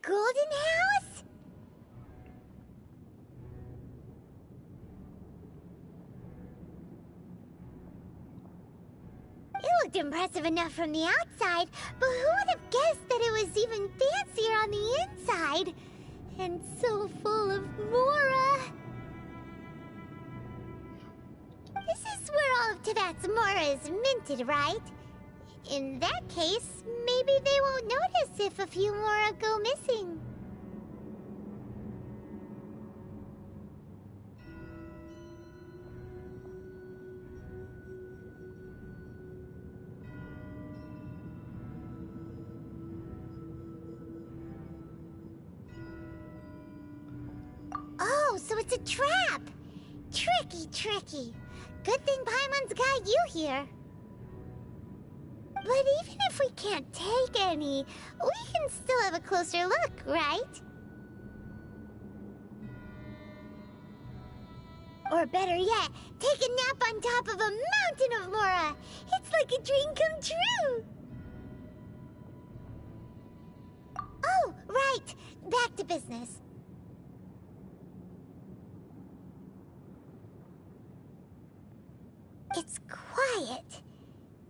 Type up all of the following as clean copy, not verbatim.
golden house? It looked impressive enough from the outside, but who would have guessed that it was even fancier on the inside? And so full of Mora. This is where all of Tibet's Mora is minted, right? In that case, maybe they won't notice if a few Mora go missing. Oh, so it's a trap! Tricky. Good thing Paimon's got you here. But even if we can't take any, we can still have a closer look, right? Or better yet, take a nap on top of a mountain of Mora! It's like a dream come true! Oh, right! Back to business. It's quiet.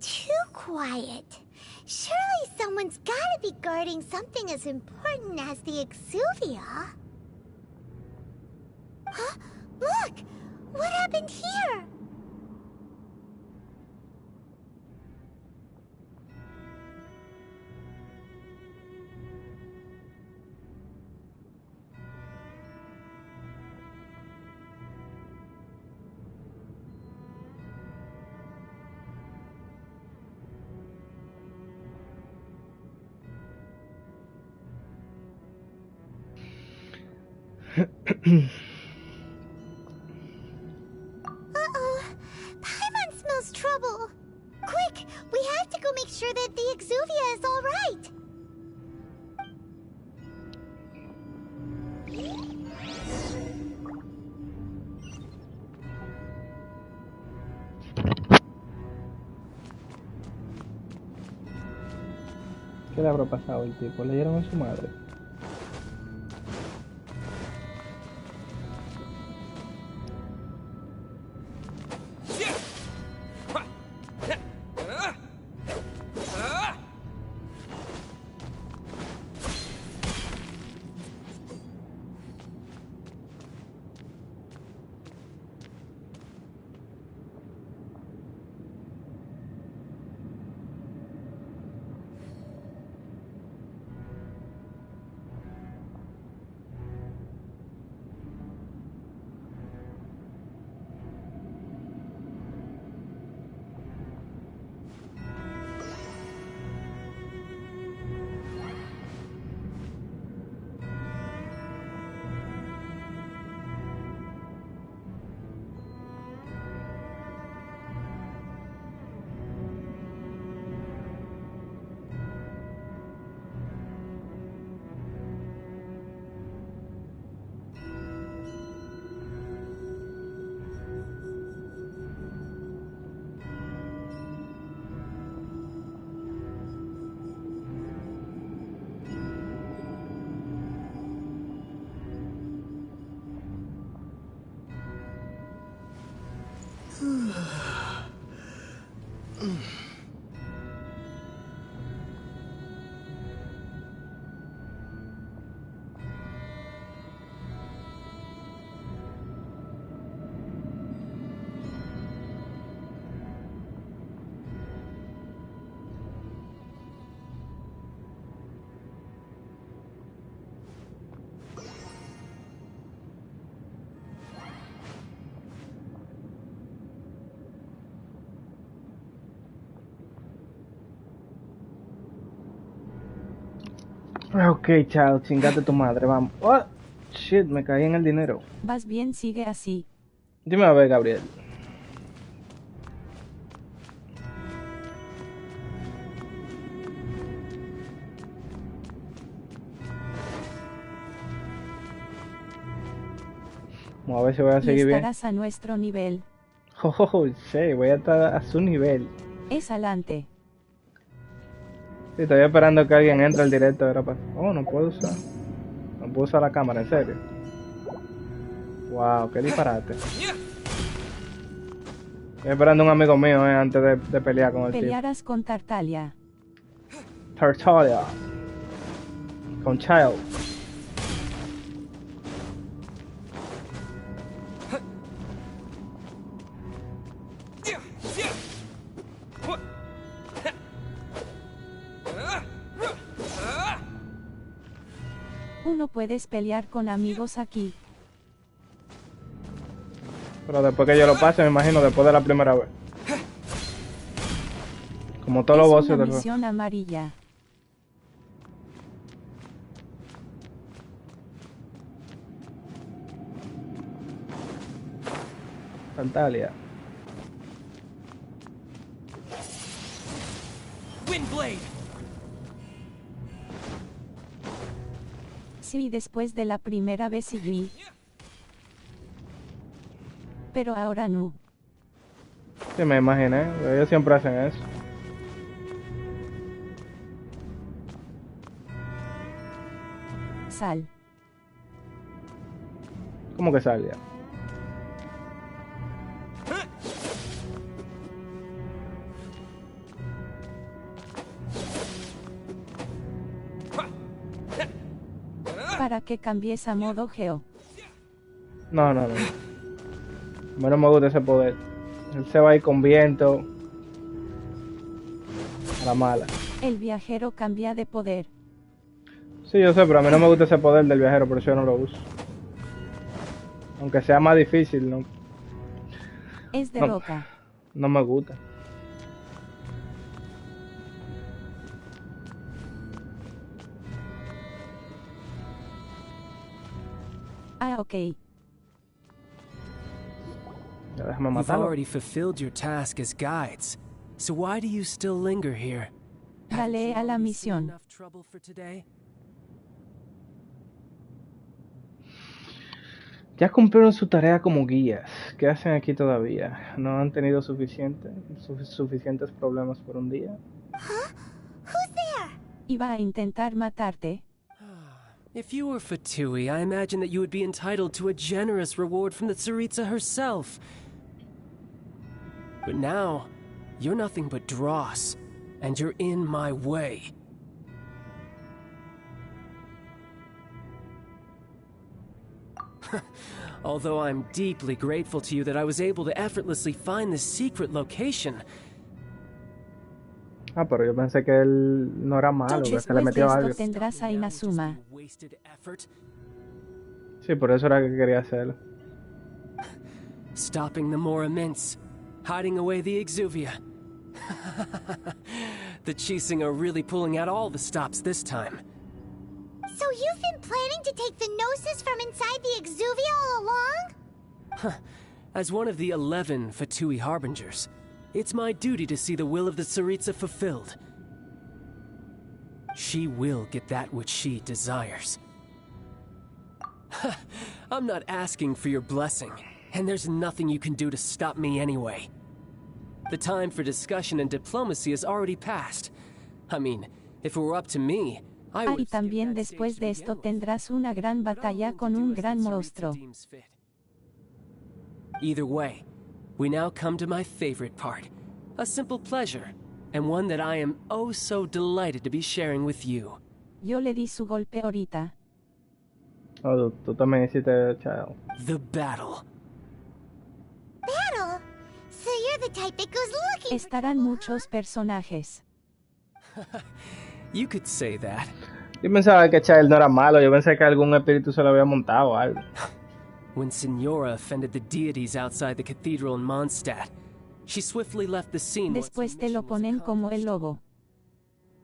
Too quiet. Surely someone's gotta be guarding something as important as the Exuvia. Huh? Look! What happened here? Uh-oh. Paimon smells trouble. Quick, we have to go make sure that the Exuvia is all right. ¿Qué le habrá pasado al tipo? ¿Le dieron a su madre? Ok, chao, chingate tu madre, vamos. Oh, shit, me caí en el dinero. Vas bien, sigue así. Dime a ver, Gabriel. Vamos a ver si voy a seguir bien. Estarás a nuestro nivel. Oh, sí, voy a estar a su nivel. Es adelante. Sí, estoy esperando que alguien entre al directo. Ahora para... Oh, no puedo usar. No puedo usar la cámara, en serio. Wow, qué disparate. Estoy esperando a un amigo mío antes de pelear con el tipo. Pelearás con Tartaglia. Tartaglia. Con Child. No puedes pelear con amigos aquí. Pero después que yo lo pase, me imagino, después de la primera vez. Como todos los bosses Es una del juego. misión amarilla. Tartaglia. Windblade. Sí, después de la primera vez sí. Pero ahora no. Sí, me imaginé. Ellos siempre hacen eso. Sal. ¿Cómo que salía? Para que cambies a modo geo. No, no, no. A mí no me gusta ese poder. Él se va a ir con viento. A la mala. El viajero cambia de poder. Sí, yo sé, pero a mí no me gusta ese poder del viajero, por eso yo no lo uso. Aunque sea más difícil, no, Es de No. roca. no me gusta. Ah, ok. Ya déjame You've matarlo. already fulfilled your task as guides, so why do you still linger here? Haven't Dale you a la already seen misión. enough trouble for today? Ya cumplieron su tarea como guías. ¿Qué hacen aquí todavía? ¿No han tenido suficientes problemas por un día? Who's there? Iba a intentar matarte. If you were Fatui, I imagine that you would be entitled to a generous reward from the Tsaritsa herself. But now, you're nothing but dross, and you're in my way. Although I'm deeply grateful to you that I was able to effortlessly find this secret location. Ah, pero yo pensé que él no era malo, que se le Después de metió algo. esto tendrás a Inazuma. Wasted effort. Sí, por eso era que quería hacerlo. Stopping the Mora Mints, hiding away the Exuvia. The Chising are really pulling out all the stops this time. So you've been planning to take the Gnosis from inside the Exuvia all along? As one of the 11 Fatui Harbingers, it's my duty to see the will of the Tsaritsa fulfilled. She will get that which she desires. I'm not asking for your blessing, and there's nothing you can do to stop me anyway. The time for discussion and diplomacy has already passed. I mean, if it were up to me, I Ah, would y también después de esto tendrás una gran batalla con un gran monstruo. Either way, we now come to my favorite part. A simple pleasure, and one that I am oh so delighted to be sharing with you. Yo le di su golpe ahorita. Oh, tú también hiciste Child. The battle. Battle? So you're the type that goes looking for Estarán trouble, muchos personajes. You could say that. Yo pensaba que Child no era malo, yo pensé que algún espíritu se lo había montado o algo. When Signora offended the deities outside the cathedral in Mondstadt, she swiftly left the scene once the Después te mission lo was ponen como el accomplished. lobo.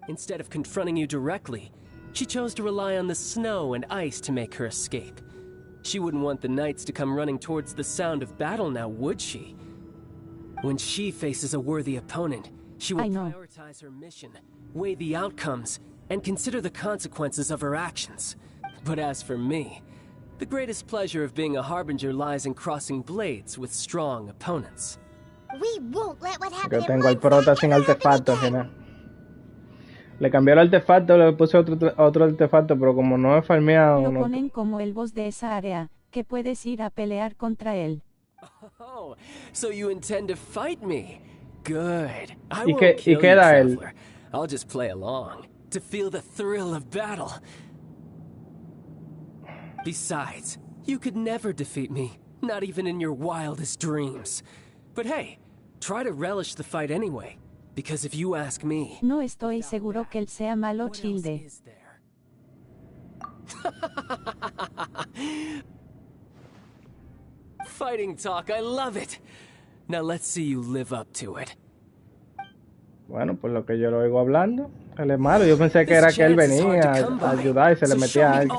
Instead of confronting you directly, she chose to rely on the snow and ice to make her escape. She wouldn't want the knights to come running towards the sound of battle now, would she? When she faces a worthy opponent, she will I know. prioritize her mission, weigh the outcomes, and consider the consequences of her actions. But as for me, the greatest pleasure of being a harbinger lies in crossing blades with strong opponents. We won't let what Que happened tengo al in prota Mondstadt sin ever happen artefacto al again. final. Le cambié el artefacto, le puse otro artefacto, pero como no he farmeado... Lo no- ponen como el boss de esa área, que puedes ir a pelear contra él. Oh, so you intend to fight me? Good. I ¿Y won't qué kill you, era él? traveler. I'll just play along to feel the thrill of battle. Besides, you could never defeat me, not even in your wildest dreams. But hey, try to relish the fight anyway, because if you ask me, No estoy seguro que él sea malo, what else Childe. is there? Fighting talk, I love it. Now let's see you live up to it. Bueno, por lo que yo lo oigo hablando, él es malo. Yo pensé que era que él venía a ayudar y se le metía a alguien.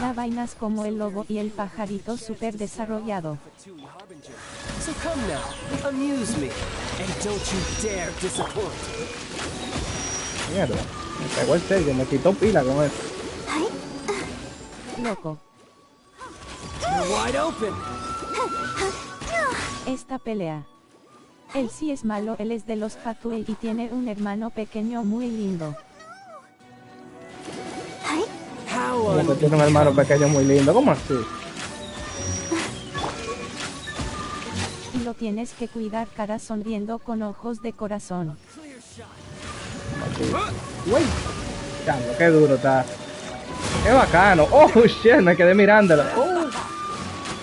Da vainas como el lobo y el pajarito súper desarrollado. So come now, amuse me, and don't you dare disappoint. Mierda, me pegó el sello, me quitó pila con eso. Loco. You're wide open. Esta pelea. Él sí es malo, él es de los Fatui y tiene un hermano pequeño muy lindo. How Como que tiene un hermano pequeño muy lindo, ¿cómo así? Y lo tienes que cuidar, cara sonriendo con ojos de corazón. Uy, diablo, qué duro está. Qué bacano. Oh, shit, me quedé mirándolo. Oh,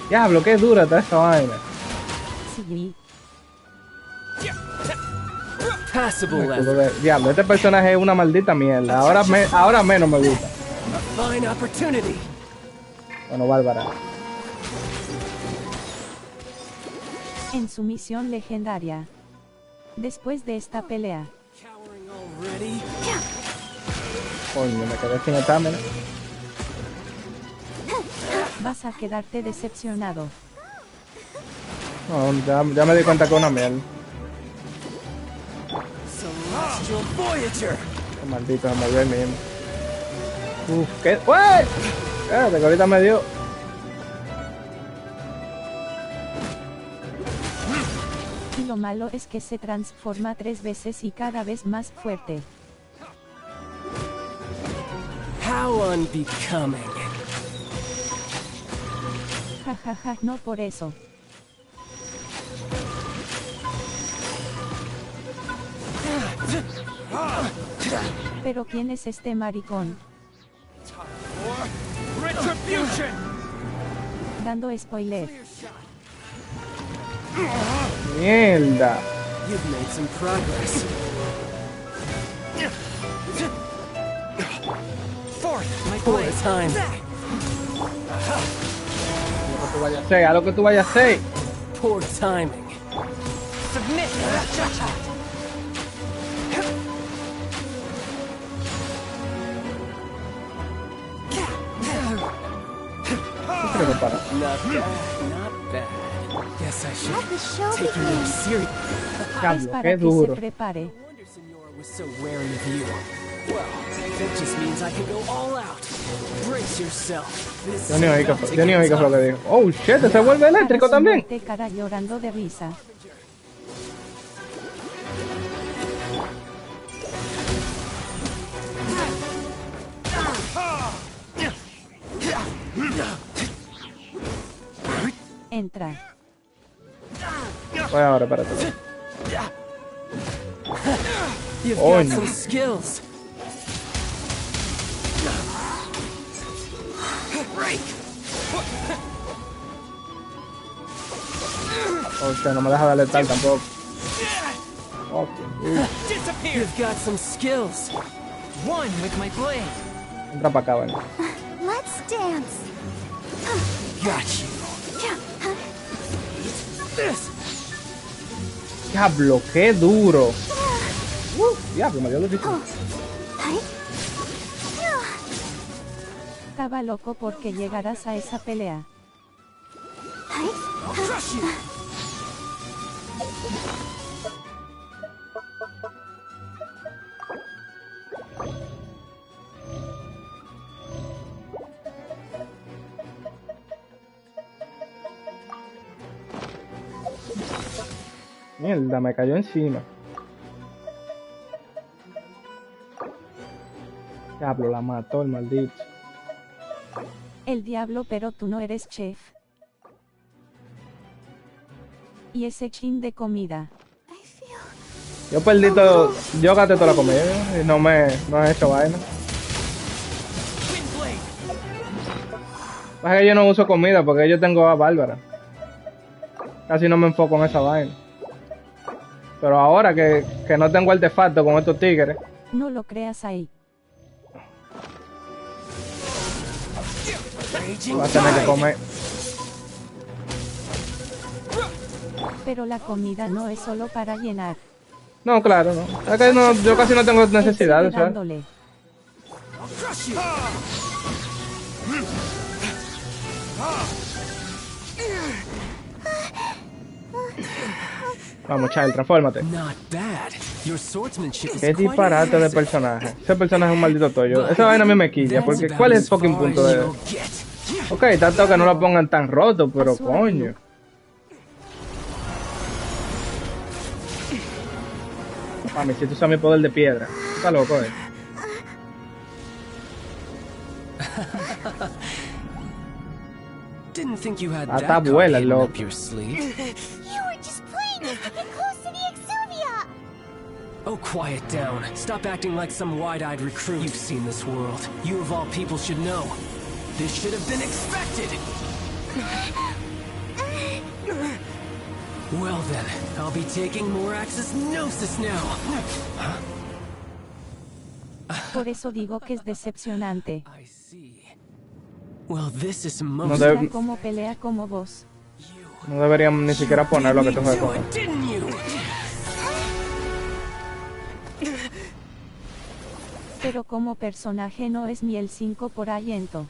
diablo, qué dura está esa vaina. Sí. passable effort. Diablo, este personaje es una maldita mierda. Ahora menos me gusta. A fine opportunity. Bueno, Bárbara. En su misión legendaria. Después de esta pelea, Cowering already? Coño, me quedé sin estamina. vas a quedarte decepcionado. No, ya me di cuenta que es una mierda. Celestial Voyager. Qué maldito, se movió el mismo. Uf, ¿qué? ¡Uy! Espérate, que ahorita me dio. Y lo malo es que se transforma 3 veces y cada vez más fuerte. How unbecoming. Jajaja, no por eso. Pero ¿quién es este maricón? Retribution. Dando spoiler. Mierda. You've made some progress. Fourth, my poor time. A lo que tú vayas a hacer. Poor timing. Submit. Creo que para. Not bad, not bad. Guess I should The show take you more begins. serious. Es Diablo, para qué que se duro. prepare. No wonder Senora was so wary of you. Well, that just means I can go all out. Brace yourself. This Yo ni oí is que about to yo ni get oí que fue lo tough. que dijo. Oh shit, se vuelve eléctrico Cara también. sonriente, cara llorando de risa. Entra. Pues ahora, espérate. You've Oh, got no. some skills. Oh shit, no me deja darle tal tampoco. Oh, You've got some skills. One with my blade. entra para acá, bueno. Let's dance. Got you. This. Diablo, qué duro. Diablo, me dio lo difícil. Estaba loco porque llegarás a esa pelea. I'll crush you. Mierda, me cayó encima. Diablo, la mató el maldito. El diablo, pero tú no eres chef. Y ese chin de comida. Yo perdí todo, yo gasté toda la comida y no he hecho vaina. Es que yo no uso comida porque yo tengo a Bárbara. Casi no me enfoco en esa vaina. Pero ahora que no tengo artefacto con estos tigres. No lo creas ahí. Voy a tener que comer. Pero la comida no es solo para llenar. No, claro, no. Es que no, yo casi no tengo necesidad, ¿sabes? Dándole. Vamos, Child, transfórmate. Not bad. Your swordsmanship is Qué quite disparate de impressive. personaje. Ese personaje es un maldito tollo. Esa vaina a mí me quilla, porque ¿cuál es el fucking punto de...? Ok, tanto que no lo pongan tan roto, pero coño. Mami, si tú usas mi poder de piedra. Está loco, Didn't think you had Hasta that vuela, card hidden loco. up your sleeve. You were just playing just to get close to the Exuvia! Oh, quiet down. Stop acting like some wide-eyed recruit. You've seen this world. You of all people should know. This should have been expected. Well then, I'll be taking Morax's Gnosis now. Por eso digo que es decepcionante. I see. Well, this is No most... de- Mira cómo pelea como vos. No deberían ni siquiera poner lo que tú beat me juegas. to it, didn't you? Pero como personaje no es ni el 5%.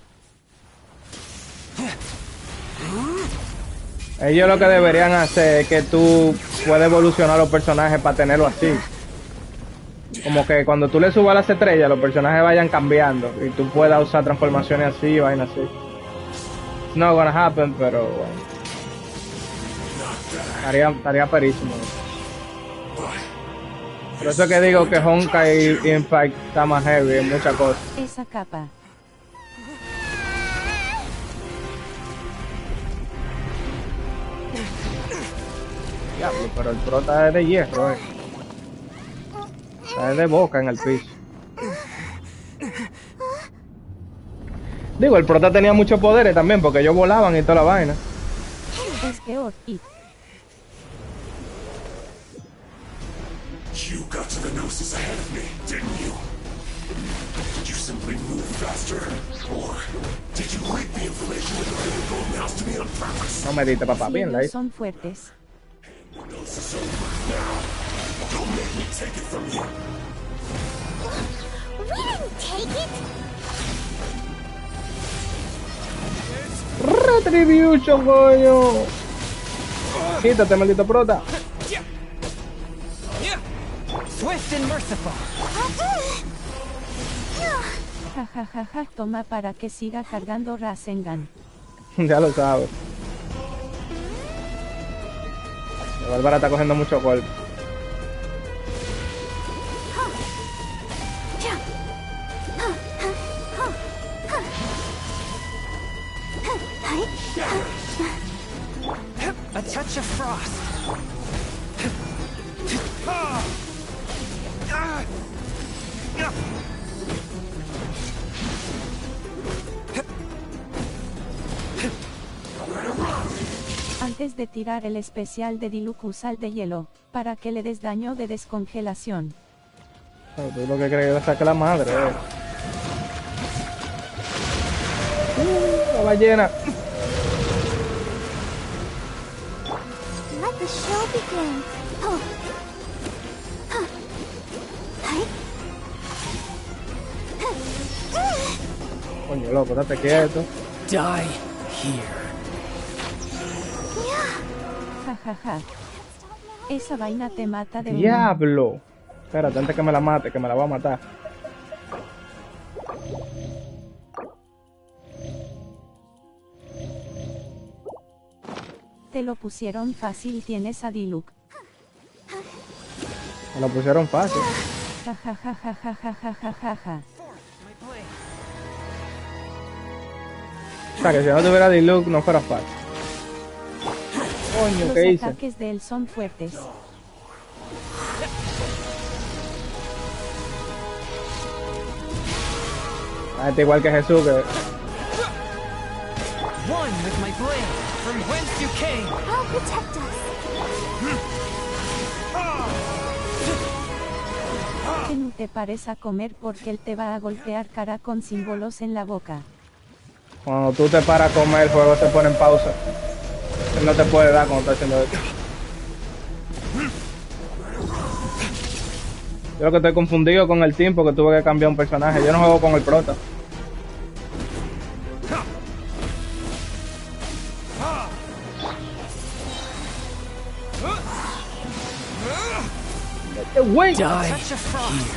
Ellos lo que deberían hacer es que tú puedes evolucionar los personajes para tenerlo así. Como que cuando tú le subas las estrellas, los personajes vayan cambiando y tú puedas usar transformaciones así, vainas así. It's not gonna happen, pero bueno. Estaría perísimo. Por eso que digo que Honkai Impact está más heavy en muchas cosas. Esa capa. Diablo, pero el prota es de hierro, Está de boca en el piso. Digo, el prota tenía muchos poderes también, porque ellos volaban y toda la vaina. Es peor y You got to the Gnosis ahead of me, didn't you? Did you simply move faster? Or did you leak the information with the little golden house to me on purpose? No me diste, papá, si bien, la ellos hice. son fuertes. The Gnosis over now. Don't make me take it from you. We didn't take it! Retribution, coño. Quítate, maldito prota. Swift and merciful. Ja ja ja ja, toma para que siga cargando Rasengan. Ya lo sabes. La Bárbara está cogiendo mucho golpe. A touch of frost. Antes de tirar el especial de Diluc usa el de hielo, para que le des daño de descongelación. Pero tú lo que crees que le saque la madre, la ballena. Let the show begin. Oh. Coño, loco, date quieto. Die here. Ja ja ja. Esa vaina te mata de una. Diablo. Espérate, antes que me la mate, que me la va a matar. Te lo pusieron fácil, tienes a Diluc. Me lo pusieron fácil. Ja ja ja ja ja ja ja ja ja ja. O sea, que si no tuviera Diluc no fuera fácil. Coño, Los ¿qué hice? ataques de él son fuertes. Ah, está igual que Jesús, que One with my blade, from whence you came. I'll protect us. Que no te pares a comer porque él te va a golpear cara con símbolos en la boca. cuando tú te paras a comer, el juego se pone en pausa. Él no te puede dar cuando está haciendo esto. Yo lo que estoy confundido con el tiempo que tuve que cambiar un personaje. Yo no juego con el prota. Wait. Die Such a frost.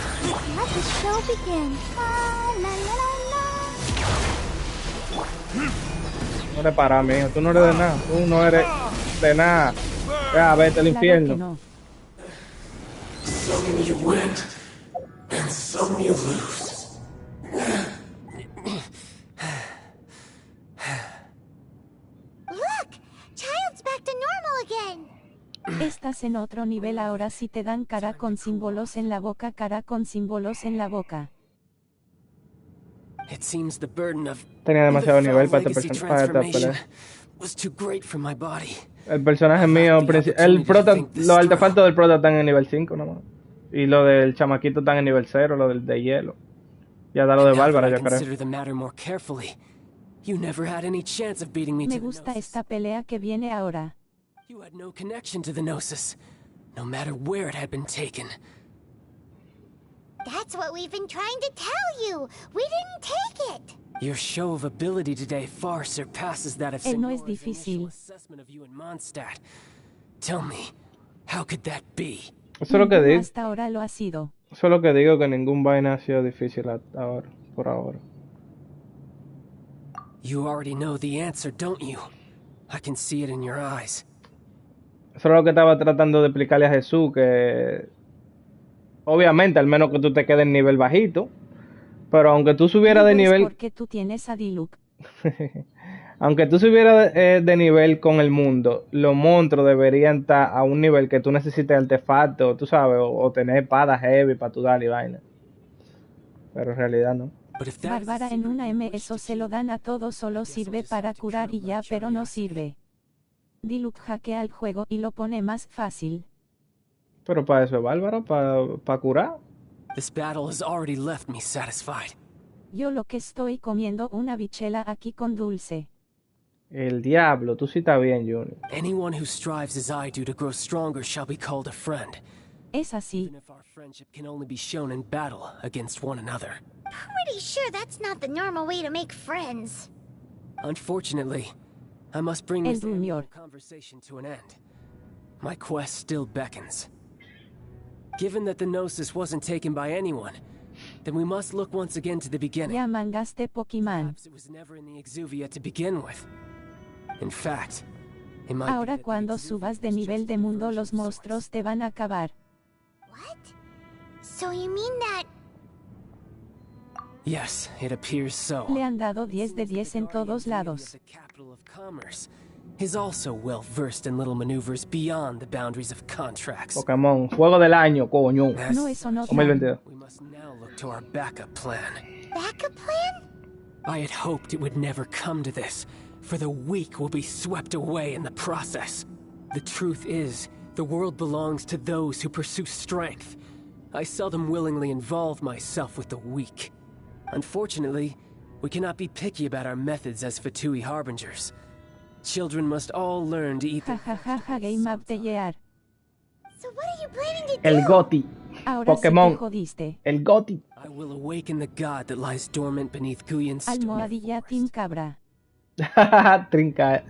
Let the show begin. La, la, la, la. No te paras, mijo. Tú no eres de nada. Tú no eres de nada. Ya, vete al Claro que infierno. no. Some you win, and some you lose. Look! Child's back to normal again. Estás en otro nivel ahora si te dan cara con símbolos en la boca, cara con símbolos en la boca. It seems the burden of Tenía demasiado the nivel foul para esta legacy persona, para esta transformation pelea. was too great for my body. El personaje mío, el prota, los artefactos del prota están en nivel 5 nomás. Y lo del chamaquito están en nivel 0, lo del de hielo. Ya da lo de Now that Bárbara, I yo creo. consider the matter more carefully, you never had any chance of beating me Me to the gusta Gnosis. esta pelea que viene ahora. You had no connection to the Gnosis, no matter where it had been taken. That's what we've been trying to tell you. We didn't take it. Your show of ability today far surpasses that of No es Signora's difícil. initial assessment of you in Mondstadt. Tell me, how could that be? Eso es lo que Ninguno digo. hasta ahora lo ha sido. Eso es lo que digo, que ningún vaina ha sido difícil ahora, por ahora. You already know the answer, don't you? I can see it in your eyes. Eso es lo que estaba tratando de explicarle a Jesús, que obviamente, al menos que tú te quedes en nivel bajito, pero aunque tú subieras de Digo, es nivel, porque tú tienes a Diluc. aunque tú subieras de nivel con el mundo, los monstruos deberían estar a un nivel que tú necesites artefactos, tú sabes, o tener espadas heavy para tú darle vaina. Pero en realidad no. But if that is Bárbara the en secret una you M, wish eso to se keep, lo dan a todos, solo sirve para curar y ya, pero no sirve. Diluc hackea el juego y lo pone más fácil. Pero para eso es bárbaro, para curar. this battle has already left me satisfied. Yo lo que estoy comiendo una bichela aquí con dulce. El diablo, tú sí estás bien, Junior. Anyone who strives as I do to grow stronger shall be called a friend, Es así. even if our friendship can only be shown in battle against one another. Pretty sure that's not the normal way to make friends. Unfortunately, I must bring El this Junior. amiable conversation to an end. My quest still beckons. Given that the Gnosis wasn't taken by anyone, then we must look once again to the beginning. Ya mangaste Pokémon. Perhaps it was never in the Exuvia to begin with. In fact, it might be Ahora that the cuando Exuvia subas de was nivel just de a mundo, version los of monstruos te van a acabar. What? So you mean that... Yes, it appears so. Le han dado 10 de 10 en todos lados. The capital of commerce is also well versed in little maneuvers beyond the boundaries of contracts. Pokémon, juego del año, coño. No, eso no. 2022. We must now look to our backup plan. Backup plan? I had hoped it would never come to this, for the weak will be swept away in the process. The truth is, the world belongs to those who pursue strength. I seldom willingly involve myself with the weak. Unfortunately, we cannot be picky about our methods as Fatui harbingers. Children must all learn to eat Ja their ja ja ja, game up de year. So what are you planning to do? El Goti. Ahora sí te Pokémon. jodiste. El Goti. I will awaken the god that lies dormant beneath Guyon's stone Almohadilla forest. Team Cabra. Trinca.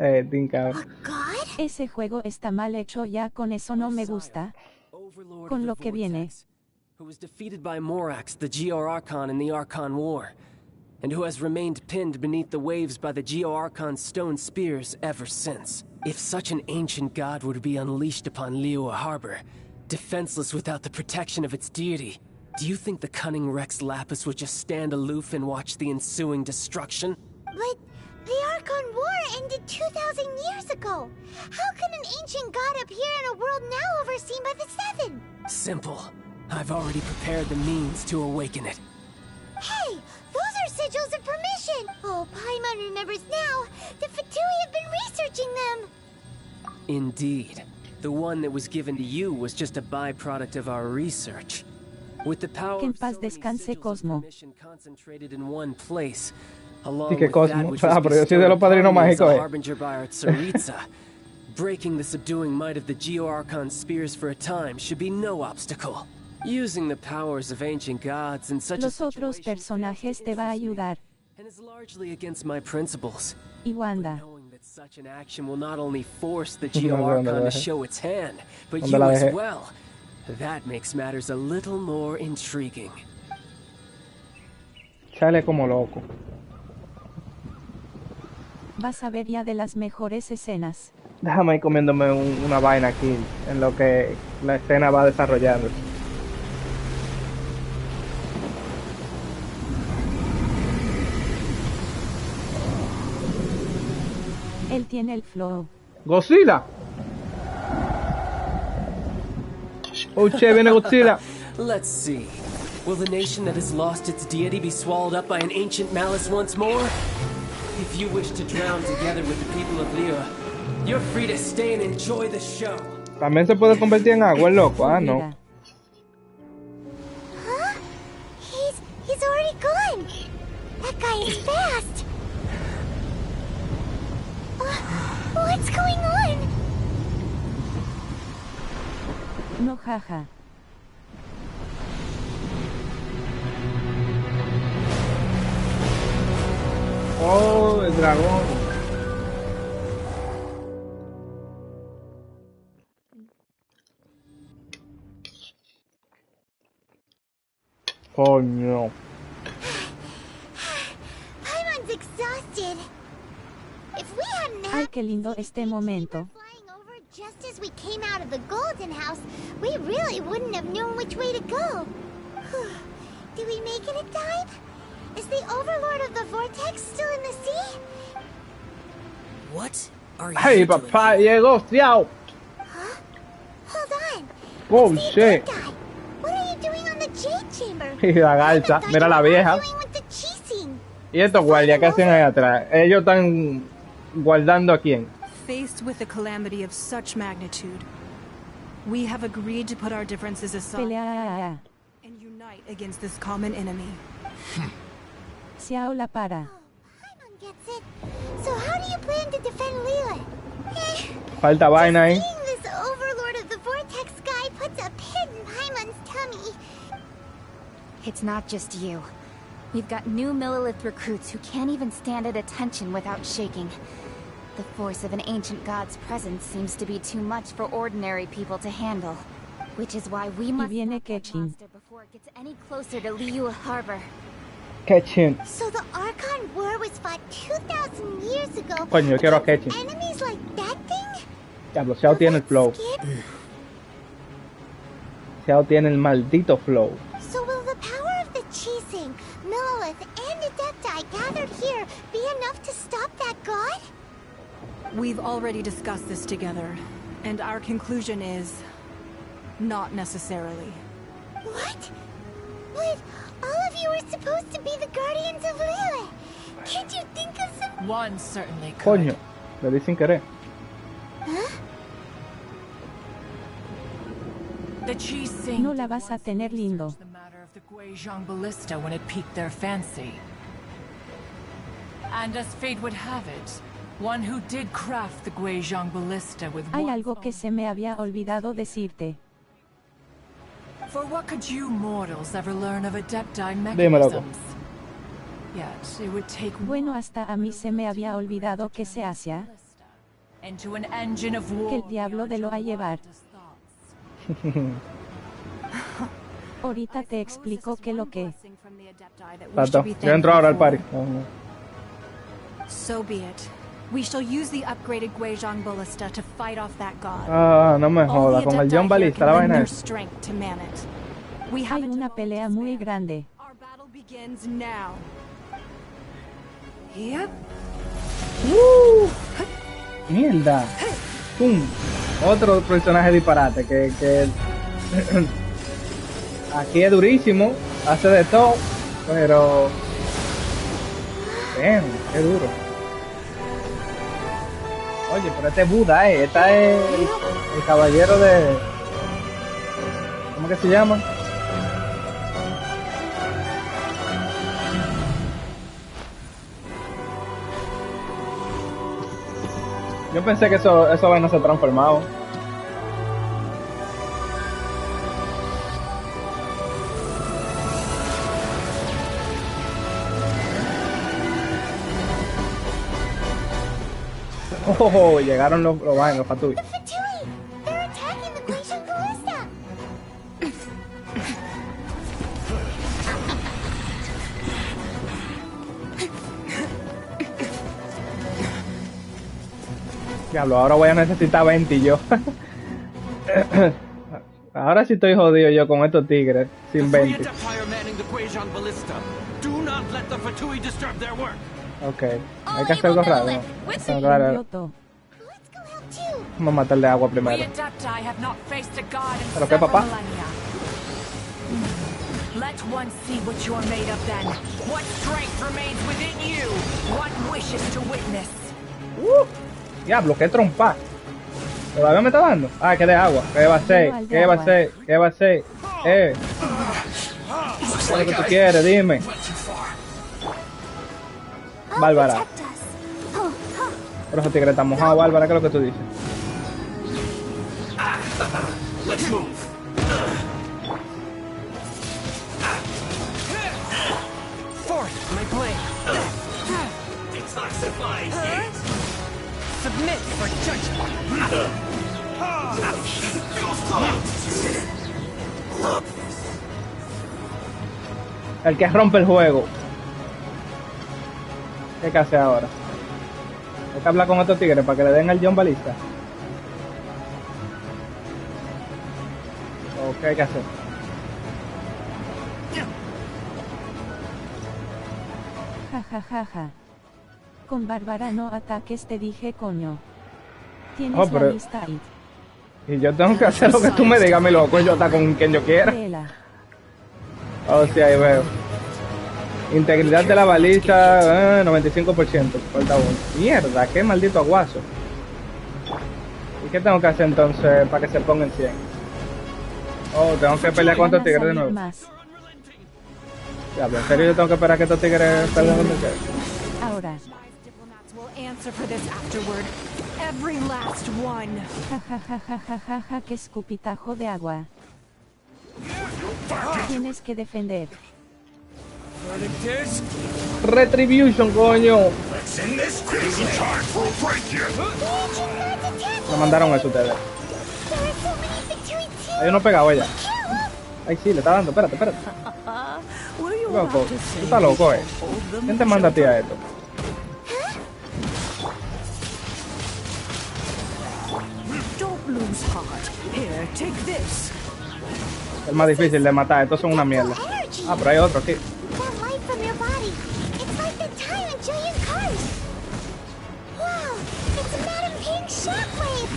God? Ese juego está mal hecho, ya con eso no me gusta. Overlord Con of lo the que viene. Vortex, who was defeated by Morax, the Geo Archon in the Archon War, and who has remained pinned beneath the waves by the Geo Archon's stone spears ever since. If such an ancient god were to be unleashed upon Liyue Harbor, defenseless without the protection of its deity, do you think the cunning Rex Lapis would just stand aloof and watch the ensuing destruction? But The Archon War ended 2,000 years ago. How can an ancient god appear in a world now overseen by the Seven? Simple. I've already prepared the means to awaken it. Hey, those are sigils of permission. Oh, Paimon remembers now. The Fatui have been researching them. Indeed. The one that was given to you was just a byproduct of our research. With the power Que en of paz so many descanse, sigils of Cosmo. permission concentrated in one place, along ¿Y qué with Cosmo? that which Ah, was pero yo soy de bestowed los padrinos upon me as a mágicos, harbinger by our Tsaritsa, breaking the subduing might of the Geo-Archon spears for a time should be no obstacle. Using the powers of ancient gods in such Los a otros situation personajes te va a ayudar. and is largely against my principles. Y Wanda. Knowing that such an action will not only force the No sé dónde Geo-Archon la to dejé. show its hand, but ¿Dónde you la as dejé? well. That makes matters a little more intriguing. Sale como loco. Vas a ver ya de las mejores escenas. Déjame ir comiéndome una vaina aquí en lo que la escena va desarrollando. Él tiene el flow. ¡Godzilla! ¡Oh, che, viene Godzilla! Let's see. Will the nation that has lost its deity be swallowed up by an ancient malice once more? If you wish to drown together with the people of Liyue, you're free to stay and enjoy the show. También se puede convertir en agua, el loco. Ah, no. Mira. Huh? He's already gone. That guy is fast. What's going on? No, jaja. ¡Oh, el dragón! Coño. Paimon's exhausted. If we hadn't Ay, qué lindo este momento. flying over just as we came out of the Golden House, we really wouldn't have known which way to go. Did we make it in time? Is the Overlord of the Vortex still in the sea? What are you ¡Ay, doing? papá! ¡Llegó! ¡Fiao! Huh? Hold on. ¡Oh, It's the shit! good guy. What are you doing on the Jade Chamber? Y la garza. Thought Mira you la were vieja. arguing with the Chising. ¿Y estos guardias qué hacen ahí atrás? Ellos están guardando a quién. Faced with a calamity of such magnitude, we have agreed to put our differences aside Pelea. and unite against this common enemy. Xiao la para. Paimon gets it. So how do you plan to defend Liyue? Falta vaina ahí. Seeing this Overlord of the Vortex guy puts a pit in Paimon's tummy. It's not just you. We've got new Millilith recruits who can't even stand at attention without shaking. The force of an ancient god's presence seems to be too much for ordinary people to handle. Which is why we must viene stop that Genshin. monster before it gets any closer to Liyue Harbor. ¡Qué chin! So the Archon War was fought 2,000 years ago. Coño, yo quiero a against Ketchin. enemies like that thing? Diablo, Xiao tiene el flow. Skip? Xiao tiene el maldito flow. So will the power of the Chising, Millilith, and Adepti gathered here be enough to stop that god? We've already discussed this together, and our conclusion is not necessarily. What? But all of you were supposed to be the guardians of Liyue. Can't you think of some... One certainly could. Coño, le di sin querer. The Chising No la vas a tener lindo. the matter of the Guizhong ballista when it piqued their fancy. And as fate would have it, one who did craft the Guizhong ballista with Hay one algo que se me había olvidado decirte. For what could you mortals ever learn of Adepti Dime, loco. mechanisms? Yet it would take Bueno, hasta a mí se me había olvidado que se hacía. into an engine of war. Que el diablo de lo a llevar. Ahorita te explico que lo que. Tato, yo entro ahora al party. So be it. We shall use the upgraded Guizhong ballista to fight off that god. Ah, no me All joda. the Con el Adepti John here Balista, can la lend vaina their es. strength to man it. We have Hay it una devoted pelea to muy spare. grande. Our battle begins now. Yep. Mierda. ¡Pum! Otro personaje disparate que aquí es durísimo, hace de todo, pero bien, qué duro. Oye, pero este es Buda, esta es el caballero de... ¿Cómo que se llama? Yo pensé que eso vaina se transformado. Oh, llegaron los vainos, los Fatui. The Fatui! They're attacking the Glacial Ballista! Diablo, ahora voy a necesitar 20 yo. Ahora sí estoy jodido yo con estos tigres sin 20. Ok, hay que hacer algo raro. Algo raro. Let's go help too! Vamos a matarle agua primero. ¿Pero qué, papá? Let one see what you're made of then. What strength remains within you? What wishes to witness? Diablo, qué trompa. ¿Todavía me está dando? Ah, que de agua. ¿Qué va a hacer? ¿Qué va a hacer? ¿Qué va a hacer? ¿Qué es lo que tú quieres? Dime. Bárbara. Por eso tigre está mojado, Bárbara. ¿Qué es lo que tú dices? Let's move. Forth my blade. Detoxify it. Submit for judgment. El que rompe el juego. ¿Qué hay que hacer ahora? Hay que hablar con estos tigres para que le den al John Balista. ¿O qué hay que hacer? Ja ja ja ja. Con Bárbara no ataques, te dije, coño. Tienes Oh, pero... la lista ahí. Y yo tengo que hacer lo que tú me digas, mi loco. Yo está con quien yo quiera. Léela. Oh, sí, ahí veo. Integridad de la baliza, 95%. Falta uno. Mierda, qué maldito aguazo. ¿Y qué tengo que hacer entonces para que se ponga en 100? Oh, tengo que pelear con estos tigres de nuevo. Más. Diablo, ¿en serio yo tengo que esperar a que estos tigres peleen con ustedes? Ahora. Diplomats will answer for this afterward. Every last one. Ja ja ja ja ja ja ja, que escupitajo de agua. Tienes que defender. Retribution, coño. Let's end this crazy charge for a break here. Me mandaron eso ustedes. There are so many Fatui too! Hay uno pegado ya. Kill them! Ay, sí, le está dando. Espérate, espérate. Loco, tú estás loco, ¿Quién te manda a ti a esto? Don't lose heart. Here, take this. Es más difícil de matar. Estos son una mierda. Ah, pero hay otro aquí. That light from your body. It's like the time in Julian Cars. Wow, it's Madam Pink Shockwave.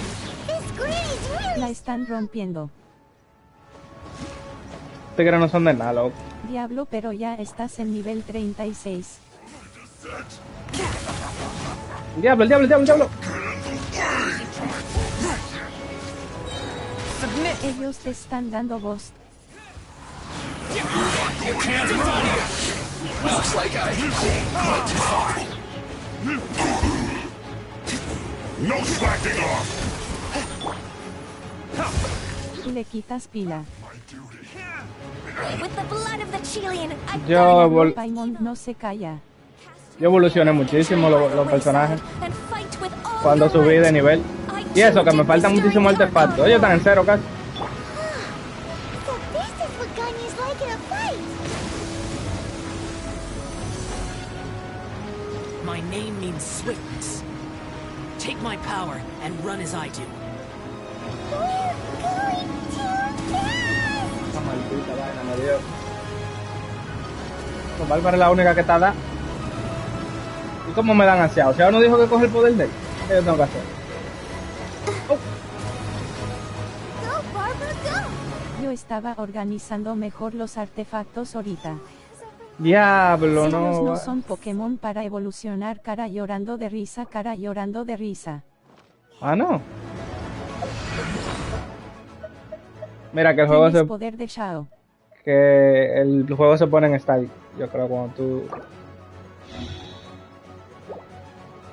This granny's really... La están rompiendo. Tigres no son de nada, loco. Diablo, pero ya estás en nivel 36. Diablo, el diablo, el diablo, el diablo. Ellos te están dando voz. Looks like I went too far. No slacking off. Le quitas pila. With the blood of the Chilean, I've Yo, Paimon no se calla. yo evolucioné muchísimo los personajes and fight with all cuando your subí de might. nivel. Y eso, que me faltan muchísimos artefactos. Ellos están en cero casi. So this is what Ganya's like in a fight. My name means swiftness. Take my power and run as I do. We're going too fast. Esta maldita vaina me dio. Pues Bárbara es la única que está da. ¿Y ¿Cómo me dan ansiado? O sea, uno dijo que coge el poder de él. ¿Qué yo tengo que hacer? Go, Barbara, go! Yo estaba organizando mejor los artefactos ahorita. Diablo, Ellos no. no son Pokémon para evolucionar cara llorando de risa, cara llorando de risa. Ah, no. Mira que el juego Tienes se... poder de Shao. Que el juego se pone en style. Yo creo cuando tú...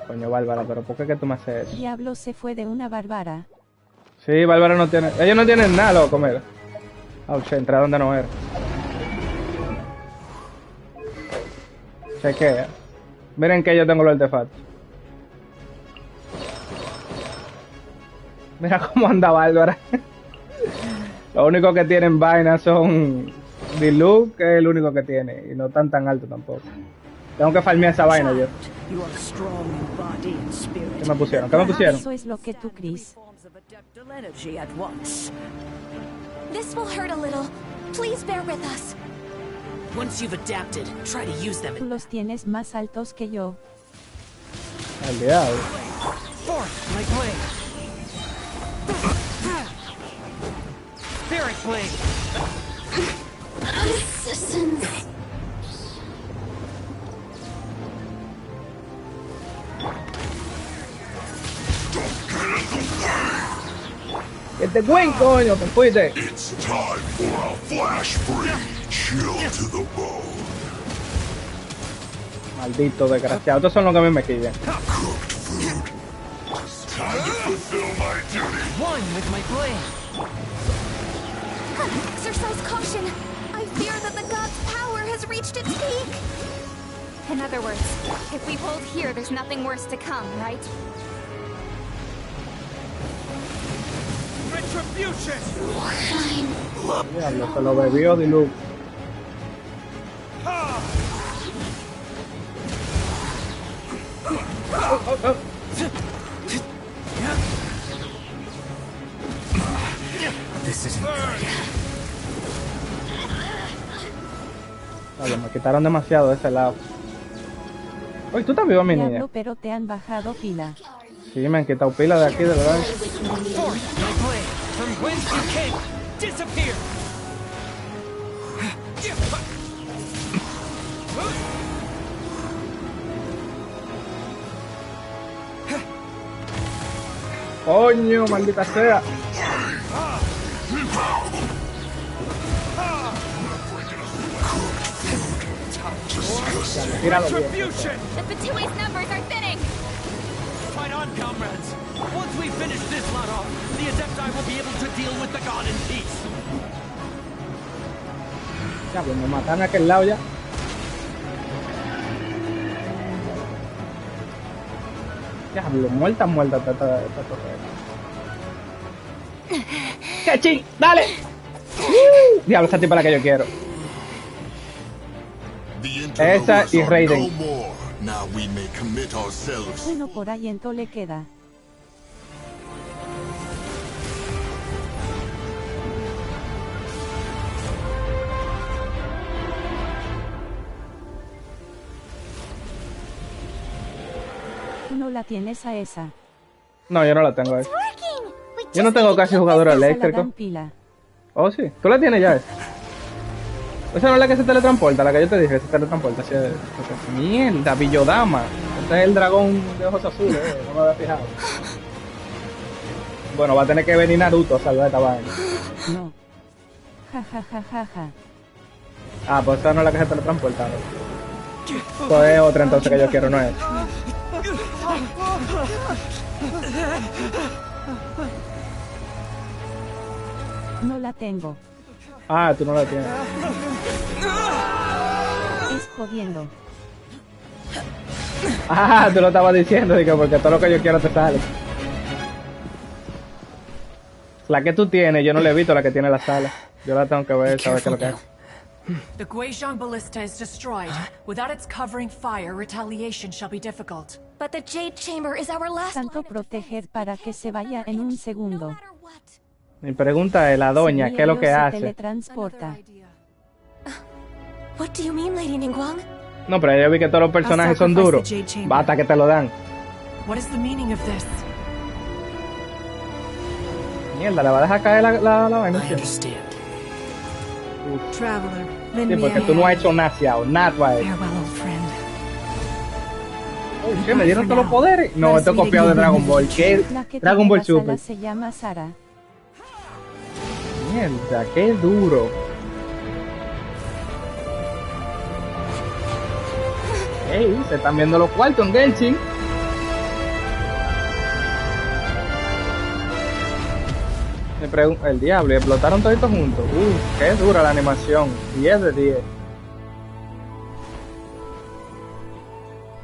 Coño, Bárbara, pero ¿por qué que tú me haces eso? Diablo se fue de una bárbara. Sí, Bárbara no tiene... Ellos no tienen nada, loco, mira. Ouch, entré donde no era. Chequea. Miren que yo tengo los artefactos. Mira cómo anda Bárbara. Lo único que tienen vainas son Diluc, que es el único que tiene. Y no tan alto tampoco. Tengo que farmear esa vaina yo. ¿Qué me pusieron? ¿Qué me pusieron? Eso es lo que tú crees. This will hurt a little. Please bear with us. Once you've adapted, try to use them. Tú los tienes más altos que yo. Al diablo. Force my blade. Spirit blade. ¡Que te cuen, coño! ¡Te fuiste! It's time for a flash break. Chill to the bone. Maldito desgraciado. Estos son los que a mí me quillan. Cooked food. Time to fulfill my duty. One with my blade. Exercise caution. I fear that the god's power has reached its peak. In other words, if we hold here, there's nothing worse to come, right? Retribution. Diablo, se lo bebió Diluc. This isn't good. Diablo, me quitaron demasiado de ese lado. Oye, tú estás vivo, mi niña. Diablo, pero te han bajado pila. Sí, me han quitado pila de aquí, de verdad. Force my blade. From whence you came, disappear. Coño, maldita sea. Tíralo bien. Retribution. The Batui's numbers are thinning. Fight on, comrades. Once we finish this lot off, the Adepti will be able to deal with the god in peace. Ya, pues me matan a aquel lado ya. Diablo, muerta esta torre. ¡Cachín! ¡Dale! Diablo, esa tipa es la que yo quiero. Esa y Raiden. Now we may commit ourselves. Uno por ahí en le queda. No la tienes a esa. No, yo no la tengo ahí. Working! We Yo no just tengo need to casi get jugador Esa la eléctrico. dan pila. Oh, sí. ¿Tú la tienes ya esa? Esa no es la que se teletransporta, la que yo te dije, se teletransporta. Así es. Mierda, Villodama. Este es el dragón de ojos azules, no me había fijado. Bueno, va a tener que venir Naruto a salvar esta vaina. No. Ja ja ja ja ja. Ah, pues esta no es la que se teletransporta. ¿No? Esto es otra entonces que yo quiero, no es. No la tengo. Ah, tú no la tienes. Es jodiendo. Ah, tú lo estabas diciendo, digo, porque todo lo que yo quiero te sale. La que tú tienes, yo no la he visto, la que tiene la sala. Yo la tengo que ver, saber qué es lo que es. The Guizhong Ballista is destroyed. Without its covering fire, retaliation shall be difficult. But the Jade Chamber is our last Tanto line of proteger para que se vaya en un no segundo. matter what. Mi pregunta es, la doña, Si ¿qué es lo ellos que se hace? teletransporta. What do you mean, Lady Ningguang? No, pero ya vi que todos los personajes son duros. Basta que te lo dan. What is the meaning of this? Mierda, le va a dejar caer la vaina. I understand. Traveler, Sí, lend me porque a tú no has hand. hecho nada, nada. Farewell, old friend. Oh, ¿qué? ¿Me dieron todos los poderes? No, esto es copiado de Dragon Ball. ¿Qué? La que Dragon tiene Ball las Super. alas se llama Sara. Mierda, qué duro. Ey, se están viendo los cuartos en Genshin. Me pregunto, el diablo, y explotaron toditos juntos. Qué dura la animación. 10 de 10.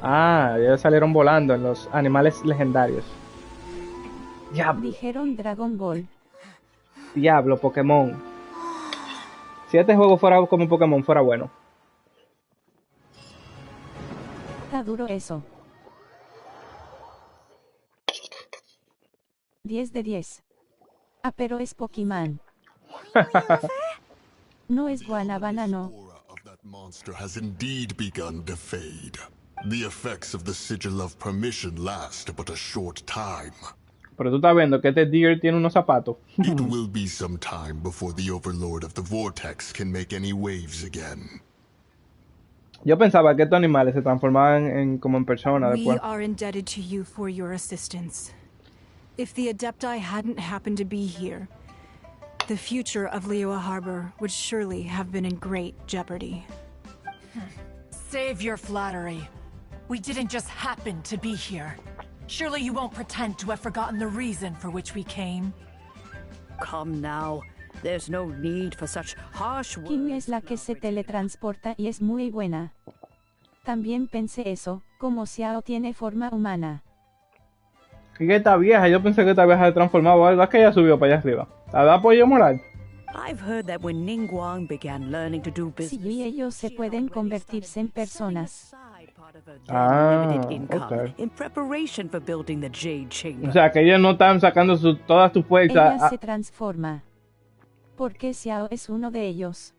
Ah, ya salieron volando en los animales legendarios. Diablo, Dijeron Dragon Ball. diablo, Pokémon. Si este juego fuera como Pokémon, fuera bueno. Está duro eso. 10 de 10. Ah, pero es Pokémon. No es Guanabana, no. aura of that monster has indeed begun to fade. The effects of the sigil of permission last but a short time. Pero tú estás viendo que este Deer tiene unos zapatos. It will be some time before the overlord of the vortex can make any waves again. Yo pensaba que estos animales se transformaban como en personas We después. are indebted to you for your assistance. If the Adepti hadn't happened to be here, the future of Liyue Harbor would surely have been in great jeopardy. Save your flattery. We didn't just happen to be here. Surely you won't pretend to have forgotten the reason for which we came. Come now. There's no need for such harsh Kim words. es la que se teletransporta y es muy buena. También pensé eso, como Xiao tiene forma humana. ¿Qué que esta vieja? Yo pensé que esta vieja se transformaba. ¿Verdad que ella subió para allá arriba? ¿La da apoyo moral? I've heard that when Ningguang began learning to do Sí, business, y ellos se pueden convertirse en personas. Ah, limited income okay. in preparation for building the Jade Chamber. O sea, que ellos no están sacando toda su fuerza. Ella se transforma. Porque Xiao es uno de ellos.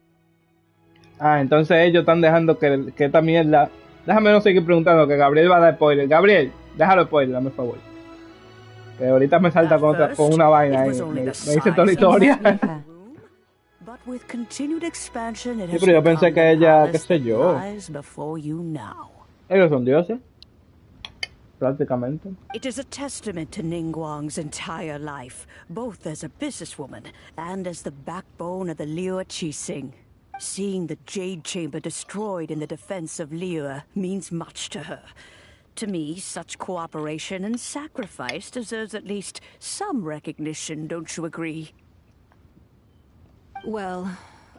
Entonces ellos están dejando que esta mierda... Déjame no seguir preguntando, que Gabriel va a dar spoiler. Gabriel, déjalo spoiler, dame el favor. Que ahorita me salta con una vaina ahí. Me dice toda la historia. But with continued expansion, it Sí, has pero yo pensé become que the ella, palace qué sé that yo. lies before you now. Ellos son dioses. Prácticamente. It is a testament to Ningguang's entire life, both as a businesswoman and as the backbone of the Liyue Qixing. Seeing the Jade Chamber destroyed in the defense of Liyue means much to her. To me, such cooperation and sacrifice deserves at least some recognition, don't you agree? Well,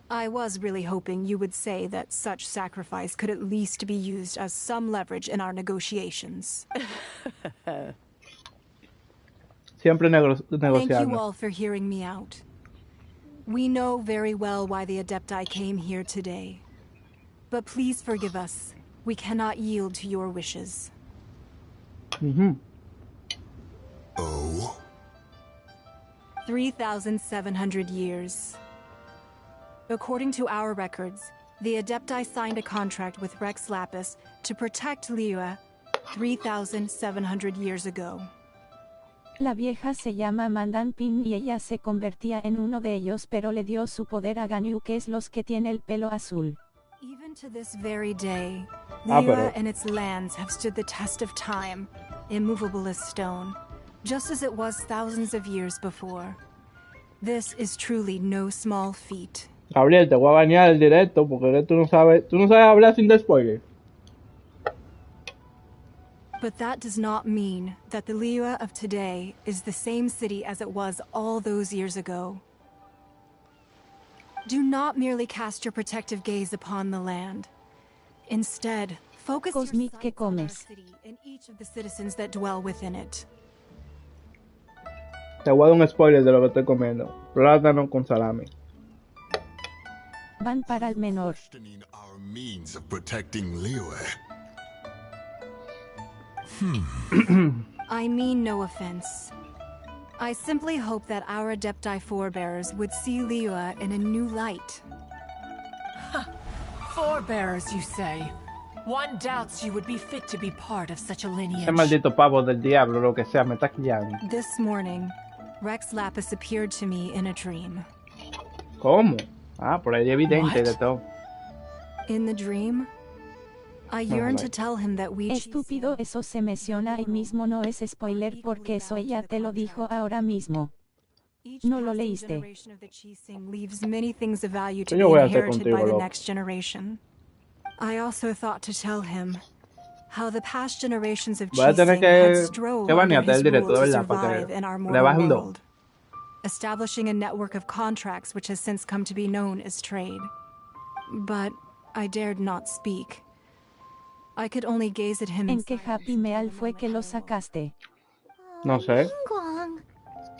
I was really hoping you would say that such sacrifice could at least be used as some leverage in our negotiations. Siempre Thank you negociando. all for hearing me out. We know very well why the Adepti came here today. But please forgive us. We cannot yield to your wishes. Oh? 3,700 years. According to our records, the Adepti signed a contract with Rex Lapis to protect Liyue 3,700 years ago. La vieja se llama Mandan Pin y ella se convertía en uno de ellos, pero le dio su poder a Ganyu, que es los que tiene el pelo azul. Even to this very day, Ah, Liyue pero- and its lands have stood the test of time, immovable as stone, just as it was thousands of years before. This is truly no small feat. Gabriel, te voy a bañar el directo porque tú no sabes hablar sin dar spoiler. But that does not mean that the Liyue of today is the same city as it was all those years ago. Do not merely cast your protective gaze upon the land. Instead, focus your Cosmic, sights ¿qué on our comes? city and each of the citizens that dwell within it. Te voy a dar un spoiler de lo que estoy comiendo. Plátano con salami. Van para el menor. Questioning our means of protecting Liyue. I mean no offense. I simply hope that our Adepti forebears would see Liyue in a new light. Forebearers, you say? One doubts you would be fit to be part of such a Ese lineage. maldito pavo del diablo, lo que sea, me está quillando. This morning, Rex Lapis appeared to me in a dream. ¿Cómo? Ah, por ahí evidente de todo. In the dream, I yearned to tell him that we Estúpido, eso se menciona ahí mismo, no es spoiler porque eso ella te lo dijo ahora mismo. No lo leíste. Leaves many things of value to be Yo voy a hacer inherited contigo, by the loco. next generation. I also thought to tell him how the past generations of Voy a tener Chising had que strove under banearte his el directo, rule de to verdad, survive porque in our le mortal bajo un 2. world, establishing a network of contracts which has since come to be known as trade. But I dared not speak. I could only gaze at him. ¿En qué Happy Meal fue que lo sacaste? No sé. Ningguang.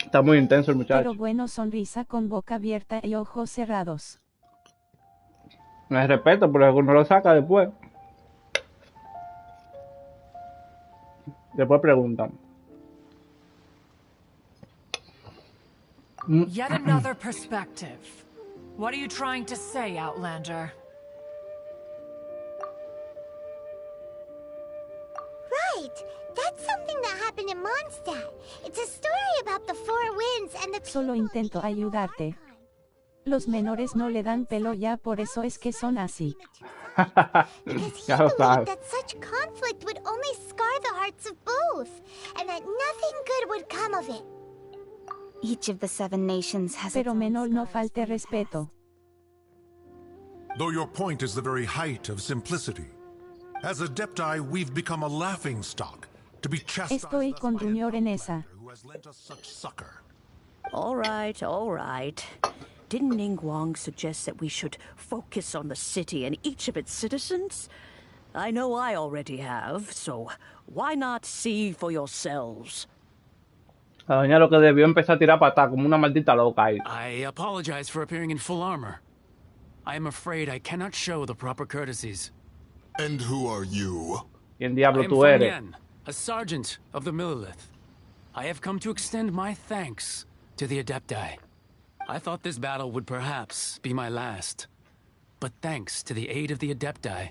Está muy intenso el muchacho. Pero bueno, sonrisa con boca abierta y ojos cerrados. Me respeto, pero uno lo saca después. Después preguntan. Yet another perspective. What are you trying to say, Outlander? Right. That's something that happened in Mondstadt. It's a story about the four winds and the Solo people intento living in ayudarte. wartime. Los menores no le dan pelo ya, por eso es que son así. Because he Ya lo believed sabes. that such conflict would only scar the hearts of both, and that nothing good would come of it. Each of the 7 nations has its Pero own menor, no scars falte from the respeto. Though your point is the very height of simplicity. As Adepti, we've become a laughing stock to be chastised Estoy thus con by an Junior en esa. outlander who has lent us such succor. All right, all right. Didn't Ningguang suggest that we should focus on the city and each of its citizens? I know I already have, so why not see for yourselves? La doña lo que debió empezar a tirar patada como una maldita loca ahí. I apologize for appearing in full armor. I am afraid I cannot show the proper courtesies. And who are you? ¿Quién I diablo am tú Feng eres? Yan, a sergeant of the Millilith. I have come to extend my thanks to the Adepti. I thought this battle would perhaps be my last. But thanks to the aid of the Adepti,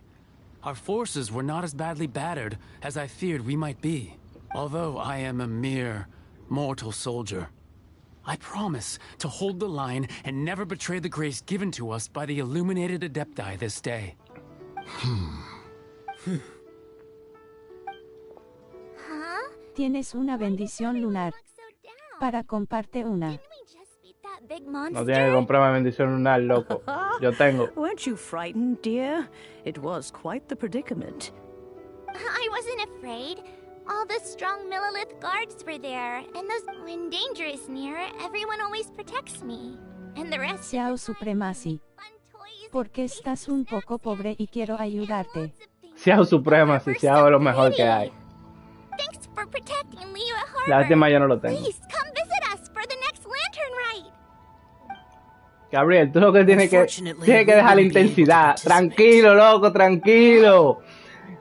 our forces were not as badly battered as I feared we might be. Although I am a mere mortal soldier, I promise to hold the line and never betray the grace given to us by the illuminated Adepti this day. Huh? Tienes una bendición lunar. Look so down. Para comparte una. Didn't we just beat that big No monster? tiene que comprarme bendición lunar, loco. Yo tengo. Weren't you frightened, dear? It was quite the predicament. I wasn't afraid. All the strong Millilith guards were there, and when danger is near, everyone always protects me. And the rest Xiao of the time, Supremacy. fun toys Porque and estás faces un and poco pobre y quiero ayudarte. Xiao Suprema, si Xiao es lo mejor que hay. Thanks for protecting Liyue Harbor. Lástima yo no lo tengo. Please come visit us for the next lantern ride. Gabriel, tú lo que tienes que Unfortunately, dejar la we wouldn't be able to intensidad. participate. Tranquilo, loco, tranquilo.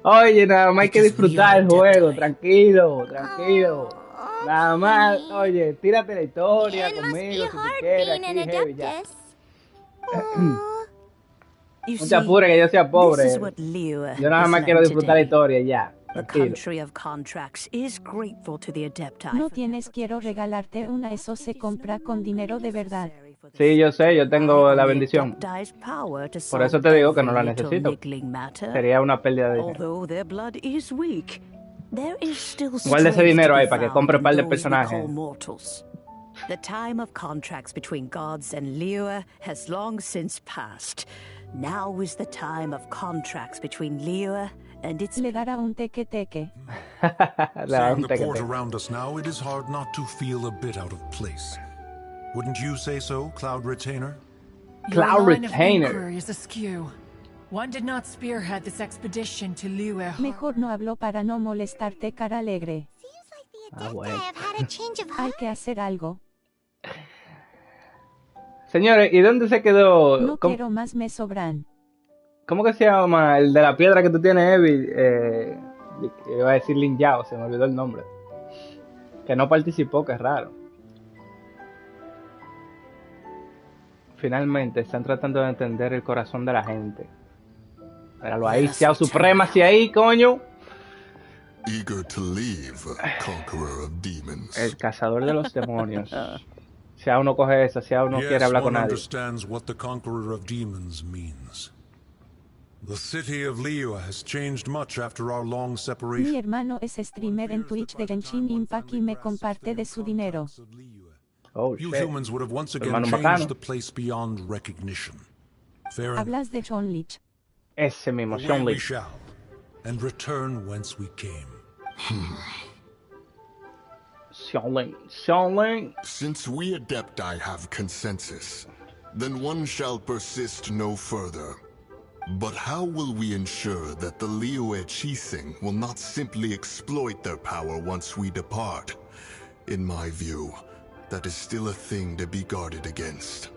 Oye, nada más hay que Because we disfrutar are el juego. Adepti. Tranquilo, tranquilo. Oh, Nada más, honey. oye, tírate la historia It must be conmigo si tú hard quieres. being an Aquí, heavy, ya. adeptus. Aw. You No see, te apures que yo sea this pobre. is what Liyue Yo nada is más quiero like disfrutar la today. historia y ya. The Tranquilo. country of contracts is grateful to the Adepti. No for tienes, quiero regalarte una, eso se compra con dinero de verdad. Sí, yo sé, yo tengo la bendición. Por eso te digo que no la necesito. Sería una pérdida de dinero. Although their blood is weak, there is still Guarda ese strength dinero to be ahí para que found compre un par de in those we personajes. call mortals. The time of contracts between gods and Liyue has long since passed. Now is the time of contracts between Liyue and its Le dará un teque teque. Le da Seeing un the teque port teque. around us now, it is hard not to feel a bit out of place. Wouldn't you say so, Cloud Retainer? Cloud Your line of Retainer. inquiry is askew. One did not spearhead this expedition to Liyue Harbor. Mejor no hablo para no molestarte, cara alegre. Seems like the Ah, Adepti bueno. have had a change of Hay heart. que hacer algo. Señores, ¿y dónde se quedó? No ¿Cómo, quiero más, me sobran. cómo que se llama? El de la piedra que tú tienes, Evie. Iba a decir Lin Yao, se me olvidó el nombre. Que no participó, que es raro. Finalmente, están tratando de entender el corazón de la gente. Míralo ahí, Xiao Supremacy ahí, coño. Eager to leave, conqueror of demons. El cazador de los demonios. Xiao no coge esa, Xiao no quiere hablar con nadie. Understands what the conqueror of demons means. The city of Liyue has changed much after our long separation. Mi hermano es streamer en Twitch de Genshin Impact y me comparte de su dinero. Oh, You shit. humans would have once again Hermano changed bacano. the place beyond recognition. Fair enough. Hablas de John Lich. Ese mismo, Away Sean we Lee. shall, and return whence we came. Sean Lee. Since we Adepti have consensus, then one shall persist no further. But how will we ensure that the Liyue Qixing will not simply exploit their power once we depart? In my view, that is still a thing to be guarded against.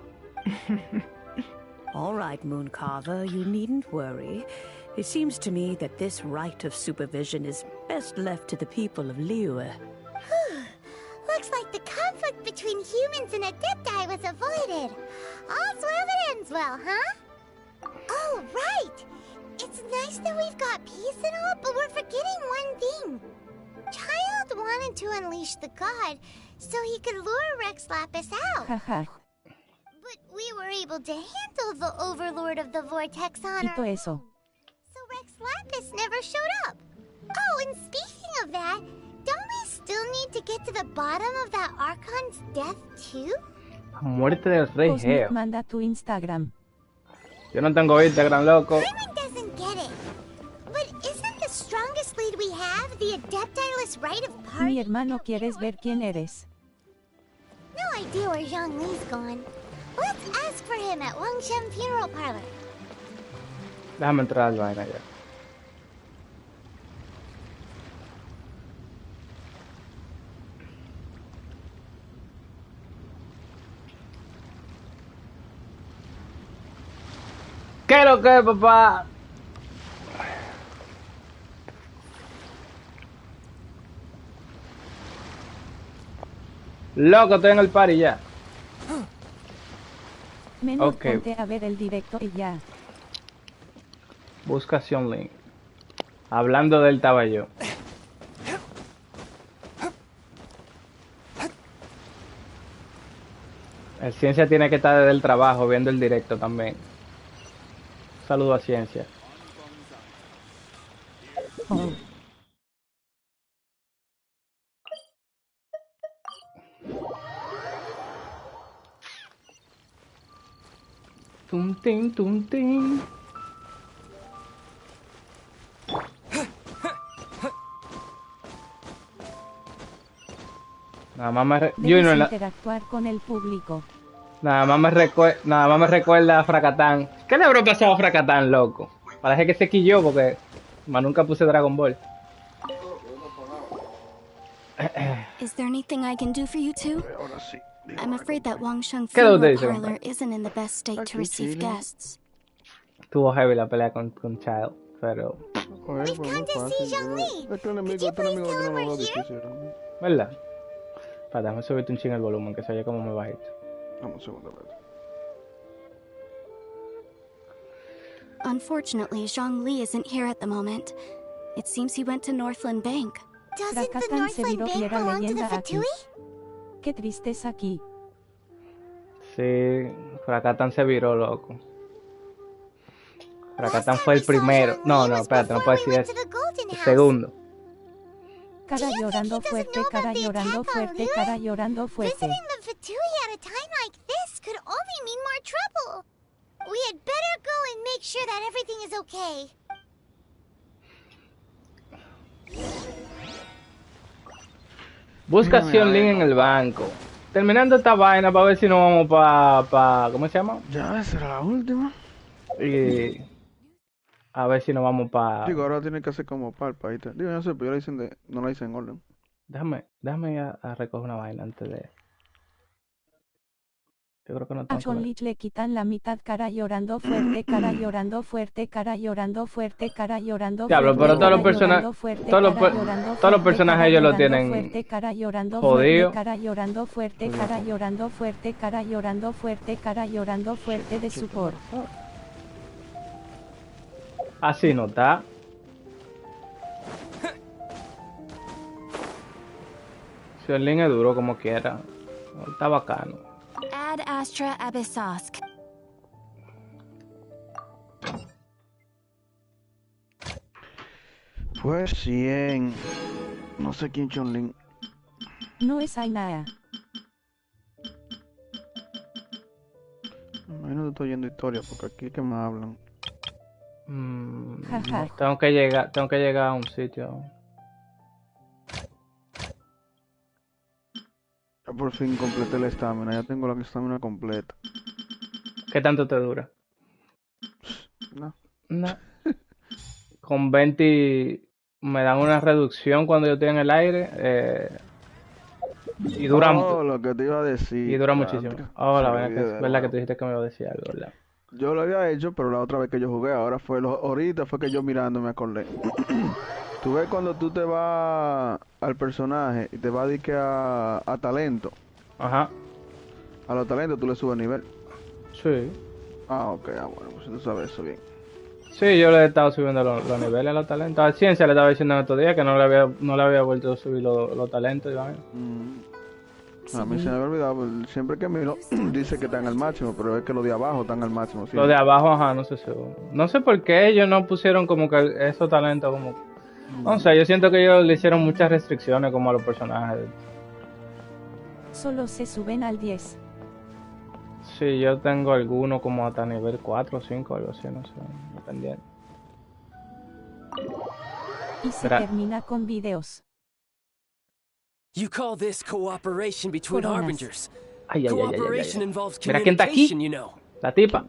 All right, Mooncarver, you needn't worry. It seems to me that this right of supervision is best left to the people of Liyue. Looks like the conflict between humans and Adepti was avoided. All's well that ends well, huh? Oh, right! It's nice that we've got peace and all, but we're forgetting one thing. Child wanted to unleash the god so he could lure Rex Lapis out. Jaja. But we were able to handle the Overlord of the Vortex on Quito our own. eso. So Rex Lapis never showed up. Oh, and speaking of that, don't we still need to get to the bottom of that Archon's death too? La muerte del rey Cosmic Geo. manda tu Instagram. Yo no tengo Instagram, loco. Raymond doesn't get it. But isn't the strongest lead we have the Adepti-less right of Mi party? hermano, ¿quieres ver quién eres? No idea where Zhongli's gone. Let's ask for him at Wangshen Funeral Parlor. Déjame entrar al vaina ya. ¿Qué es lo que, papá? Loco, estoy en el party ya. Menos Ok. ponte a ver el directo y ya. Busca Xion Link. Hablando del estaba yo. El Ciencia tiene que estar desde el trabajo viendo el directo también. Saludo a Ciencia. Oh. Tum, tin, tum, tin. Nada más me Debes interactuar con el público. nada más me recuerda a Fracatán. ¿Qué le habrá pasado a Fracatán, loco? Parece que se quilló porque más nunca puse Dragon Ball. Is there anything I can do for you two? I'm afraid that Wangshen ¿Qué lo Funeral dice? Parlor isn't in the best state to receive guests. Estuvo heavy la pelea con Child, pero... We've come to see Zhongli. Could you please tell him we're here? ¿Verdad? Para, déjame subirte un ching el volumen, que se oye como muy bajito. Vamos un segundo, espérate. Unfortunately, Zhongli isn't here at the moment. It seems he went to Northland Bank. Doesn't the Fracatán se Northland viró y Bank era belong to the leyenda aquí. Fatui? Qué tristeza aquí. Sí, Fracatán se viró, loco. Fracatán fue el primero. No, espérate, no puedo decir eso. El segundo. Cara llorando fuerte, cara llorando fuerte, cara llorando fuerte. Visiting the Fatui at a time like this could only mean more trouble. We had better go and make sure that everything is okay. Busca Xion Link en el banco. Terminando esta vaina para ver si nos vamos para ¿cómo se llama? Ya, esa era la última. Y a ver si nos vamos para... Digo, ahora tiene que hacer como palpa. Digo, yo no sé, pero yo la dicen no la hice en orden. Déjame ir a recoger una vaina antes de... Yo creo que no A tengo John que... Lich le quitan la mitad, cara llorando fuerte, cara llorando fuerte, cara llorando fuerte, cara llorando fuerte. Diablo, pero todos los personajes... Todos los personajes ellos lo tienen... Cara llorando jodido. fuerte, cara llorando fuerte, cara llorando fuerte, cara llorando fuerte, cara llorando fuerte de support. Así no está. Si el link es duro como quiera. Está bacano. Ad Astra Abyssosk. Pues 100. No sé quién Chonlin. No es Ainaa. Imagino que estoy oyendo historia porque aquí es que me hablan. Jaja. No, tengo que llegar a un sitio. Ya por fin completé la estamina. Ya tengo la estamina completa. ¿Qué tanto te dura? No. No. Con 20 me dan una reducción cuando yo estoy en el aire. Y dura, lo que te iba a decir. y dura muchísimo. Oh, la verdad que es verdad que nuevo. tú dijiste que me iba a decir algo, ¿verdad? Yo lo había hecho, pero la otra vez que yo jugué, ahorita fue que yo mirando me acordé. Tú ves cuando tú te vas al personaje y te vas a talento. Ajá. A los talentos tú le subes nivel. Sí. Ah, ok, bueno, pues tú sabes eso bien. Sí, yo le he estado subiendo los niveles a los talentos. A Ciencia le estaba diciendo en estos días que no le había vuelto a subir los talentos. A mí se me había olvidado, pues, siempre que miro dice que están al máximo, pero es que los de abajo están al máximo. Siempre. Los de abajo, ajá, no sé si... No sé por qué ellos no pusieron como que esos talentos como... No sé, yo siento que ellos le hicieron muchas restricciones como a los personajes. Solo se suben al 10. Sí, yo tengo algunos como hasta nivel 4 o 5, algo así, no sé, dependiendo. Y se termina con videos. You call this cooperation between Coronas. harbingers? Ay. Cooperation involves Mira quién está aquí. communication, you know. La tipa.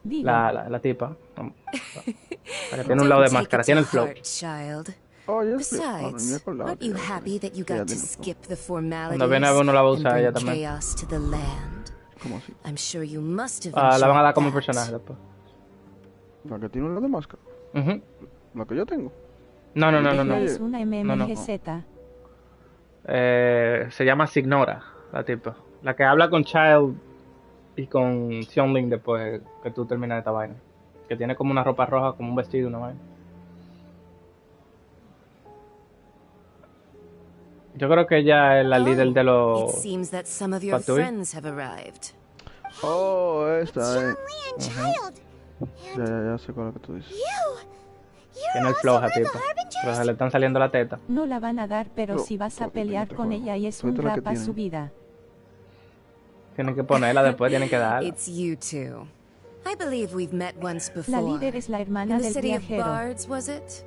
Digo. La tipa. La que tiene un lado de máscara, tiene el flow. Child. Oh, yes, Besides, aren't you happy that you got to skip the formalities Cuando viene a ver uno la va a and usar ella bring también. chaos to the land? ¿Cómo así? I'm sure you must have La van a dar enjoyed como that. personaje después. La que tiene un lado de máscara. La que yo tengo. No. Ella es una MMGZ. Se llama Signora, la tipa. La que habla con Child y con Xiongling después que tú terminas esta vaina. Que tiene como una ropa roja, como un vestido, una vaina. Yo creo que ella es la líder de los... It seems that some of your Fatui. friends have arrived. Oh, esta es. Child. Ya sé cuál es lo que tú dices. Tiene el flow esa tipa. Pero se le están saliendo la teta. No la van a dar, pero si vas a pelear con ella y es un Suelta la que rap a tiene. su vida. Tienen que ponerla después, tienen que darla. It's you two. I believe we've met once before. La líder es la hermana In the del city of viajero. Bards, was it?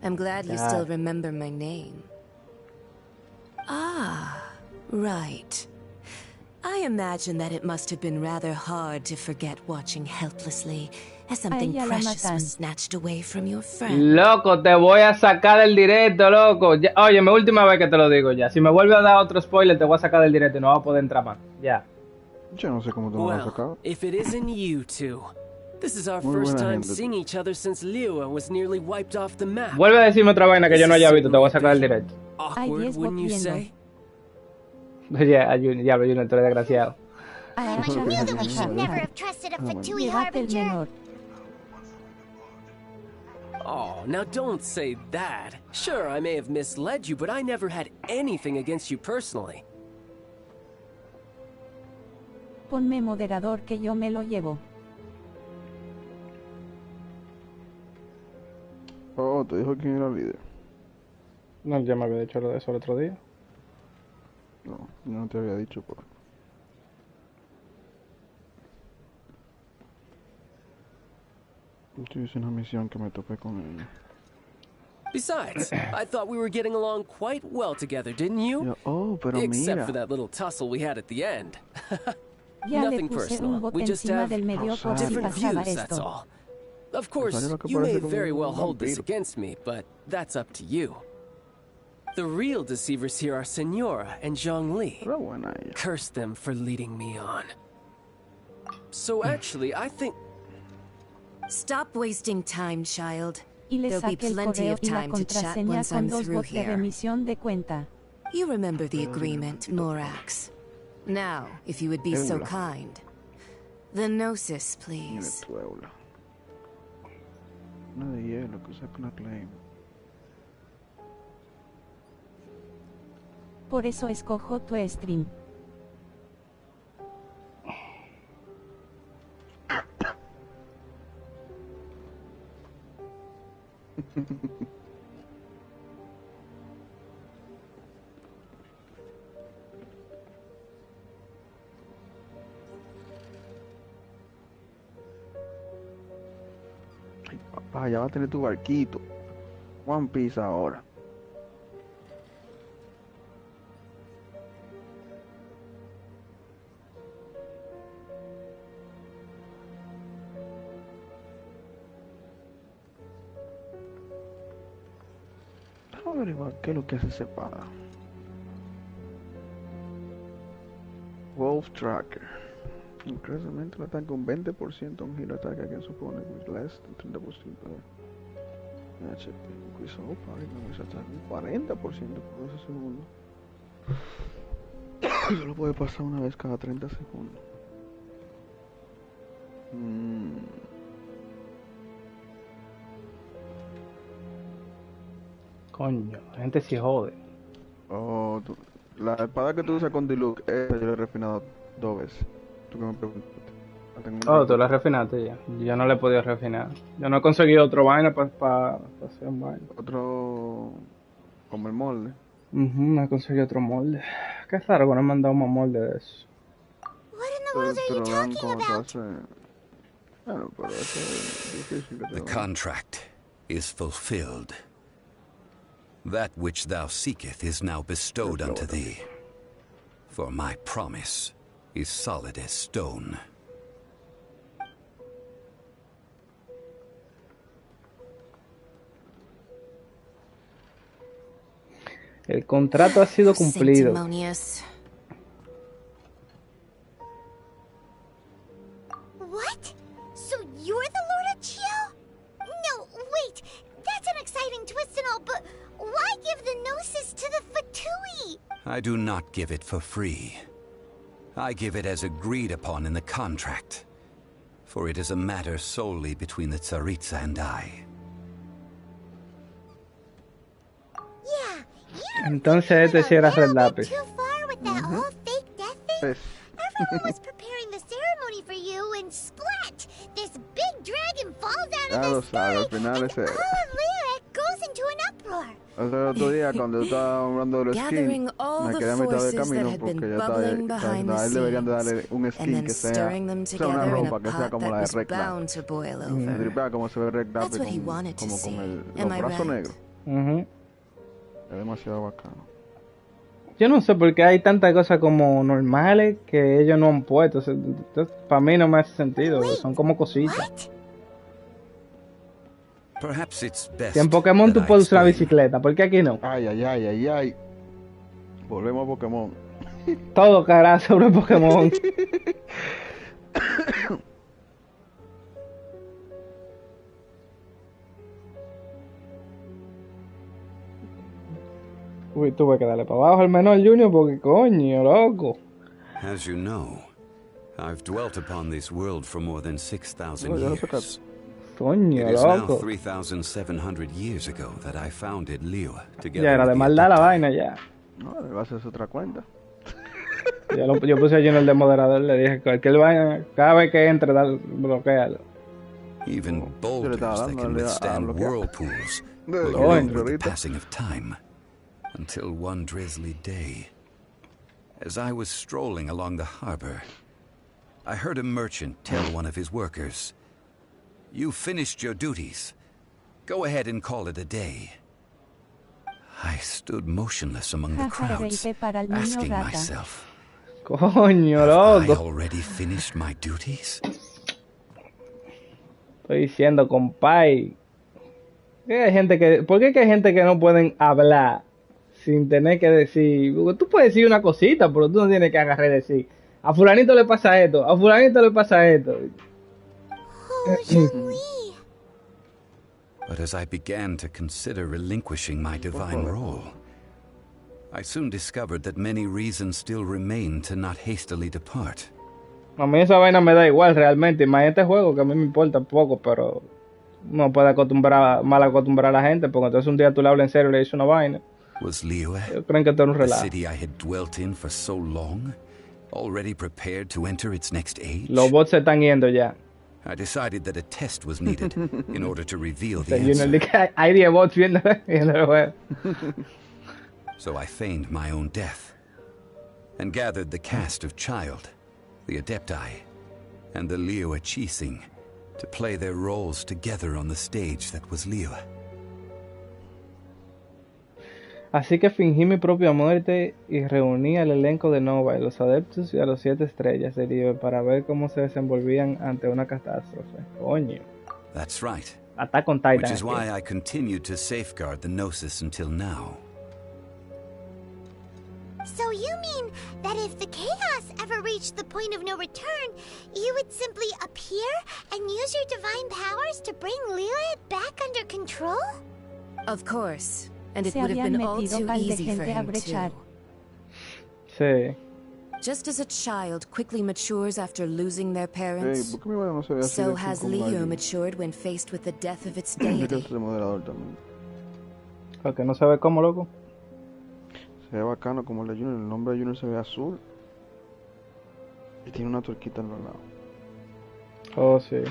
I'm glad you Yeah. still remember my name. Ah, right. I imagine that it must have been rather hard to forget watching helplessly as something ella la precious matan. was snatched away from your friend. Loco, te voy a sacar del directo, loco. Ya, oye, mi última vez que te lo digo ya. Si me vuelve a dar otro spoiler, te voy a sacar del directo y no vas a poder entrar más. Ya. Yo no sé cómo te lo has sacado. Well, if it isn't you two. This is our Muy first buena time gente. seeing each other since Liua was nearly wiped off the map. Vuelve a decirme otra vaina que yo no haya visto, te voy a sacar del directo. Awkward, 10 wouldn't you viendo. say? Ya, Junior, tú eres desgraciado. Ah, I knew that we should never jajaja. have trusted a Fatui Llévate el harbinger. menor. Oh, now don't say that. Sure, I may have misled you, but I never had anything against you personally. Ponme moderador que yo me lo llevo. Oh, te dijo quién era el líder. No, ya me había dicho lo de eso el otro día. No, yo no te había dicho, pues. Yo hice una misión que me topé con ella. Besides, I thought we were getting along quite well together, didn't you? Yo, oh, pero Except mira. for that little tussle we had at the end. Ya le Nothing puse personal. un bote We just encima have del medio por si different pasaba views, that's esto. all. Of course, Salió lo que you may parece como very well un hold this vampiro. against me, but that's up to you. The real deceivers here are Senora and Zhongli. Era buena ella. Curse them for leading me on. So actually, I think... Stop wasting time, child. Y le There'll be saqué el plenty correo of y la time to chat contraseña once con I'm 2 through bots de here. remisión de cuenta. You remember the agreement, Morax. Now, if you would be so Eula. kind. The Gnosis, Mira please. tu Eula. Una de hielo que saca una claim. Por eso escojo tu stream. Ay, papá, ya va a tener tu barquito. One Piece ahora. Vamos a averiguar qué es lo que se separa. Wolf Tracker. Increíblemente el ataque un 20%, un giro ataque que supone with less than 30% de HP. Increase all party members attack un 40% por 12 segundos. Solo puede pasar una vez cada 30 segundos. Coño, la gente se jode. Oh, la espada que tú usas con Diluc, yo la he refinado 2 veces. Tú que me preguntaste. Oh, tú la refinaste ya. Yo no le he podido refinar. Yo no he conseguido otro vaina para hacer un vaina. Otro. Como el molde. No he conseguido otro molde. Qué raro que no me han dado más molde de eso. Pero dan como tú haces. Bueno, pero eso es difícil que te The contract is fulfilled. That which thou seeketh is now bestowed unto thee. For my promise is solid as stone. El contrato ha sido cumplido. What? So you're the Lord of Chio? No, wait. That's an exciting twist and all, but why give the Gnosis to the Fatui? I do not give it for free. I give it as agreed upon in the contract. For it is a matter solely between the Tsaritsa and I. Entonces este sí era Red Lápiz. Too far with that whole fake death thing? Everyone was preparing the ceremony for you, and splat! This big dragon falls out of the sky, and all of Lyric goes into an uproar. El otro día cuando estaba hablando del skin, me quedé a mitad del camino porque ya estaba, él deberían de darle un skin que sea una ropa que sea como la de Rek'Sai. Me tripea como se ve Rek'Sai como con los brazos negros. Es demasiado bacano. Yo no sé por qué hay tantas cosas como normales que ellos no han puesto. O sea, para mí no me hace sentido. Son como cositas. Si en Pokémon tú puedes usar la bicicleta, ¿por qué aquí no? Ay. Volvemos a Pokémon. Todo cara sobre Pokémon. Uy, tuve que darle para abajo al menor Junior porque coño, loco. As you know, I've dwelt upon this world for more than 6,000 years. Coño, It is now loco. 3,700 years ago that I founded Liyue together Ya era de with the maldad la Adepti. vaina ya. No, le va a hacer otra cuenta. Yo puse a Junior de moderador, le dije cualquier vaina, cada vez que entre, bloquealo. Even boulders that can withstand whirlpools will Oh, erode with the passing of time. Until one drizzly day, as I was strolling along the harbor, I heard a merchant tell one of his workers, "You finished your duties. Go ahead and call it a day." I stood motionless among the crowds, asking myself, Coño, "Have I loco. already finished my duties?" Estoy diciendo, compay. ¿Por qué que hay gente que no pueden hablar sin tener que decir? Tú puedes decir una cosita, pero tú no tienes que agarrar y decir, a fulanito le pasa esto, a fulanito le pasa esto. But as I began to consider relinquishing my divine role, I soon discovered that many reasons still remained to not hastily depart. A mí esa vaina me da igual realmente, más este juego que a mí me importa poco, pero no puede mal acostumbrar a la gente, porque entonces un día tú le hablas en serio y le dices una vaina. Was Liyue, creen que esto es un the relajo. city I had dwelt in for so long, already prepared to enter its next age? Los bots se están yendo ya. I decided that a test was needed in order to reveal the answer. Hay 10 bots viendo el juego. So I feigned my own death and gathered the cast of Child, the Adepti, and the Liyue Qixing to play their roles together on the stage that was Liyue. Así que fingí mi propia muerte y reuní al elenco de Nova y los adeptos y a los 7 estrellas de Liyue para ver cómo se desenvolvían ante una catástrofe. Coño. That's right. Attack on Titan. Which is why I continued to safeguard the Gnosis until now. So you mean that if the chaos ever reached the point of no return, you would simply appear and use your divine powers to bring Liyue back under control? Of course. And it would have been all too easy for him too. Sí. Just as a child quickly matures after losing their parents, so has Liyue matured when faced with the death of its deity. Porque no se ve cómo, loco. Se ve bacano como el nombre de Junior se ve azul. Y tiene una tuerquita en los lados. Oh, sí.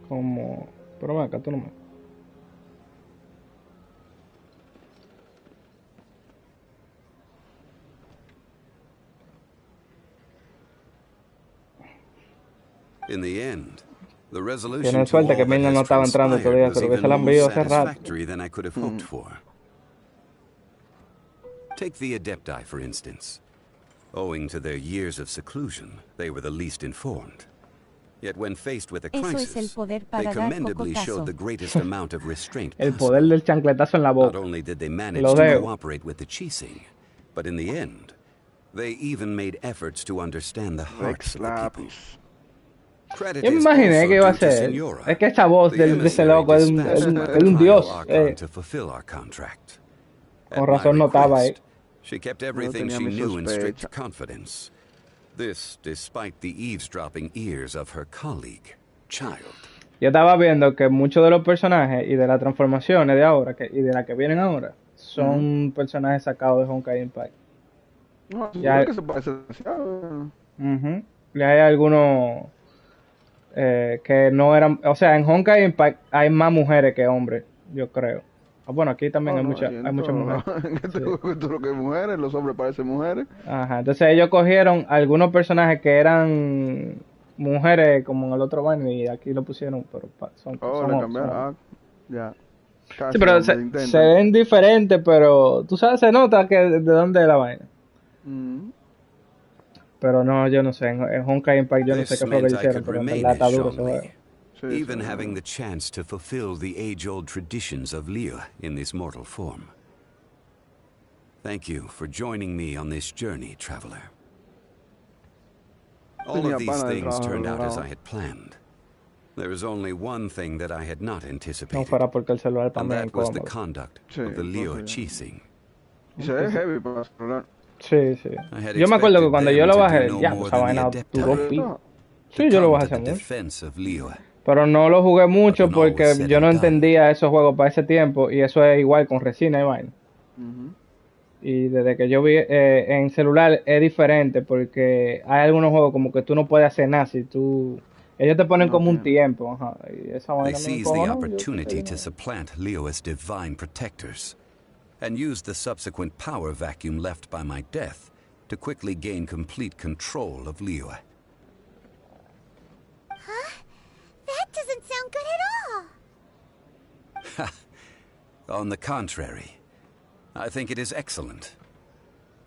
Como... Pero ven acá, tú no me... In the end, the resolution Tienen suerte que Milner no estaba entrando todavía, pero que se la envió hace rato. Than I could have hoped for. Take the Adepti, for instance. Owing to their years of seclusion, they were the least informed. Yet when faced with a crisis, they commendably showed the greatest amount of restraint El poder del chancletazo en la boca. Not only did they manage to cooperate with the Qixing, but in the end, they even made efforts to understand the hearts of the people. Yo me imaginé que iba a ser. Es que esa voz de ese loco es un dios. Con razón no estaba ahí. She kept everything she knew in strict confidence. This, despite the eavesdropping ears of her colleague, Child. Yo estaba viendo que muchos de los personajes y de las transformaciones de ahora y de las que vienen ahora son personajes sacados de Honkai Impact. No, ya que se parece demasiado. Y hay algunos que no eran, o sea, en Honkai Impact hay más mujeres que hombres, yo creo. Bueno, aquí también hay muchas mujeres. Todo lo que hay mujeres, los hombres parecen mujeres. Ajá, entonces ellos cogieron algunos personajes que eran mujeres como en el otro baño y aquí lo pusieron, pero son ya. Sí, pero se ven diferentes, pero tú sabes, se nota que de dónde es la vaina. Pero no, yo no sé, en Honkai Impact yo no sé qué fue lo que hicieron, pero en verdad está duro ese juego. Even having the chance to fulfill the age-old traditions of Liyue in this mortal form. Thank you for joining me on this journey, traveler. All of these things turned out as I had planned. There is only one thing that I had not anticipated, and that was the conduct of the Liyue Qixing. Sí, sí. Yo me acuerdo que cuando yo lo bajé, ya, esa vaina duró pico. Sí, yo lo bajé hace mucho. Pero no lo jugué mucho porque yo no entendía esos juegos para ese tiempo y eso es igual con resina y vaina. Y desde que yo vi en celular es diferente porque hay algunos juegos como que tú no puedes hacer nada si tú... Ellos te ponen como un tiempo, ajá, y esa vaina They seized the opportunity to supplant Liyue's divine protectors and used the subsequent power vacuum left by my death to quickly gain complete control of Liyue. That doesn't sound good at all. On the contrary, I think it is excellent.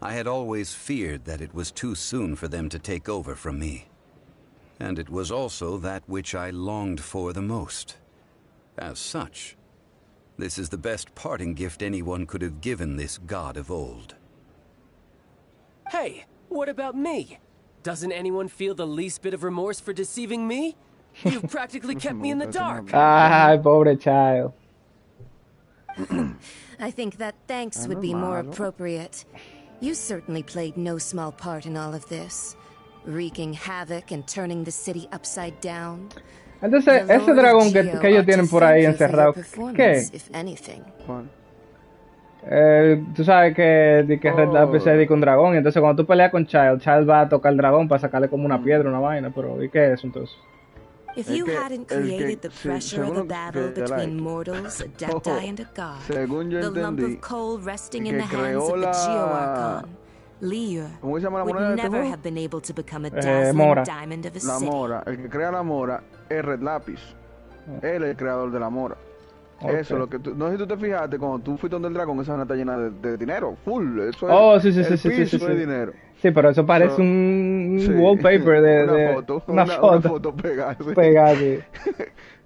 I had always feared that it was too soon for them to take over from me. And it was also that which I longed for the most. As such, this is the best parting gift anyone could have given this god of old. Hey, what about me? Doesn't anyone feel the least bit of remorse for deceiving me? You've practically kept me in the dark. Ay, pobre child. I think that thanks would be more appropriate. You certainly played no small part in all of this. Wreaking havoc and turning the city upside down. Entonces, ese dragón que ellos tienen por ahí encerrado, ¿qué? Tú sabes que Red Lapis se dedica a un dragón, y entonces cuando tú peleas con Child va a tocar el dragón para sacarle como una piedra, una vaina, pero ¿y qué es eso entonces? If you hadn't created the pressure of a battle between mortals, Adepti, and a god, the lump of coal resting in the hands of the Geo-Archon, Liyue would never have been able to become a dazzling diamond of a city. La mora, el que crea la mora es Red Lapis. Él es el creador de la mora. Okay. Eso es lo que tú... No sé si tú te fijaste, cuando tú fuiste donde el dragón, esa zona está llena de dinero, full. Eso es sí. dinero. Sí, pero eso parece un wallpaper de una foto pegada.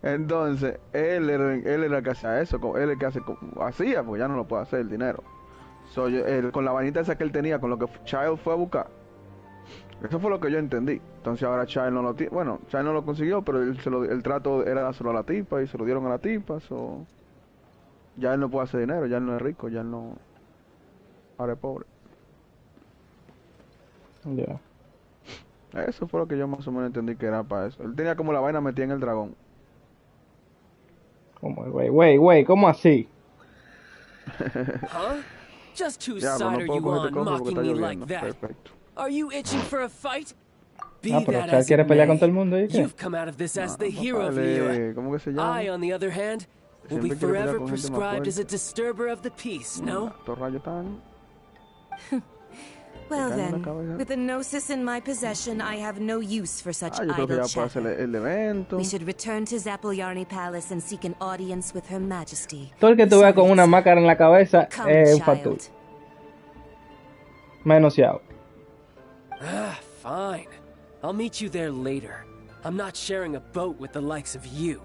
Entonces, él era el que hacía eso, él el que hacía, porque ya no lo puede hacer el dinero. Con la vainita esa que él tenía, con lo que Child fue a buscar. Eso fue lo que yo entendí. Entonces ahora Child no lo tiene. Bueno, Child no lo consiguió, pero el trato era dárselo a la tipa y se lo dieron a la tipa. Ya él no puede hacer dinero, ya él no es rico, ya él no... Ahora es pobre. Ya. Eso fue lo que yo más o menos entendí que era para eso. Él tenía como la vaina metida en el dragón. ¿Cómo? Güey, ¿cómo así? Huh? Just whose side are you on, mocking me like that? Perfecto. Are you itching for a fight? Be pero that as quiere it pelear may, con todo el mundo, ¿y qué? you've come out of this as the hero of Liyue. ¿Cómo que se llama? I, on the other hand, will be forever prescribed as a disturber of the peace, no? Well then, with the Gnosis in my possession, I have no use for such idle chatter. We should return to Zapolyarny Palace and seek an audience with Her Majesty. Todo el que tú veas con una máscara en la cabeza es un fatul. Menoseado. Fine. I'll meet you there later. I'm not sharing a boat with the likes of you.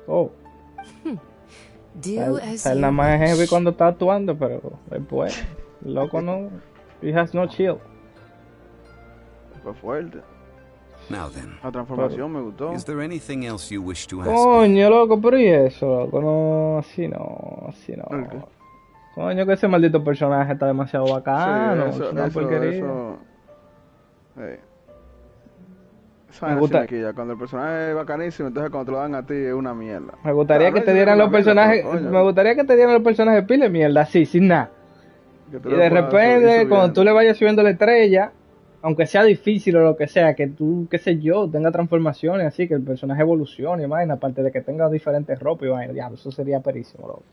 Oh. Do as él nada más es heavy cuando está actuando, pero después, loco no. He has no chill. Fue fuerte. Now then. La transformación me gustó. Is there anything else you wish to ask? Coño, loco, pero ¿y eso, loco? No, así no. Okay. Coño, que ese maldito personaje está demasiado bacano. Sí, es una porquería. Me gusta cuando el personaje es bacanísimo, entonces cuando te lo dan a ti es una mierda. Me gustaría que te dieran los personajes. Me gustaría que te dieran los personajes pile mierda, así, sin nada. Y de repente, cuando tú le vayas subiendo la estrella, aunque sea difícil o lo que sea, que tú, qué sé yo, tenga transformaciones así, que el personaje evolucione y vaina, aparte de que tenga diferentes ropas y vaina, diablo, eso sería perísimo, loco.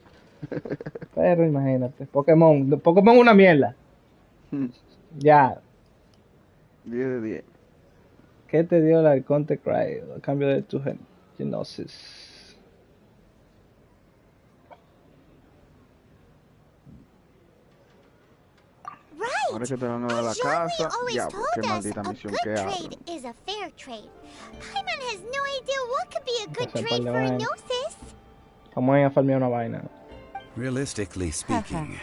Pero imagínate, Pokémon una mierda. Ya. 10 de 10. ¿Qué te dio el Arconte Cry a cambio de tu Gnosis? Ahora que te van a dar la casa, diablo, qué maldita misión que hago. Vamos a ir a farmear una vaina. Realistically speaking,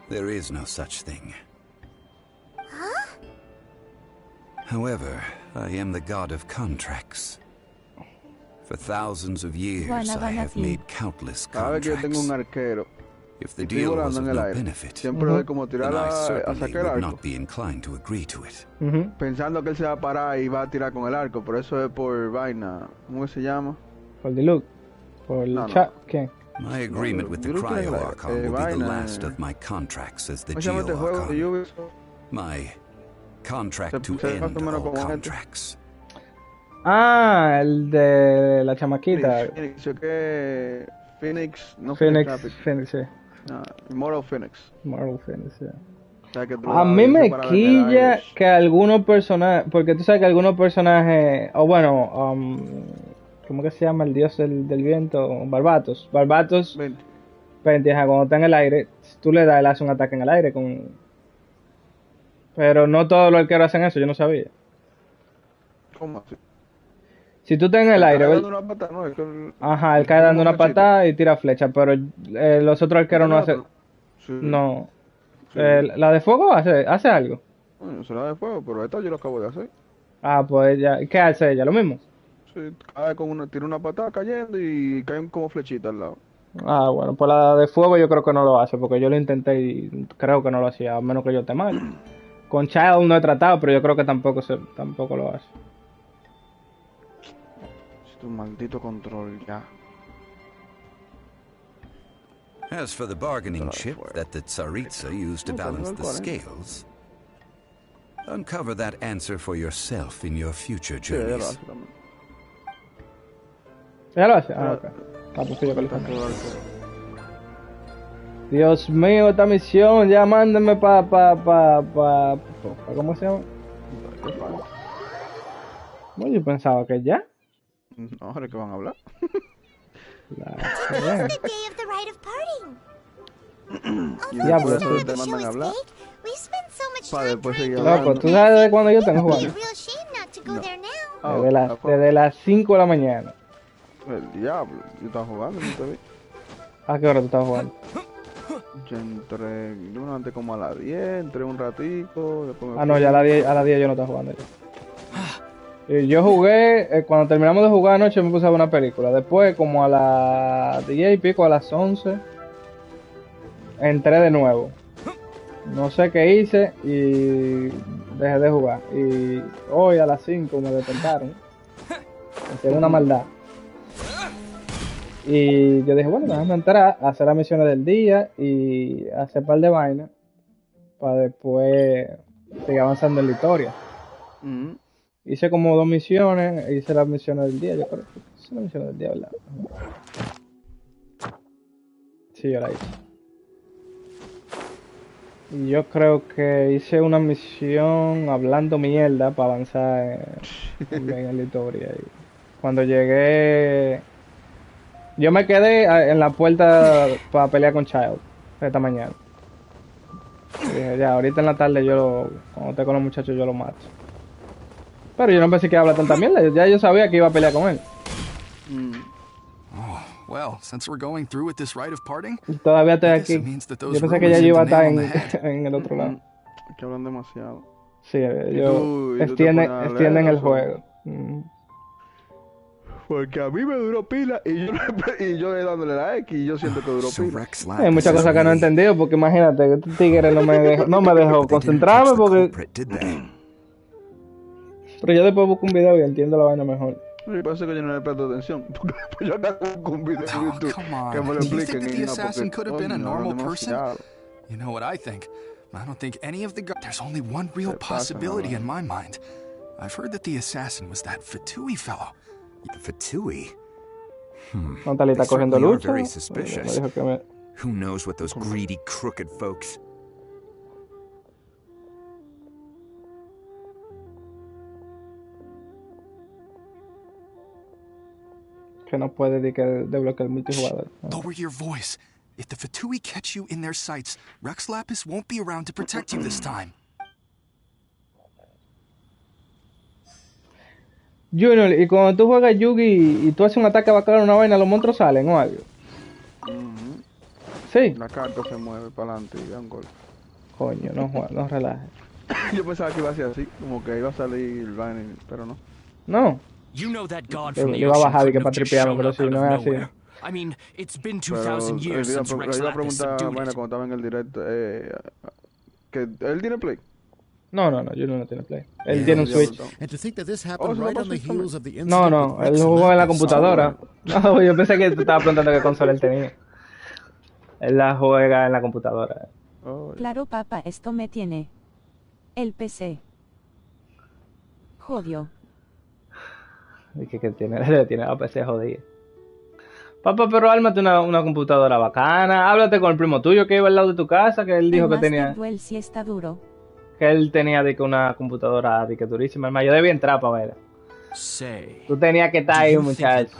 there is no such thing. Huh? However, I am the god of contracts. For thousands of years, I have made countless contracts. Cada vez que yo tengo un arquero, if the deal was of no benefit, siempre como tirar then I a certainly sacar el would arco. not be inclined to agree to it. Pensando que él se va a parar y va a tirar con el arco, pero eso es por vaina. ¿Cómo se llama? Por the look. Por el chat. ¿Qué? My agreement with the Cryo-Archon will be the last of my contracts as the Geo-Archon. My contract to end all contracts. Ah, el de la chamaquita. Phoenix, no Phoenix, sí. Immortal Phoenix. Immortal Phoenix, sí. O sea, que a mí me quilla que algunos personajes, porque tú sabes que algunos personajes, o bueno, ¿cómo que se llama el dios del viento? Barbatos, 20, cuando está en el aire, si tú le das, él hace un ataque en el aire pero no todos los arqueros hacen eso, yo no sabía. ¿Cómo así? Si tú estás en el aire, dando una patada, ¿no? Ajá, él cae dando una patada y tira flecha, pero los otros arqueros no hacen. Sí. No. Sí. ¿La de fuego hace algo? Bueno, será de fuego, pero esta yo lo acabo de hacer. Ah, pues ella, ¿qué hace ella? ¿Lo mismo? Sí, cae tira una patada cayendo y caen como flechitas al lado. Ah, bueno, pues la de fuego yo creo que no lo hace, porque yo lo intenté y creo que no lo hacía, a menos que yo esté mal. Con Child no he tratado, pero yo creo que tampoco lo hace. Tu maldito control, ya. As for the bargaining chip that the Tsaritsa used to balance the scales, uncover that answer for yourself in your future journeys. ¿Ya lo hace? Ah, ok. Dios mío, esta misión, ya mándenme ¿cómo se llama? Bueno, yo pensaba que ya. No, ahora que van a hablar. Ya, pues te mandan a hablar. Para después seguir loco, ¿tú sabes de cuándo yo tengo jugando? Desde las 5 de la mañana. El diablo, yo estaba jugando, no te vi. ¿A qué hora tú estabas jugando? Yo entré, antes como a las 10, entré un ratico, después no, ya a las 10 yo no estaba jugando ya. Yo jugué, cuando terminamos de jugar anoche me puse a ver una película. Después, como a las 10 y pico, a las 11, entré de nuevo. No sé qué hice y dejé de jugar. Y hoy a las 5 me despertaron. Hicieron una maldad. Y yo dije, bueno, déjame entrar a hacer las misiones del día y hacer un par de vainas para después seguir avanzando en la historia. Hice como 2 misiones, hice las misiones del día, yo creo que hice las misiones del día, ¿verdad? Sí, yo la hice. Y yo creo que hice una misión hablando mierda para avanzar en la historia. Y cuando llegué, yo me quedé en la puerta para pelear con Child esta mañana. Y dije, ya, ahorita en la tarde cuando esté con los muchachos yo lo mato. Pero yo no pensé que iba a hablar tanta mierda, ya yo sabía que iba a pelear con él. Well, since we're going through with this rite of parting, todavía estoy aquí. Yo pensé que ya iba a estar en el otro lado. Que hablan demasiado. Sí, ellos extienden el juego. Porque a mí me duró pila y yo dándole la X y yo siento que duró pila. Hay muchas cosas que no he entendido porque imagínate que este tigre no me dejó concentrarme porque... Pero yo después busco un video y entiendo la vaina mejor. Me parece que yo no le presto atención. Porque yo acá busco un video en YouTube que me lo expliquen. The assassin could have been a normal person? You know what I think? I don't think any of the guards... There's only one real possibility in my mind. I've heard that the assassin was that Fatui fellow. Fatui? They are very suspicious. Who knows what those greedy, crooked folks... Que no puede desbloquear el multijugador. Lower your voice. If the Fatui catch you in their sights, Rex Lapis won't be around to protect you this time. Junior, y cuando tú juegas Yugi y tú haces un ataque bacán a una vaina, ¿los monstruos salen o algo? Sí. La carta se mueve para adelante y da un gol. Coño, no relajes. Yo pensaba que iba a ser así, como que iba a salir el vaina, pero no. No. You know that god from the iba a bajar y que para tripearme, pero si no es así. I mean, it's been 2000 years since Rex Lapis subdued it. Cuando estaba en el directo, que él tiene play. No, Junior no tiene play. Él tiene un Switch. No, él jugó en la computadora. No, yo pensé que tú estabas preguntando qué consola él tenía. Él la juega en la computadora. Claro, papá, esto me tiene. El PC. Jodio. Y que tiene la PC jodida. Papá, pero ármate una computadora bacana. Háblate con el primo tuyo que iba al lado de tu casa, que él dijo que tenía... Duel sí está duro. Que él tenía de que una computadora de que durísima. Hermano, yo debía entrar para ver. Tú tenías que estar ahí, muchacho.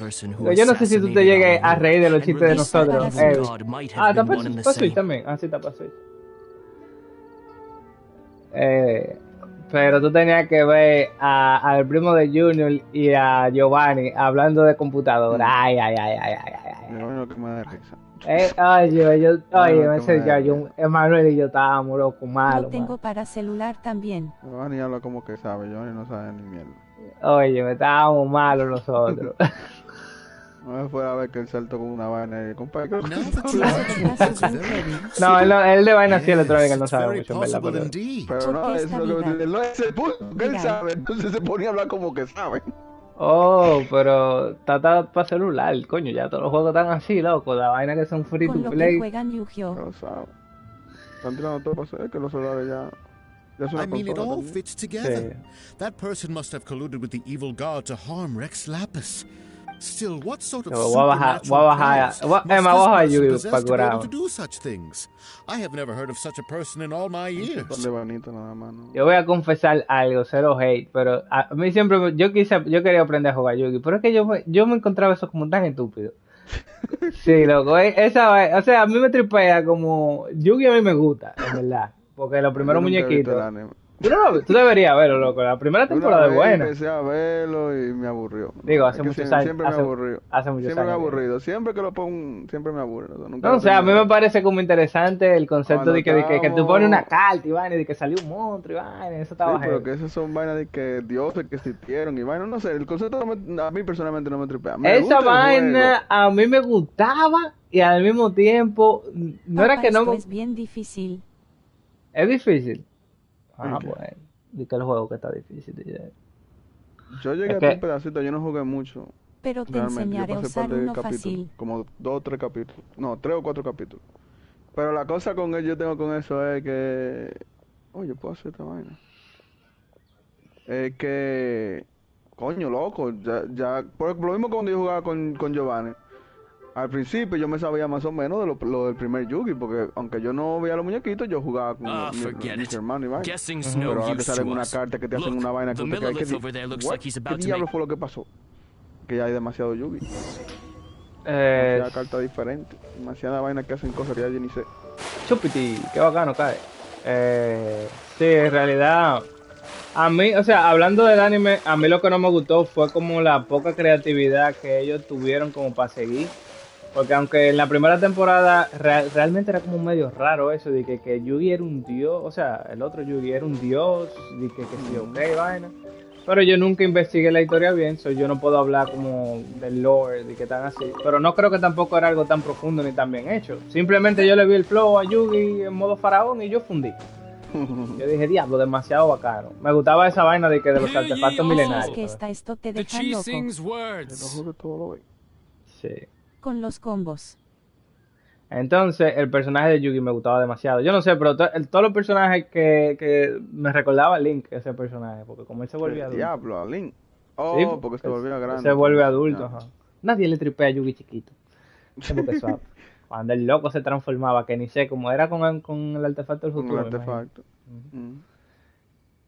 Yo no sé si tú te llegues a reír de los chistes de nosotros. Está para Switch también. Sí, está para Switch. Pero tú tenías que ver al primo de Junior y a Giovanni hablando de computadora. Ay. No, que me da risa. Emanuel y yo estábamos locos, malos. Lo tengo para celular también. Giovanni habla como que sabe, Giovanni no sabe ni mierda. Oye, me estábamos malos nosotros. No me fuera a ver que él saltó con una vaina y compadre. No, él de vaina así electrónica no sabe mucho, ¿verdad? Pero no, eso es lo que es el punto, que él sabe, entonces se ponía a hablar como que sabe. Oh, pero está para celular, coño, ya todos los juegos están así, loco, la vaina que son free to play. Juegan Yu-Gi-Oh. Están tirando todo para hacer que los celulares ya I mean, it all fits together. Sí. That person must have colluded with the evil god to harm Rex Lapis. Still, what sort of voy a bajar Yu-Gi-Oh para curar. To do such things? I have never heard of such a person in all my years. Yo voy a confesar algo, cero hate, pero a mí siempre yo quería aprender a jugar Yu-Gi, pero es que yo me encontraba eso como tan estúpido. Sí, loco, esa, o sea, a mí me tripea como Yu-Gi a mí me gusta, en verdad, porque los primeros muñequitos. Tú deberías verlo, loco. La primera temporada es buena. Empecé a verlo y me aburrió. Digo, hace muchos años. Siempre me aburrió. Hace muchos siempre años. Me ha aburrido. Siempre que lo pongo, siempre me aburre. No, o sea, a mí me parece como interesante el concepto de que tú pones una carta y vaina, y de que salió un monstruo y vaina, eso estaba sí, pero que esas son vainas de que dioses que existieron y vaina, no sé, el concepto a mí personalmente no me tripea. Esa vaina a mí me gustaba y al mismo tiempo, no era que no... Es bien difícil. ¿Es difícil? Ah, bueno. Y que el juego que está difícil. Yo llegué a un pedacito, yo no jugué mucho. Pero te enseñaré a usar uno fácil. Como 2 o 3 capítulos. No, 3 o 4 capítulos. Pero la cosa con él, yo tengo con eso es que... Oye, puedo hacer esta vaina. Es que... Coño, loco. Ya por lo mismo cuando yo jugaba con Giovanni. Al principio yo me sabía más o menos de lo del primer Yugi, porque aunque yo no veía los muñequitos, yo jugaba con mis hermanos y vaina. Pero ahora que salen una carta que te hacen una vaina que te cae, ¿qué diablo fue lo que pasó? Que ya hay demasiado Yugi. Demasiada carta diferente, demasiada vaina que hacen cosas que ya yo ni sé. Chupiti, qué bacano cae. Sí, en realidad, a mí, o sea, hablando del anime, a mí lo que no me gustó fue como la poca creatividad que ellos tuvieron como para seguir. Porque aunque en la primera temporada realmente era como medio raro eso, de que Yugi era un dios, o sea, el otro Yugi era un dios, de que sí, ok, vaina. Pero yo nunca investigué la historia bien, so yo no puedo hablar como del lore, de que tan así. Pero no creo que tampoco era algo tan profundo ni tan bien hecho. Simplemente yo le vi el flow a Yugi en modo faraón y yo fundí. Yo dije, diablo, demasiado bacano. Me gustaba esa vaina de que de los artefactos milenarios. Que esto te deja loco. Sí. Con los combos. Entonces, el personaje de Yugi me gustaba demasiado. Yo no sé, pero todos los personajes que me recordaba a Link, ese personaje, porque como él se volvía adulto. Diablo, a Link. Oh, sí, porque se volvía grande. Se vuelve adulto, ajá. Nadie le tripea a Yugi chiquito. Porque suave. Cuando el loco se transformaba, que ni sé cómo era con el artefacto del futuro. Con el artefacto.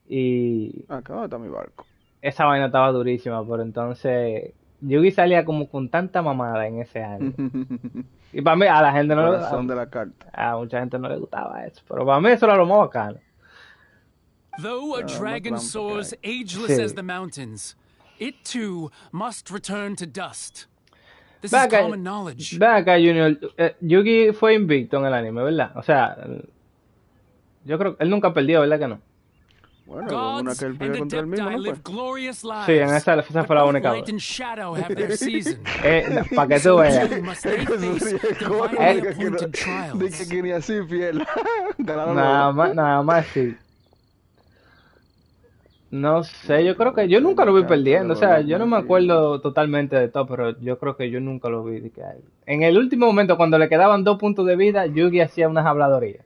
Y... Acá está mi barco. Esa vaina estaba durísima, pero entonces... Yugi salía como con tanta mamada en ese año. Y para mí, a la gente no le gustaba. De la carta. A mucha gente no le gustaba eso. Pero para mí eso era lo más bacano. Though a dragon soars ageless as the mountains, it too must return to dust. This is common knowledge. Ve acá, Junior. Yugi fue invicto en el anime, ¿verdad? O sea, yo creo que él nunca perdió, ¿verdad que no? Bueno, una que él peleó contra él mismo, ¿no? Sí, en esa fue la única vez. Para que tú veas. Dice que ni así fiel. Nada más sí. No sé, yo creo que yo nunca lo vi perdiendo. O sea, yo no me acuerdo totalmente de todo, pero yo creo que yo nunca lo vi. En el último momento, cuando le quedaban 2 puntos de vida, Yugi hacía unas habladorías.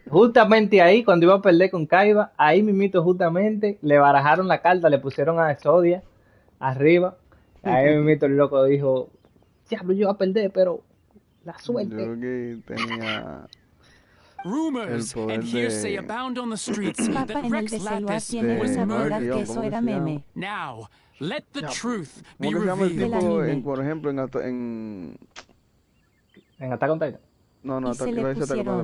Justamente ahí, cuando iba a perder con Kaiba, ahí mismito justamente le barajaron la carta, le pusieron a Exodia arriba. Ahí mismito el loco dijo, diablo, yo iba a perder, pero la suerte. Yugi tenía Rumors and hearsay abound on the streets that Rex Lapis tiene esa verdad que eso era meme. Now, let the truth be revealed. Por ejemplo, en Attack on Titan. No,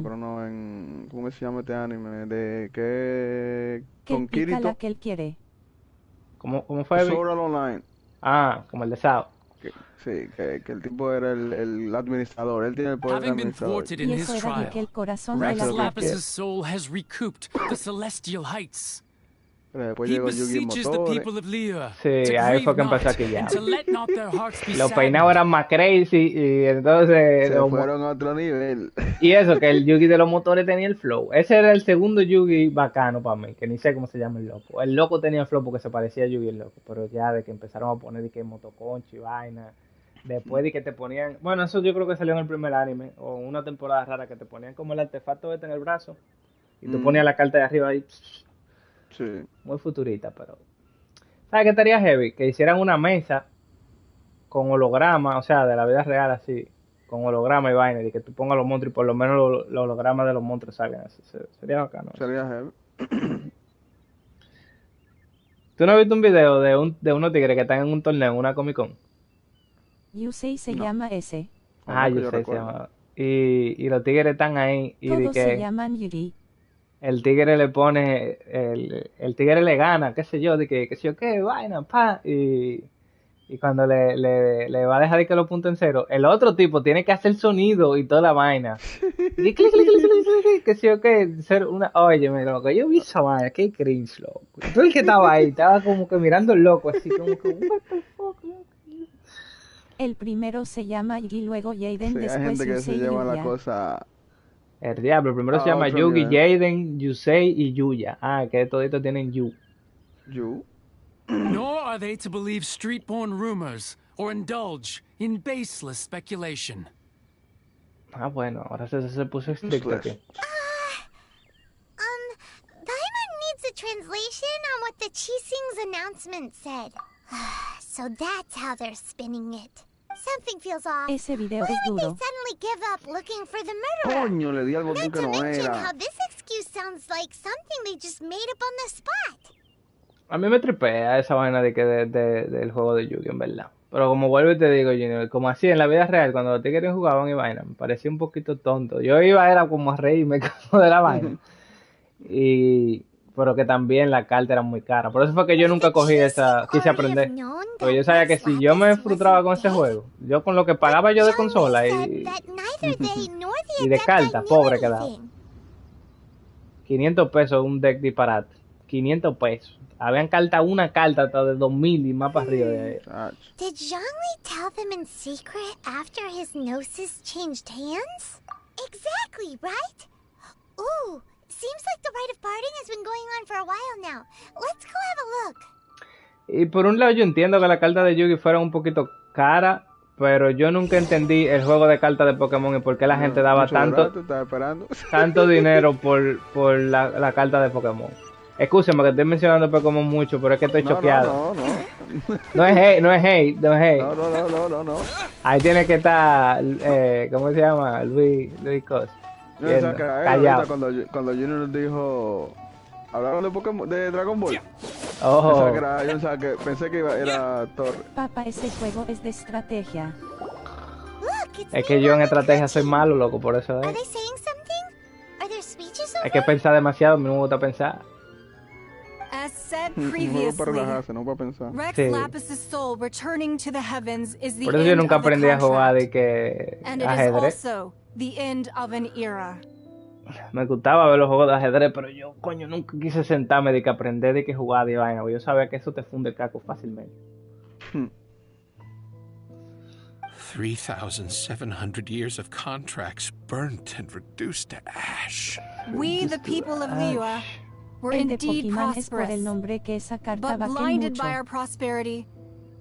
pero no en... ¿Cómo se llama este anime? De que... Con Kirito. La que él quiere. ¿Cómo fue? Sword Art Online. Ah, como el de Sao. Sí, que el tipo era el administrador. Él tiene el poder de administrador. Y eso era de que el corazón de Rex la Lapis' soul has recouped the celestial heights. Después llegó Yugi en motores. Sí, ahí fue que empezó aquí ya. Los peinados eran más crazy y entonces... Se fueron a otro nivel. Y eso, que el Yugi de los motores tenía el flow. Ese era el segundo Yugi bacano para mí, que ni sé cómo se llama el loco. El loco tenía el flow porque se parecía a Yugi el loco, pero ya de que empezaron a poner de que motoconcho y vaina... Después de que te ponían... Bueno, eso yo creo que salió en el primer anime, o una temporada rara, que te ponían como el artefacto este en el brazo, y tú ponías la carta de arriba ahí... Sí. Muy futurista, pero... ¿Sabes qué estaría heavy? Que hicieran una mesa con holograma, o sea, de la vida real así, con holograma y vaina, y que tú pongas los monstruos y por lo menos los hologramas de los monstruos salgan así. Sería bacano. Sería heavy. ¿Tú no has visto un video de unos tigres que están en un torneo, en una Comic Con? Yusei se llama ese. Yusei se llama. Y los tigres están ahí y todos se llaman Yuri. El tigre le pone, el tigre le gana, qué sé yo, de que sé yo qué, vaina, pa, y cuando le va a dejar de que lo punto en cero, el otro tipo tiene que hacer sonido y toda la vaina. Y que sé yo qué, ser una, óyeme, loco, yo vi esa vaina, qué cringe, loco. Tú el que estaba ahí, estaba como que mirando el loco, así como que, what the fuck, loco. El primero se llama Yugi, luego Jaden, sí, después hay gente que Yusei se lleva y Yuya. la cosa... El diablo, primero se llama Yugi, Jaden, Yusei y Yuya. Que toditos tienen Yu. Yu. Nor are they to believe street-born rumors or indulge in baseless speculation. Bueno, ahora se puso estricto aquí. Diamond needs a translation on what the Chising's announcement said. So that's how they're spinning it. Something feels off. Ese video es Why would they duro. suddenly give up looking for the murderer? Coño, le di algo Not que to no mention era. how this excuse sounds like something they just made up on the spot. A mí me tripea esa vaina de que del juego de Yugi, en verdad. Pero como vuelvo y te digo, Junior, como así en la vida real, cuando los tigres jugaban y vaina, me parecía un poquito tonto. Yo era como a reírme como de la vaina. Pero que también la carta era muy cara. Por eso fue que yo nunca cogí quise aprender. Porque yo sabía que si yo me frustraba con ese juego, yo con lo que pagaba yo de consola y de carta, pobre quedaba. 500 pesos un deck disparate. 500 pesos. Habían una carta hasta de 2000 y más para arriba de ahí. Did Zhongli tell them in secret after his gnosis changed hands? Exactly, right? Ooh. Seems like the rite of parting has been going on for a while now. Let's go have a look. Y por un lado yo entiendo que la carta de Yugi fuera un poquito cara, pero yo nunca entendí el juego de cartas de Pokémon y por qué la gente daba tanto dinero por la carta de Pokémon. Escúchame que estoy mencionando Pokémon mucho, pero es que estoy choqueado. No es hate. No. Ahí tiene que estar, ¿cómo se llama? Luis Cos. Callado. Cuando Junior dijo, hablaron de Pokémon, de Dragon Ball. Pensé que era Torre. Papá, ese juego es de estrategia. Es que yo en estrategia soy malo, loco, por eso es. Hay que pensar demasiado, a mí no me gusta pensar. As said previously, Rex Lapis's soul returning to the heavens is the por eso yo nunca end of the aprendí a jugar contract, de que and it is ajedrez. also the end of an era. Me gustaba ver los juegos de ajedrez, pero yo, coño, nunca quise sentarme de que aprender de que jugar de vaina, porque yo sabía que eso te funde el caco fácilmente. 3,700 years of contracts burnt and reduced to ash. We, the people of Liyue, were El de indeed Pokémon es por el prosperous, nombre que esa carta but va que blinded mucho. by our prosperity,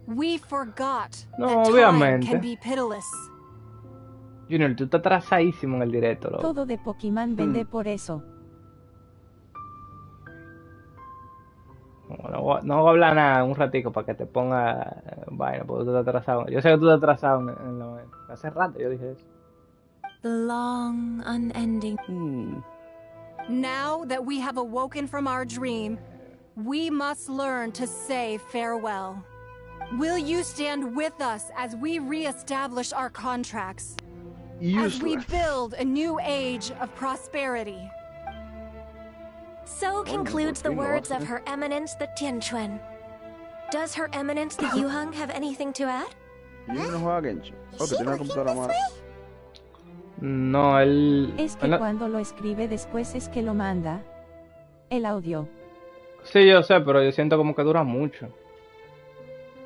we forgot No, that time obviamente. can be pitiless. Junior, tú estás atrasadísimo en el directo, loco. Todo de Pokémon vende por eso. No voy a hablar nada un ratico para que te ponga vaina, porque tú estás atrasado. Yo sé que tú estás atrasado en la vaina. Hace rato yo dije eso. The long, unending. Now that we have awoken from our dream, we must learn to say farewell. Will you stand with us as we re-establish our contracts? As we build a new age of prosperity? So concludes the words of Her Eminence the Tianquan. Does Her Eminence the Yuheng have anything to add? No, él... Es que cuando lo escribe después es que lo manda. El audio. Sí, yo sé, pero yo siento como que dura mucho.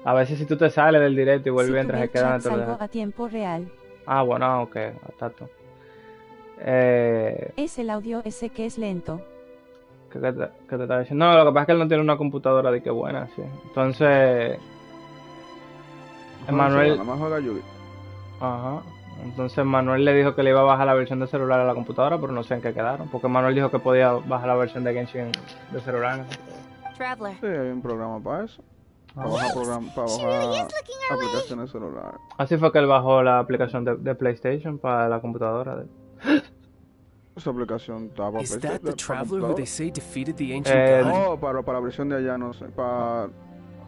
A veces si tú te sales del directo y vuelves mientras se quedan salgo a tiempo real. Ah, bueno, ok, exacto. Es el audio ese que es lento. ¿Qué te estaba diciendo? No, lo que pasa es que él no tiene una computadora de que buena, sí. Entonces... Manuel... Ajá. Entonces Manuel le dijo que le iba a bajar la versión de celular a la computadora, pero no sé en qué quedaron. Porque Manuel dijo que podía bajar la versión de Genshin de celular. Traveler. Sí, hay un programa para eso. Para bajar, aplicaciones de celular. Así fue que él bajó la aplicación de PlayStation para la computadora de él. Esa aplicación estaba para PlayStation. Is that the Traveler who they say defeated the ancient god? No, para la versión de allá, no sé.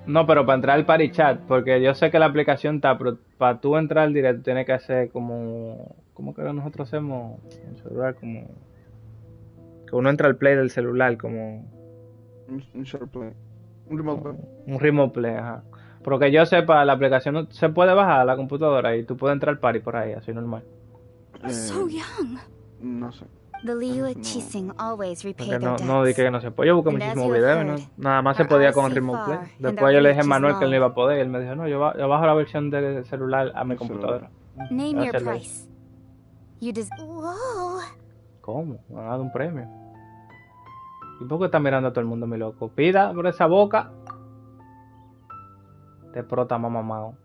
No, pero para entrar al party chat, porque yo sé que la aplicación está, pero para tú entrar al directo tienes que hacer como que nosotros hacemos en el celular, como que uno entra al play del celular, como un short play, un remote play. Un remote play, ajá. Porque yo sepa, la aplicación se puede bajar a la computadora y tú puedes entrar al party por ahí, así normal. So young. No sé. The Liyue Qixing always repay their debts. No dije que no se puede. Yo busqué muchísimos videos, ¿no? Nada más se podía con Remote Play. Después yo le dije a Manuel que él no iba a poder y él me dijo, no, yo bajo la versión de celular a mi computadora. Name your price. Wow. ¿Cómo? Me han dado un premio. ¿Y por qué está mirando a todo el mundo, mi loco? Pida por esa boca. Te prota mamamao.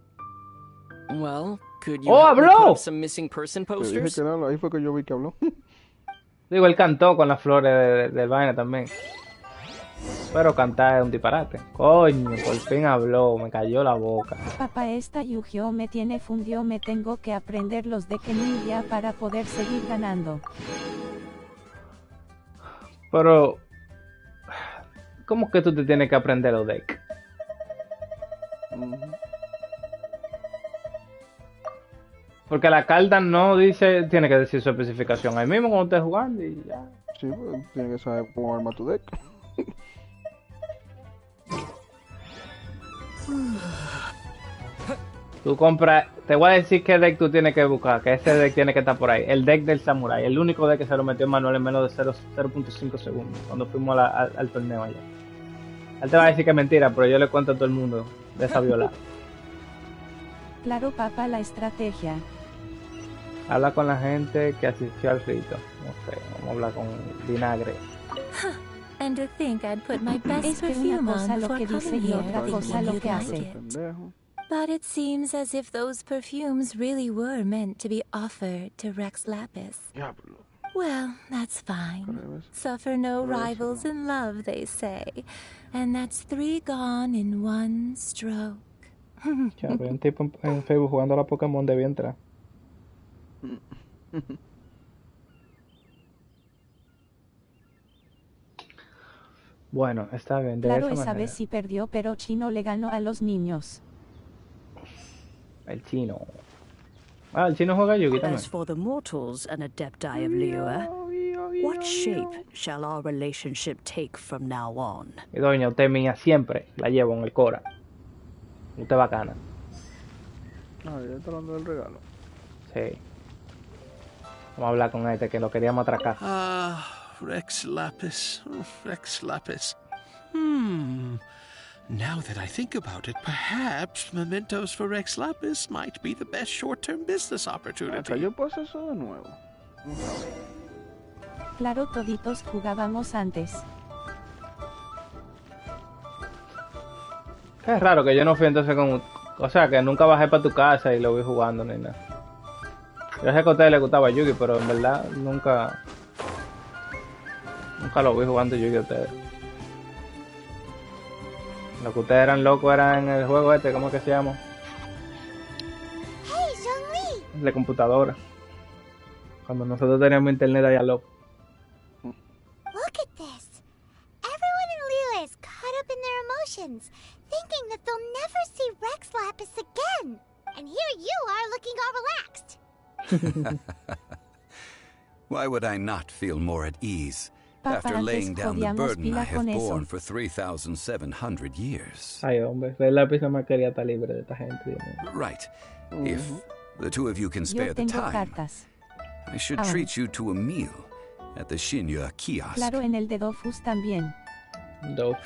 Well, could you help me put up some missing person posters? Ahí fue que yo vi que habló. Digo, él cantó con las flores del vaina también. Pero cantar es un disparate. Coño, por fin habló, me cayó la boca. Papá, esta Yu-Gi-Oh me tiene fundido, me tengo que aprender los de Ninja para poder seguir ganando. Pero... ¿cómo que tú te tienes que aprender los decks? Porque la carta no dice, tiene que decir su especificación ahí mismo cuando estés jugando y ya. Sí, pues tiene que saber cómo armar tu deck. Tú compras, te voy a decir qué deck tú tienes que buscar, que ese deck tiene que estar por ahí. El deck del Samurai, el único deck que se lo metió Manuel en menos de 0.5 segundos, cuando fuimos al torneo allá. Él te va a decir que es mentira, pero yo le cuento a todo el mundo de esa violada. Claro, papá, la estrategia. Habla con la gente que asistió al rito. No sé, vamos a hablar con Vinagre. And to think I'd put my best perfume on before coming here, thinking you'd like it. But it seems as if those perfumes really were meant to be offered to Rex Lapis. Well, that's fine. Suffer no rivals in love, they say. And that's 3 gone in one stroke. Ya, veo un tipo en Facebook jugando a la Pokémon, debía entrar. Bueno, está bien. Claro, esa vez sí perdió, pero Chino le ganó a los niños. El Chino. Ah, el Chino juega Yu-Gi también. As for the mortals and adepti of Liyue, what shape shall our relationship take from now on? Y doña, usted es mía siempre, la llevo en el Cora. Usted bacana. Ah, ya está hablando del regalo. Sí. Vamos a hablar con este que lo queríamos atracar. Rex Lapis. Rex Lapis. Now that I think about it, perhaps mementos for Rex Lapis might be the best short-term business opportunity. Yo paso eso de nuevo. Claro, toditos jugábamos antes. Es raro que yo no fui entonces con... O sea, que nunca bajé para tu casa y lo vi jugando ni nada. Yo sé que a ustedes les gustaba Yu-Gi, pero en verdad nunca lo vi jugando Yu-Gi a ustedes. Lo que ustedes eran locos eran en el juego este, ¿cómo es que se llama? Hey, Zhongli. De computadora. Cuando nosotros teníamos internet allá loco. Look at this. Everyone in Liyue is caught up in their emotions, thinking that they'll never see Rex Lapis again. And here you are looking all relaxed. Why would I not feel more at ease Papa, after laying down the burden I have borne for 3,700 years? Ay, hombre, el lápiz más quería estar libre de esta gente. Right. If the two of you can spare the time, I should treat you to a meal at the Shinya kiosk. Claro, en el de Dofus también. Dope.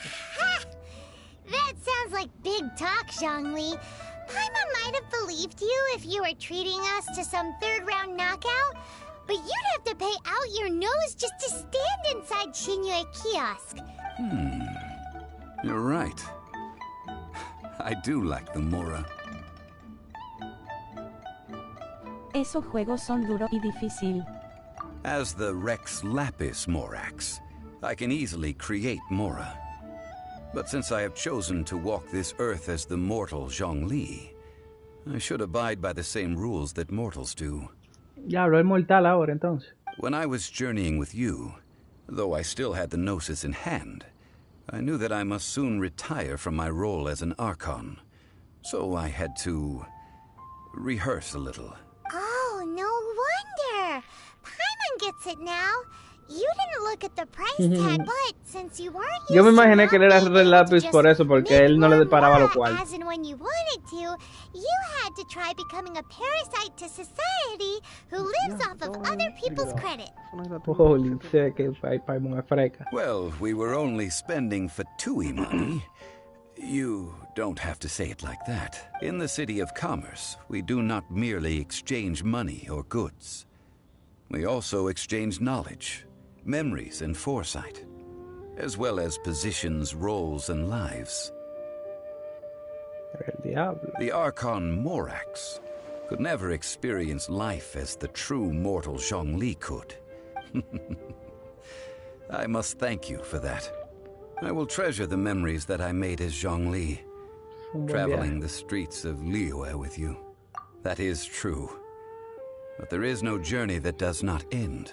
That sounds like big talk, Zhongli. Paimon might have believed you if you were treating us to some third-round knockout, but you'd have to pay out your nose just to stand inside Shinyue kiosk. You're right. I do like the Mora. Esos juegos son duro y difícil. As the Rex Lapis Morax, I can easily create Mora. But since I have chosen to walk this earth as the mortal Zhongli, I should abide by the same rules that mortals do. Diablo, es mortal ahora entonces. When I was journeying with you, though I still had the Gnosis in hand, I knew that I must soon retire from my role as an Archon. So I had to rehearse a little. Oh, no wonder. Paimon gets it now. You didn't look at the price tag, but since you weren't used Yo me imaginé que él era Red Lapis por eso, porque él no le disparaba los cuartos. As and when you wanted to, you had to try becoming a parasite to society who lives off of other people's credit. Holy shit, que Paimon es freca. Well, we were only spending Fatui money. You don't have to say it like that. In the City of Commerce, we do not merely exchange money or goods. We also exchange knowledge, memories, and foresight, as well as positions, roles, and lives. El diablo. The Archon Morax could never experience life as the true mortal Zhongli could. I must thank you for that. I will treasure the memories that I made as Zhongli, traveling the streets of Liyue with you. That is true. But there is no journey that does not end.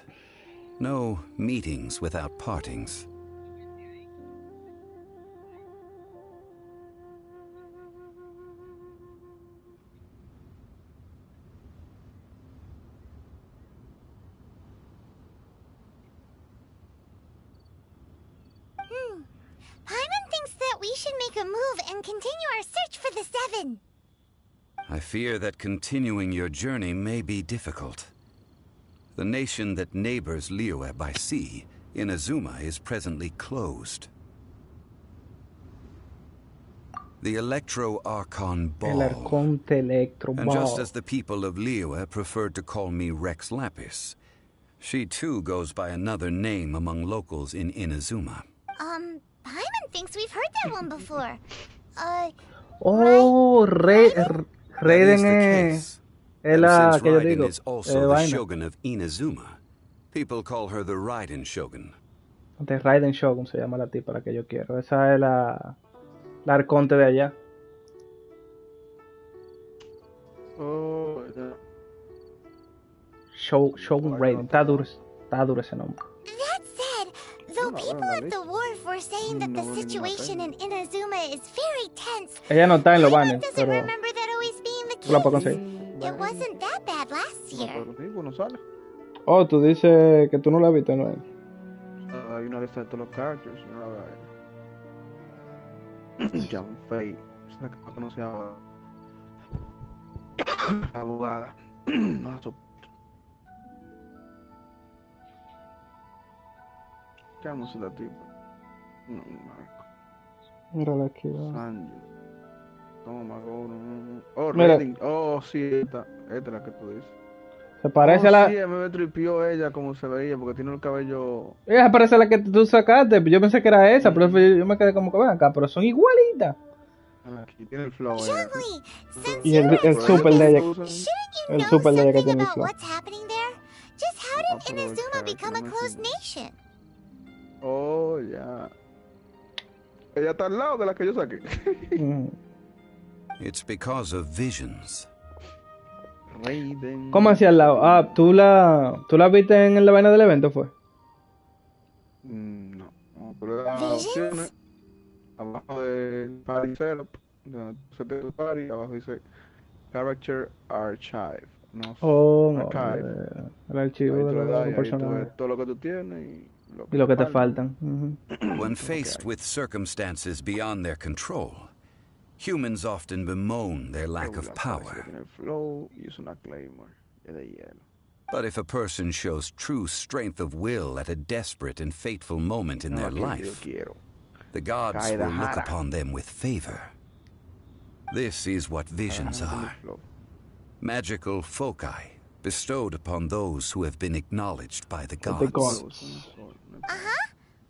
No meetings without partings. Paimon thinks that we should make a move and continue our search for the Seven. I fear that continuing your journey may be difficult. The nation that neighbors Liyue by sea, Inazuma, is presently closed. The Electro-Archon Ball. And just as the people of Liyue preferred to call me Rex Lapis, she too goes by another name among locals in Inazuma. Paimon thinks we've heard that one before. Oh, Raiden es la que yo digo. Is also the Shogun of Inazuma. People call her the Raiden Shogun. De Raiden Shogun se llama la tipa la que yo quiero. Esa es la arconte de allá. Oh, yeah. Shogun Raiden. Está duro ese nombre. That said, though people at the wharf were saying that the situation in Inazuma is very tense, Ella no está en los banners, doesn't pero remember that always being the tú la puedes case. conseguir. It wasn't that bad last year. Oh, tú dices que tú no la viste, ¿no? Hay una lista de todos los characters, no la veo. John Fay, esa que no conocía abogada. No la soporto. ¿Qué vamos a la tipa? No, Marco. Mírala aquí, va. Sanji. Toma, no. Oh, Mira. Redding. Oh, sí, esta es la que tú dices. Se parece a la. Sí, me tripió ella como se veía, porque tiene el cabello. Ella se parece a la que tú sacaste. Yo pensé que era esa, pero yo me quedé como que ven acá, pero son igualitas. Aquí tiene el flow. Y el super de ella. El super de ella que tiene el flow. What's happening there? Just how did Inazuma become a closed nation? Oh, ya. Ella está al lado de la que yo saqué. It's because of visions. Raiden. ¿Cómo hacia al lado? Ah, ¿tú la viste en la vaina del evento, fue? No, pero las opciones abajo del party setup, donde se te tu party, abajo dice Character Archive. No, Archive. El archivo de los personajes. Todo lo que tú tienes y lo que te faltan. When faced with circumstances beyond their control, humans often bemoan their lack of power. But if a person shows true strength of will at a desperate and fateful moment in their life, The gods will look upon them with favor. This is what visions are. Magical foci bestowed upon those who have been acknowledged by the gods. Uh-huh.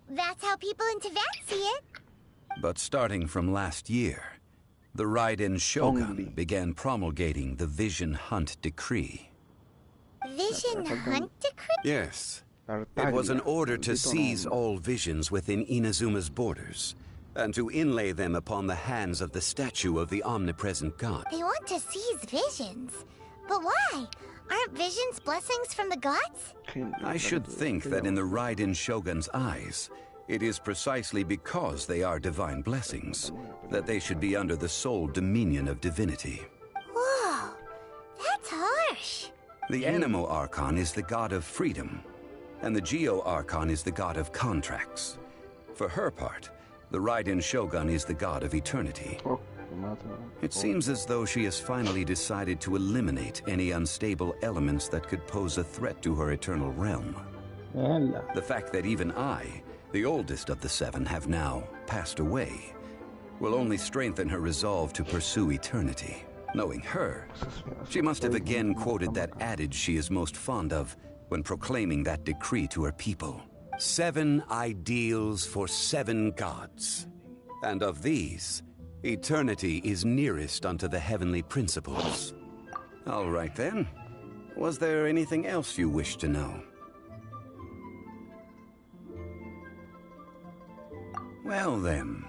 That's how people in Tibet see it. But starting from last year, the Raiden Shogun began promulgating the Vision Hunt Decree. Vision Hunt Decree? Yes. It was an order to seize all visions within Inazuma's borders, and to inlay them upon the hands of the statue of the omnipresent god. They want to seize visions. But why? Aren't visions blessings from the gods? I should think that in the Raiden Shogun's eyes, it is precisely because they are divine blessings that they should be under the sole dominion of divinity. Whoa, that's harsh. The Anemo Archon is the god of freedom, and the Geo Archon is the god of contracts. For her part, the Raiden Shogun is the god of eternity. It seems as though she has finally decided to eliminate any unstable elements that could pose a threat to her eternal realm. The fact that even I, the oldest of the seven, have now passed away, will only strengthen her resolve to pursue eternity. Knowing her, she must have again quoted that adage she is most fond of when proclaiming that decree to her people. 7 ideals for 7 gods. And of these, eternity is nearest unto the heavenly principles. All right then. Was there anything else you wish to know? Well then,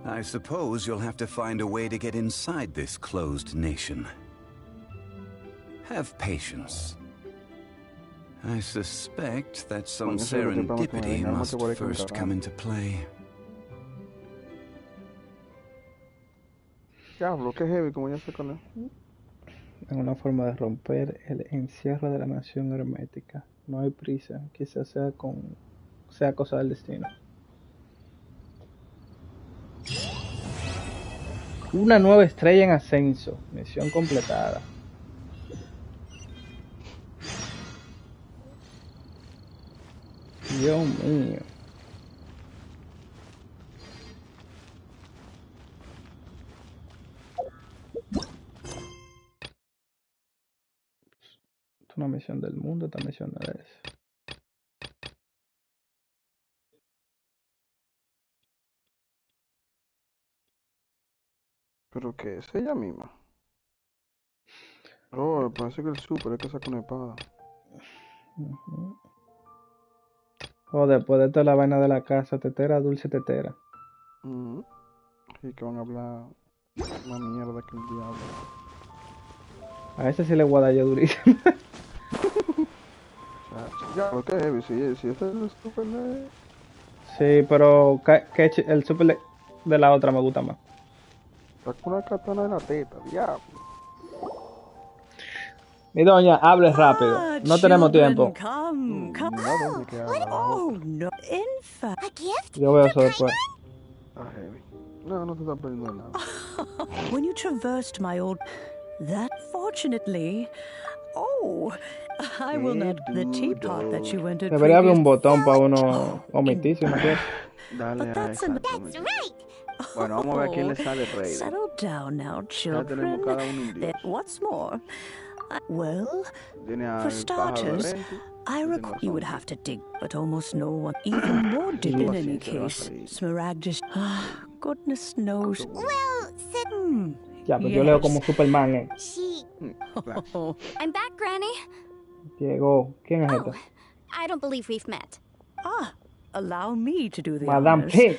I suppose you'll have to find a way to get inside this closed nation. Have patience. I suspect that some serendipity must first come into play. Diablo, qué heavy, como ya sé con él. Es una forma de romper el encierro de la nación hermética. No hay prisa, quizás sea cosa del destino. Una nueva estrella en ascenso. Misión completada. Dios mío. Es una misión del mundo, esta misión no es. ¿Pero qué es ella misma? Oh, parece que el super es que saca una espada. O después de toda la vaina de la casa, tetera, dulce tetera. Y que van a hablar una mierda que el diablo. A ese sí le voy a dar yo durísimo. Ya, lo que es heavy, si este es el super de... Sí, pero el super de la otra me gusta más. Saca una katana de la teta, diablo. Mi doña, hable rápido. No tenemos tiempo. Come. Oh, no. In fact, a gift? Yo veo eso después. Heavy. No te estás perdiendo nada. When you traversed my old... That fortunately... Oh, I will not... The teapot that you entered... Debería haber un botón para uno omitirse una cosa. Dale, That's right. Bueno, vamos a ver a quién le sale rey. Settle down now, Ya tenemos children. cada uno un dios. What's more... Well, for starters, I recall you would have to dig, but almost no one even more did in any case. Smaragdus, goodness knows. Well, Ya, pues yo leo como Superman, I'm back, Granny. Llegó. ¿Quién es esta? I don't believe we've met. Allow me to do the Madame honors. P.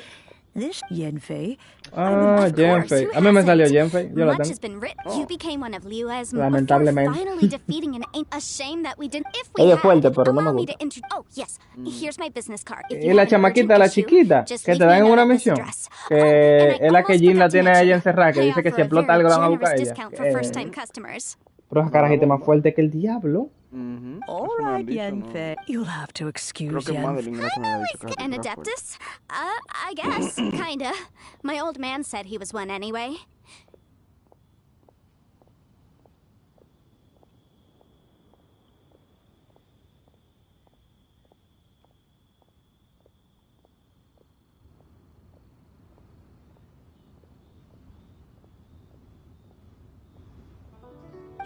This Yenfei. Yenfei. A mí me salió Yenfei. Yo la Much tengo. has been written. You became one of Liua's Lamentablemente. finally defeating an a shame that we didn't. If we Ella es had, fuerte, pero no me allow me gusta. to oh, yes. Here's my business card. If Y you la have an chamaquita, la urgent issue, chiquita, just que leave te me dan a en note una at this misión, address. que es la que almost Jin la forgot to tiene a ella mention, encerrada, que I dice que si offer a explota very algo la van a generous buscar a ella. discount for first-time customers. Pero esa carajita es más fuerte que el diablo. All right, Yenfei. You'll have to excuse Creo que Yenfei. Madeline era que me había dicho que An era fuerte. adeptus? I guess, kinda. My old man said he was one anyway.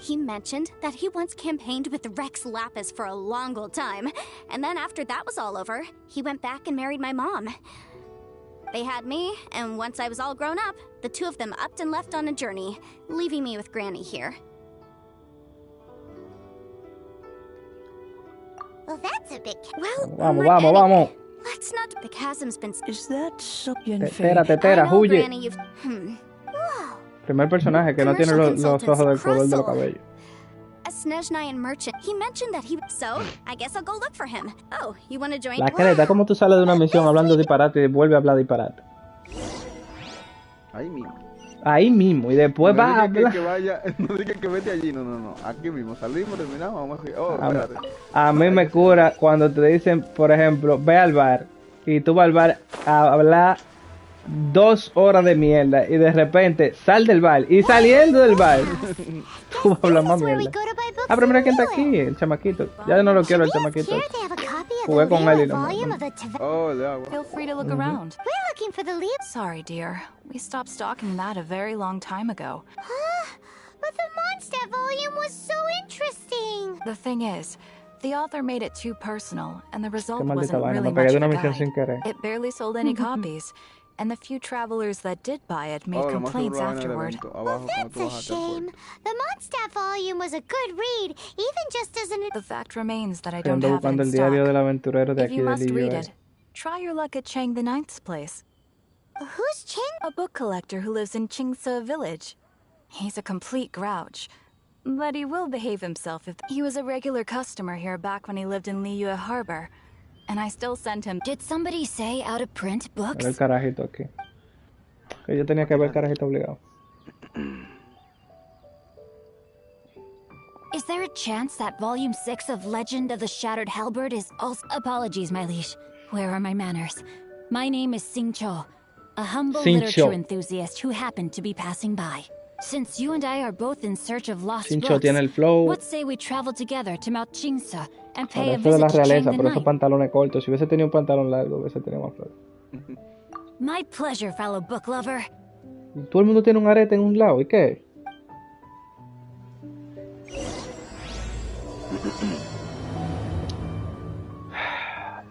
He mentioned that he once campaigned with Rex Lapis for a long old time, and then after that was all over, he went back and married my mom. They had me, and once I was all grown up, the two of them upped and left on a journey, leaving me with Granny here. Well, that's a bit... Well, vamos. Let's not... The chasm's been... Is that something? Tetera, huye. Granny, you've... Whoa. Primer personaje que no tiene los ojos del color de los cabellos. A Snezhnayan merchant. He mentioned that he... So, I guess I'll go look for him. Oh, you want to join? La creta, ¿cómo tú sales de una misión hablando disparate y vuelve a hablar disparate? Ahí mismo, y después va a hablar. No digas que vete allí, no. Aquí mismo, salimos, terminamos, vamos a... Oh, a mí me cura cuando te dicen, por ejemplo, ve al bar, y tú vas al bar a hablar 2 horas de mierda, y de repente sal del bar, y saliendo del bar, tú vas a hablar más mierda. Ah, pero mira quién está aquí, el chamaquito. Ya no lo quiero, el chamaquito. Jugué con él y no. Oh, de agua. Feel free to look around. We're looking for the Leo. Sorry, dear. We stopped stocking that a very long time ago. But the Mondstadt volume was so interesting. The thing is, the author made it too personal, and the result Qué maldita wasn't vaina, really me pegué much de of a una misión guide. sin querer. It barely sold any copies, and the few travelers that did buy it made complaints afterward. Well, that's a shame. The Mondstadt volume was a good read, even just as an... The fact remains that I don't Ando have it buscando in el diario stock. del aventurero de If aquí you de must read Lillo. it, try your luck at Chang the Ninth's place. Who's Chang? A book collector who lives in Chingsa village. He's a complete grouch, but he will behave himself if he was a regular customer here back when he lived in Liyue Harbor, and I still send him. Did somebody say out of print books? Era el carajito aquí. Que yo tenía que ver el carajito obligado. Is there a chance that Volume 6 of Legend of the Shattered Halberd is also... Apologies, my liege. Where are my manners? My name is Xingqiu, a humble literature enthusiast who happened to be passing by. Since you and I are both in search of lost books, tiene el flow. what say we travel together to Mount Jingsa and pay a Eso de la visit to Chang realeza, the por esos Ninth? pantalones cortos. Si hubiese tenido un pantalón largo, hubiese tenido más flow. My pleasure, fellow book lover. Todo el mundo tiene un arete en un lado, ¿y qué?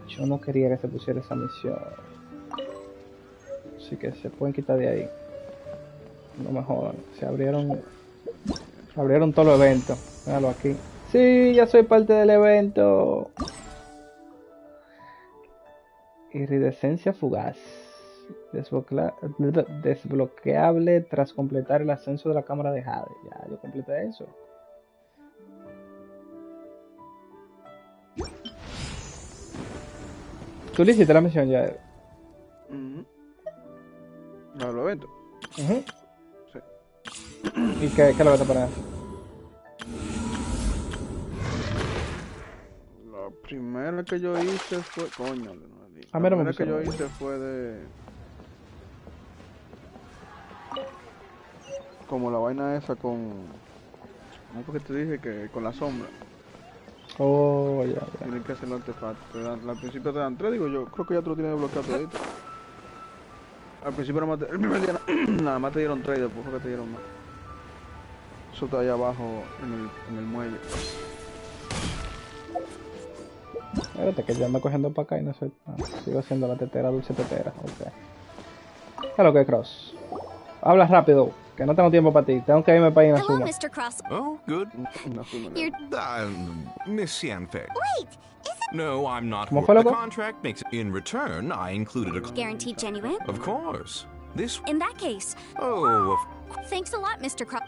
Yo no quería que se pusiera esa misión. Así que se pueden quitar de ahí. No me jodan. Se abrieron todos los eventos. Míralo aquí. Sí, ya soy parte del evento. Iridescencia fugaz. Desbloqueable tras completar el ascenso de la cámara de Jade. Ya, yo completé eso. ¿Tú le hiciste la misión ya? No, lo evento. Sí. ¿Y qué es lo que te pones? La primera que yo hice fue... Coño, La primera que yo hice fue de... Como la vaina esa con... ¿Cómo fue que te dije? Que con la sombra. Oh, ya. Tienen que hacer el artefacto. Al principio te dan 3, digo yo. Creo que ya tú lo tienes desbloqueado todito. Al principio el primer día nada más te dieron 3 y después fue que te dieron más. Eso está ahí abajo en el muelle. Espérate que ya ando cogiendo para acá y no sé. Sigo haciendo la tetera, dulce tetera. Ok. ¿Qué es lo que es Cross? Habla rápido, que no tengo tiempo para ti. Tengo que irme para Inazuma. Hello, Mr. Cross. Oh, good. You're... Miss Xianfei. Wait, isn't... No, I'm not. ¿Cómo fue, The loco? contract makes it. In return, I included a... Guaranteed genuine? Of course. This... In that case... Oh, Thanks a lot, Mr. Cross.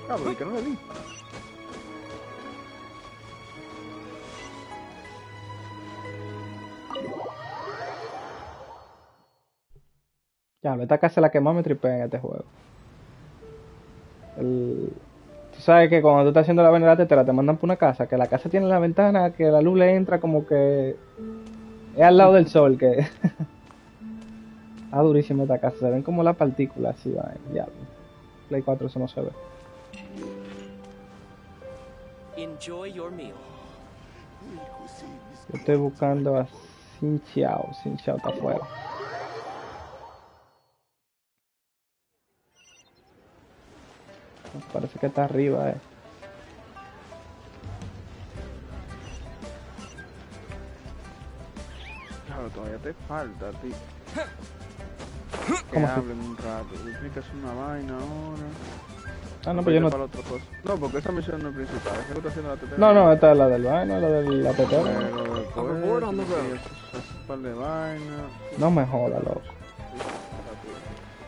Ah, pero que no le di. Ya, esta casa es la que más me tripea en este juego. Tú sabes que cuando tú estás haciendo la vaina de la tetera te mandan por una casa, que la casa tiene la ventana, que la luz le entra como que es al lado del sol, que está durísima esta casa, se ven como las partículas así, va, ya. Play 4 eso no se ve. Enjoy your meal. Yo estoy buscando a Xin Xiao. Xin Xiao está afuera. Parece que está arriba, Claro, todavía te falta, tío. Que ¿Cómo así? hablen un rato. Explicas una vaina ahora. Ah, no, pues yo no. Para otra cosa. No, porque esa misión no es principal. ¿Qué está haciendo la tetera? No, esta es la del vaina, la de la tetera. Pero un par de vainas. No me joda, loco.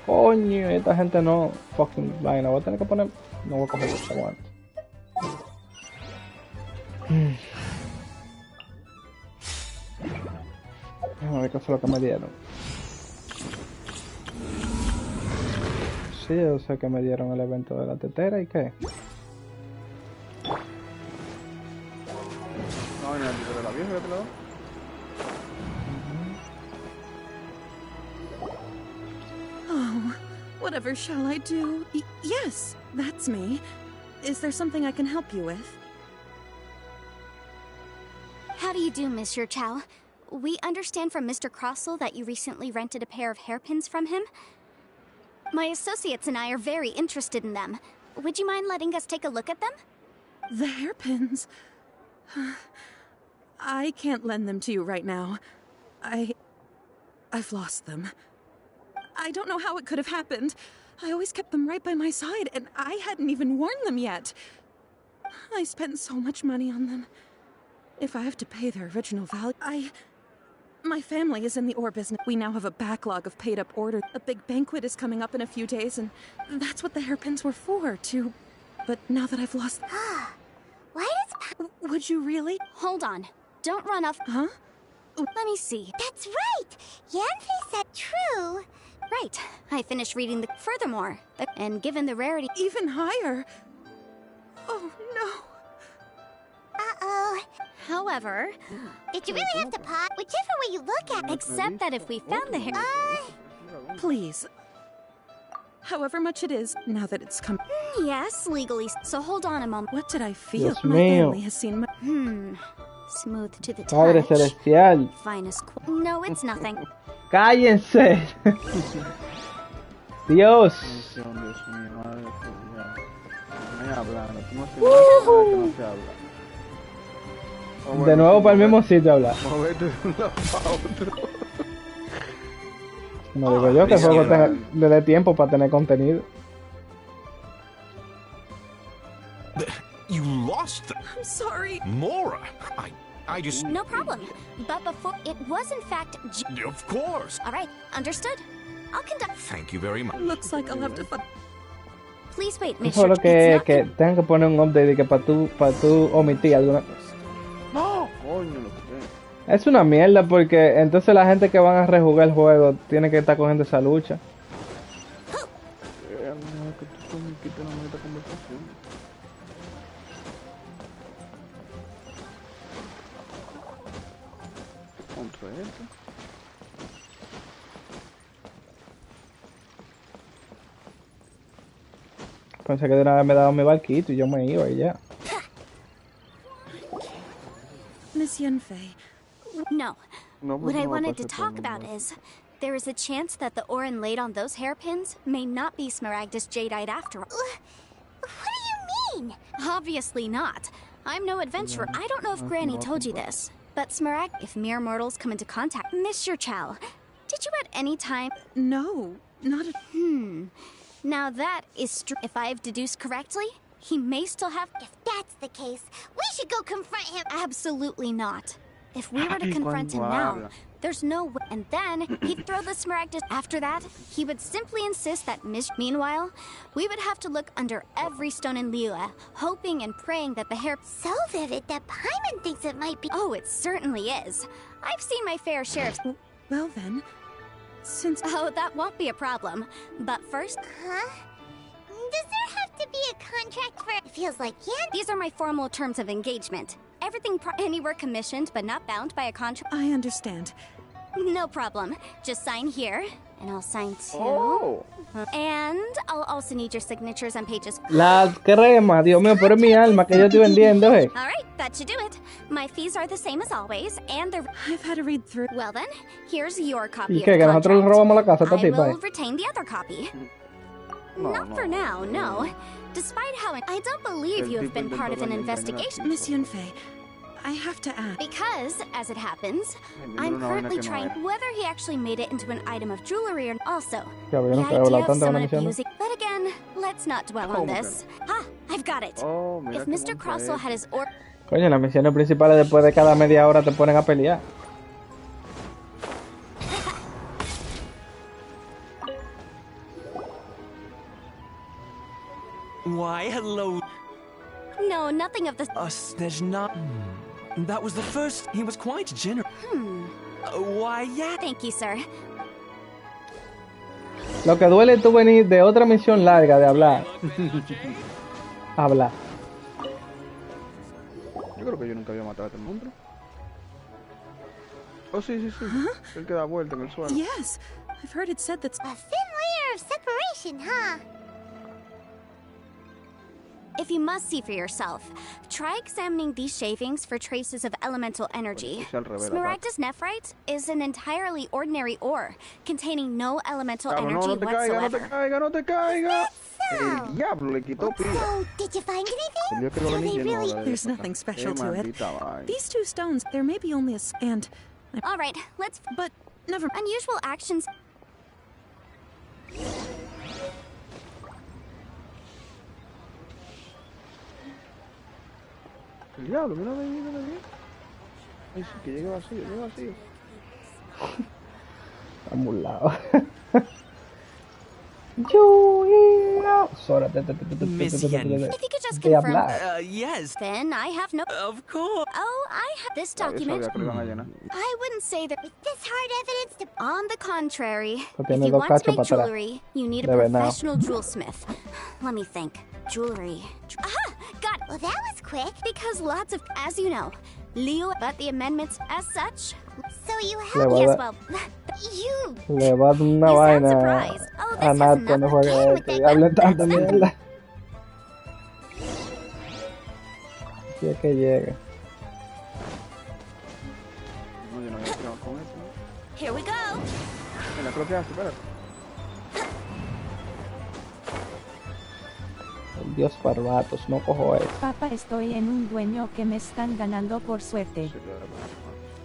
Coño, esta gente no. Fucking vaina. Voy a tener que poner. No voy a coger esta aguanta. Déjame ver qué fue lo que me dieron. Sí, yo sé que me dieron el evento de la tetera y qué. No, en el de la vieja, ¿te la doy? Oh, whatever shall I do? Yes, that's me. Is there something I can help you with? How do you do, Monsieur Chow? We understand from Mr. Crossell that you recently rented a pair of hairpins from him. My associates and I are very interested in them. Would you mind letting us take a look at them? The hairpins? I can't lend them to you right now. I've lost them. I don't know how it could have happened. I always kept them right by my side, and I hadn't even worn them yet. I spent so much money on them. If I have to pay their original value, My family is in the ore business. We now have a backlog of paid-up orders. A big banquet is coming up in a few days, and that's what the hairpins were for, too. But now that I've lost... Why does... Would you really? Hold on. Don't run off... Huh? Let me see. That's right! Yanfei said true! Right. I finished reading the... Furthermore, and given the rarity... Even higher! Oh, no. Uh-oh. However... Did you really have to pause? Whichever way you look at it. Except that if we found the hair... Please. However much it is, now that it's come... Yes, legally. So hold on a moment. What did I feel? Dios My mío. family has seen my... Smooth to the Padre touch. celestial. Finest... No, it's nothing. Cállense. Dios. De nuevo para el mismo sitio hablar. Moverte de un lado para otro. No digo yo que el juego le dé tiempo para tener contenido. You lost them. I'm sorry. Mora, I just... No problem. But before... It was in fact... Of course. All right, understood. I'll conduct... Thank you very much. Looks like I'll have to... Please wait, Eso es lo que tengan que poner un update y que para tú omitir alguna... No, coño, lo que Es una mierda porque entonces la gente que van a rejugar el juego tiene que estar cogiendo esa lucha. Pensé que de una vez me daba mi barquito y yo me iba y ya. Miss Yanfei. No. What I wanted to talk about is... There is a chance that the Orin laid on those hairpins may not be Smaragdus Jadeite after all. What do you mean? Obviously not. I'm no adventurer. I don't know if Granny told you this, but Smaragd, if mere mortals come into contact... Mr. Chow, did you at any time... No, not at... Now that is if I've deduced correctly, he may still have... If that's the case, we should go confront him. Absolutely not. If we were to confront him now, there's no way. And then he'd throw the Smaragdus. After that, he would simply insist that Meanwhile, we would have to look under every stone in Liyue, hoping and praying that the hair... So vivid that Paimon thinks it might be... Oh, it certainly is. I've seen my fair share of... Well then, since... Oh, that won't be a problem. But first... Huh? Does there have to be a contract for... It feels like, yeah... These are my formal terms of engagement. Everything anywhere commissioned, but not bound by a contract. I understand. No problem. Just sign here. And I'll sign too. And I'll also need your signatures on pages. La crema, Dios mío, pero es mi alma que yo estoy vendiendo, All right, that should do it. My fees are the same as always, and they're... I've had to read through. Well then, here's your copy ¿Y of qué? the Que nosotros le robamos la casa a esta I tipa. will retain the other copy. Not for now, no. Despite how I don't believe you have been part of an investigation. Mission Faye, I have to ask. Because, as it happens, I'm currently trying whether he actually made it into an item of jewelry or also. The idea of someone abusing. But again, let's not dwell on this. I've got it. If Mr. Crossell had his Coño, las misiones principales después de cada media hora te ponen a pelear. Why, hello. No, nothing of the... There's not... That was the first... He was quite generous. Why, yeah. Thank you, sir. Lo que duele es tú venir de otra misión larga de hablar. Hablar. Yo creo que yo nunca había matado a este monstruo. Oh, sí. Él queda vuelta en el suelo. Yes, I've heard it said that's... A thin layer of separation, huh? If you must see for yourself, try examining these shavings for traces of elemental energy. Smaragdus nephrite is an entirely ordinary ore, containing no elemental energy whatsoever. No te caiga. El diablo le quitó pila. So, did you find anything? There's nothing special to it. These two stones, there may be only a... And... All right, let's... But, never... Unusual actions... El diablo, mira ahí. Ay, sí, que llegue vacío. Está mulado. Sora, If you could just confirm... yes. Then I have no... Of course. Oh, I have this document. I wouldn't say that with this hard evidence to... On the contrary, if you want to make jewelry, you need a professional jewelsmith. Let me think. Jewelry. Aha! Got it. Well, that was quick. Because lots of... As you know, Leo... But the amendments as such... So you have... Yes, well... You... Le va a dar una vaina a Nat cuando juegue esto y hable tanta mierda. Si es que llega. No, yo no voy a trabajar con eso. Here we go. Mira, creo que hace, espérate. El dios Barbatos, no cojo eso. Papá, estoy en un dueño que me están ganando por suerte.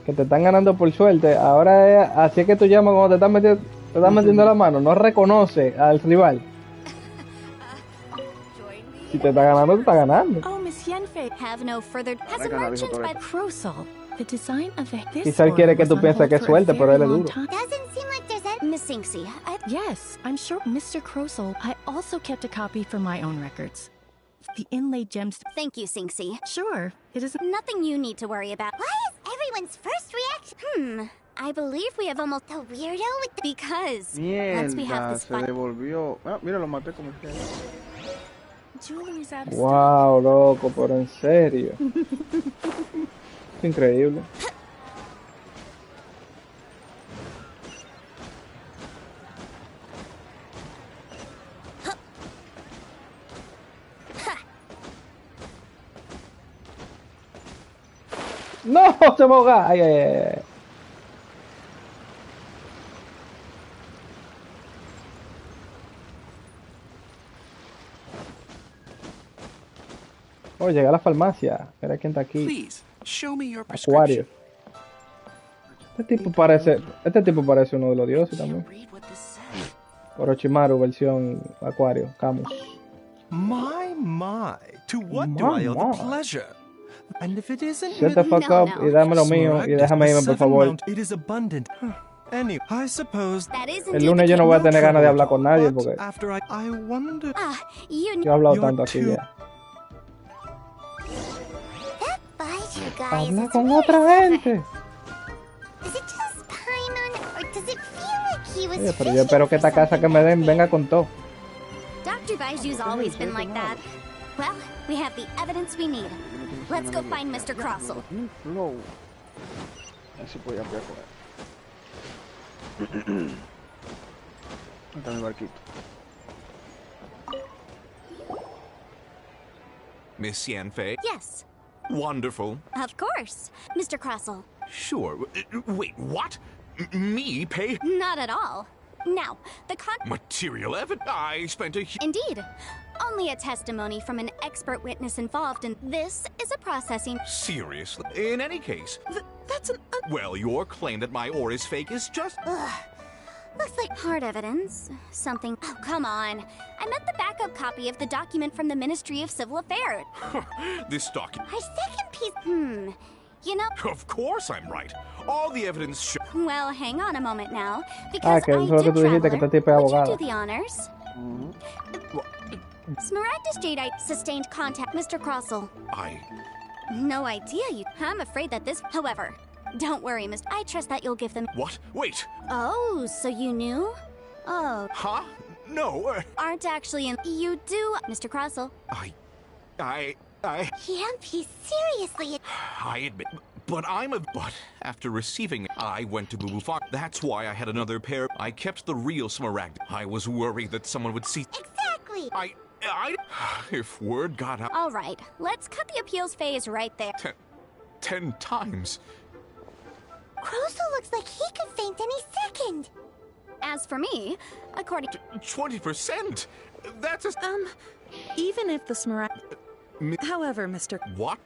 Que te están ganando por suerte. Ahora es, así es que tú llamas cuando te estás metiendo la mano. No reconoce al rival. Si te está ganando, te está ganando. Oh, Miss Yenfei. Have no further... Has a merchant by... Crossell. The design of this... Quizá él quiere que tú pienses que es suerte, pero él es duro. Doesn't seem like there's a... Miss Sinksy, Yes, I'm sure Mr. Crossell. I also kept a copy for my own records. The inlaid gems... Thank you, Sinksy. Sure, it is... Nothing you need to worry about. Why is everyone's first reaction? I believe we have almost a weirdo with the... Because... once we have this fun... se devolvió. Ah, mira, lo maté como que... Wow, loco, pero en serio. Es increíble. No, se me ahoga. Ay. Oh, llegué a la farmacia. Mira quién está aquí. Acuario. Este tipo parece uno de los dioses también. Orochimaru versión Acuario, Camus. My. To what do I owe the pleasure? And if it isn't... Shut the fuck up y dame lo mío y déjame irme, por favor. It is abundant. Anyway, I suppose... El lunes yo no voy a tener ganas de hablar con nadie porque... I wonder... Yo he hablado tanto aquí ya. Habla con otra gente. Oye, pero yo espero que esta casa que me den venga con todo. Dr. Baiju's always been like that. Well, we have the evidence we need. Let's go find Mr. Crossell. Está mi barquito. Miss Yanfei? Yes. Wonderful. Of course. Mr. Crossell. Sure. Wait, what? Me pay? Not at all. Now, the material evidence. I spent a... Indeed. Only a testimony from an expert witness involved, and this is a processing... Seriously? In any case... That's an... Well, your claim that my ore is fake is just... Ugh. Looks like hard evidence. Something... Oh, come on. I meant the backup copy of the document from the Ministry of Civil Affairs. This document... Our second piece... You know... Of course I'm right. All the evidence shows... Well, hang on a moment now. Because que eso es lo que tú dijiste, que este tipo es would abogado. you do the honors? Smaragdus Jadeite sustained contact, Mr. Crossell. No idea you... I'm afraid that this... However, don't worry, Mr. I trust that you'll give them... What? Wait! Oh, so you knew? Oh. Huh? No. Aren't actually in... You do, Mr. Crossell. I... Can't be seriously... I admit... But But after receiving it, I went to Boo Boo Farm. That's why I had another pair. I kept the real Smaragd. I was worried that someone would see... Exactly! If word got out... All right, let's cut the appeals phase right there. 10 times. Crossell looks like he could faint any second. As for me, according to... 20%? That's a... Even if the Smaragd... However, Mr... What?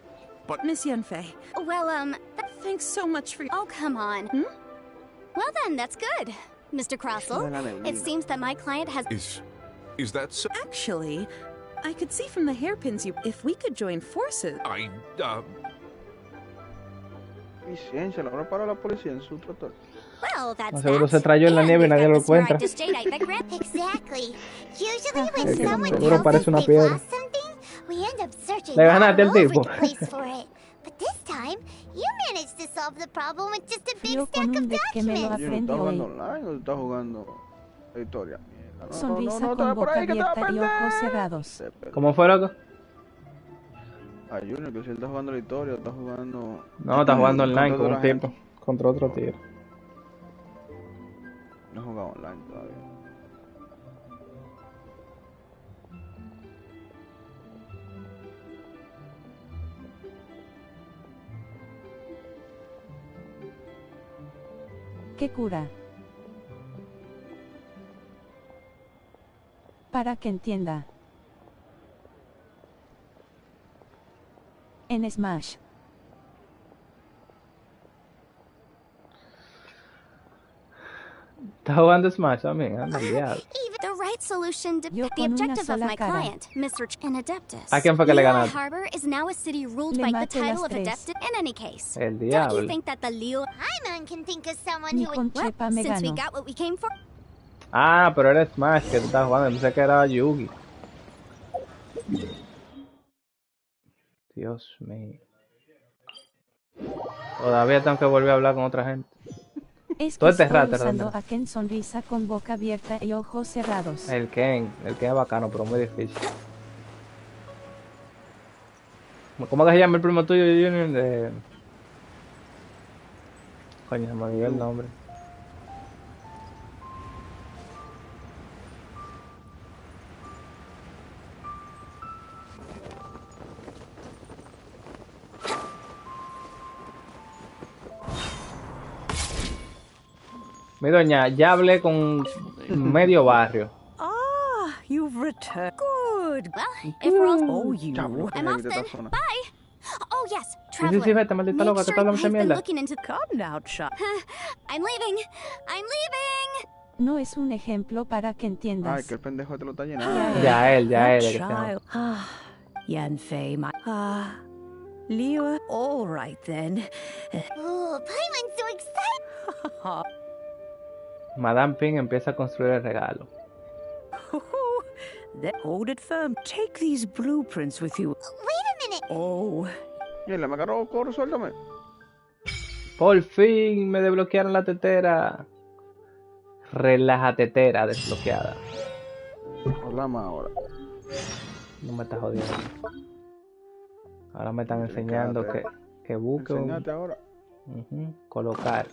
But... Miss Yanfei. Well, Thanks so much for... Oh, come on. Well then, that's good. Mr. Crossell, it seems that my client has... Is that so? Actually, I could see from the hairpins you... If we could join forces... Licencia, la hora para la policía en su tractor. Well, that's seguro se trayó en la nieve y nadie lo encuentra. Exactly. Usually when someone seguro parece una tells us piedra. they've lost something, we end up searching Le ganaste all al over tipo. the place for it. But this time, you managed to solve the problem with just a big Yo stack con of un deck que me lo documents. aprendí ¿Estás hoy. jugando online o estás jugando la historia? Sonrisa con boca abierta y ojos cerrados. ¿Cómo fue, loco? A Junior, que si él está jugando la historia, está jugando... No, está jugando online con un gente. tipo. Contra otro tío. No he jugado online todavía. ¿Qué cura? Para que entienda. En Smash. Está jugando Smash también, anda el diablo. The right solution to the objective of my client, Mr. and Adeptus. ¿A quién fue que le ganaste? Harbor is now a city ruled by the title of Adeptus. In any case, El don't you diablo. think that the Leo Hyman can think of someone who would... Well, since we got what we came for... Ah, pero era Smash que tú estabas jugando. Pensé que era Yugi. Dios mío. Todavía tengo que volver a hablar con otra gente. Es Todo que este rato, estoy usando Randall. a Ken sonrisa con boca abierta y ojos cerrados. El Ken es bacano, pero muy difícil. ¿Cómo que se llama el primo tuyo, Junior? Coño, se me olvidó el nombre. Mi doña, ya hablé con medio barrio. Ah, you've returned. Good. Well, if we're all... Oh, you. I'm off then. Bye. Oh, yes, Sí, traveler. sí, vete, maldita loca, que está hablando de I've been mierda. looking into... Come now, child. I'm leaving. I'm leaving. No es un ejemplo para que entiendas. Ay, que el pendejo te lo está llenando. Ya él, That que se child. Ah, Yanfei, my... Liyue. All right, then. Oh, Paimon's so excited. Madame Ping empieza a construir el regalo. Hold it firm. Take these blueprints with you. Wait a minute. Oh. Mierda, me agarró coro, suéltame. Por fin me desbloquearon la tetera. Relaja tetera desbloqueada. Hablamos ahora. No me estás jodiendo. Ahora me están enseñando que busque un... Enseñate ahora. Colocar.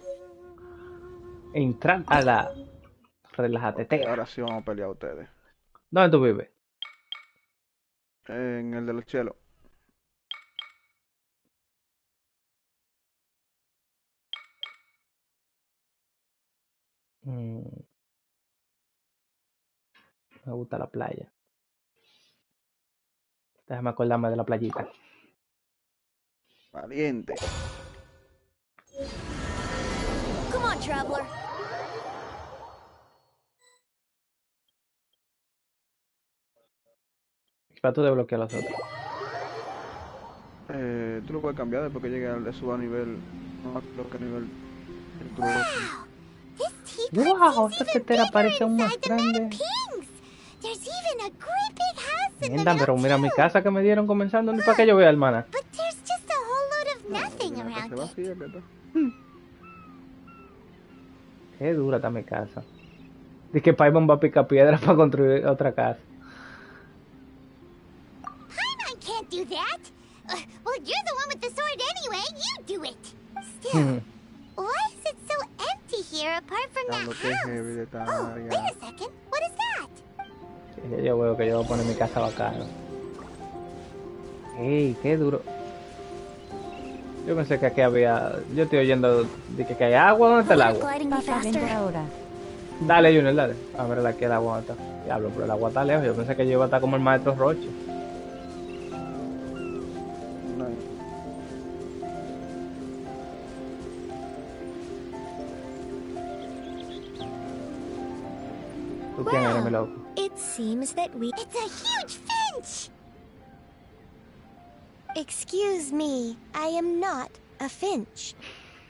Entrar a la Relájate, te. Ahora sí vamos a pelear ustedes. ¿Dónde tú vives? En el de los cielos. Me gusta la playa. Déjame acordarme de la playita. Valiente. Come on, traveler. Para tú desbloquear los otros. Tú lo puedes cambiar después que llegue al suba a nivel. No creo que nivel. Wow, esta tetera parece aún más grande. Mierda, pero mira mi casa que me dieron comenzando. Ni para qué yo vea, hermana. Qué dura está mi casa. Dice que Paimon va a picar piedra para construir otra casa. Paimon can't do that. Well, you're the one with the sword anyway. You do it. Still, why is it so empty here apart from that house? Oh, wait a second. What is that? Yo veo que yo voy a poner mi casa bacana. Ey, qué duro. Yo pensé que aquí había... Yo estoy oyendo de que hay agua. ¿Dónde está el agua? Ahora. Dale, Junior, dale. A ver, aquí el agua está. Diablo, pero el agua está lejos. Yo pensé que yo iba a estar como el maestro Roche. ¿Tú quién eres, mi loco? It seems that we... It's a huge finch! Excuse me, I am not a finch.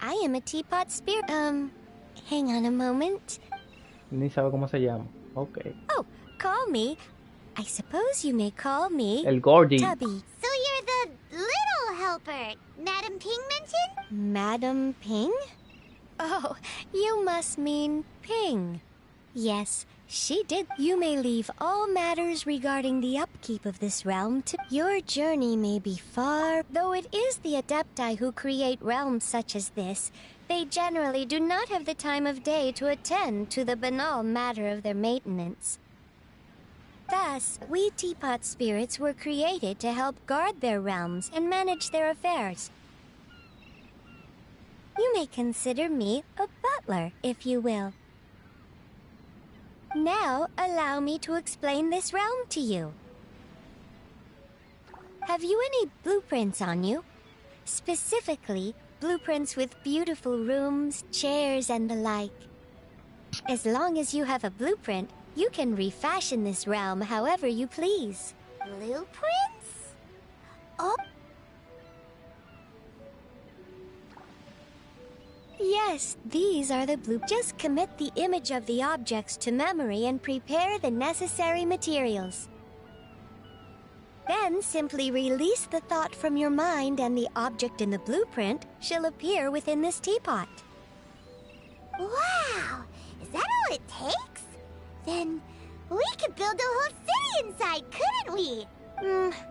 I am a teapot spirit. Hang on a moment. Ni sabe cómo se llama. Okay. Oh, call me. I suppose you may call me... El Gordy. Tubby. So you're the little helper Madam Ping mentioned? Madam Ping? Oh, you must mean Ping. Yes, she did. You may leave all matters regarding the upkeep of this realm to... Your journey may be far... Though it is the Adepti who create realms such as this, they generally do not have the time of day to attend to the banal matter of their maintenance. Thus, we teapot spirits were created to help guard their realms and manage their affairs. You may consider me a butler, if you will. Now, allow me to explain this realm to you. Have you any blueprints on you? Specifically, blueprints with beautiful rooms, chairs, and the like. As long as you have a blueprint, you can refashion this realm however you please. Blueprints? Oh. Yes, these are the Just commit the image of the objects to memory and prepare the necessary materials. Then simply release the thought from your mind and the object in the blueprint shall appear within this teapot. Wow! Is that all it takes? Then we could build a whole city inside, couldn't we?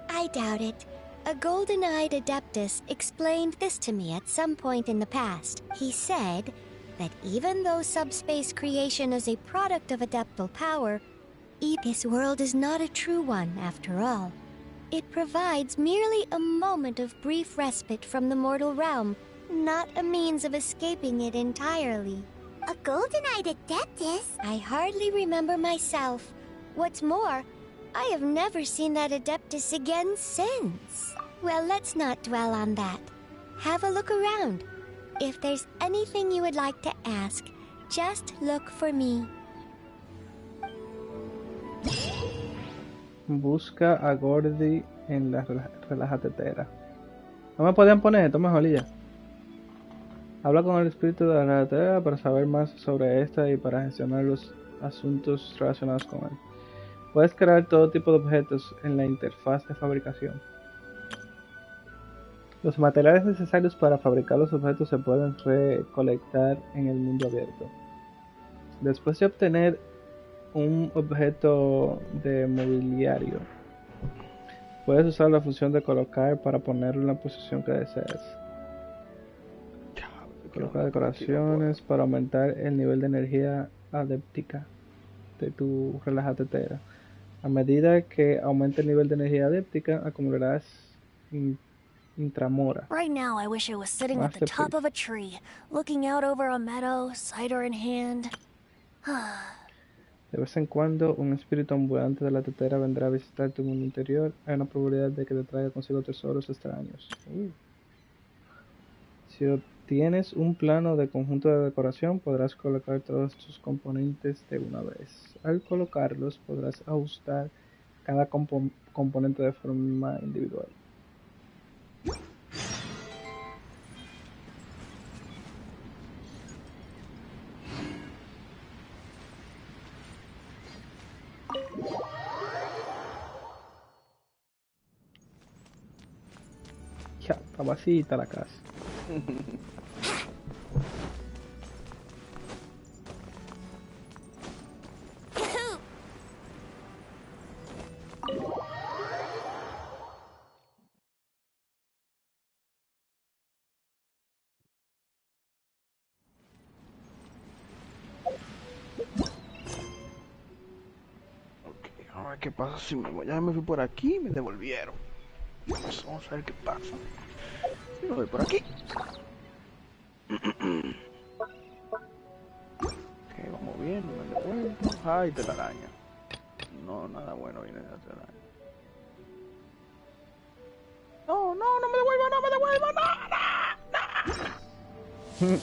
I doubt it. A golden-eyed Adeptus explained this to me at some point in the past. He said that even though subspace creation is a product of adeptal power, this world is not a true one after all. It provides merely a moment of brief respite from the mortal realm, not a means of escaping it entirely. A golden-eyed Adeptus? I hardly remember myself. What's more, I have never seen that Adeptus again since. Well, let's not dwell on that. Have a look around. If there's anything you would like to ask, just look for me. Busca a Gordy en la relajatetera. No me podían poner esto mejor y ya. Habla con el espíritu de la relajatetera para saber más sobre esta y para gestionar los asuntos relacionados con él. Puedes crear todo tipo de objetos en la interfaz de fabricación. Los materiales necesarios para fabricar los objetos se pueden recolectar en el mundo abierto. Después de obtener un objeto de mobiliario, puedes usar la función de colocar para ponerlo en la posición que deseas. Colocar decoraciones para aumentar el nivel de energía adéptica. de tu relajatetera. A medida que aumente el nivel de energía adéptica, acumularás intramora. Right now, I wish I was sitting at the top of a tree, looking out over a meadow, cider in hand. De vez en cuando, un espíritu ambulante de la tetera vendrá a visitar tu mundo interior. Hay una probabilidad de que te traiga consigo tesoros extraños. Si obtienes un plano de conjunto de decoración, podrás colocar todos tus componentes de una vez. Al colocarlos, podrás ajustar cada componente de forma individual. Ya, está vacita la casa. ¿Qué pasa si ya me fui por aquí y me devolvieron? Vamos a ver qué pasa. Si me voy por aquí. Ok, vamos bien, me devuelvo. Ay, telaraña. No, nada bueno viene de la telaraña. No, no, no me devuelva, no me devuelva, no, no, no.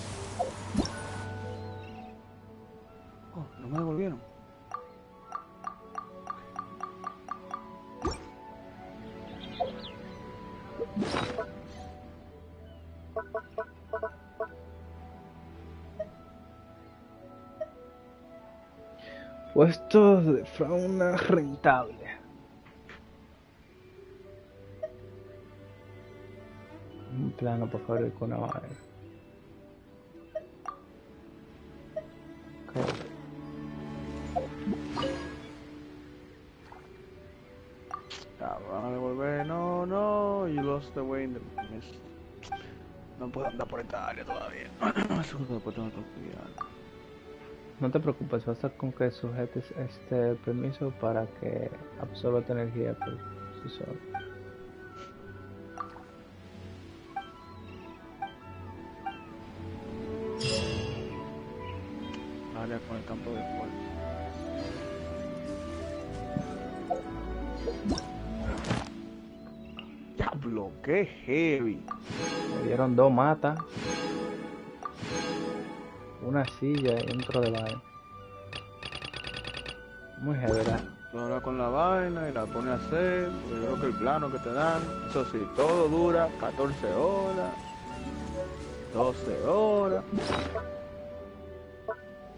Oh, no me devolvieron. Puestos de fauna rentable. Un plano, por favor, con una vaina. Okay. Van a devolver, no, no, you lost the way in the mist. No puedo andar por esta área todavía. Después tengo que cuidar. No te preocupes, basta con que sujetes este permiso para que absorba tu energía por sí solo. Área con el campo de fuerza. Diablo, qué heavy. Me dieron 2 matas, una silla y un tro de vaina. Muy heavy, ¿verdad? Tú hablas con la vaina y la pones a hacer. Yo creo que el plano que te dan, eso sí, todo dura 14 horas, 12 horas.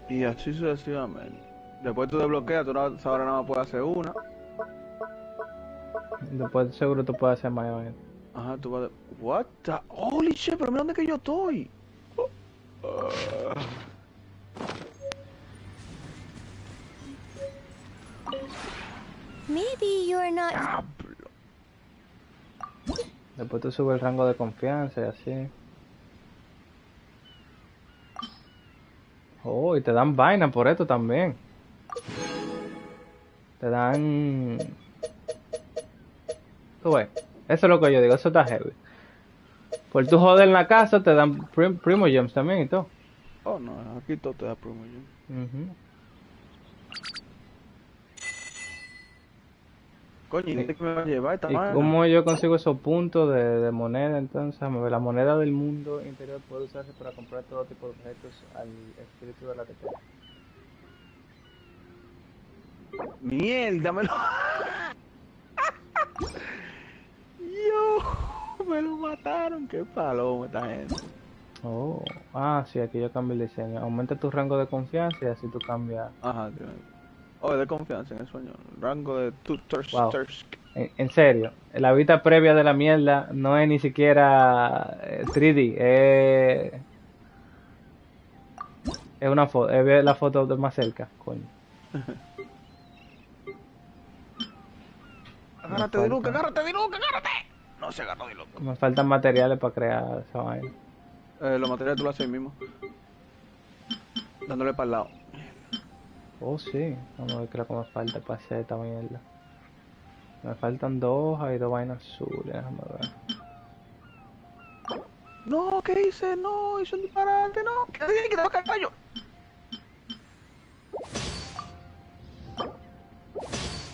Y así sucesivamente. Después tú desbloqueas, tú ahora nada más puedes hacer una. Después seguro tú puedes hacer más vaina. Ajá, tú vas a... What the... Holy shit, pero mira dónde que yo estoy. Maybe you're not... Después tú subes el rango de confianza y así. Oh, y te dan vaina por esto también. Te dan... Tú ves, eso es lo que yo digo, eso está heavy. Por tu joder en la casa te dan Primo Gems también y todo. Oh no, aquí todo te da Primo Gems. Coño, ¿y qué me va a llevar esta vaina? ¿Y cómo yo consigo esos puntos de moneda entonces? La moneda del mundo interior puede usarse para comprar todo tipo de objetos al espíritu de la tetera. Mierda, me lo... Yo, me lo mataron, qué paloma esta gente. Oh, sí, aquí yo cambio el diseño. Aumenta tu rango de confianza y así tú cambias. Ajá, tío. Oh, de confianza en español. Rango de wow. En serio, la vista previa de la mierda no es ni siquiera 3D, es una foto, es ver la foto de más cerca, coño. Agárrate de Luke, agárrate de Luke, agárrate. No se agarró de Luke. Me faltan materiales para crear esa vaina. Los materiales tú lo haces ahí mismo. Dándole para el lado. Oh, sí. Vamos a ver qué es lo que me falta para hacer esta mierda. Me faltan 2 hojas y 2 vainas azules. Déjame ver. No, ¿qué hice? No, hice un disparate, no. ¿Qué dije que te va a caer rayo?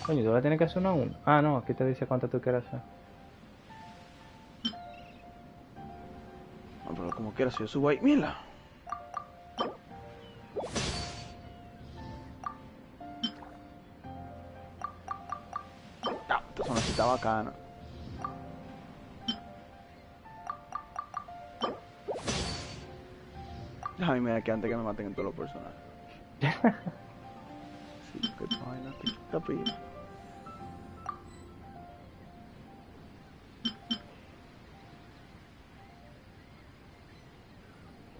Coño, tú la tienes que hacer una a uno. Ah, no, aquí te dice cuánto tú quieres hacer. No, pero como quieras, si yo subo ahí, mira. Esta zona sí está bacana. Ay, mira que antes que me maten en todos los personajes. Sí, que vaina te quita pila.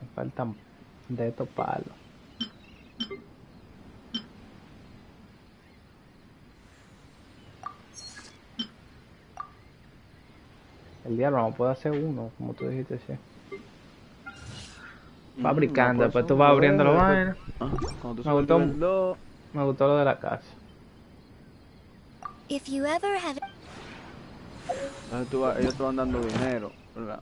Me faltan de estos palos. El diablo no puedo hacer uno, como tú dijiste, sí. Fabricando, no, después tú vas abriendo la vaina. Me gustó lo de la casa. If you ever have... Entonces ellos te van dando dinero, ¿verdad?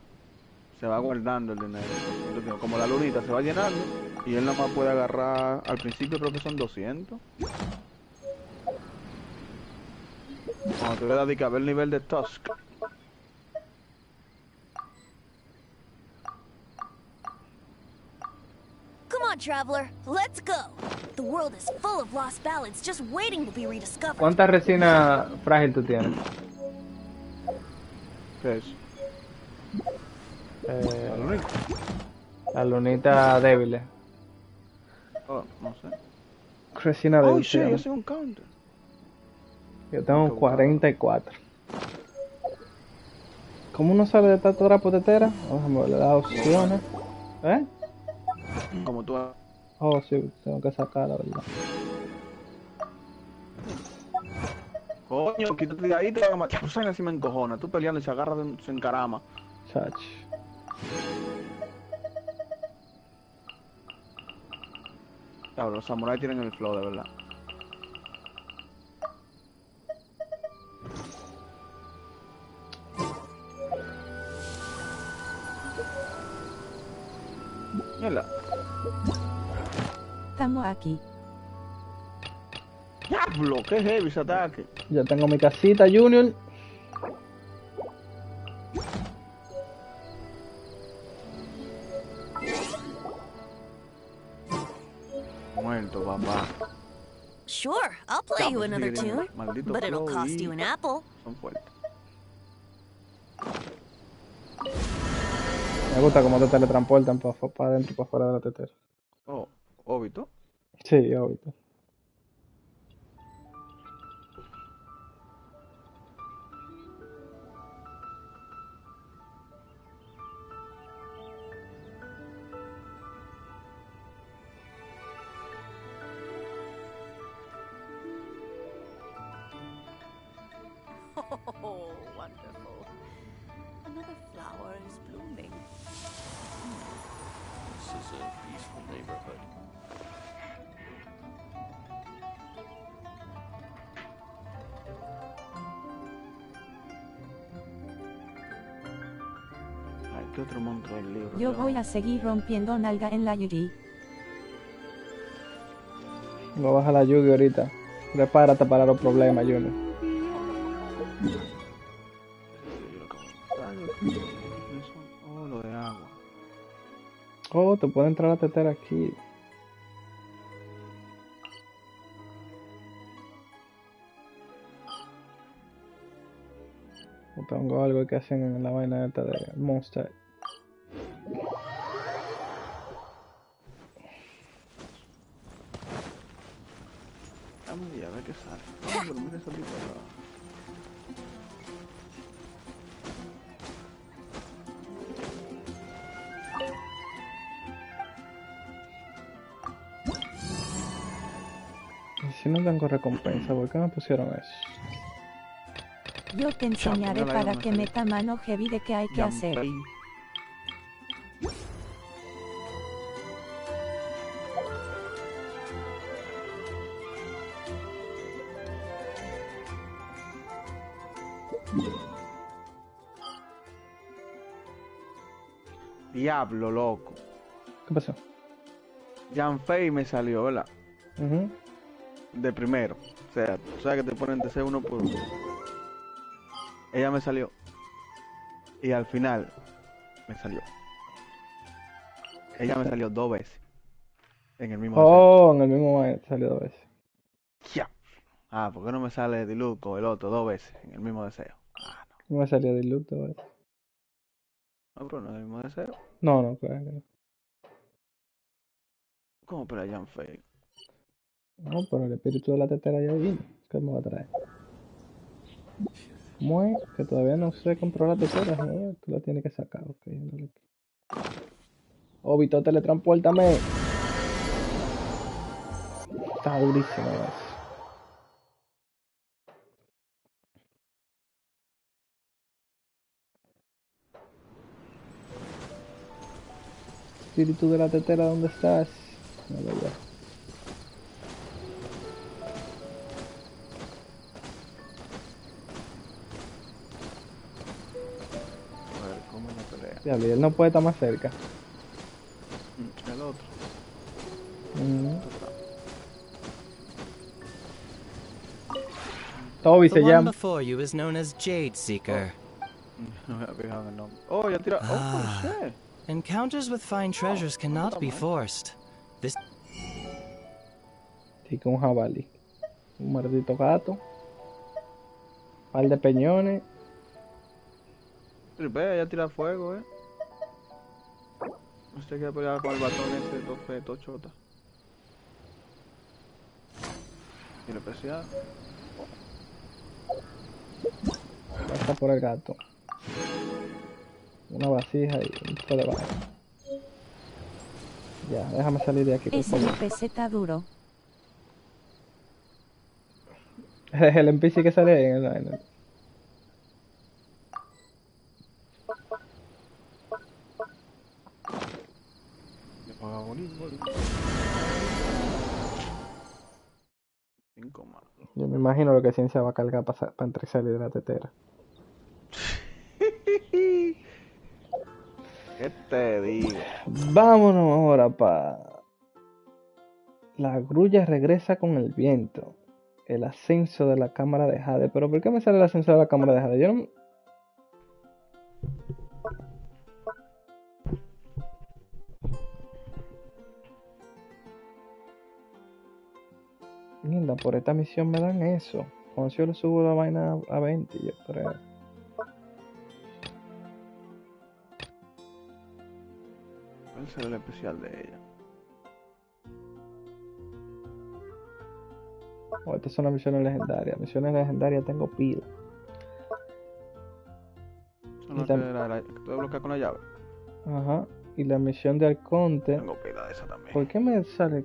Se va guardando el dinero. Entonces, como la lunita se va llenando, y él nada más puede agarrar, al principio creo que son 200. Cuando te veas a ver el nivel de Tusk. Come on, traveler, let's go. The world is full of lost ballads just waiting to be rediscovered. ¿Cuánta resina frágil tú tienes? ¿Qué es? La lunita. La lunita débil. Oh, no sé. Resina débil. Oh, sí, yo soy un counter. Yo tengo 44. ¿Cómo uno sale de esta trapo tetera? Déjame ver las opciones. ¿Eh? Como tú. Oh, sí, tengo que sacar la verdad. Coño, quítate de ahí, te van a matar. Pues así me encojona. Tú peleando y se agarra, se encarama. Chach. Claro, los samuráis tienen el flow, de verdad. Mierda. Estamos aquí. ¡Diablo! ¡Qué heavy ese ataque! Ya tengo mi casita, Junior. Muerto, papá. Sure, I'll play you another tune, but it'll cost you an apple. Son fuertes. Me gusta cómo te teletransportan para adentro y para afuera de la tetera. Oh, ¿óbito? Sí, óbito. Oh, wonderful. Another flower is blooming. This is a peaceful neighborhood. Ay, ¿qué otro monstruo del libro? Yo voy a seguir rompiendo nalga en la Yuri. Voy a bajar la lluvia ahorita. Prepárate para los problemas, Junior. Oh, lo de agua. Oh, te puede entrar la tetera aquí. O tengo algo que hacen en la vaina esta de Monster. Vamos a ver qué sale. Vamos a dormir esa tipo de... Si no tengo recompensa, ¿por qué me pusieron eso? Yo te enseñaré para que meta mano heavy de qué hay que hacer. Diablo, loco. ¿Qué pasó? Yanfei me salió, ¿verdad? De primero. O sea, tú sabes que te ponen de ser uno por uno. Ella me salió. Y al final me salió. Ella me salió 2 veces. En el mismo deseo. En el mismo momento salió 2 veces. Ya. Ah, ¿por qué no me sale Diluc o el otro 2 veces en el mismo deseo? Ah, no. ¿Cómo me salió Diluc 2 veces? No, pero no es el mismo deseo. No, claro que no. ¿Cómo para Yanfei? No, pero el espíritu de la tetera ya vino. ¿Qué me va a traer? ¿Cómo es? Que todavía no sé comprar la tetera, ¿no? Tú la tienes que sacar, ok. Obito, teletranspórtame. Está durísimo eso. Espíritu de la tetera, ¿dónde estás? No lo veo. A ver, ¿cómo es la pelea? Diablo, y él no puede estar más cerca. El otro. Toby se llama. Before you is known as Jade Seeker. No me había fijado en el nombre. Oh, ya tira. Oh, shit. Encounters with fine treasures cannot be forced. This. Sí, con un jabalí. Un maldito gato. Un par de peñones. Pero ve, ya tira fuego, Usted quiere pelear con el batón ese, tochota. Y el especial. Pasa por el gato. Una vasija y un poco de baja. Ya, déjame salir de aquí. Ese NPC está duro. El NPC que sale ahí en el... Yo me imagino lo que Ciencia va a cargar para entrar y salir de la tetera. ¿Qué te digo? Vámonos ahora para... La grulla regresa con el viento. El ascenso de la cámara de Jade. ¿Pero por qué me sale el ascenso de la cámara de Jade? Yo no... Mierda, por esta misión me dan eso. Cuando yo le subo la vaina a 20, yo creo. ¿Cuál será el especial de ella? Oh, estas son las misiones legendarias. Misiones legendarias tengo pila. Son las que te bloqueas con la llave. Ajá. Y la misión de Arconte. Tengo pila de esa también. ¿Por qué me sale?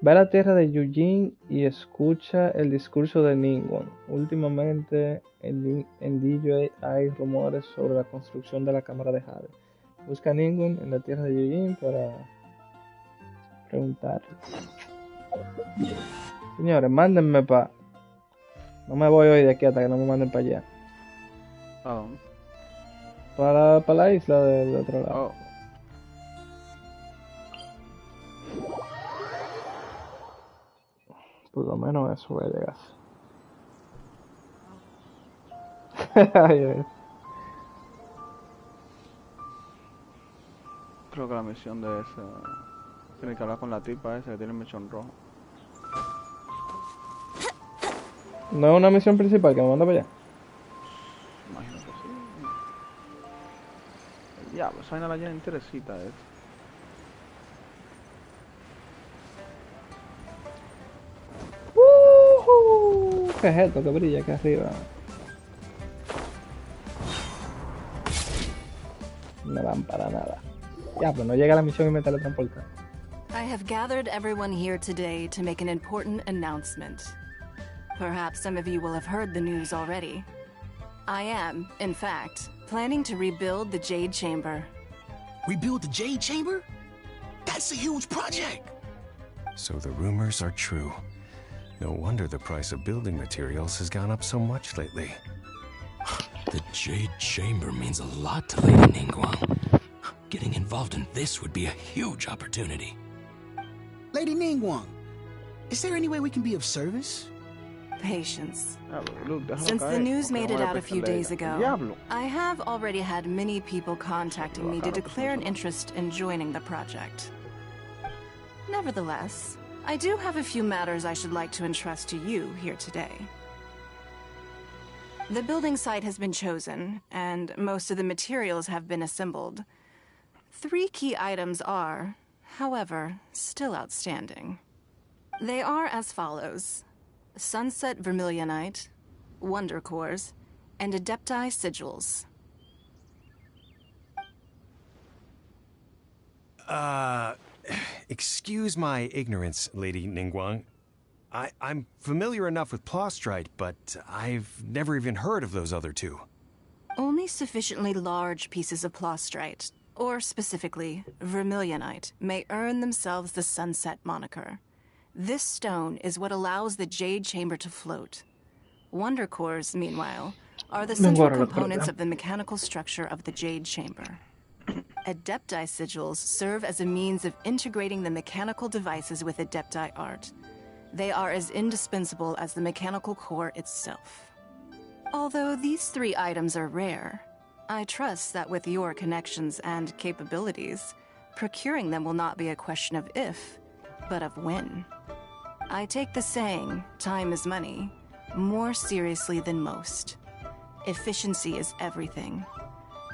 Va a la tierra de Yujin y escucha el discurso de Ningguang. Últimamente en DJ hay rumores sobre la construcción de la cámara de Jade. Busca a Ningguang en la tierra de Yujin para preguntarle. Señores, mándenme para... No me voy hoy de aquí hasta que no me manden para allá. ¿A dónde? Para la isla del otro lado. Oh. Por lo menos eso voy a llegar. Creo que la misión de esa... Tiene que hablar con la tipa esa que tiene el mechón rojo. ¿No es una misión principal que me manda para allá? Imagino que sí. El diablo, esa vaina la llena interesita esa. ¿Qué es esto que brilla aquí arriba? No dan para nada. Ya, pues no llega la misión y me teletransporta. I have gathered everyone here today to make an important announcement. Perhaps some of you will have heard the news already. I am, in fact, planning to rebuild the Jade Chamber. Rebuild the Jade Chamber? That's a huge project! So the rumors are true. No wonder the price of building materials has gone up so much lately. The Jade Chamber means a lot to Lady Ningguang. Getting involved in this would be a huge opportunity. Lady Ningguang, is there any way we can be of service? Patience. Since the news made it out a few days ago, I have already had many people contacting me to declare an interest in joining the project. Nevertheless, I do have a few matters I should like to entrust to you here today. The building site has been chosen, and most of the materials have been assembled. 3 key items are, however, still outstanding. They are as follows: Sunset Vermilionite, Wonder Cores, and Adepti Sigils. Excuse my ignorance, Lady Ningguang. I'm familiar enough with Plostrite, but I've never even heard of those other 2. Only sufficiently large pieces of Plostrite, or specifically Vermilionite, may earn themselves the Sunset moniker. This stone is what allows the Jade Chamber to float. Wonder Cores, meanwhile, are the central components of the mechanical structure of the Jade Chamber. Adepti Sigils serve as a means of integrating the mechanical devices with Adepti art. They are as indispensable as the mechanical core itself. Although these 3 items are rare, I trust that with your connections and capabilities, procuring them will not be a question of if, but of when. I take the saying, time is money, more seriously than most. Efficiency is everything.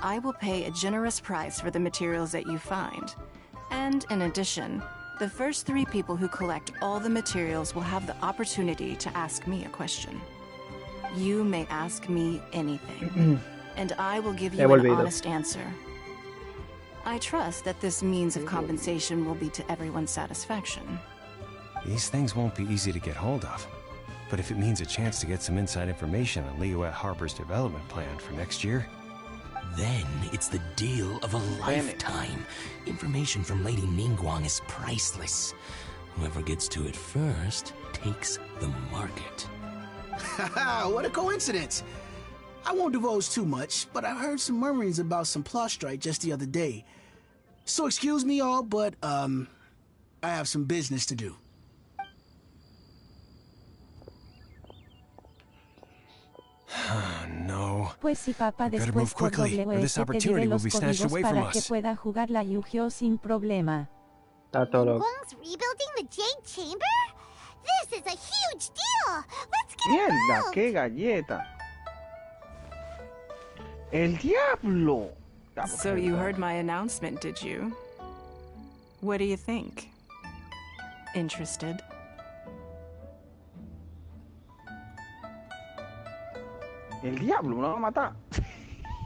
I will pay a generous price for the materials that you find, and in addition, the first 3 people who collect all the materials will have the opportunity to ask me a question. You may ask me anything, and I will give you an honest answer. I trust that this means of compensation will be to everyone's satisfaction. These things won't be easy to get hold of, but if it means a chance to get some inside information on Liyue Harbor's development plan for next year... Then it's the deal of a lifetime. Information from Lady Ningguang is priceless. Whoever gets to it first takes the market. Haha, what a coincidence! I won't divulge too much, but I heard some murmurings about some Plostrite just the other day. So excuse me all, but, I have some business to do. No. Pues si papá después por WS te diré los códigos para que pueda jugar la Yu-Gi-Oh sin problema. Ningguang's rebuilding the Jade Chamber? This is a huge deal! Let's get ¡Mierda, qué galleta! ¡El diablo! So you heard my announcement, did you? What do you think? Interested? El diablo, me va a matar.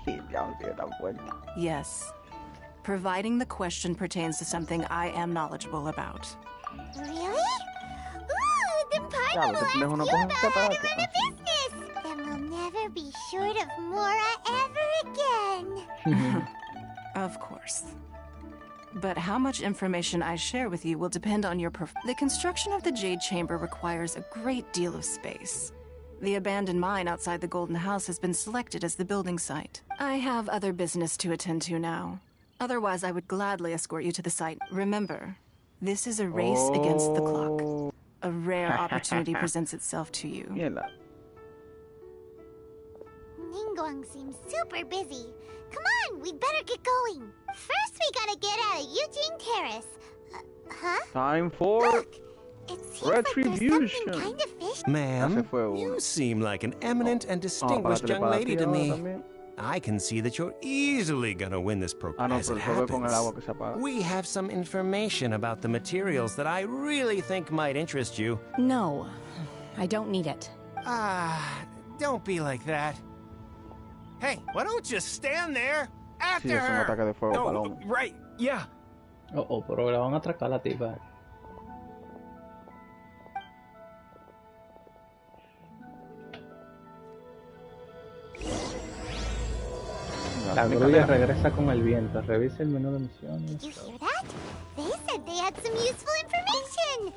El diablo tiene tan fuerte. Yes. Providing the question pertains to something I am knowledgeable about. Really? Ooh, then Paimon will ask you about how to run a business! Then we'll never be short of Mora ever again. Of course. But how much information I share with you will depend on your The construction of the Jade Chamber requires a great deal of space. The abandoned mine outside the Golden House has been selected as the building site. I have other business to attend to now. Otherwise, I would gladly escort you to the site. Remember, this is a race against the clock. A rare opportunity presents itself to you. Ningguang seems super busy. Come on, we'd better get going. First, we gotta get out of Eugene Terrace. Huh? Time for... Look! It seems retribution. like there's something kind of fishy. Ma'am, you seem like an eminent and distinguished young lady to me. I can see that you're easily gonna win this program. As it happens, we have some information about the materials that I really think might interest you. No, I don't need it. Don't be like that. Hey, why don't you stand there after her? Oh, right, yeah. Pero la van a atracar la tipa. La grulla regresa con el viento. Revisa el menú de misiones. Did you hear that? They said they had some useful information.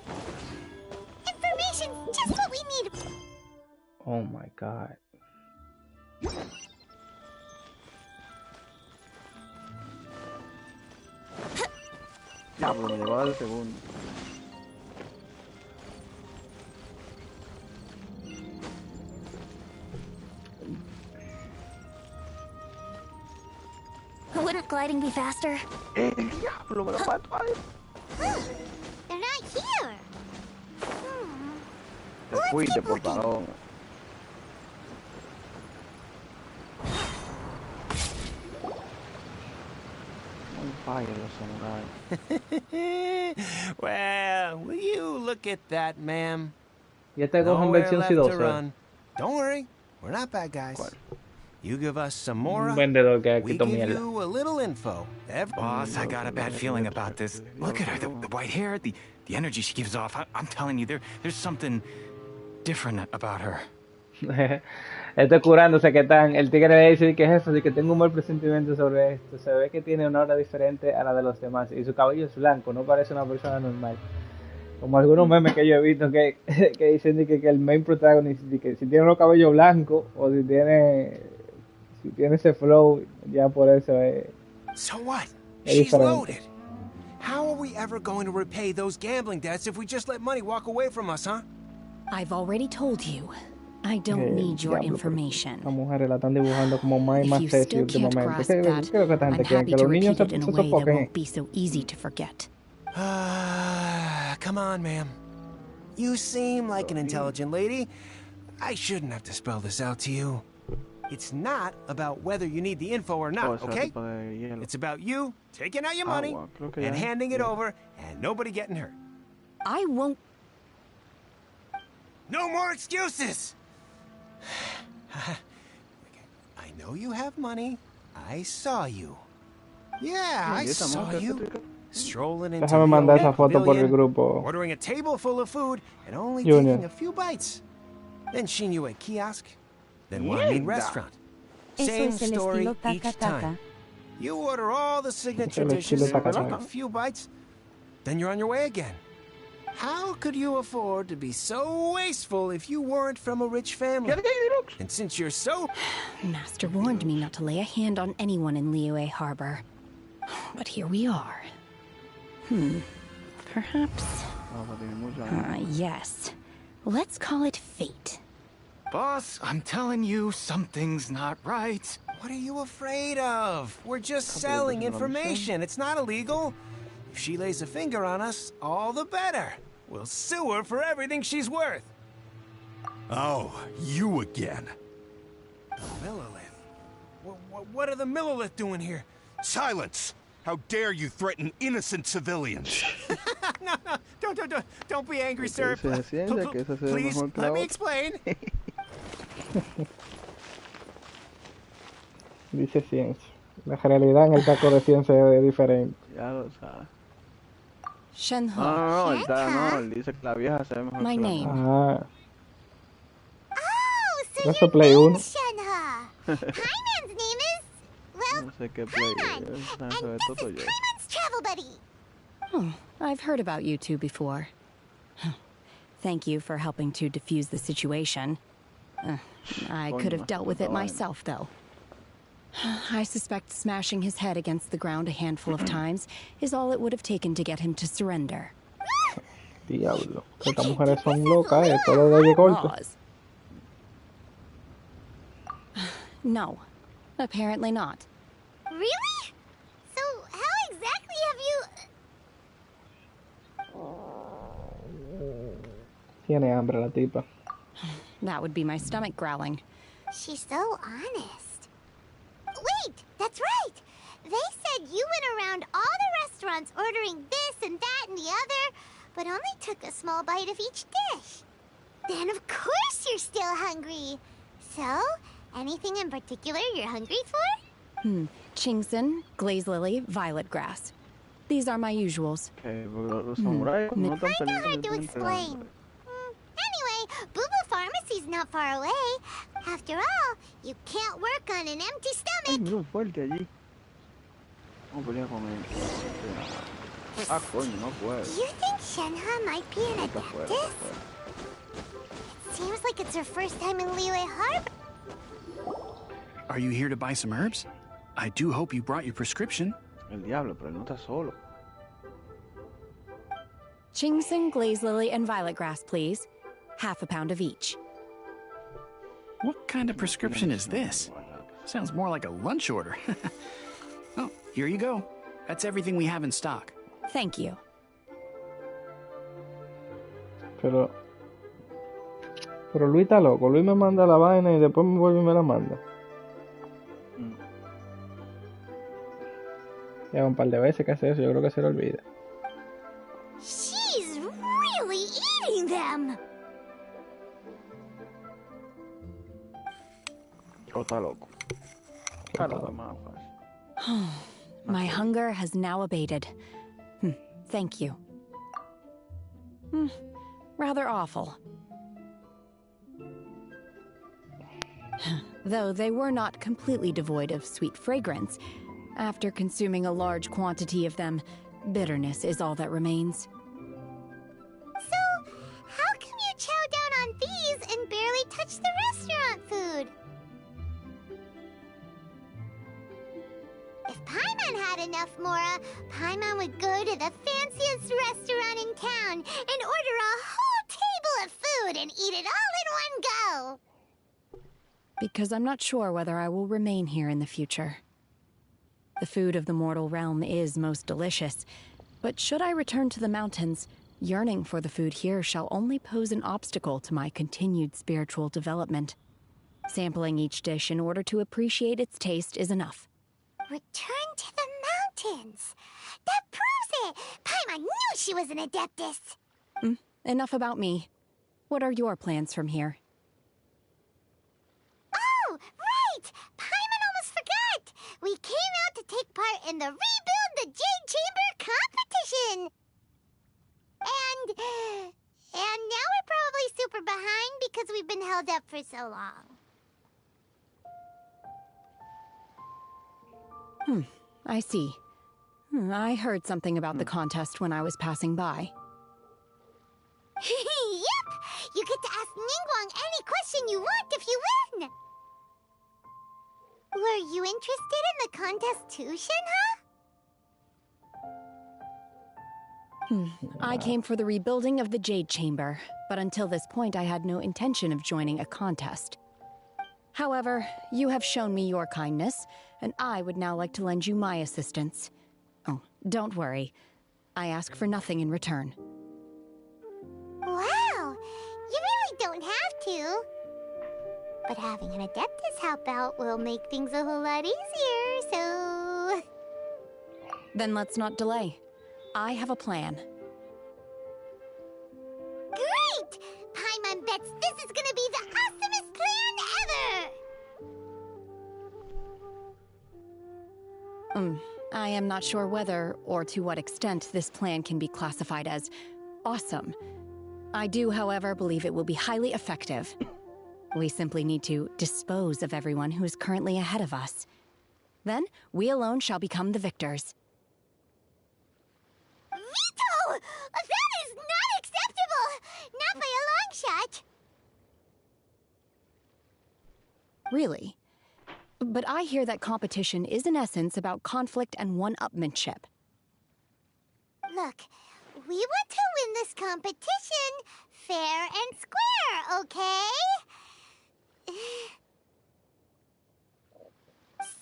Information, just what we need. Oh my god. Diablo, me llevaba el segundo. Wouldn't gliding be faster? El diablo, me lo mato a él. They're not here. Te fuiste, portadón. Muy fire los samuráis. Well, will you look at that, ma'am? Y este coge en Nowhere versión left to sidosa. run. Don't worry, we're not bad guys. You give us some more, Un vendedor que we quitó give mierda. you a little info. Boss, I got a bad feeling about this. Look at her, the white hair, the energy she gives off. I'm telling you, there's something different about her. Estoy curándose que tan. El tigre le dice que es eso, de que tengo un mal presentimiento sobre esto. Se ve que tiene una aura diferente a la de los demás. Y su cabello es blanco, no parece una persona normal. Como algunos memes que yo he visto que dicen de que el main protagonist, de que si tiene los cabellos blancos o si tiene ese flow, ya por eso es. So what? Es She's diferente. loaded. How are we ever going to repay those gambling debts if we just let money walk away from us, huh? I've already told you. I don't need your information. Las mujeres la están dibujando como más y más If you sexy still can't últimamente. grasp ¿Qué that, creo que esta I'm gente quiere? happy Que to los niños repeat se it in a way that sofoquen. won't be so easy to forget. Come on, ma'am. You seem like an intelligent lady. I shouldn't have to spell this out to you. It's not about whether you need the info or not, okay? It's about you taking out your money and handing it over and nobody getting hurt. I won't. No more excuses! I know you have money. I saw you. Yeah, I saw you. Strolling into Déjame mandar esa the foto por el pavilion, grupo. ordering a table full of food and only Junior. taking a few bites. Then she knew a kiosk, then one main restaurant. Eso Same es el story estilo each taca-taca. time. You order all the signature el dishes, estilo take taca-taca. a few bites, then you're on your way again. How could you afford to be so wasteful if you weren't from a rich family? And since you're so... Master warned me not to lay a hand on anyone in Liyue Harbor. But here we are. Perhaps... yes. Let's call it fate. Boss, I'm telling you, something's not right. What are you afraid of? We're just selling information. It's not illegal. If she lays a finger on us, all the better. We'll sue her for everything she's worth. Oh, you again. Millilith? What are the Millilith doing here? Silence! How dare you threaten innocent civilians? No, don't be angry, sir. Please, mejor que la let me otra. explain. Dice ciencia. La realidad en el taco de ciencia es diferente. Ya lo sabes. Shenhe. No, él dice que la vieja se ve mejor My que la name. nueva. Oh, so Eso your Play name's 1. Shenhe. Hyman's name is... Well, No sé qué play Hyman. es. And Se ve this todo is yo. Hyman's travel buddy. Oh, I've heard about you two before. Thank you for helping to defuse the situation. I could have dealt with it myself, though. I suspect smashing his head against the ground a handful of times is all it would have taken to get him to surrender. Diablo. Estas mujeres son locas, todo de corto. Laws. No, apparently not. Really? So how exactly have you... Tiene hambre la tipa. That would be my stomach growling. She's so honest. Wait, that's right. They said you went around all the restaurants ordering this and that and the other, but only took a small bite of each dish. Then of course you're still hungry. So, anything in particular you're hungry for? Chingson, glaze lily, violet grass. These are my usuals. Okay, los samuráis no están Kinda pendientes hard de to tu explain. Anyway, Boo Boo Pharmacy's not far away. After all, you can't work on an empty Ay, stomach. mira un fuerte allí. Vamos a pelear con él. Ah, coño, no puedo. Do you think Shenhe might be an Está fuera, adeptus? está fuera. Seems like it's her first time in Liyue Harbor. Are you here to buy some herbs? I do hope you brought your prescription. El diablo, pero él no está solo. Chingsing, glaze lily, and violet grass, please. Half a pound of each. What kind of prescription is this? Sounds more like a lunch order. Oh, here you go. That's everything we have in stock. Thank you. Pero Luis está loco. Luis me manda la vaina y después me vuelve y me la manda. Ya un par de veces que hace eso, yo creo que se le olvida. She's really eating them. Está loco. My hunger has now abated. Thank you. Rather awful. Though they were not completely devoid of sweet fragrance, after consuming a large quantity of them, bitterness is all that remains. So, how come you chow down on these and barely touch the restaurant food? If Paimon had enough Mora, Paimon would go to the fanciest restaurant in town and order a whole table of food and eat it all in one go. Because I'm not sure whether I will remain here in the future. The food of the mortal realm is most delicious, but should I return to the mountains, yearning for the food here shall only pose an obstacle to my continued spiritual development. Sampling each dish in order to appreciate its taste is enough. Return to the mountains. That proves it. Paimon knew she was an Adeptus. Enough about me. What are your plans from here? Oh, right! Paimon almost forgot! We came out to take part in the Rebuild the Jade Chamber competition! And now we're probably super behind because we've been held up for so long. I see. I heard something about the contest when I was passing by. Yep! You get to ask Ningguang any question you want if you win! Were you interested in the contest too, Shenhe? I came for the rebuilding of the Jade Chamber, but until this point I had no intention of joining a contest. However, you have shown me your kindness, and I would now like to lend you my assistance. Oh, don't worry. I ask for nothing in return. Wow! You really don't have to. But having an Adeptus help out will make things a whole lot easier, so... Then let's not delay. I have a plan. Great! Paimon bets this is gonna be the awesomest plan ever! I am not sure whether, or to what extent, this plan can be classified as awesome. I do, however, believe it will be highly effective. We simply need to dispose of everyone who is currently ahead of us. Then, we alone shall become the victors. Vito! That is not acceptable! Not by a long shot! Really? But I hear that competition is in essence about conflict and one-upmanship. Look, we want to win this competition fair and square, okay?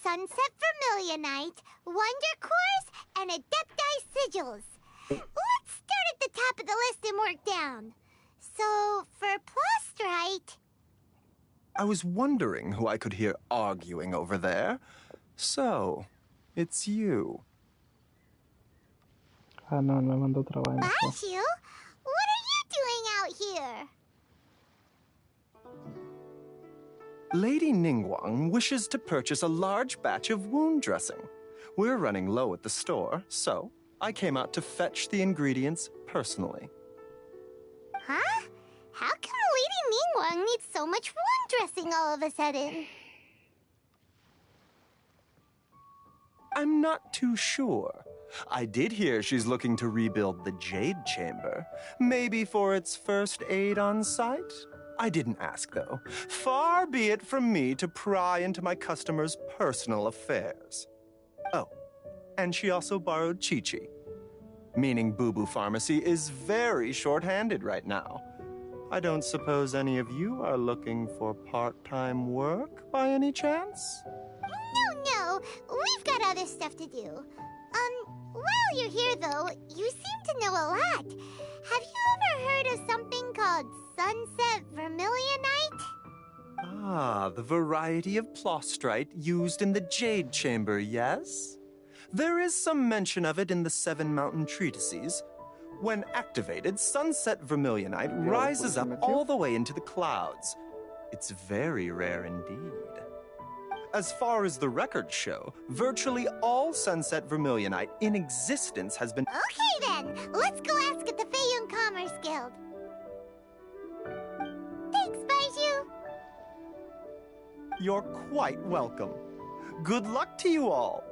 Sunset Vermilionite, Wonder Cores, and Adepti Sigils. Let's start at the top of the list and work down. So, for Plustrite... I was wondering who I could hear arguing over there. So, it's you. Ah, no, me mandó otra vaina. Bashu, what are you doing out here? Lady Ningguang wishes to purchase a large batch of wound dressing. We're running low at the store, so I came out to fetch the ingredients personally. Huh? How come Lady Ningguang needs so much wound dressing all of a sudden? I'm not too sure. I did hear she's looking to rebuild the Jade Chamber. Maybe for its first aid on site? I didn't ask, though. Far be it from me to pry into my customers' personal affairs. Oh, and she also borrowed Chi-Chi. meaning Boo Boo Pharmacy is very short-handed right now. I don't suppose any of you are looking for part-time work by any chance? No, we've got other stuff to do. While you're here though, you seem to know a lot. Have you ever heard of something called Sunset Vermilionite? Ah, the variety of plostrite used in the Jade Chamber, yes? There is some mention of it in the Seven Mountain Treatises. When activated, Sunset Vermilionite rises up all the way into the clouds. It's very rare indeed. As far as the records show, virtually all Sunset Vermilionite in existence has been— Okay then, let's go ask at the Feiyun Commerce Guild. Thanks, Baiju. You're quite welcome. Good luck to you all.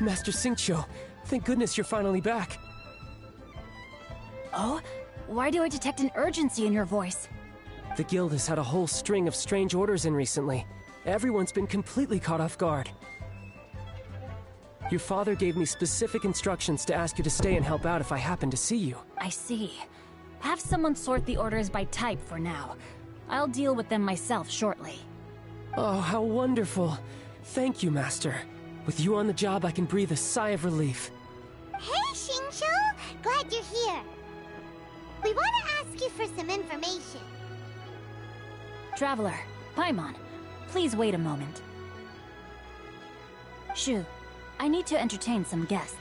Master Xingqiu, thank goodness you're finally back. Oh? Why do I detect an urgency in your voice? The guild has had a whole string of strange orders in recently. Everyone's been completely caught off guard. Your father gave me specific instructions to ask you to stay and help out if I happen to see you. I see. Have someone sort the orders by type for now. I'll deal with them myself shortly. Oh, how wonderful. Thank you, Master. With you on the job, I can breathe a sigh of relief. Hey, Xingqiu! Glad you're here. We want to ask you for some information. Traveler, Paimon, please wait a moment. Shu, I need to entertain some guests.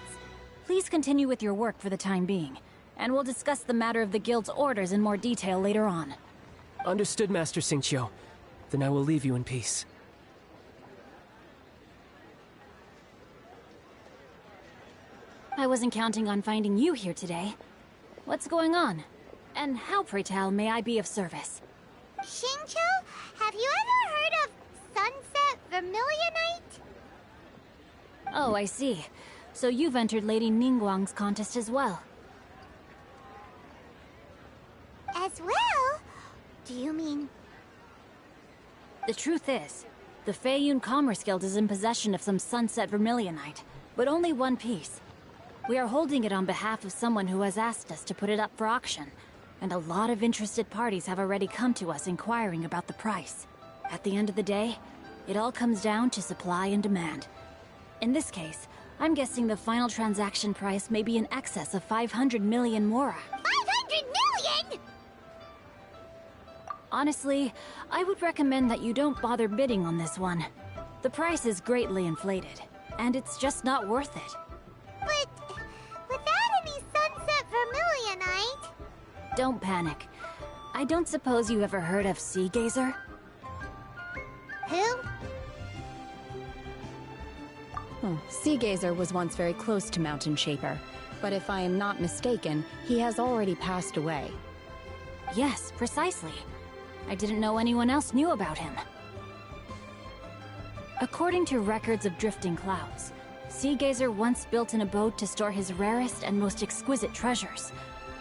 Please continue with your work for the time being, and we'll discuss the matter of the guild's orders in more detail later on. Understood, Master Xingqiu. Then I will leave you in peace. I wasn't counting on finding you here today. What's going on? And how, pray tell, may I be of service? Xingqiu, have you ever heard of Sunset Vermilionite? Oh, I see. So you've entered Lady Ningguang's contest as well. As well? Do you mean... The truth is, the Feiyun Commerce Guild is in possession of some Sunset Vermilionite, but only one piece. We are holding it on behalf of someone who has asked us to put it up for auction, and a lot of interested parties have already come to us inquiring about the price. At the end of the day, it all comes down to supply and demand. In this case, I'm guessing the final transaction price may be in excess of 500 million mora. 500 million?! Honestly, I would recommend that you don't bother bidding on this one. The price is greatly inflated, and it's just not worth it. But without any Sunset Vermilionite... Don't panic. I don't suppose you ever heard of Sea Gazer? Who? Sea Gazer was once very close to Mountain Shaper, but if I am not mistaken, he has already passed away. Yes, precisely. I didn't know anyone else knew about him. According to records of drifting clouds, Sea Gazer once built an abode to store his rarest and most exquisite treasures,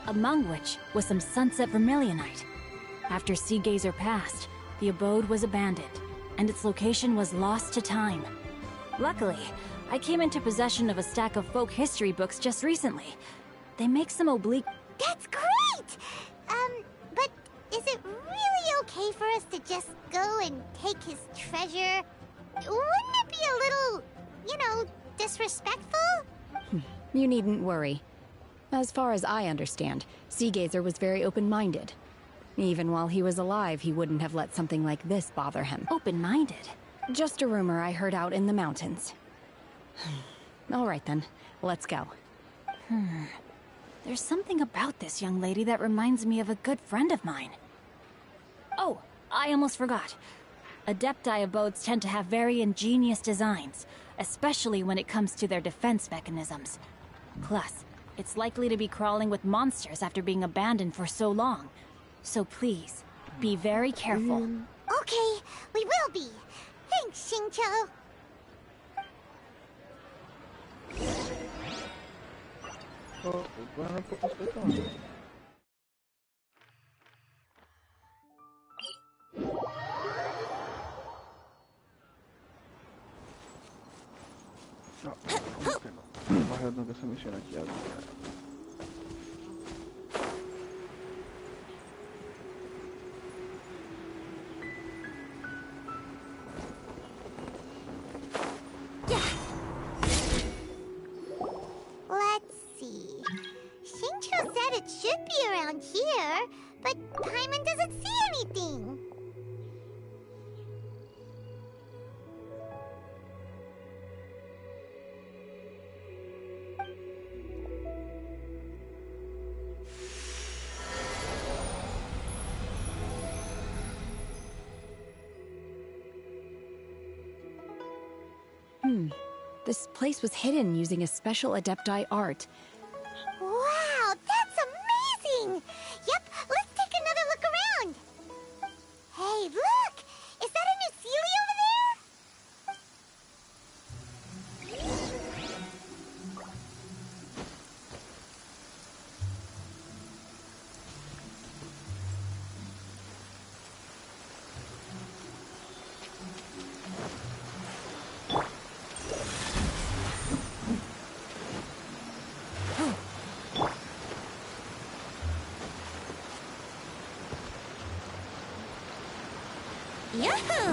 among which was some Sunset Vermilionite. After Sea Gazer passed, the abode was abandoned, and its location was lost to time. Luckily, I came into possession of a stack of folk history books just recently. They make some oblique— That's great! But is it really okay for us to just go and take his treasure? Wouldn't it be a little, disrespectful? You needn't worry. As far as I understand, Sea Gazer was very open-minded. Even while he was alive, he wouldn't have let something like this bother him. Open-minded. Just a rumor I heard out in the mountains. All right then, let's go. There's something about this young lady that reminds me of a good friend of mine. Oh, I almost forgot. Adepti abodes tend to have very ingenious designs, especially when it comes to their defense mechanisms. Plus, it's likely to be crawling with monsters after being abandoned for so long. So please, be very careful. Okay, we will be. Thanks, Xingqiu. Tengo que hacer misión aquí algo. Let's see. Xingqiu said it should be around here, but Paimon doesn't see anything. This place was hidden using a special Adepti art. Wow, that's amazing! Yep, let's take another look around. Hey, look! Is that a new Sealy over there? Yahoo!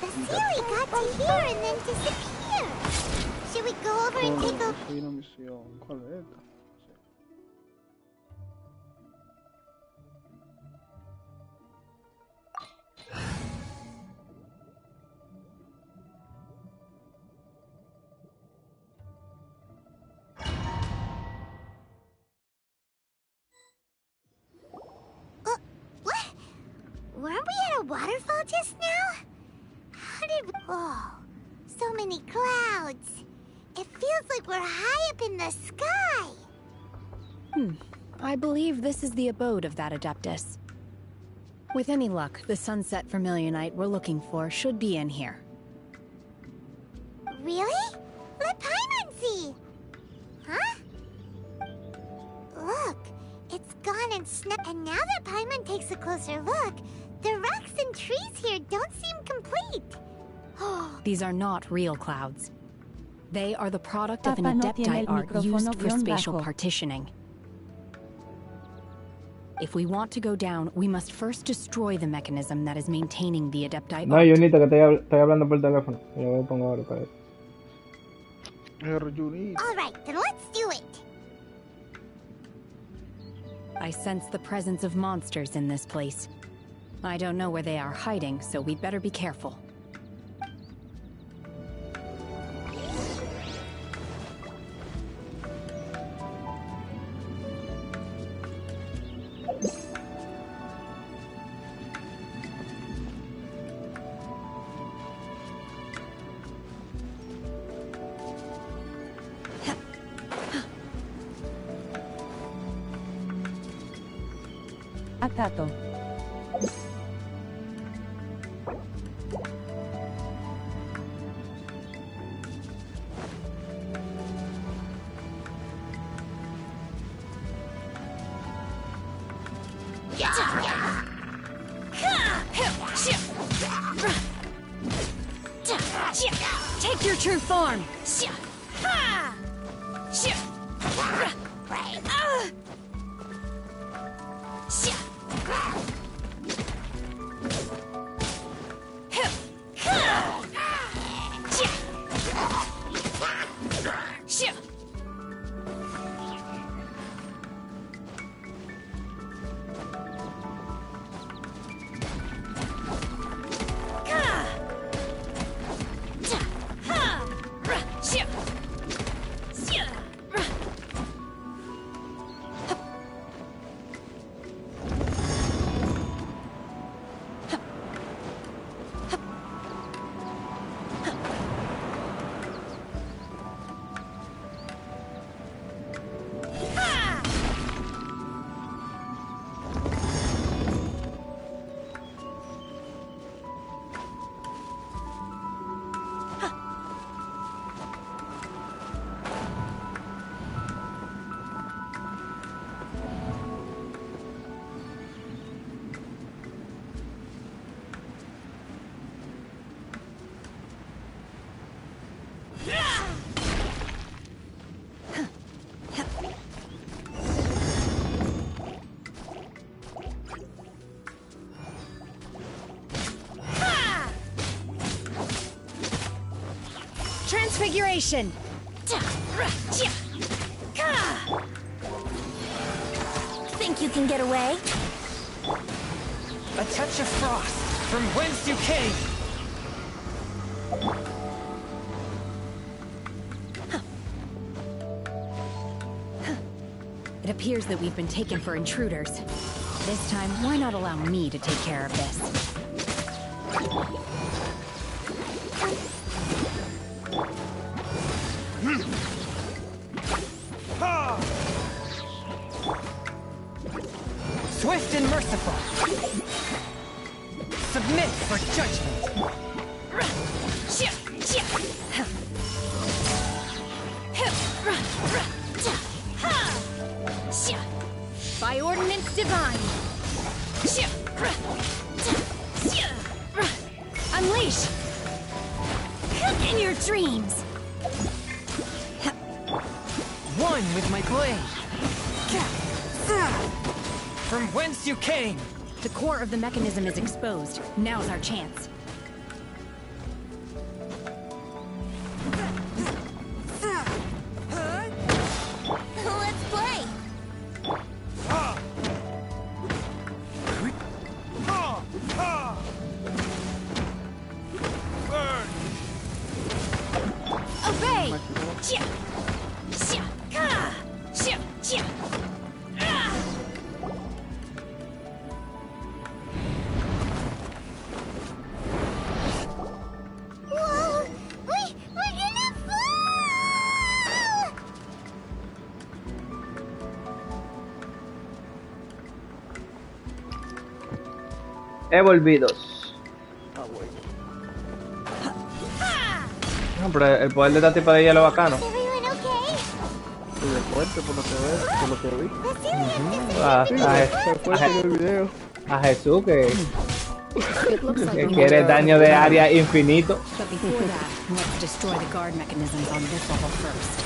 The Sealy got to here and then disappear. Should we go over and take a... ¿Cuál es esta? Weren't we at a waterfall just now? How did we... Oh, so many clouds. It feels like we're high up in the sky. I believe this is the abode of that Adeptus. With any luck, the Sunset Vermilionite we're looking for should be in here. Really? Let Paimon see. Huh? Look, it's gone and snapped. And now that Paimon takes a closer look, the rocks and trees here don't seem complete. These are not real clouds. They are the product of an Adepti art used for spatial partitioning. If we want to go down, we must first destroy the mechanism that is maintaining the Adepti art. No, Junita, que estoy hablando por teléfono. Yo lo pongo ahora para eso. All right, then let's do it. I sense the presence of monsters in this place. I don't know where they are hiding, so we'd better be careful. Atato. Take your true form! Transfiguration. Think you can get away? A touch of frost from whence you came. It appears that we've been taken for intruders. This time, why not allow me to take care of this? Swift and merciful. Submit for judgment. By ordinance divine. Unleash. In your dreams. One with my blade. From whence you came. The core of the mechanism is exposed. Now's our chance. Let's play. Obey. Whoa! We're gonna fall! Evolvidos. No, pero el poder de esta tipa de hielo bacano. Everyone okay? Y de fuerte por lo que vi. A Jesús que quiere daño de área infinito. But before that, let's destroy the guard mechanisms on this level first.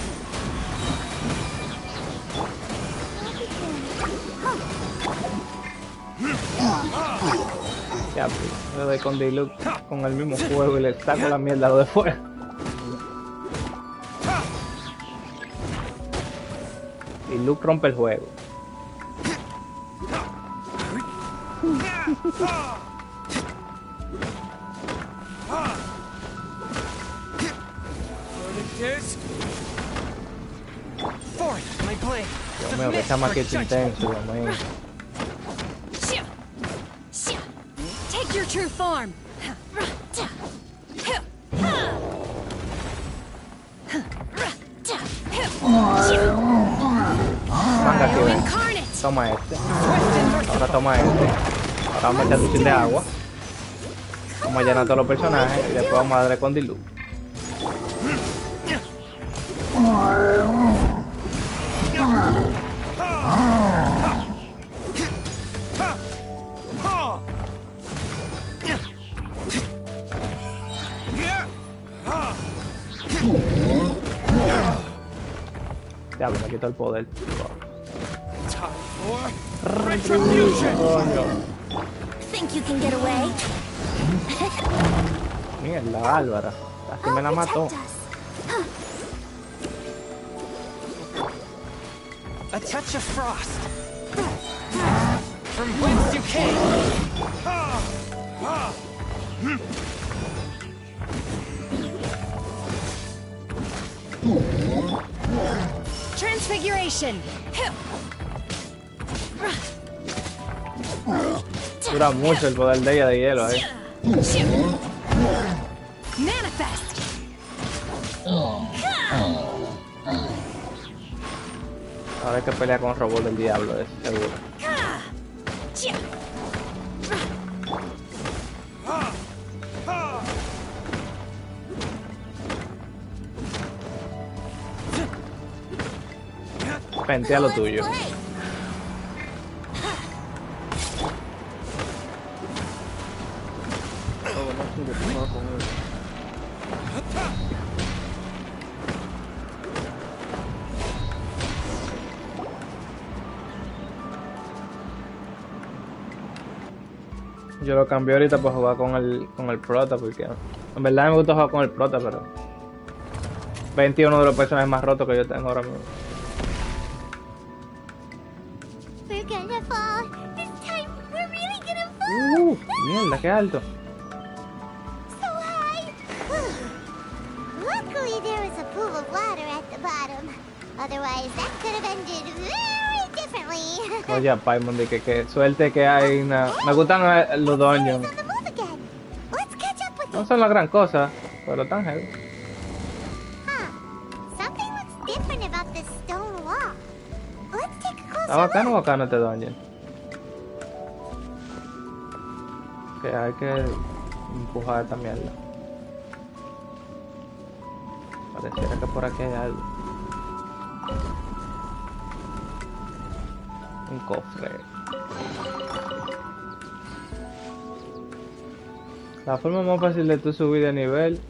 Ya, pues, le doy con Diluc con el mismo fuego y le saco la mierda a lo de fuera. Diluc rompe el juego. Forth, my blade. Dios mío, que chamaquito intenso, Dios mío. Take your true form. Manga aquí, ven. Toma este. Ahora toma este. Ahora vamos a echar tu chin de agua. Vamos a llenar todos los personajes y después vamos a darle con Diluc. Ya, me quito el poder. Think you can get away? Mierda, Bárbara. Casi me la mató. A touch of frost. From whence you came. Transfiguration. Dura mucho el poder de ella de hielo ahí. Manifest. Ahora hay que pelear con el robot del diablo, es seguro. Pentea lo tuyo. Yo lo cambié ahorita para jugar con el prota porque en verdad me gusta jugar con el prota, pero 21 de los personajes más rotos que yo tengo ahora mismo. We're gonna fall. This time we're really gonna fall. Mierda, qué alto. So high. Luckily there was a pool of water at the bottom. Otherwise that could have ended very differently. Oye, Paimon, de que suerte que hay una... Me gustan los dungeons. No son la gran cosa, pero tan heavy. Something looks different about this stone wall. Let's take a closer ¿Está bacano o bacano este dungeon? Que hay que empujar esta mierda. Pareciera que por aquí hay algo. Un cofre. La forma más fácil de tú subir de nivel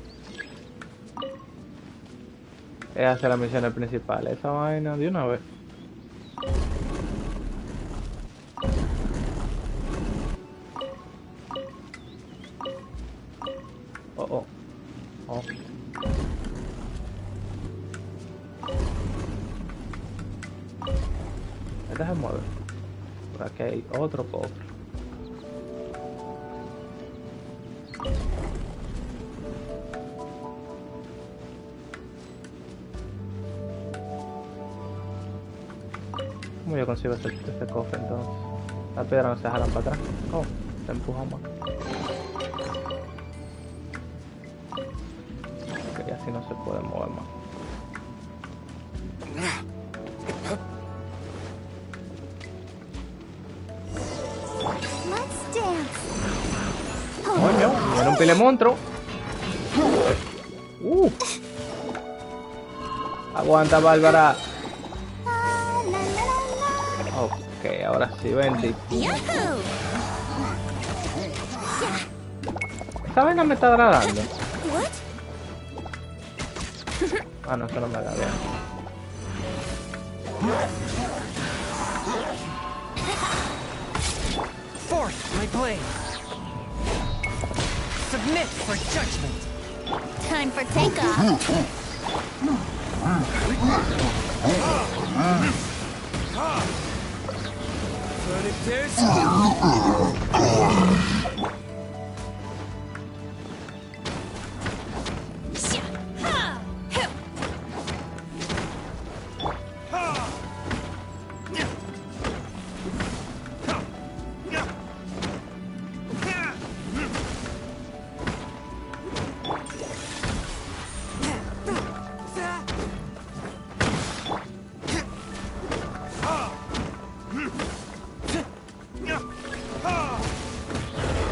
es hacer las misiones principales. Esa vaina de una vez. Oh. Esta se mueve. Por aquí hay otro cofre. ¿Cómo yo consigo este cofre entonces? La piedra no se jalan para atrás. Oh, se empuja más. Ok, así no se puede mover más. Coño, era un pile monstruo. Aguanta, Bárbara. Ok, ahora sí, vente. Esta vaina me está agradando. Ah, no, eso no me da bien. Forth my blade. Submit for judgment. Time for takeoff.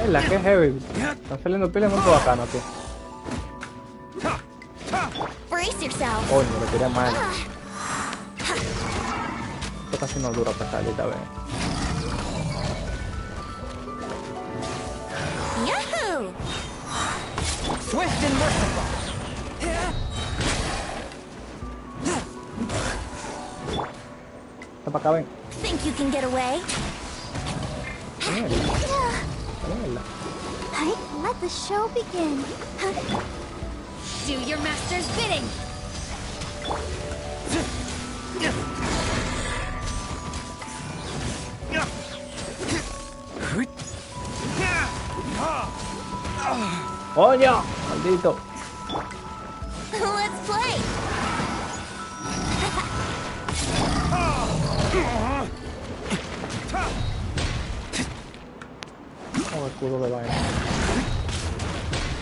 La que es heavy. Están saliendo piles muy bacanas aquí. Coño, le tiré mal. Esto casi no dura para salir, esta vez. Yahoo! Swift and merciful. Está para acá, ven. Think you can get away? Let the show begin. Do your master's bidding. ¡Coño! ¡Maldito! Let's play. Oh, escudo de vaina.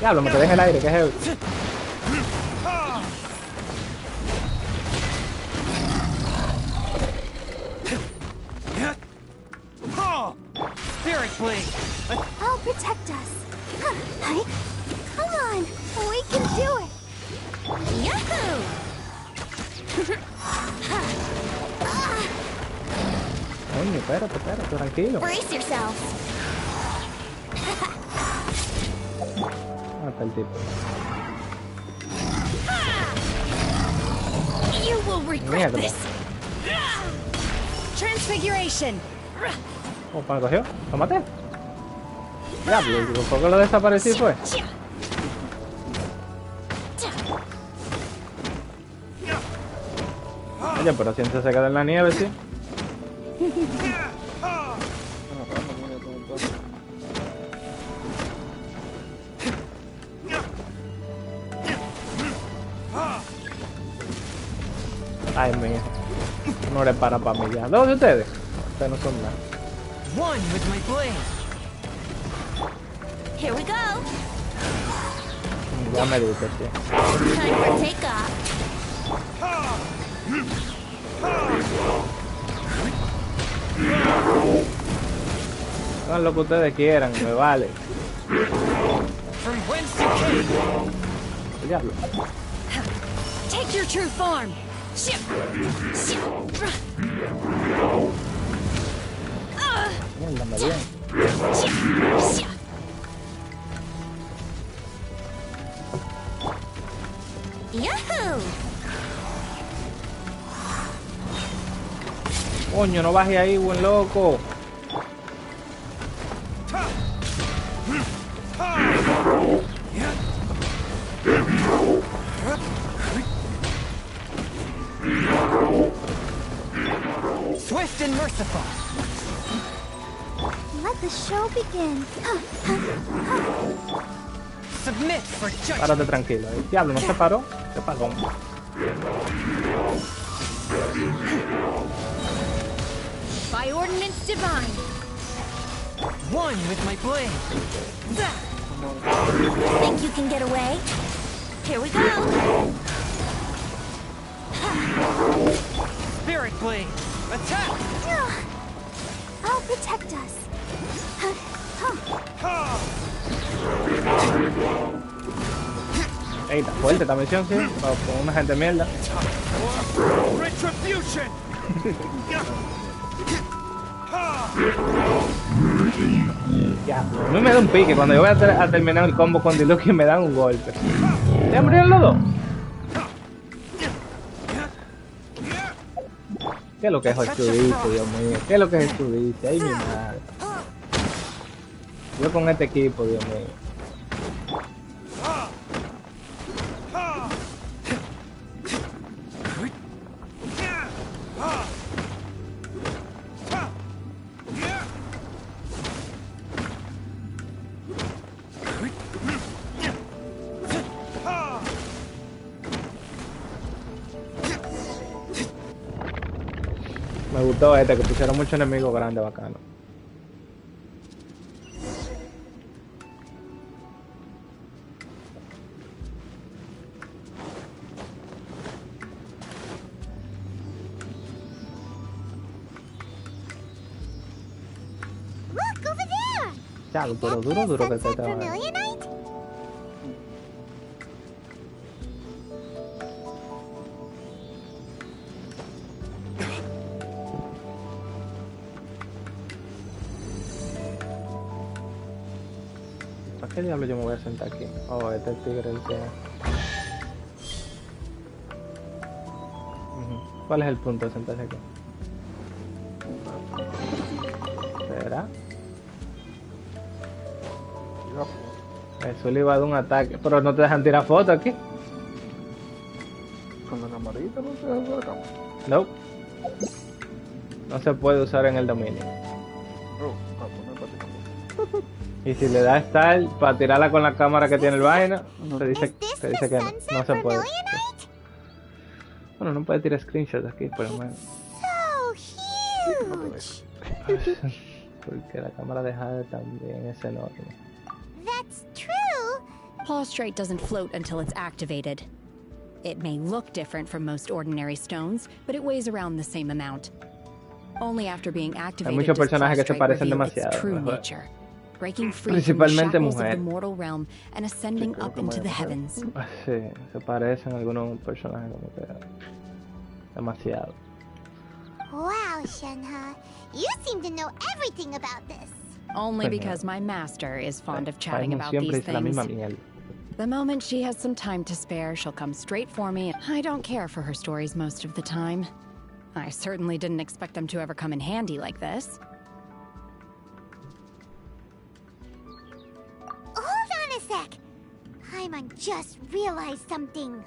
Diablo, me quedé en el aire, que heavy. Spirit blade. I'll protect us. Come on, we can do it. Yahoo! Coño, espérate, tranquilo. Brace yourselves. Ah, está el tipo. You will regret this. Transfiguration. Oh, ¿para cogió? ¿Lo maté? Diablo, ¿por qué lo desaparecí fue? Oye, pero si se queda en la nieve, sí. Ay, mía. No le para para mí ya. ¿Dos de ustedes? Ustedes no son nada. One with my blade. Here we go. Ya me dice, sí. Time for takeoff. Hagan lo que ustedes quieran, me vale. From whence you came. Diablo. Take your true form. Mierda, me bien. Yahoo! Coño, no baje ahí, buen loco. Swift and merciful. Let the show begin. Submit for judgment. Párate tranquilo. El diablo no se paró. ¿Qué pasó? By ordinance divine. One with my blade. Think you can get away? Here we go. Spirit blade. Attack! I'll protect us. Ey, está fuerte esta misión, sí. Con una gente mierda. Retribution. Ya, a mí me da un pique. Cuando yo voy a terminar el combo con Diluc me dan un golpe. ¿Ya murieron los dos? ¿Qué es lo que es Jesudito, Dios mío? ¿Qué es lo que es Jesudito? Ay, mi madre. Yo con este equipo, Dios mío. Me gustó este, que pusieron muchos enemigos grandes, bacano. Look over there. Chalo, pero duro que te trabaja. ¿Para qué diablo yo me voy a sentar aquí? Oh, este es el tigre el que... ¿Cuál es el punto de sentarse aquí? ¿Será? Eso le iba a dar un ataque, pero no te dejan tirar fotos aquí. Con la camarita no se deja usar la cámara. No. No se puede usar en el dominio. Y si le das Start para tirarla con la cámara que tiene el vaina, te dice que no se puede. Bueno, no puede tirar screenshots aquí, por lo menos. Porque la cámara de Jade también es enorme. That's true. Prostrate doesn't float until it's activated. It may look different from most ordinary stones, but it weighs around the same amount. Only after being activated Hay muchos personajes que se parecen demasiado. Breaking free from the shackles of the mortal realm and ascending up into the heavens. Sí, se parecen algunos personajes como que demasiado. Wow, Shenhe. You seem to know everything about this. Only because my master is fond of chatting about these things. The moment she has some time to spare, she'll come straight for me. I don't care for her stories most of the time. I certainly didn't expect them to ever come in handy like this. Hold on a sec. Paimon just realized something.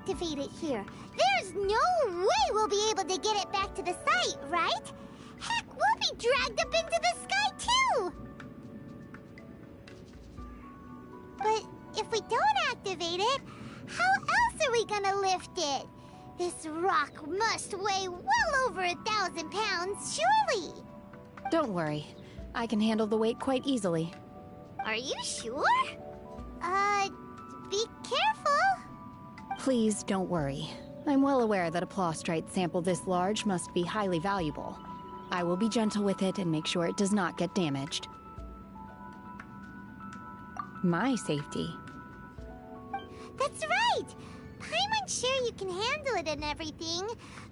activate it here. There's no way we'll be able to get it back to the site, right? Heck, we'll be dragged up into the sky too! But if we don't activate it, how else are we gonna lift it? This rock must weigh well over 1,000 pounds, surely! Don't worry. I can handle the weight quite easily. Are you sure? Be careful. Please don't worry. I'm well aware that a plaustrite sample this large must be highly valuable. I will be gentle with it and make sure it does not get damaged. My safety. That's right! Paimon's sure you can handle it and everything,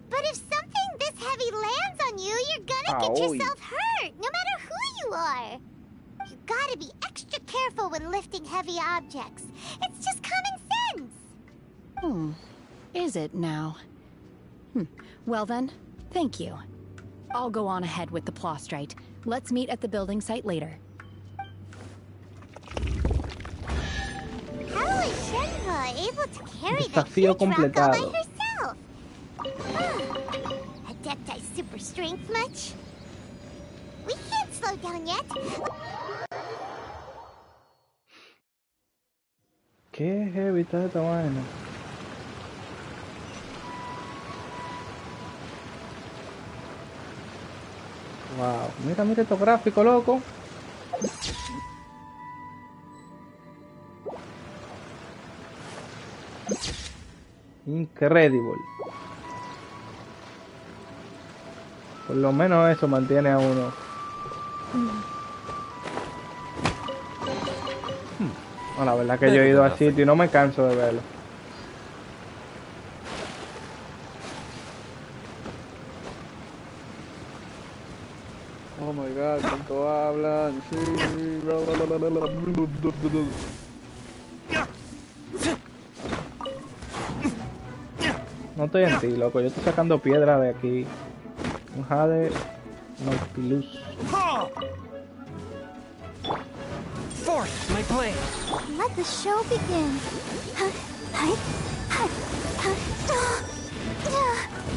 but if something this heavy lands on you, you're gonna get yourself hurt, no matter who you are. You gotta be extra careful when lifting heavy objects. It's just common sense. Is it now? Well then, thank you. I'll go on ahead with the plaustrite. Let's meet at the building site later. How is Shenhua able to carry that Desafío huge rock all completado. by herself? Adepti super strength much? We can't slow down yet. Qué heavy está esta vaina. Wow, mira, mira estos gráficos, loco. Incredible. Por lo menos eso mantiene a uno. No, la verdad que yo he ido al sitio y no me canso de verlo. Oh my god, ¿cuánto hablan? Sí. No estoy en ti, loco. Yo estoy sacando piedra de aquí. Un jade Nautilus. Forth, my blade. Let the show begin.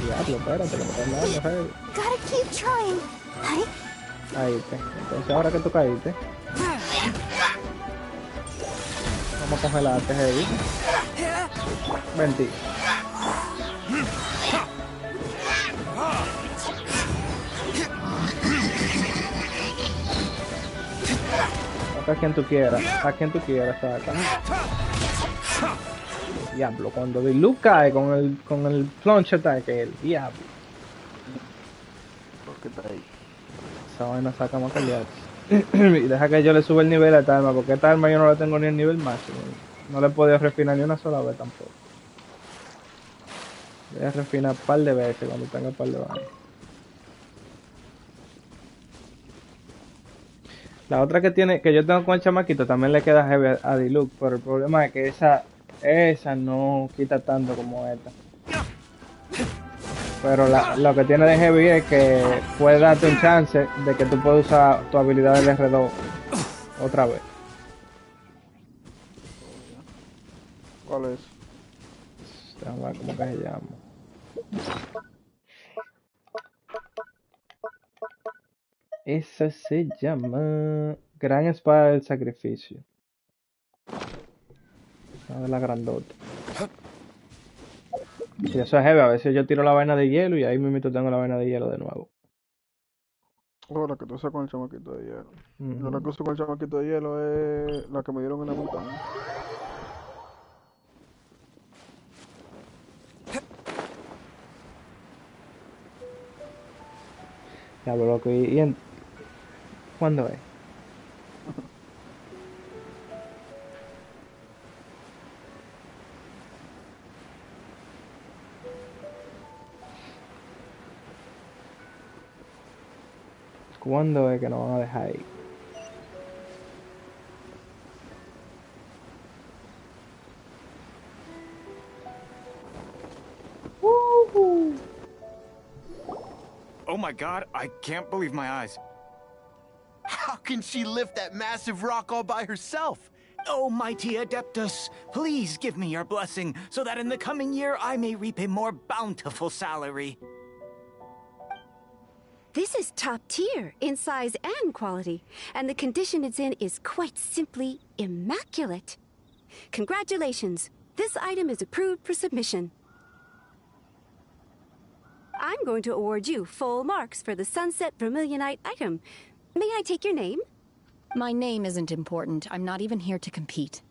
Diablo, espérate, que me estás dando, heavy. Gotta keep trying. Caíste. Entonces ahora que tú caíste, vamos a congelarte, heavy. Venti. Saca a quien tú quieras, saca. Diablo, cuando Diluc cae con el plunge attack, el diablo. ¿Por qué está ahí? Esa vaina saca más calidad. Y deja que yo le suba el nivel a esta arma, porque esta arma yo no la tengo ni el nivel máximo. No le he podido refinar ni una sola vez tampoco. Voy a refinar un par de veces cuando tenga un par de vainas. La otra que yo tengo con el chamaquito también le queda heavy a Diluc, pero el problema es que esa no quita tanto como esta. Pero lo que tiene de heavy es que puede darte un chance de que tú puedas usar tu habilidad del R2 otra vez. ¿Cuál es? Vamos a ver cómo que se llama. Esa se llama Gran Espada del Sacrificio. Una de la grandota. Y eso es heavy, a veces yo tiro la vaina de hielo y ahí mismo tengo la vaina de hielo de nuevo. Oh, la que tú usas con el chamaquito de hielo. Yo la que uso con el chamaquito de hielo es la que me dieron en la montaña. Ya, pero loco, ¿cuándo es? ¿Cuándo es que nos van a dejar ahí? Oh my god, I can't believe my eyes. How can she lift that massive rock all by herself? Oh, mighty Adeptus, please give me your blessing so that in the coming year I may reap a more bountiful salary. This is top tier in size and quality, and the condition it's in is quite simply immaculate. Congratulations, this item is approved for submission. I'm going to award you full marks for the Sunset Vermilionite item. May I take your name? My name isn't important. I'm not even here to compete.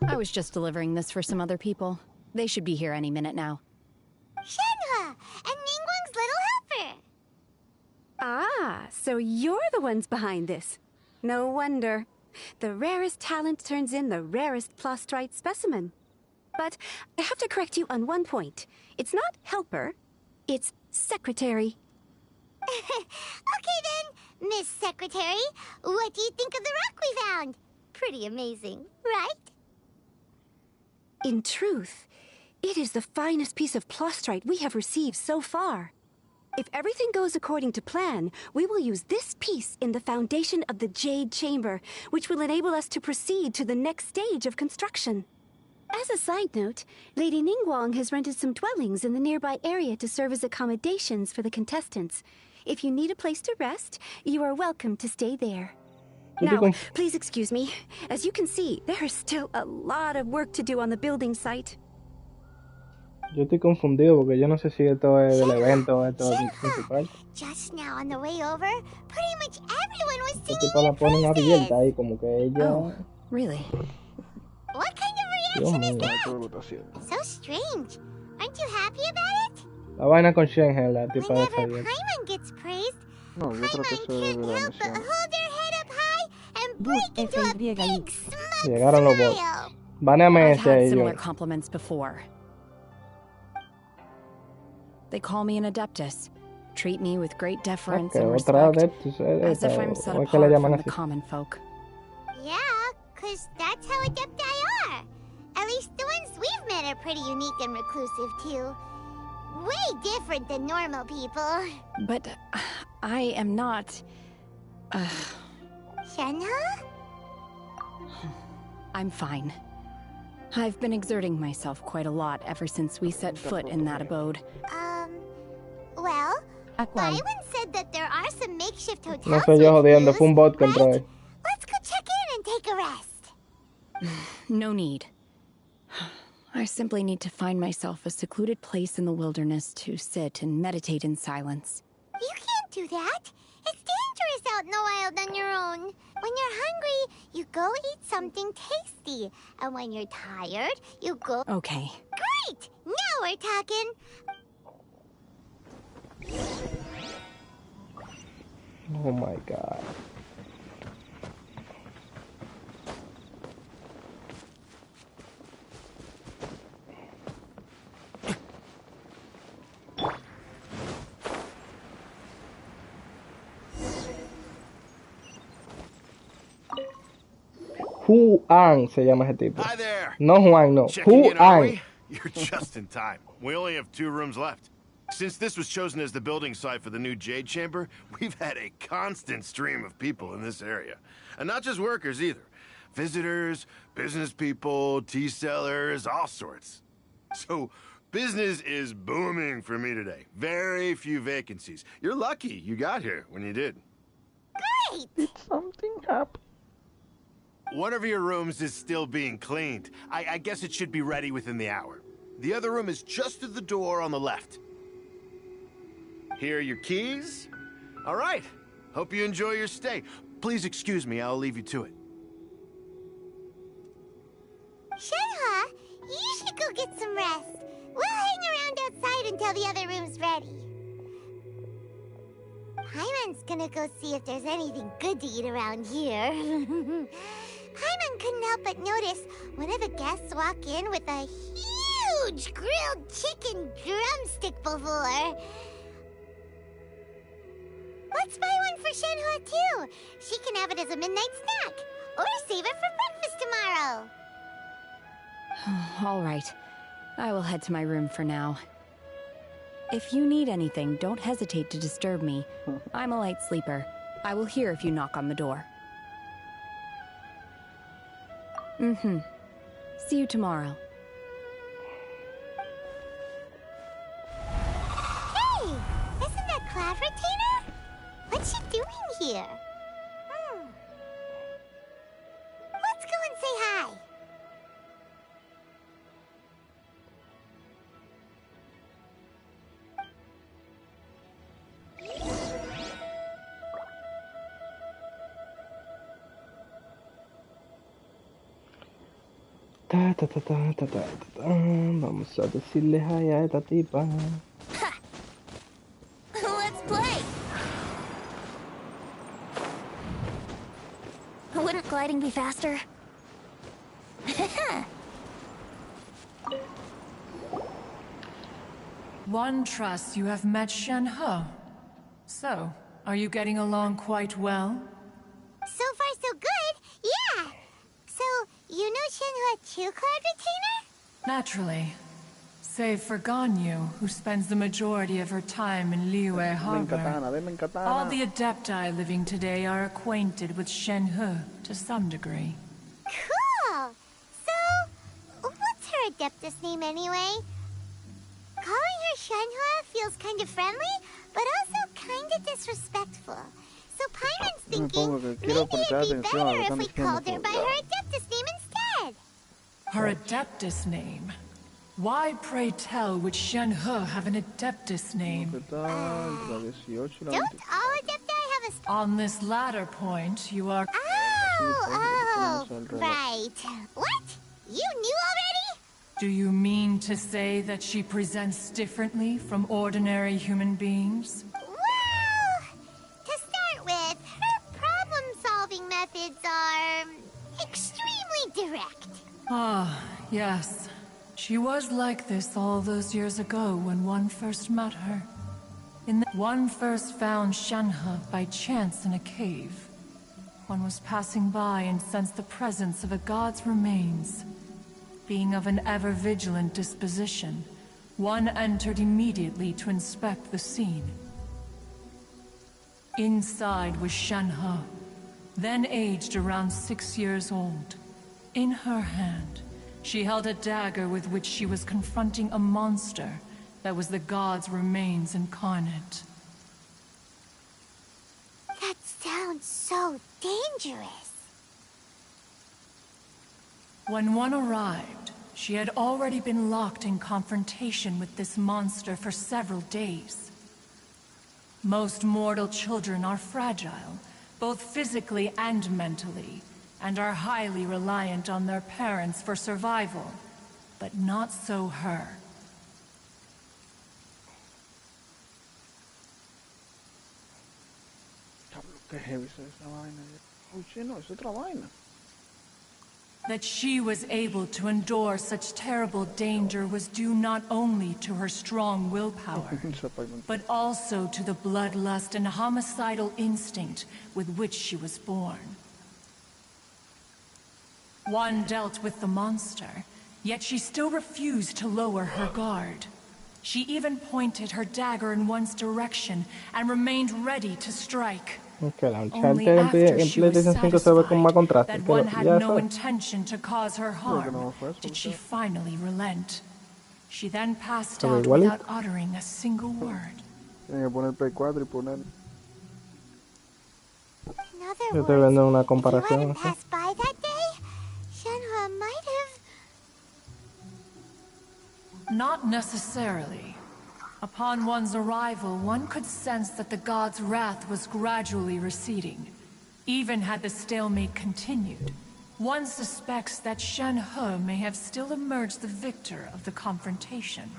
I was just delivering this for some other people. They should be here any minute now. Shenhe, and Ningguang's little helper. Ah, so you're the ones behind this. No wonder. The rarest talent turns in the rarest Plostrite specimen. But I have to correct you on one point. It's not helper, it's secretary. Okay then, Miss Secretary, what do you think of the rock we found? Pretty amazing, right? In truth, it is the finest piece of Plostrite we have received so far. If everything goes according to plan, we will use this piece in the foundation of the Jade Chamber, which will enable us to proceed to the next stage of construction. As a side note, Lady Ningguang has rented some dwellings in the nearby area to serve as accommodations for the contestants. If you need a place to rest, you are welcome to stay there. Now, please excuse me. As you can see, there is still a lot of work to do on the building site. Yo estoy confundido porque yo no sé si esto es del evento o esto es principal. Just now on the way over, pretty much everyone was singing la ponen abierta ahí como que ella. Oh, really? What kind of reaction is that? So strange. Aren't you happy about it? La vaina con Shenhe, la tipa de Whenever Paimon gets praised, Paimon can't help but hold her head up high and break into a big smug Llegaron los bots. I've had similar compliments before. They call me an Adeptus, treat me with great deference and respect, as if I'm set apart from the common folk. Yeah, 'cause that's how Adepti are. At least the ones we've met are pretty unique and reclusive, too. Way different than normal people. But I am not... Shenhe? I'm fine. I've been exerting myself quite a lot ever since we set foot in that abode. Well, Byron said that there are some makeshift hotels. No soy yo jodiendo, fue un bot que entró ahí. Let's go check in and take a rest. No need. I simply need to find myself a secluded place in the wilderness to sit and meditate in silence. You can't do that. It's dangerous out in the wild on your own. When you're hungry, you go eat something tasty. And when you're tired, you go... Okay. Great! Now we're talking. Oh my god. Huang se llama ese tipo. Hi there. No Juan, no. Huang. You're just in time. We only have 2 rooms left. Since this was chosen as the building site for the new Jade Chamber, we've had a constant stream of people in this area. And not just workers either. Visitors, business people, tea sellers, all sorts. So, business is booming for me today. Very few vacancies. You're lucky you got here when you did. Great! Did something happen? One of your rooms is still being cleaned. I guess it should be ready within the hour. The other room is just through the door on the left. Here are your keys. All right. Hope you enjoy your stay. Please excuse me, I'll leave you to it. Shenhe, you should go get some rest. We'll hang around outside until the other room's ready. Paimon's gonna go see if there's anything good to eat around here. Paimon couldn't help but notice one of the guests walk in with a huge grilled chicken drumstick before. Let's buy one for Shenhe, too. She can have it as a midnight snack. Or save it for breakfast tomorrow. All right. I will head to my room for now. If you need anything, don't hesitate to disturb me. I'm a light sleeper. I will hear if you knock on the door. Mm-hmm. See you tomorrow. Hey! Isn't that Cloud Retainer? What's she doing here? Let's go and say hi. Vamos a decirle hi a esta tipa. Let's play. Wouldn't gliding be faster? One trusts you have met Shen-He. So, are you getting along quite well? So far, so good. Yeah. So, you know Shen-He too, Cloud Retainer? Naturally. Save for Ganyu, who spends the majority of her time in Liyue Harbor. All the Adepti living today are acquainted with Shen-He to some degree. Cool. So, what's her Adeptus name anyway? Calling her Shen-He feels kind of friendly, but also kind of disrespectful. So Paimon's thinking maybe it'd be better if we called her by her Adeptus name instead. Her Adeptus name? Why, pray tell, would Shen-He have an Adeptus name? Don't all Adepti have a... On this latter point, you are... Oh, right. What? You knew already? Do you mean to say that she presents differently from ordinary human beings? Well, to start with, her problem-solving methods are extremely direct. Ah, yes. She was like this all those years ago when one first met her. One first found Shen-He by chance in a cave. One was passing by and sensed the presence of a god's remains. Being of an ever-vigilant disposition, one entered immediately to inspect the scene. Inside was Shen-He, then aged around 6 years old. In her hand, she held a dagger with which she was confronting a monster that was the god's remains incarnate. That sounds so dangerous. When one arrived, she had already been locked in confrontation with this monster for several days. Most mortal children are fragile, both physically and mentally, and are highly reliant on their parents for survival. But not so her. That she was able to endure such terrible danger was due not only to her strong willpower, but also to the bloodlust and homicidal instinct with which she was born. One dealt with the monster, yet she still refused to lower her guard. She even pointed her dagger in one's direction and remained ready to strike. Only after she was satisfied that one had no intention to cause her harm, did she finally relent. She then passed out without uttering a single word. In other words, if you hadn't passed by that day, Shen-He might have... Not necessarily. Upon one's arrival, one could sense that the god's wrath was gradually receding. Even had the stalemate continued, one suspects that Shen-He may have still emerged the victor of the confrontation.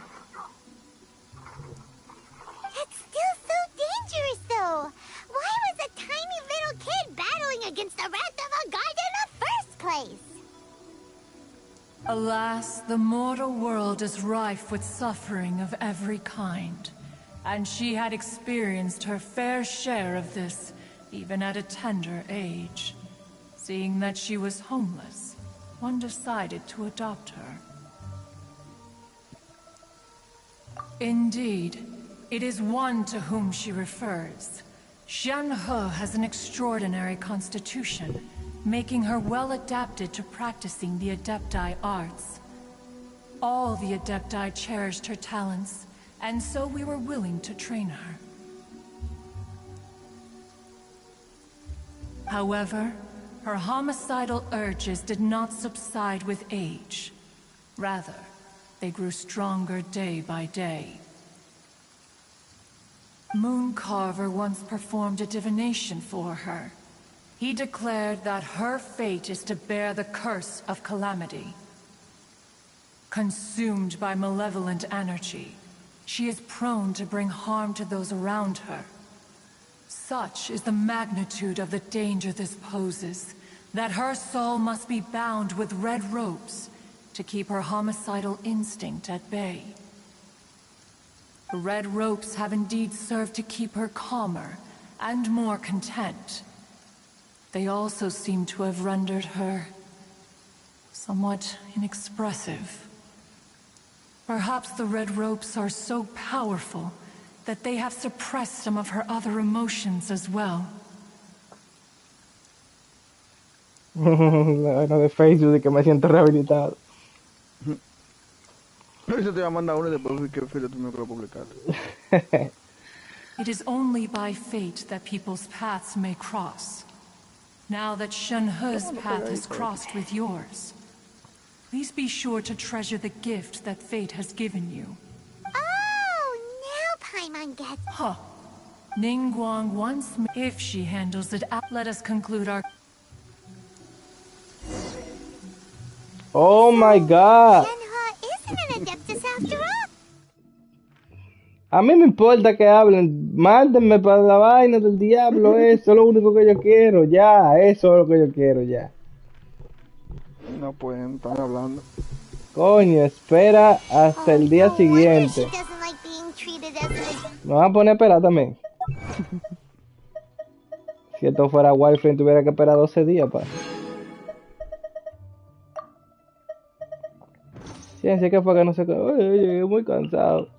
That's still so dangerous, though! Why was a tiny little kid battling against the wrath of a god in the first place? Alas, the mortal world is rife with suffering of every kind, and she had experienced her fair share of this, even at a tender age. Seeing that she was homeless, one decided to adopt her. Indeed, it is one to whom she refers. Shen-He has an extraordinary constitution, making her well adapted to practicing the Adepti arts. All the Adepti cherished her talents, and so we were willing to train her. However, her homicidal urges did not subside with age. Rather, they grew stronger day by day. Mooncarver once performed a divination for her. He declared that her fate is to bear the curse of calamity. Consumed by malevolent energy, she is prone to bring harm to those around her. Such is the magnitude of the danger this poses, that her soul must be bound with red ropes to keep her homicidal instinct at bay. The red ropes have indeed served to keep her calmer and more content. They also seem to have rendered her somewhat inexpressive. Perhaps the red ropes are so powerful that they have suppressed some of her other emotions as well. Bueno, de Facebook, de que me siento rehabilitado. Eso te va a mandar uno y después que tú me lo publicar. It is only by fate that people's paths may cross. Now that Shenhe's path is crossed with yours, please be sure to treasure the gift that fate has given you. Oh, now Paimon gets... Huh. Ningguang once... If she handles it out, let us conclude our... Oh my God. Isn't an adeptus after all? A mí me importa que hablen, mándenme para la vaina del diablo, eso es lo único que yo quiero, ya, eso es lo que yo quiero, ya. No pueden, están hablando. Coño, espera hasta el día siguiente. Me van a poner a esperar también. Si esto fuera Warframe, tuviera que esperar 12 días para. Ciencia que fue que no sé qué. Oye, llegué muy cansado.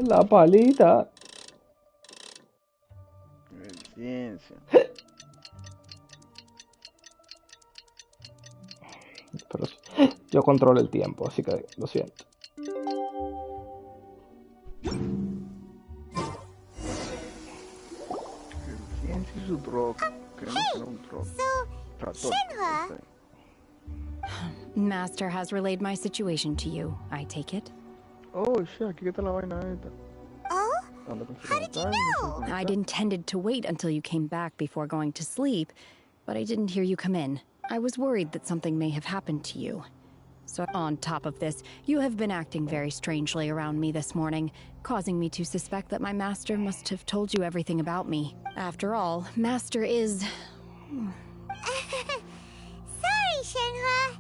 La palita. Ciencia. Pero yo controlo el tiempo, así que lo siento. Ciencia y su troca. Que no será un troca. Shenhe. Master has relayed my situation to you, I take it? Oh, shit, aquí está la vaina esta. Oh? How did you know? I'd intended to wait until you came back before going to sleep, but I didn't hear you come in. I was worried that something may have happened to you. So on top of this, you have been acting very strangely around me this morning, causing me to suspect that my master must have told you everything about me. After all, Master is... Sorry, Shenhe.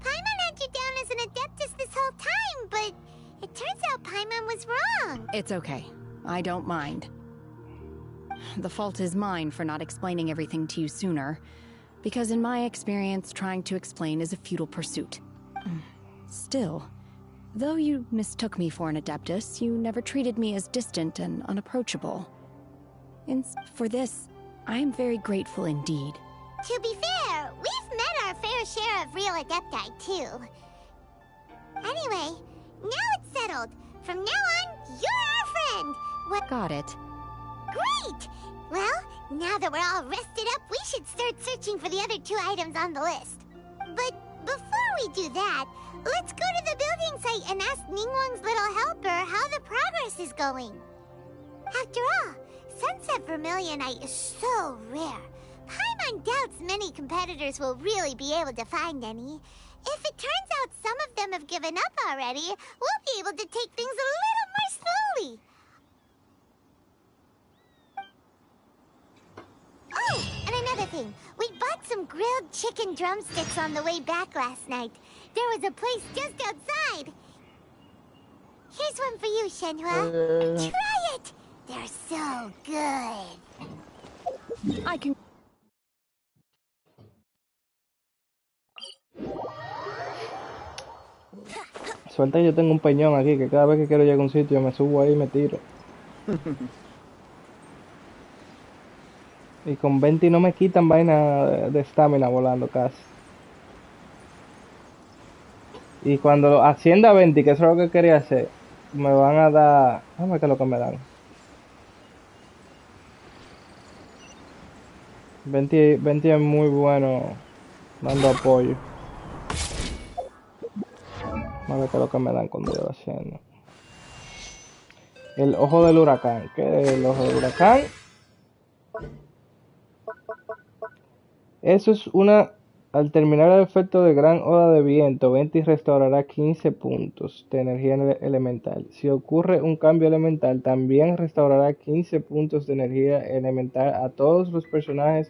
Paimon had you down as an adeptus this whole time, but it turns out Paimon was wrong. It's okay. I don't mind. The fault is mine for not explaining everything to you sooner, because in my experience, trying to explain is a futile pursuit. Still, though you mistook me for an adeptus, you never treated me as distant and unapproachable. For this, I am very grateful indeed. To be fair, we've met our fair share of real adepti, too. Anyway, now it's settled. From now on, you're our friend. What? Got it. Great! Well, now that we're all rested up, we should start searching for the other 2 items on the list. But before we do that, let's go to the building site and ask Ningguang's little helper how the progress is going. After all, Sunset Vermilionite is so rare. Paimon doubts many competitors will really be able to find any. If it turns out some of them have given up already, we'll be able to take things a little more slowly. Oh, and another thing. We bought some grilled chicken drumsticks on the way back last night. There was a place just outside. Here's one for you, Shenhe. Try it. They're so good. I can... Suelta, yo tengo un peñón aquí que cada vez que quiero llegar a un sitio me subo ahí y me tiro. Y con 20 no me quitan vaina de estamina volando casi. Y cuando ascienda a 20, que eso es lo que quería hacer, me van a dar... Déjame ver qué es lo que me dan. 20 es muy bueno dando apoyo. A ver qué es lo que me dan cuando yo lo haciendo. El ojo del huracán. ¿Qué es el ojo del huracán? Eso es una... Al terminar el efecto de gran ola de viento, Venti restaurará 15 puntos de energía elemental. Si ocurre un cambio elemental, también restaurará 15 puntos de energía elemental a todos los personajes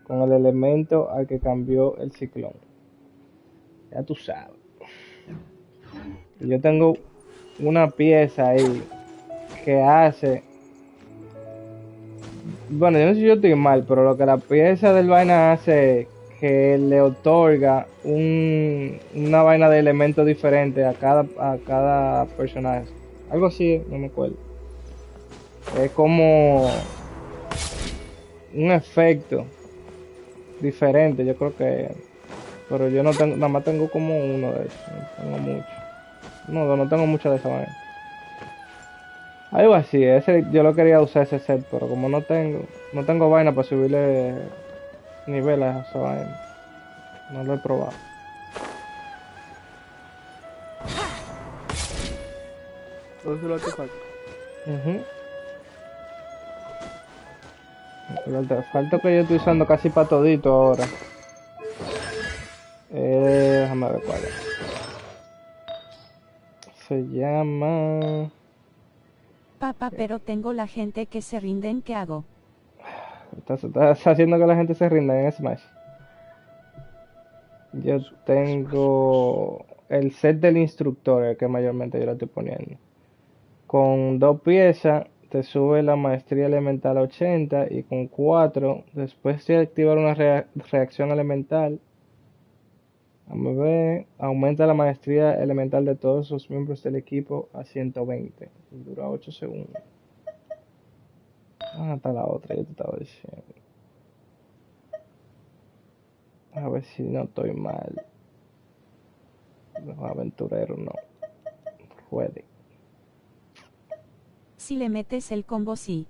con el elemento al que cambió el ciclón. Ya tú sabes. Yo tengo una pieza ahí que hace... Bueno, yo no sé si yo estoy mal, pero lo que la pieza del vaina hace que le otorga una vaina de elementos diferentes a cada personaje. Algo así, no me acuerdo. Es como un efecto diferente, yo creo que... Pero yo no tengo, nada más tengo como uno de esos, no tengo mucho. No tengo mucho de esa vaina. Algo así, ese yo lo quería usar ese set, pero como no tengo vaina para subirle niveles a esa vaina. No lo he probado. Todo eso es lo que falta. El artefacto que yo estoy usando casi para todito ahora. Déjame ver cuál es. Se llama... Papá, pero tengo la gente que se rinden, ¿qué hago? Estás haciendo que la gente se rinda en Smash. Yo tengo el set del instructor, el que mayormente yo lo estoy poniendo. Con 2 piezas te sube la maestría elemental a 80 y con 4, después de activar una reacción elemental, vamos a ver, aumenta la maestría elemental de todos los miembros del equipo a 120 y dura 8 segundos. Ah, está la otra, yo te estaba diciendo. A ver si no estoy mal. Los aventureros no. Puede. Si le metes el combo, sí.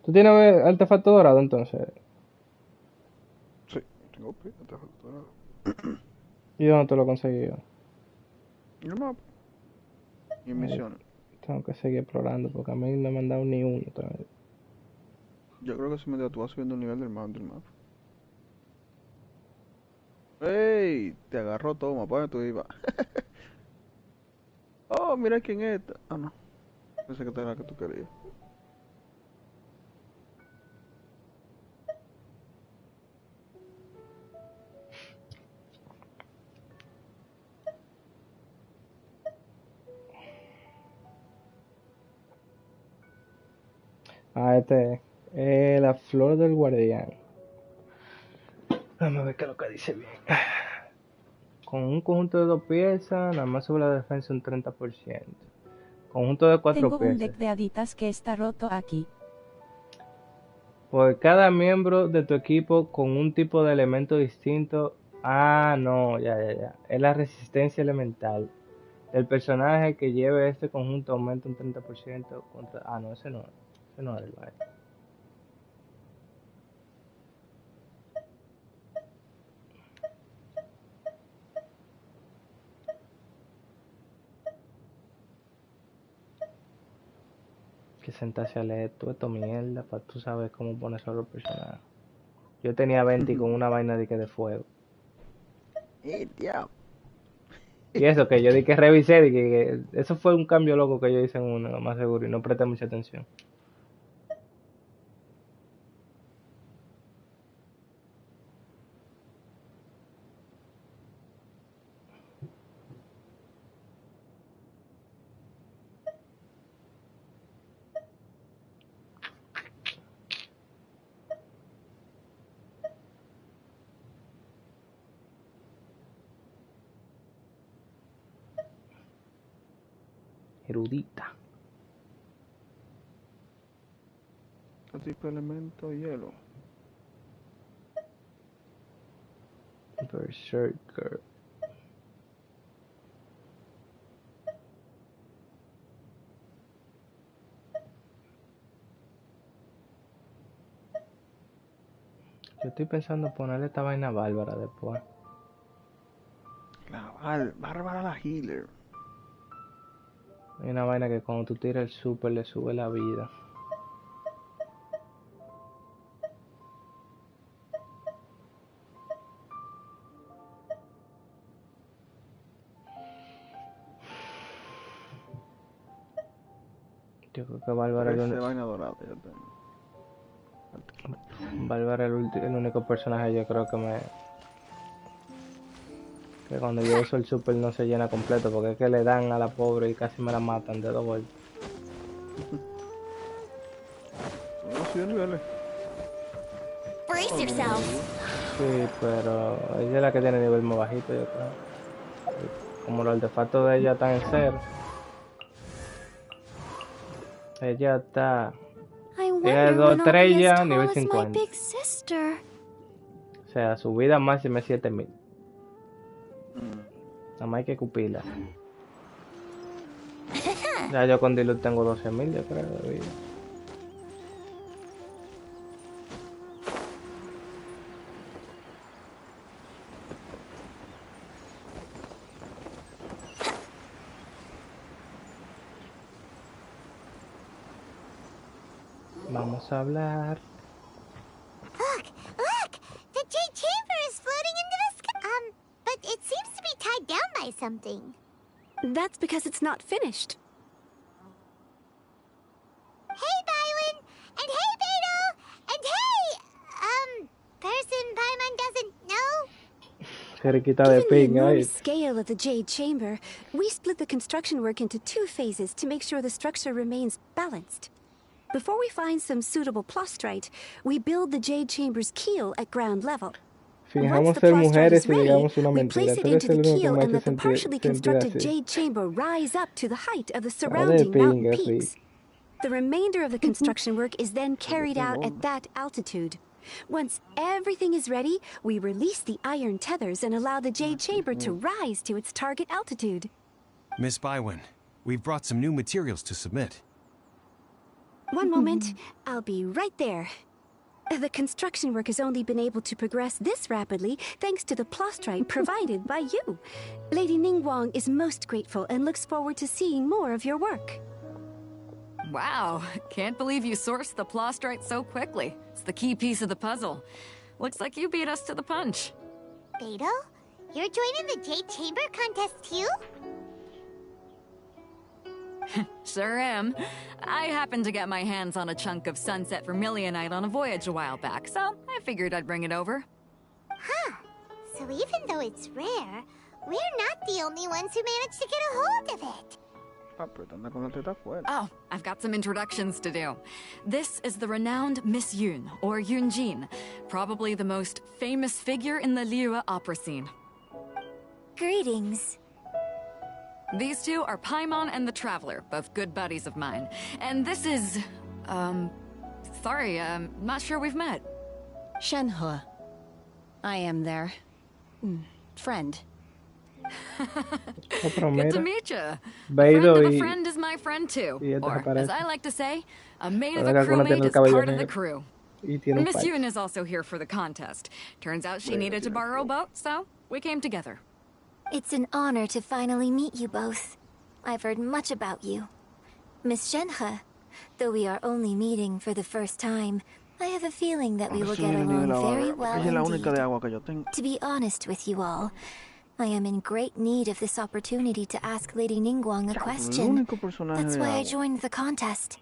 ¿Tú tienes artefacto dorado entonces? Sí, tengo artefacto dorado. ¿Y dónde te lo conseguí yo? En el mapa. Y en misiones. Tengo que seguir explorando porque a mí no me han dado ni uno todavía. Yo creo que si me tú vas subiendo el nivel del mapa. ¡Ey! Te agarró, toma, ¿para dónde tú ibas? Oh, mira quién es esta. Ah, no. Pensé que esta era la que tú querías. Ah, la flor del guardián. Vamos a ver qué es lo que dice bien. Con un conjunto de 2 piezas, nada más sube la defensa un 30%. Conjunto de 4 Tengo piezas. un deck de haditas que está roto aquí. Por cada miembro de tu equipo con un tipo de elemento distinto. Ah, no, ya. Es la resistencia elemental. El personaje que lleve este conjunto aumenta un 30% contra... Ah, no, ese no es el baile. Que sentarse a leer todo esto mierda para tú sabes cómo poner solo el personaje. Yo tenía 20 con una vaina de fuego. Diablo. Y eso que yo di que revisé, que eso fue un cambio loco que yo hice en uno, lo más seguro, y no presté mucha atención. erudita. ¿Qué tipo de elemento? Hielo. Berserker. Yo estoy pensando ponerle esta vaina bárbara después. La bárbara la healer. Hay una vaina que cuando tú tiras el super le sube la vida. Yo creo que Bárbara es el único personaje, yo creo que cuando yo uso el super no se llena completo, porque es que le dan a la pobre y casi me la matan de 2 golpes. Brace yourselves. Sí, pero ella es la que tiene nivel más bajito, yo creo. Como los artefactos de ella están en 0. Ella está... Ella es 2 estrellas, nivel 50. O sea, su vida máxima es 7000. Nada más hay que cupirla. Ya yo con Diluc tengo 12000, yo creo, de vida. Vamos a hablar. Look! The Jade Chamber is floating into the sky. But it seems to be tied down by something. That's because it's not finished. Hey, Bywin! And hey, Beto! And hey! Person Paimon doesn't know? Given the enormous scale of the Jade Chamber, we split the construction work into 2 phases to make sure the structure remains balanced. Before we find some suitable plustrite, we build the Jade Chamber's keel at ground level. Fijamos ser mujeres y digamos una we mentira. place it into the keel and let the partially constructed Jade Chamber rise up to the height of the surrounding mountain peaks. The remainder of the construction work is then carried out at that altitude. Once everything is ready, we release the iron tethers and allow the Jade Chamber to rise to its target altitude. Miss Bywin, we've brought some new materials to submit. One moment, I'll be right there. The construction work has only been able to progress this rapidly thanks to the plustrite provided by you. Lady Ningguang is most grateful and looks forward to seeing more of your work. Wow, can't believe you sourced the plustrite so quickly. It's the key piece of the puzzle. Looks like you beat us to the punch. Beto? You're joining the Jade Chamber contest too? Sure am. I happened to get my hands on a chunk of sunset vermilionite on a voyage a while back, so I figured I'd bring it over. Huh. So even though it's rare, we're not the only ones who managed to get a hold of it. Oh, I've got some introductions to do. This is the renowned Miss Yun, or Yunjin, probably the most famous figure in the Liyue opera scene. Greetings. These two are Paimon and the Traveler, both good buddies of mine. And this is... sorry, not sure we've met. Shenhe. I am their... friend. Good to meet you. A friend of a friend is my friend too. Or, as I like to say, a mate of a crewmate is part of the crew. Miss Yun is also here for the contest. Turns out she needed to borrow a boat, so we came together. It's an honor to finally meet you both. I've heard much about you. Miss Shenhe, though we are only meeting for the first time, I have a feeling that we will get along very well indeed. To be honest with you all, I am in great need of this opportunity to ask Lady Ningguang a question. That's why I joined the contest.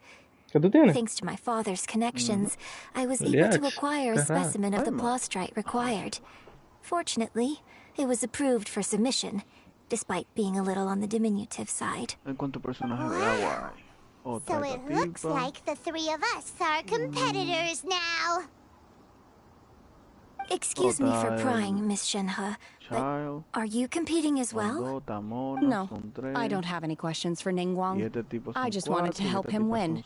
Thanks to my father's connections, I was able to acquire a specimen of the plustrite required. Fortunately, it was approved for submission, despite being a little on the diminutive side. So it looks like the 3 of us are competitors now. Excuse me for prying, Miss Shenhe, but are you competing as well? No, I don't have any questions for Ningguang. I just wanted to help him win.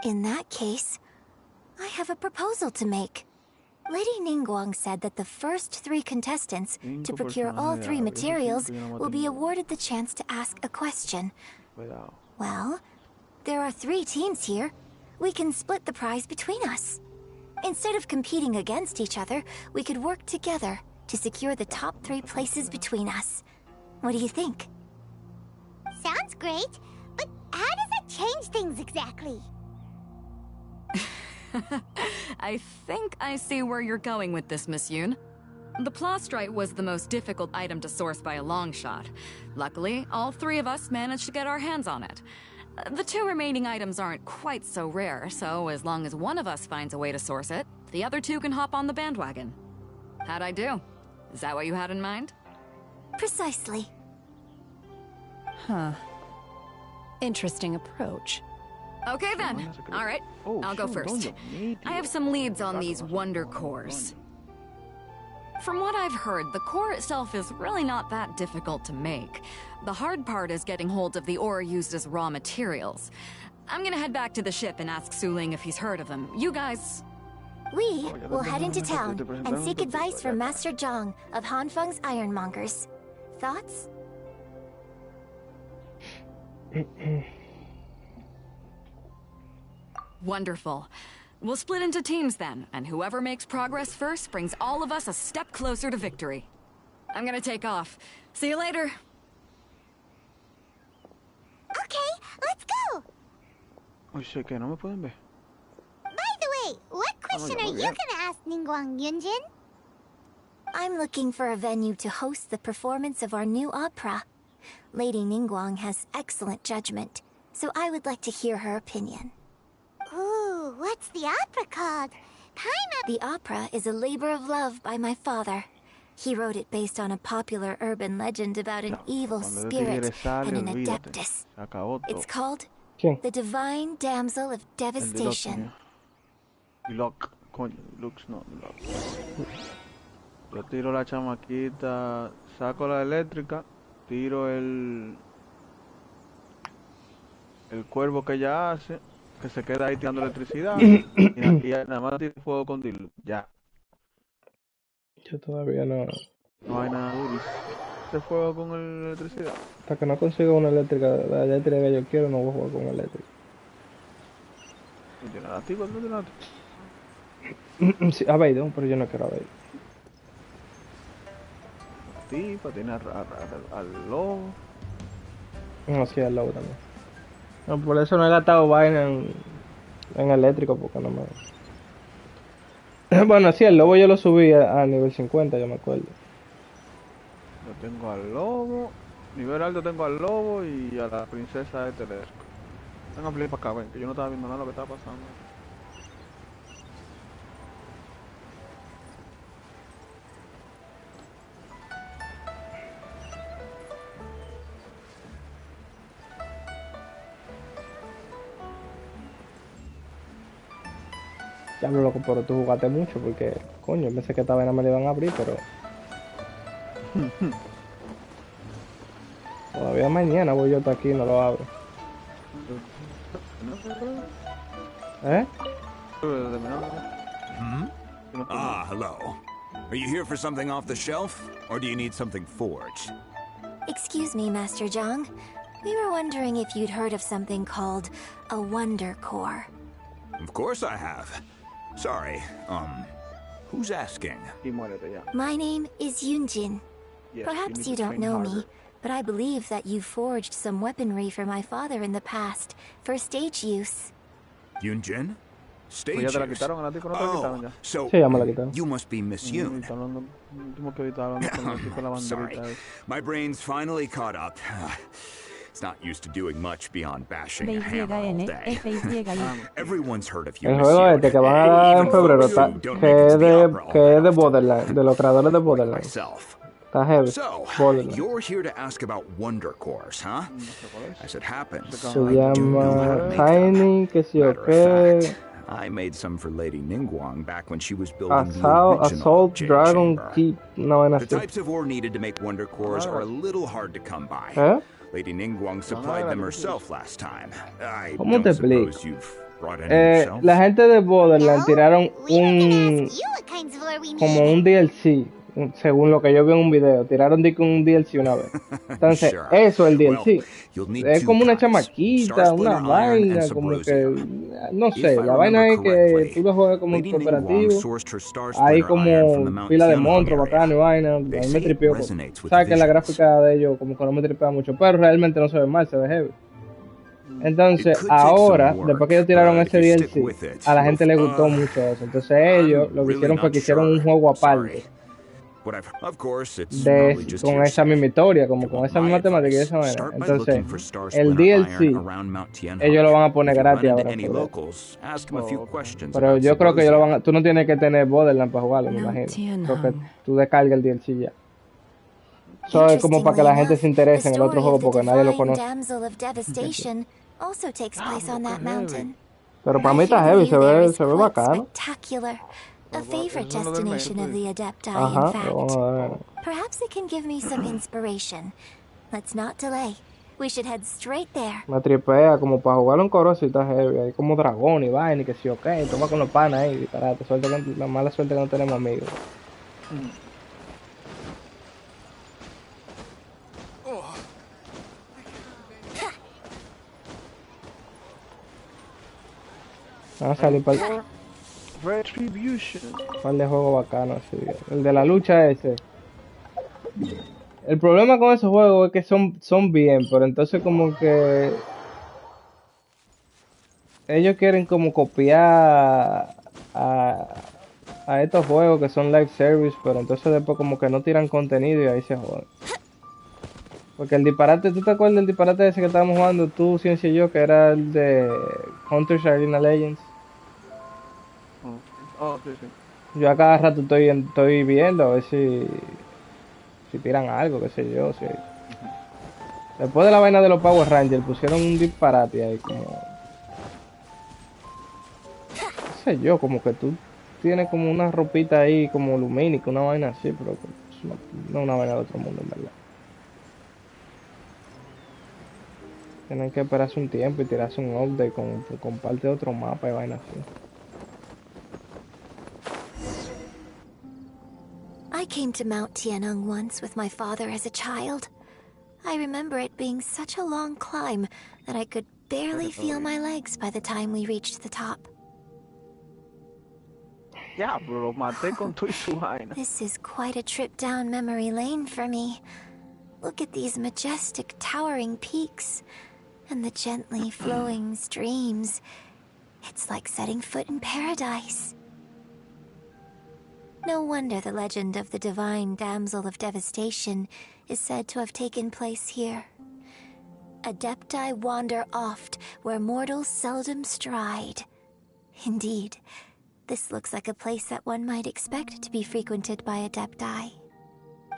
In that case, I have a proposal to make. Lady Ningguang said that the first 3 contestants to procure all 3 materials will be awarded the chance to ask a question. Well, there are 3 teams here. We can split the prize between us. Instead of competing against each other, we could work together to secure the top 3 places between us. What do you think? Sounds great, but how does it change things exactly? I think I see where you're going with this, Miss Yoon. The plastrite was the most difficult item to source by a long shot. Luckily, all 3 of us managed to get our hands on it. The 2 remaining items aren't quite so rare, so as long as one of us finds a way to source it, the other 2 can hop on the bandwagon. How'd I do? Is that what you had in mind? Precisely. Huh. Interesting approach. Okay then. All right, I'll go first. I have some leads on these wonder cores. From what I've heard, the core itself is really not that difficult to make. The hard part is getting hold of the ore used as raw materials. I'm gonna head back to the ship and ask Suling if he's heard of them. You guys... We will head into town and seek advice from Master Zhang of Hanfeng's Ironmongers. Thoughts? Wonderful. We'll split into teams then, and whoever makes progress first brings all of us a step closer to victory. I'm gonna take off. See you later. Okay, let's go! Oye, que no me pueden ver. By the way, what question are you gonna ask Ningguang, Yunjin? I'm looking for a venue to host the performance of our new opera. Lady Ningguang has excellent judgment, so I would like to hear her opinion. Ooh, what's the opera called? The opera is a labor of love by my father. He wrote it based on a popular urban legend about an evil spirit and an adeptus. It's called The Divine Damsel of Devastation. Lock, coño, Lux no, Lock. Yo tiro la chamaquita, saco la eléctrica, tiro el cuervo que ella hace, que se queda ahí tirando electricidad y nada más tiro fuego con Dilu, ya. Yo todavía no hay nada duro. ¿Se fuego con electricidad? Hasta que no consiga una eléctrica, la eléctrica que yo quiero, no voy a jugar con eléctrica. ¿Y tiene la activa? ¿No tiene la sí, a Beidon, pero yo no quiero a Beidon. Tipa, tiene al lobo. No, sí, al lobo también. No, por eso no he gastado vaina en eléctrico, porque no me... Bueno, sí, el lobo yo lo subí a nivel 50, yo me acuerdo. Yo tengo al lobo, nivel alto tengo al lobo y a la princesa de Telesco. Venga, play para acá, ven, que yo no estaba viendo nada de lo que estaba pasando. Ya hablo loco, pero tú jugaste mucho porque, coño, pensé que esta vaina me la iban a abrir, pero... Todavía mañana voy yo hasta aquí y no lo abro. ¿Eh? Ah, hello. Are you here for something off the shelf, or do you need something forged? Excuse me, Master Zhang. We were wondering if you'd heard of something called a Wonder Core. Of course I have. Sorry, who's asking? My name is Yunjin. Yes, Perhaps you don't know me, but I believe that you forged some weaponry for my father in the past, for stage use. Yunjin? Stage use? Oh, so you must be Miss Yoon. Sorry, my brain's finally caught up. It's not used to doing much beyond bashing a hammer all day. Everyone's heard of you, El juego este que van a dar en febrero, que es de Borderlands, de los creadores de Borderlands. Está heavy. So, you're here to ask about Wonder Cores, huh? As it happens, se llama Tiny, que sí o qué. I made some for Lady Ningguang back when she was building the original Assault Jade Dragon Chamber. Keep. No, The types of ore needed to make wonder cores are a little hard to come by. Lady Ningguang supplied them herself last time. I ¿Cómo te don't explico? suppose you've brought any yourself? La gente de Borderlands tiraron como un DLC, según lo que yo vi en un video. Tiraron un DLC una vez. Entonces, eso es el DLC. Es como una chamaquita, una vaina, como que, no sé, la vaina es que tú lo juegas como un cooperativo. Hay como pila de monstruos, bacano y vaina. A mí me tripeó. Sabes que la gráfica de ellos como que no me tripea mucho, pero realmente no se ve mal, se ve heavy. Entonces, ahora, después que ellos tiraron ese DLC, a la gente le gustó mucho eso. Entonces ellos lo que hicieron fue que hicieron un juego aparte. Con esa misma historia, como con esa misma temática y esa manera. Entonces, el DLC, ellos lo van a poner gratis ahora. Pero yo creo que ellos lo van a, tú no tienes que tener Borderlands para jugarlo, me imagino. Creo que tú descargas el DLC ya. Eso es como para que la gente se interese en el otro juego porque nadie lo conoce. Pero para mí está heavy, se ve bacano. A favorite destination of the Adepti, in fact. Perhaps it can give me some inspiration. Let's not delay. We should head straight there. Me tripea como para jugarlo en coro si está heavy. Hay como dragón y vaina y que sí, ok. Toma con los panas ahí, disparate. La mala suerte que no tenemos amigos. Vamos a salir para el... Retribution. ¿Cuál de juego bacano así? El de la lucha ese. El problema con esos juegos es que son bien, pero entonces como que ellos quieren como copiar a estos juegos que son live service, pero entonces después como que no tiran contenido y ahí se joden. Porque el disparate, ¿tú te acuerdas del disparate ese que estábamos jugando tú, Ciencia y yo, que era el de Hunters Arena Legends? Oh, sí, sí. Yo a cada rato estoy viendo a ver si tiran algo, qué sé yo. Si... Después de la vaina de los Power Rangers pusieron un disparate ahí como... No sé yo, como que tú tienes como una ropita ahí como lumínica, una vaina así, pero no una vaina de otro mundo en verdad. Tienen que esperarse un tiempo y tirarse un update con parte de otro mapa y vaina así. I came to Mount Tianeng once with my father as a child. I remember it being such a long climb that I could barely feel my legs by the time we reached the top. Yeah, bro, maté con tu y su vaina. This is quite a trip down memory lane for me. Look at these majestic towering peaks and the gently flowing streams. It's like setting foot in paradise. No wonder the legend of the divine damsel of devastation is said to have taken place here. Adepti wander oft where mortals seldom stride. Indeed, this looks like a place that one might expect to be frequented by Adepti.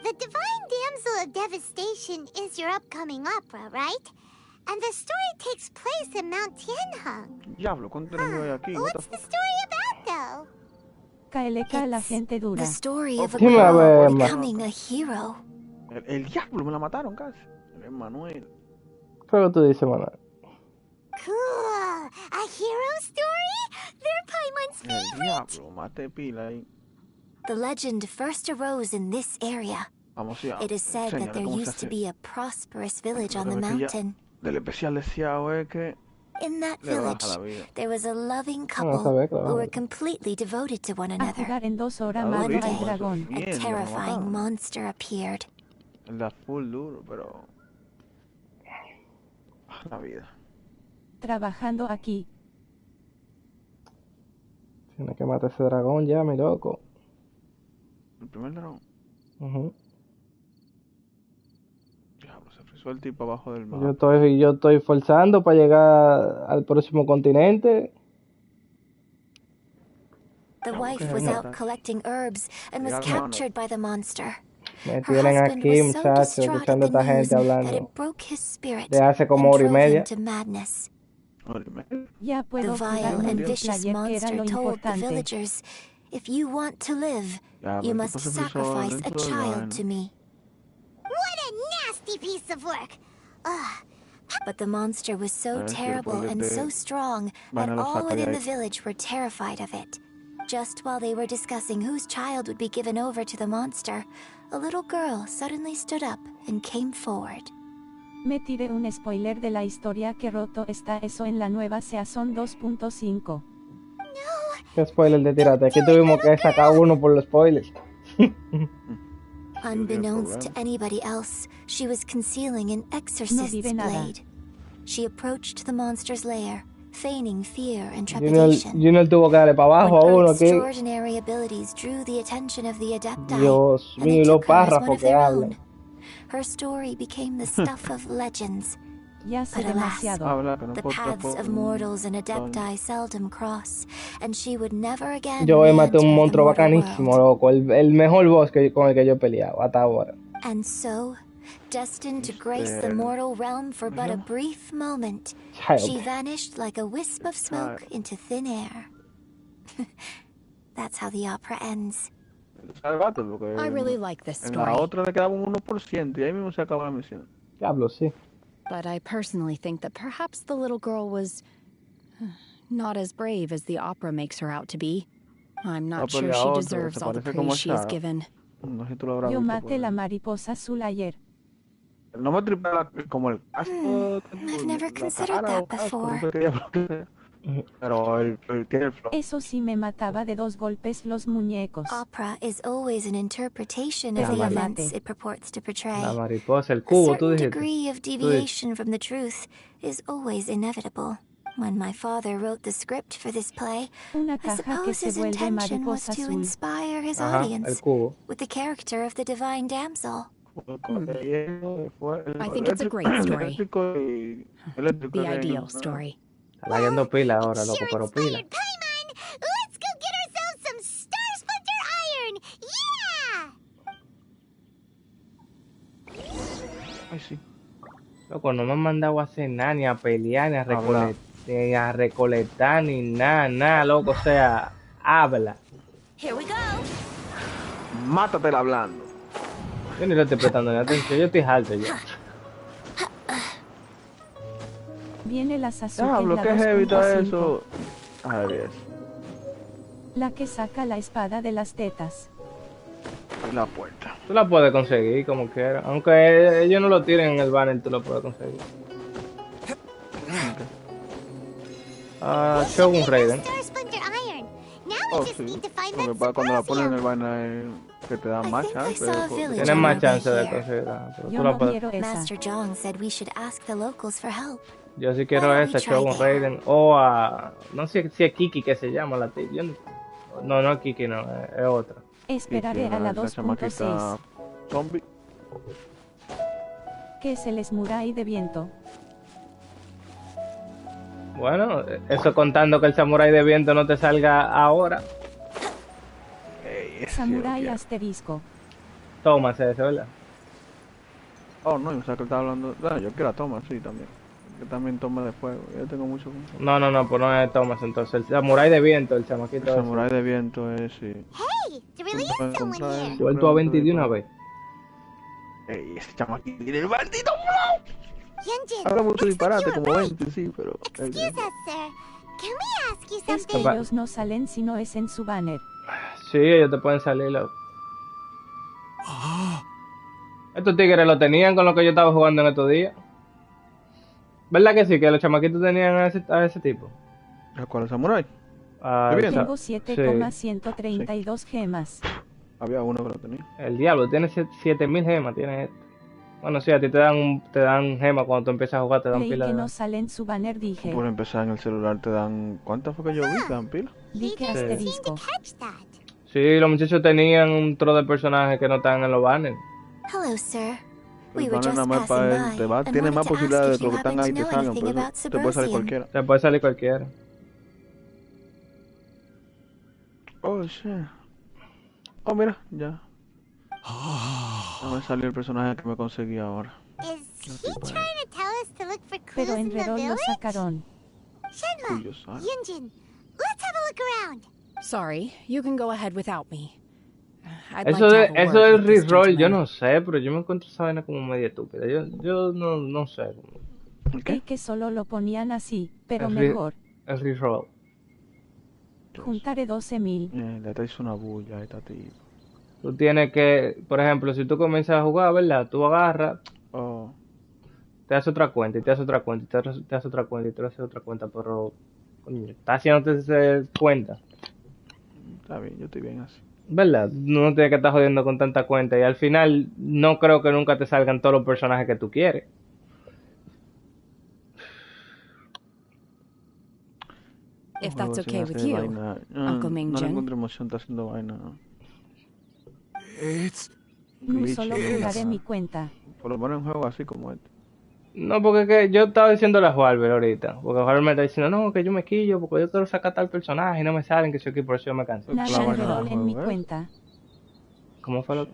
The divine damsel of devastation is your upcoming opera, right? And the story takes place in Mount Tianheng. Diablo, ¿cuánto tengo de aquí? What's the story about, though? KLK, la gente dura. The story of a girl becoming a hero. El diablo, me la mataron casi. El Manuel. Pero tú dices, Manuel. Cool. A hero story? They're Paimon's favorite. El diablo, maté pila ahí. The legend first arose in this area. It is said that there used to be a prosperous village on the mountain. Del especial deseado es que in that village, there was a loving couple who were completely devoted to one another. One day, a terrifying monster appeared. La full duro, pero la vida. Trabajando aquí. Tienes que matar ese dragón ya, mi loco. ¿El primer dragón? El tipo abajo del mapa. Yo estoy forzando para llegar al próximo continente. The wife was out collecting herbs and was captured by the monster. Me tienen aquí, muchachos, escuchando a esta gente hablando de hace como hora y media. Ya puedo The jugar vile and multiplayer, vicious que era monster lo told the importante. villagers, if you want to live, you must sacrifice a child to me. What a nasty piece of work! Ugh. But the monster was so terrible and so strong that all within the village were terrified of it. Just while they were discussing whose child would be given over to the monster, a little girl suddenly stood up and came forward. Me tiré un spoiler de la historia que roto está eso en la nueva Season 2.5. ¿Qué spoiler de tirate? Aquí tuvimos que sacar uno por los spoilers. Unbeknownst to anybody else, she was concealing an exorcist's blade. She approached the monster's lair, feigning fear and trepidation. Junior tuvo que darle para abajo a uno aquí. Extraordinary abilities drew the attention of the Adepti, Dios mío, los párrafos que hablan. Her story became the stuff of legends. But alas, the paths of mortals and Adepti seldom cross, and she would never again Yo maté un monstruo bacanísimo, loco, el mejor boss con el que yo he peleado hasta ahora. And so, destined to grace the mortal realm for but a brief moment, she vanished like a wisp of smoke into thin air. That's how the opera ends. I really like this story. En la otra le quedaba un 1% y ahí mismo se acaba la misión. Diablo, sí. But I personally think that perhaps the little girl was not as brave as the opera makes her out to be. I'm not sure she deserves all the praise she is given. Yo maté la mariposa azul ayer. No me tripea como el casco. I've never considered that before. Pero tiene flow. Eso sí me mataba de 2 golpes los muñecos. Opera is always an interpretation of the events it purports to portray. La mariposa, el cubo, tú dijiste. A certain degree of deviation from the truth is always inevitable. When my father wrote the script for this play, I suppose his intention was to inspire his audience with the character of the divine damsel. I think it's a great story. The ideal story. Está leyendo pila ahora, loco, pero pila. Let's go get ourselves some Star Splinter Iron! Yeah! Ay, sí. Loco, no me han mandado a hacer nada, ni a pelear, ni a recolectar, ni nada, loco, o sea, habla. Here we go. Mátatela hablando. Yo ni le estoy prestando ni atención, yo estoy harto ya. Viene la Sasuke. Diablo, ¿qué evita eso? A ver. La que saca la espada de las tetas. La puerta. Tú la puedes conseguir como quieras. Aunque ellos no lo tiren en el banner, tú lo puedes conseguir. Shogun Raiden. Oh, sí. Porque cuando la ponen en el banner que te dan más chance. Tienes más chance de conseguirla. Yo no quiero esa. Master Jong said we should ask the locals for help. Yo sí quiero esa Shogun Raiden o a... No sé si es Kiki que se llama la tía. No es Kiki, no, es otra. Esperaré a la 2.6. Zombie. ¿Qué es el Samurai de viento? Bueno, eso contando que el Samurai de viento no te salga ahora. Samurai asterisco. Thomas ese, ¿verdad? Oh, no, o sea que estaba hablando... No, yo quiero a Thomas, sí, también. Que también toma de fuego. Yo tengo mucho... No, pues no es Thomas entonces. El Samurai de viento, el chamaquito. El Samurai de viento es, sí. Hey, there really is someone here. Suelto a 20 de una vez. Ey, ese chamaquito tiene el maldito flow. Habla mucho disparate, como 20, sí, pero... Excuse us, sir. Can we ask you Es que something? ellos no salen si no es en su banner. Sí, ellos te pueden salir, loco. Estos tigres lo tenían con lo que yo estaba jugando en estos días. ¿Verdad que sí? Que los chamaquitos tenían a ese tipo. ¿A cuál es Samurai? Tengo 7,132 gemas. Había uno que lo tenía. El diablo, tiene 7.000 gemas, tiene este. Bueno, sí, a ti te dan gemas cuando tú empiezas a jugar, te dan Leí pila. que no sale en su banner, dije. Por empezar en el celular te dan... ¿Cuántas fue que yo vi? ¿Te dan pila? Di que asterisco. Sí, los muchachos tenían un tro de personajes que no están en los banners. Hello, sir. El banner nada más para él, tiene más posibilidades de que los que están ahí te salgan, pero te puede salir cualquiera. Te puede salir cualquiera. Oh, shit. Oh, mira, ya. No me salió el personaje que me conseguí ahora. Is he trying to tell us to look for Pero clues en in the Rerol lo village? sacaron. Shenma, Yunjin, let's have a look around. Sorry, you can go ahead without me. Eso del reroll, yo no sé, pero yo me encuentro esa vaina como media estúpida. Yo no sé. Es que solo lo ponían así, pero mejor. El reroll. Juntaré 12.000. Le traes una bulla a esta tipa. Tú tienes que, por ejemplo, si tú comienzas a jugar, ¿verdad? Tú agarras, te haces otra cuenta, y te haces otra cuenta, y te haces otra cuenta, y te haces otra cuenta, pero coño, está haciéndote cuenta. Está bien, yo estoy bien así. ¿Verdad? No tienes que estar jodiendo con tanta cuenta, y al final no creo que nunca te salgan todos los personajes que tú quieres. If that's okay with you, Uncle Mingjin. No le encuentro emoción, está haciendo vaina. No solo jugaré mi cuenta. Por lo menos en juego así como este. No, porque que yo estaba diciéndole a Juárez ahorita, porque Juárez me está diciendo, no, que yo me quillo, porque yo quiero sacar tal personaje y no me salen, que yo aquí, por eso yo me canso. Nada en mi cuenta. ¿Cómo fue lo que?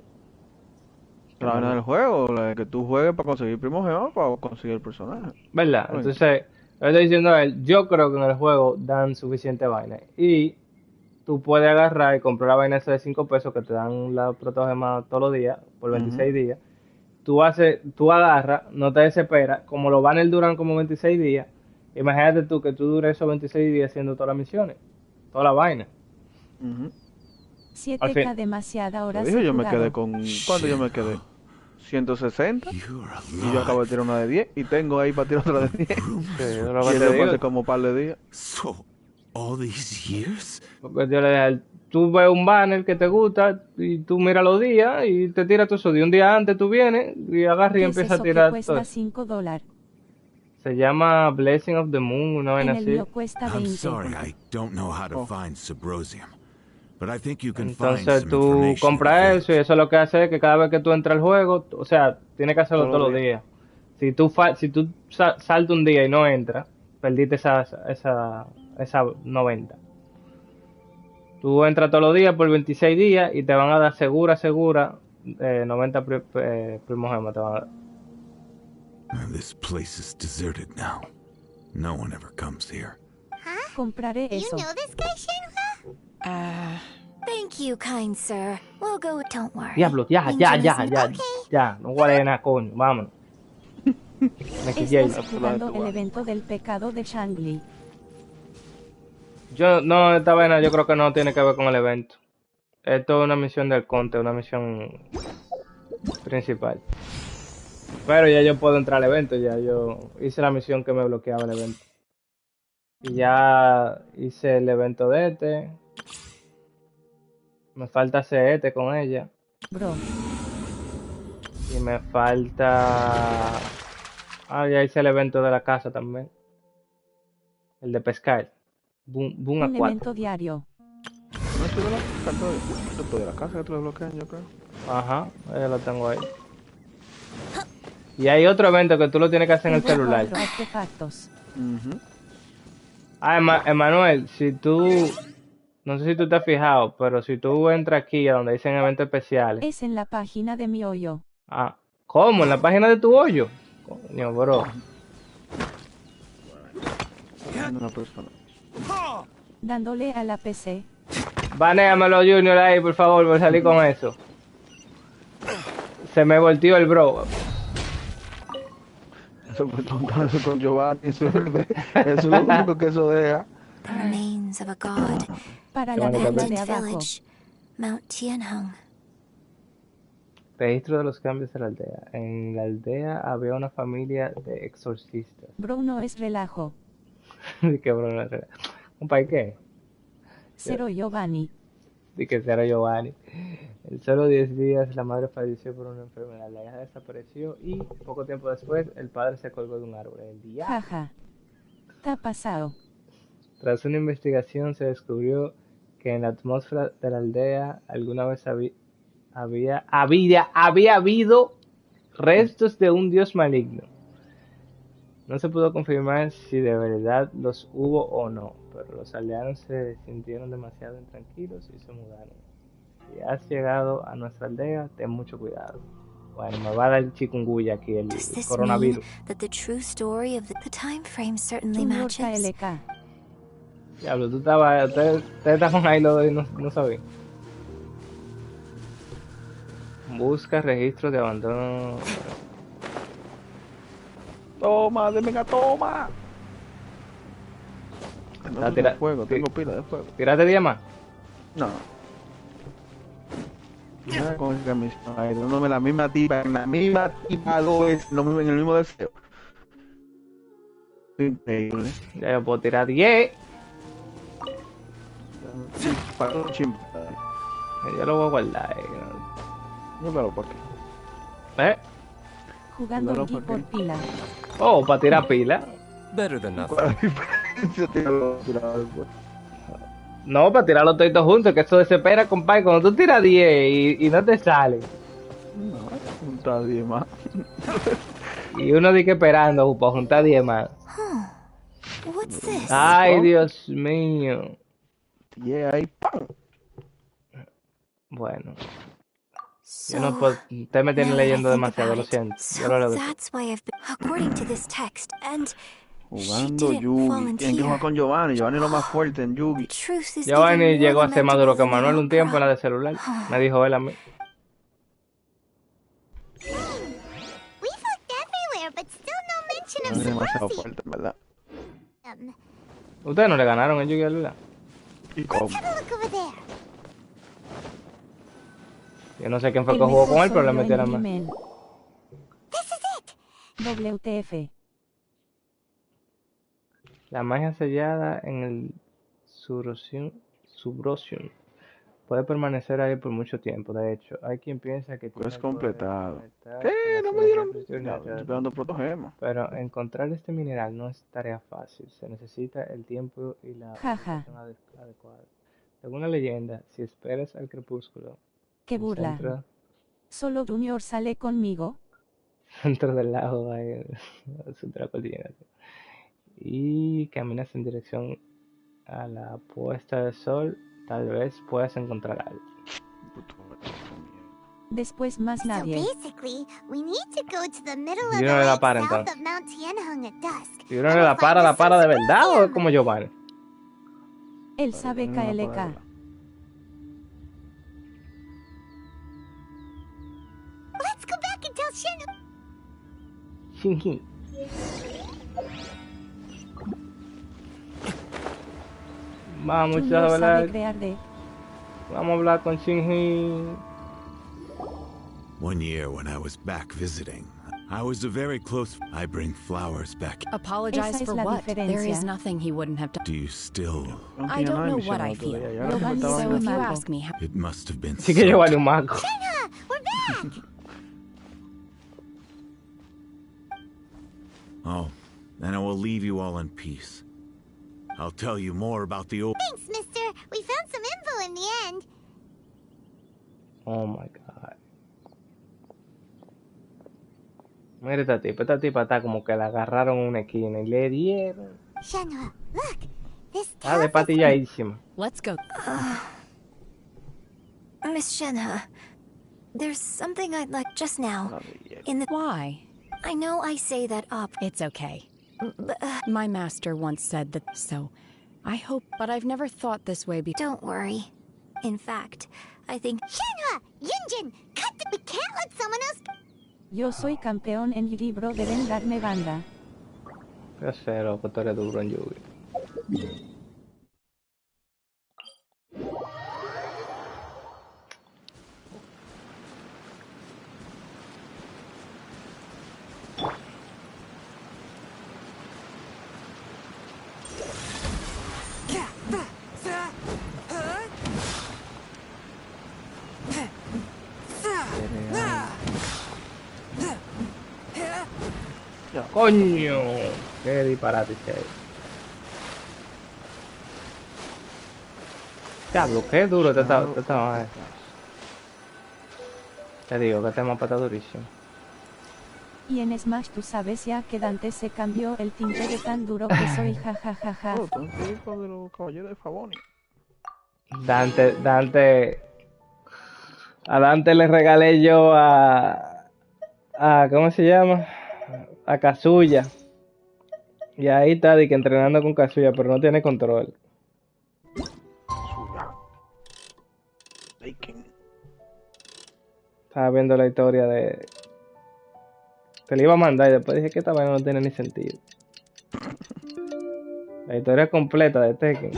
La vaina del juego, la de que tú juegues para conseguir primogeo, para conseguir el personaje. ¿Verdad? Entonces, yo estoy diciendo a él, yo creo que en el juego dan suficiente vaina. Y tú puedes agarrar y comprar la vaina esa de 5 pesos que te dan la protogema todos los días, por 26 días. Tú agarras, no te desesperas, como los banners duran como 26 días, imagínate tú que tú dures esos 26 días haciendo todas las misiones, toda la vaina. 7K demasiada horas. Yo me quedé con... ¿Cuánto yo me quedé? 160 y yo acabo de tirar una de 10 y tengo ahí para tirar otra de 10. Y eso hace como un par de días. All these years? Porque yo le dije, tú ves un banner que te gusta y tú miras los días y te tiras todo eso. De un día antes tú vienes y agarras y empiezas a tirar. Cuesta $5. Se llama Blessing of the Moon, una vaina así. Cuesta 20. I'm sorry, I don't know how to find Subrosium. But I think you can Entonces tú compras eso y eso lo que hace es que cada vez que tú entras al juego, o sea, tienes que hacerlo todos los días. Si tú saltas un día y no entras, perdiste esa 90. Tú entras todos los días por 26 días y te van a dar segura 90 primogemas te van a dar. This place is deserted now. No one ever comes here. Compraré eso. You know this guy, Shenhua? Thank you, kind sir. We'll go, don't worry. Diablo, ya, no guarde nada, coño, vámonos. Estás jugando el evento del pecado de Shangli. Esta vaina yo creo que no tiene que ver con el evento. Esto es una misión del conte, una misión principal. Pero ya yo puedo entrar al evento, ya yo hice la misión que me bloqueaba el evento. Y ya hice el evento de este. Me falta hacer este con ella. Bro. Y me falta... ya hice el evento de la casa también. El de pescar. Boom a 4. Un evento diario. No estoy de la casa que te lo bloquean, yo creo. Ajá, ya lo tengo ahí. Y hay otro evento que tú lo tienes que hacer en el celular. Artefactos. Emanuel, si tú... No sé si tú te has fijado, pero si tú entras aquí a donde dicen eventos especiales... Es en la página de mi hoyo. ¿Cómo? ¿En la página de tu hoyo? Coño, bro. Dándole a la PC. Banéamelo, Junior, ahí, por favor, voy a salir con eso. Se me volteó el bro. Eso fue tontazo con Giovanni, eso es lo único que eso deja. Remains of a god. Para la tienda de abajo. Village, Mount Tianhong. Registro de los cambios de la aldea. En la aldea había una familia de exorcistas. Bruno es relajo. ¿De qué Bruno es relajo? ¿Compa qué? Cero Giovanni. De que Cero Giovanni. En solo 10 días la madre falleció por una enfermedad. La hija desapareció y poco tiempo después el padre se colgó de un árbol. El día. Jaja. Está pasado. Tras una investigación se descubrió que en la atmósfera de la aldea alguna vez había habido restos de un dios maligno. No se pudo confirmar si de verdad los hubo o no, pero los aldeanos se sintieron demasiado intranquilos y se mudaron. Si has llegado a nuestra aldea, ten mucho cuidado. Bueno, me va a dar chikungunya aquí, el coronavirus. That the true story of the time frame certainly matches. Diablo, ustedes estaban ahí los dos y no sabían. Busca registros de abandono. Toma, toma. No, tengo fuego, tengo pila de fuego. ¿Tírate 10 más? No. Nada con esa misión. Ay, dándome la misma tipa dos veces, en el mismo deseo. Increíble. Ya yo puedo tirar 10. Para un chimpa. Yo lo voy a guardar. No me lo por qué. Jugando aquí por pila. Oh, para tirar pila. Better than nothing. No, para tirarlos todos juntos, que eso desespera, compadre. Cuando tú tiras 10 y no te sale. No, juntar 10 más. Y uno dice esperando para juntar 10 más. Ay, Dios mío. Ahí, ¡pam! Bueno. Yo no puedo. Usted me tiene leyendo demasiado, lo siento. Yo lo leo. Jugando Yugi. Tienen que jugar con Giovanni. Giovanni es lo más fuerte en Yugi. Giovanni llegó a ser más duro que Manuel un tiempo en la de celular. Me dijo él a mí. Es demasiado fuerte, en verdad. Ustedes no le ganaron en Yugi a Lula. ¿Y cómo? Yo no sé quién fue que jugó con él, pero le metieron más. WTF. La magia sellada en el Subrosion puede permanecer ahí por mucho tiempo. De hecho, hay quien piensa que pues completado. ¿Qué? No me dieron. Estoy esperando protogemas. Pero encontrar este mineral no es tarea fácil. Se necesita el tiempo y la preparación adecuada. Según la leyenda, si esperas al crepúsculo. ¡Qué burla! ¿Solo Junior sale conmigo? Dentro del lago hay la cordillera. Y caminas en dirección a la puesta de sol, tal vez puedas encontrar algo. Después más nadie. Y uno le la para entonces. Y uno le la para de verdad o es como Giovanni. Él sabe KLK. Let's go back and tell Shinji. Vamos a hablar. Vamos a hablar con Shinji. One year when I was back visiting, I was a very close. I bring flowers back. Apologize for what? There is nothing he wouldn't have done. Do you still? I don't know what I feel. So if you ask me, it must have been. Sí que yo vale un mago. we're back. Oh, then I will leave you all in peace. I'll tell you more about the old. Thanks, mister. We found some info in the end. Oh my god. Mira esta tipa está como que la agarraron en una esquina y le dieron. Shenhua, look. This Está de patilladísima. Let's go. Miss Shenhua, there's something I'd like just now. In the Why? I know I say that up. It's okay. My master once said that, so I hope, but I've never thought this way before. Don't worry. In fact, I think Shenhua, Yunjin, cut the. We can't let someone else. Yo soy campeón en Yugi, bro, deben darme banda. Qué cero, que tú eres duro en Yugi. ¡Coño! ¡Qué disparate que hay! Diablo, qué duro te estaba. Te digo que este mapa está durísimo. Y en Smash tú sabes ya que Dante se cambió el tinte de tan duro que soy, jajajaja. De los caballeros de Favoni. Dante. A Dante le regalé yo a ¿cómo se llama? A Kazuya. Y ahí está, de que entrenando con Kazuya, pero no tiene control. Estaba viendo la historia de... Te la iba a mandar y después dije que esta vaina no tiene ni sentido. La historia completa de Tekken.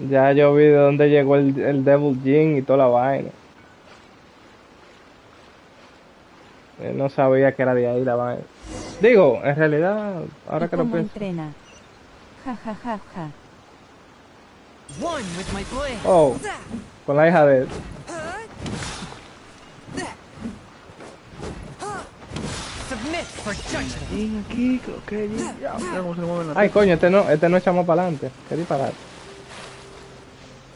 Ya yo vi de dónde llegó el Devil Jin y toda la vaina. No sabía que era de ahí la vaina. Digo, en realidad, ahora que lo pienso. Entrena. Ja, ja, ja, ja. Oh, con la hija de él. Ay, coño, este no echamos para adelante. Qué disparate.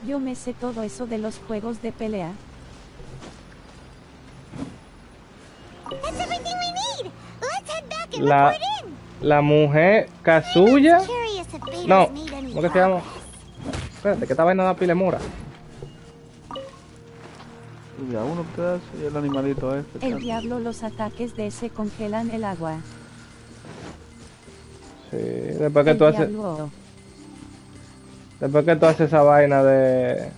Yo me sé todo eso de los juegos de pelea. La mujer Kazuya. No, ¿cómo que se llama? Espérate, que esta vaina da pile mora. Ya uno pedazo y el animalito este. El diablo, los ataques de ese congelan el agua. Sí, después que tú haces. Después que tú haces esa vaina de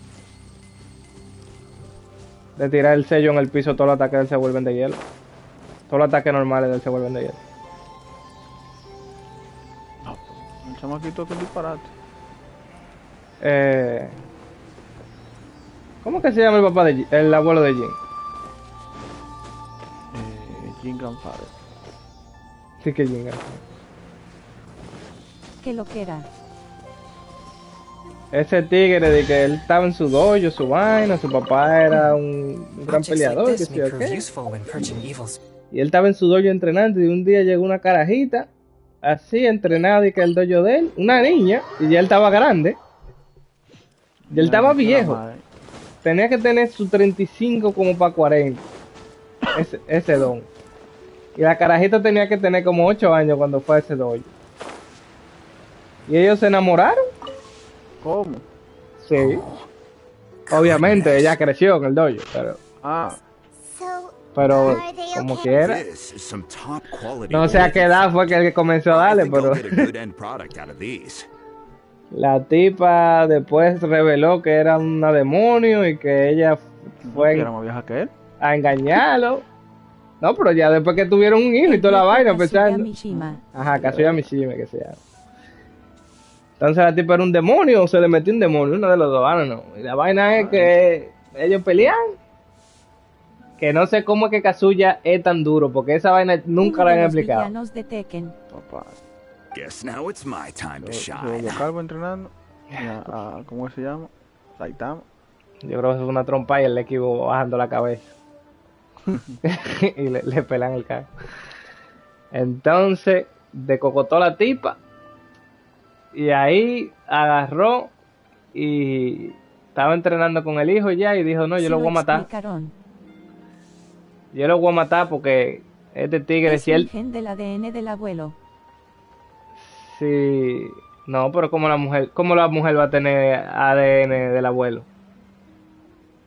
tirar el sello en el piso, todos los ataques de él se vuelven de hielo. Todos los ataques normales de él se vuelven de hielo. El chamaquito que disparate. ¿Cómo que se llama el papá de el abuelo de Jin? Jin Grandfather. Sí que Jin Grandfather. ¿Qué lo que era? Ese tigre de que él estaba en su dojo, su vaina, su papá era un gran peleador, que sé yo qué. Y él estaba en su dojo entrenando y un día llegó una carajita, así entrenada y que el dojo de él, una niña, y ya él estaba grande. Y él estaba viejo. Tenía que tener su 35 como para 40. Ese don. Y la carajita tenía que tener como 8 años cuando fue a ese dojo. Y ellos se enamoraron. ¿Cómo? Sí. Obviamente ella creció en el dojo, pero como quiera. No sé a qué edad fue que él comenzó a darle, pero la tipa después reveló que era una demonio y que ella fue era más vieja que él a engañarlo. No, pero ya después que tuvieron un hijo y toda la vaina, pensando. Ajá, Kazuya Mishima, que se llama. Entonces la tipa era un demonio o se le metió un demonio, uno de los dos, no. Y la vaina es que ellos pelean. Que no sé cómo es que Kazuya es tan duro, porque esa vaina nunca la han explicado. De Tekken. Papá. Guess now it's my time to shine. Yo calvo entrenando. ¿Cómo se llama? Saitama. Yo creo que es una trompa y el equipo bajando la cabeza. Y le pelan el carro. Entonces, decocotó la tipa. Y ahí agarró y estaba entrenando con el hijo ya y dijo, no, yo lo voy a matar. Yo lo voy a matar porque este tigre... Es el gen del ADN del abuelo. Sí... No, pero ¿cómo la mujer va a tener ADN del abuelo?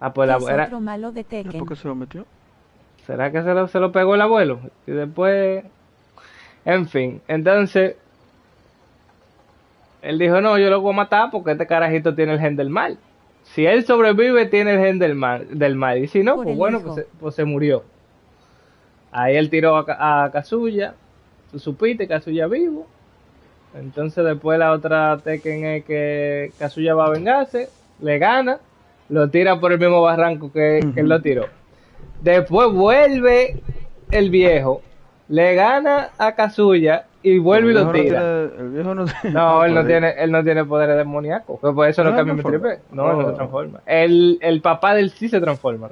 Ah, pues es otro malo de Tekken. ¿Por qué se lo metió? ¿Será que se lo pegó el abuelo? Y después... En fin, entonces... Él dijo, no, yo lo voy a matar porque este carajito tiene el gen del mal. Si él sobrevive, tiene el gen del mal. Y si no, pues bueno, pues se murió. Ahí él tiró a Kazuya. Tú supiste, Kazuya vivo. Entonces después la otra Tekken es que Kazuya va a vengarse. Le gana. Lo tira por el mismo barranco que él lo tiró. Después vuelve el viejo. Le gana a Kazuya. Y vuelve y lo tira. El viejo no tiene... No, él no tiene poderes demoníacos. Pues por eso no cambia mi tripe. No, él no se transforma. El papá de él sí se transforma.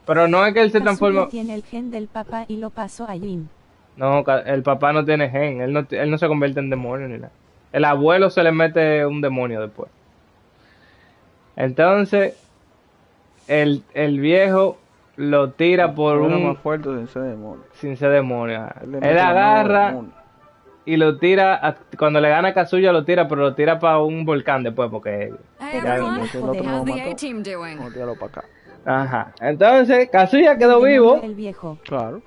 Pero no es que él se transforma... Tiene el gen del papá y lo pasó a Jin. No, el papá no tiene gen. Él no se convierte en demonio ni nada. El abuelo se le mete un demonio después. Entonces, el viejo lo tira por un... más fuerte sin ser demonio. Sin ser demonio. Él agarra... Y lo tira, cuando le gana a Kazuya lo tira, pero lo tira para un volcán después, porque... Ajá, entonces Kazuya quedó vivo. El viejo. Claro,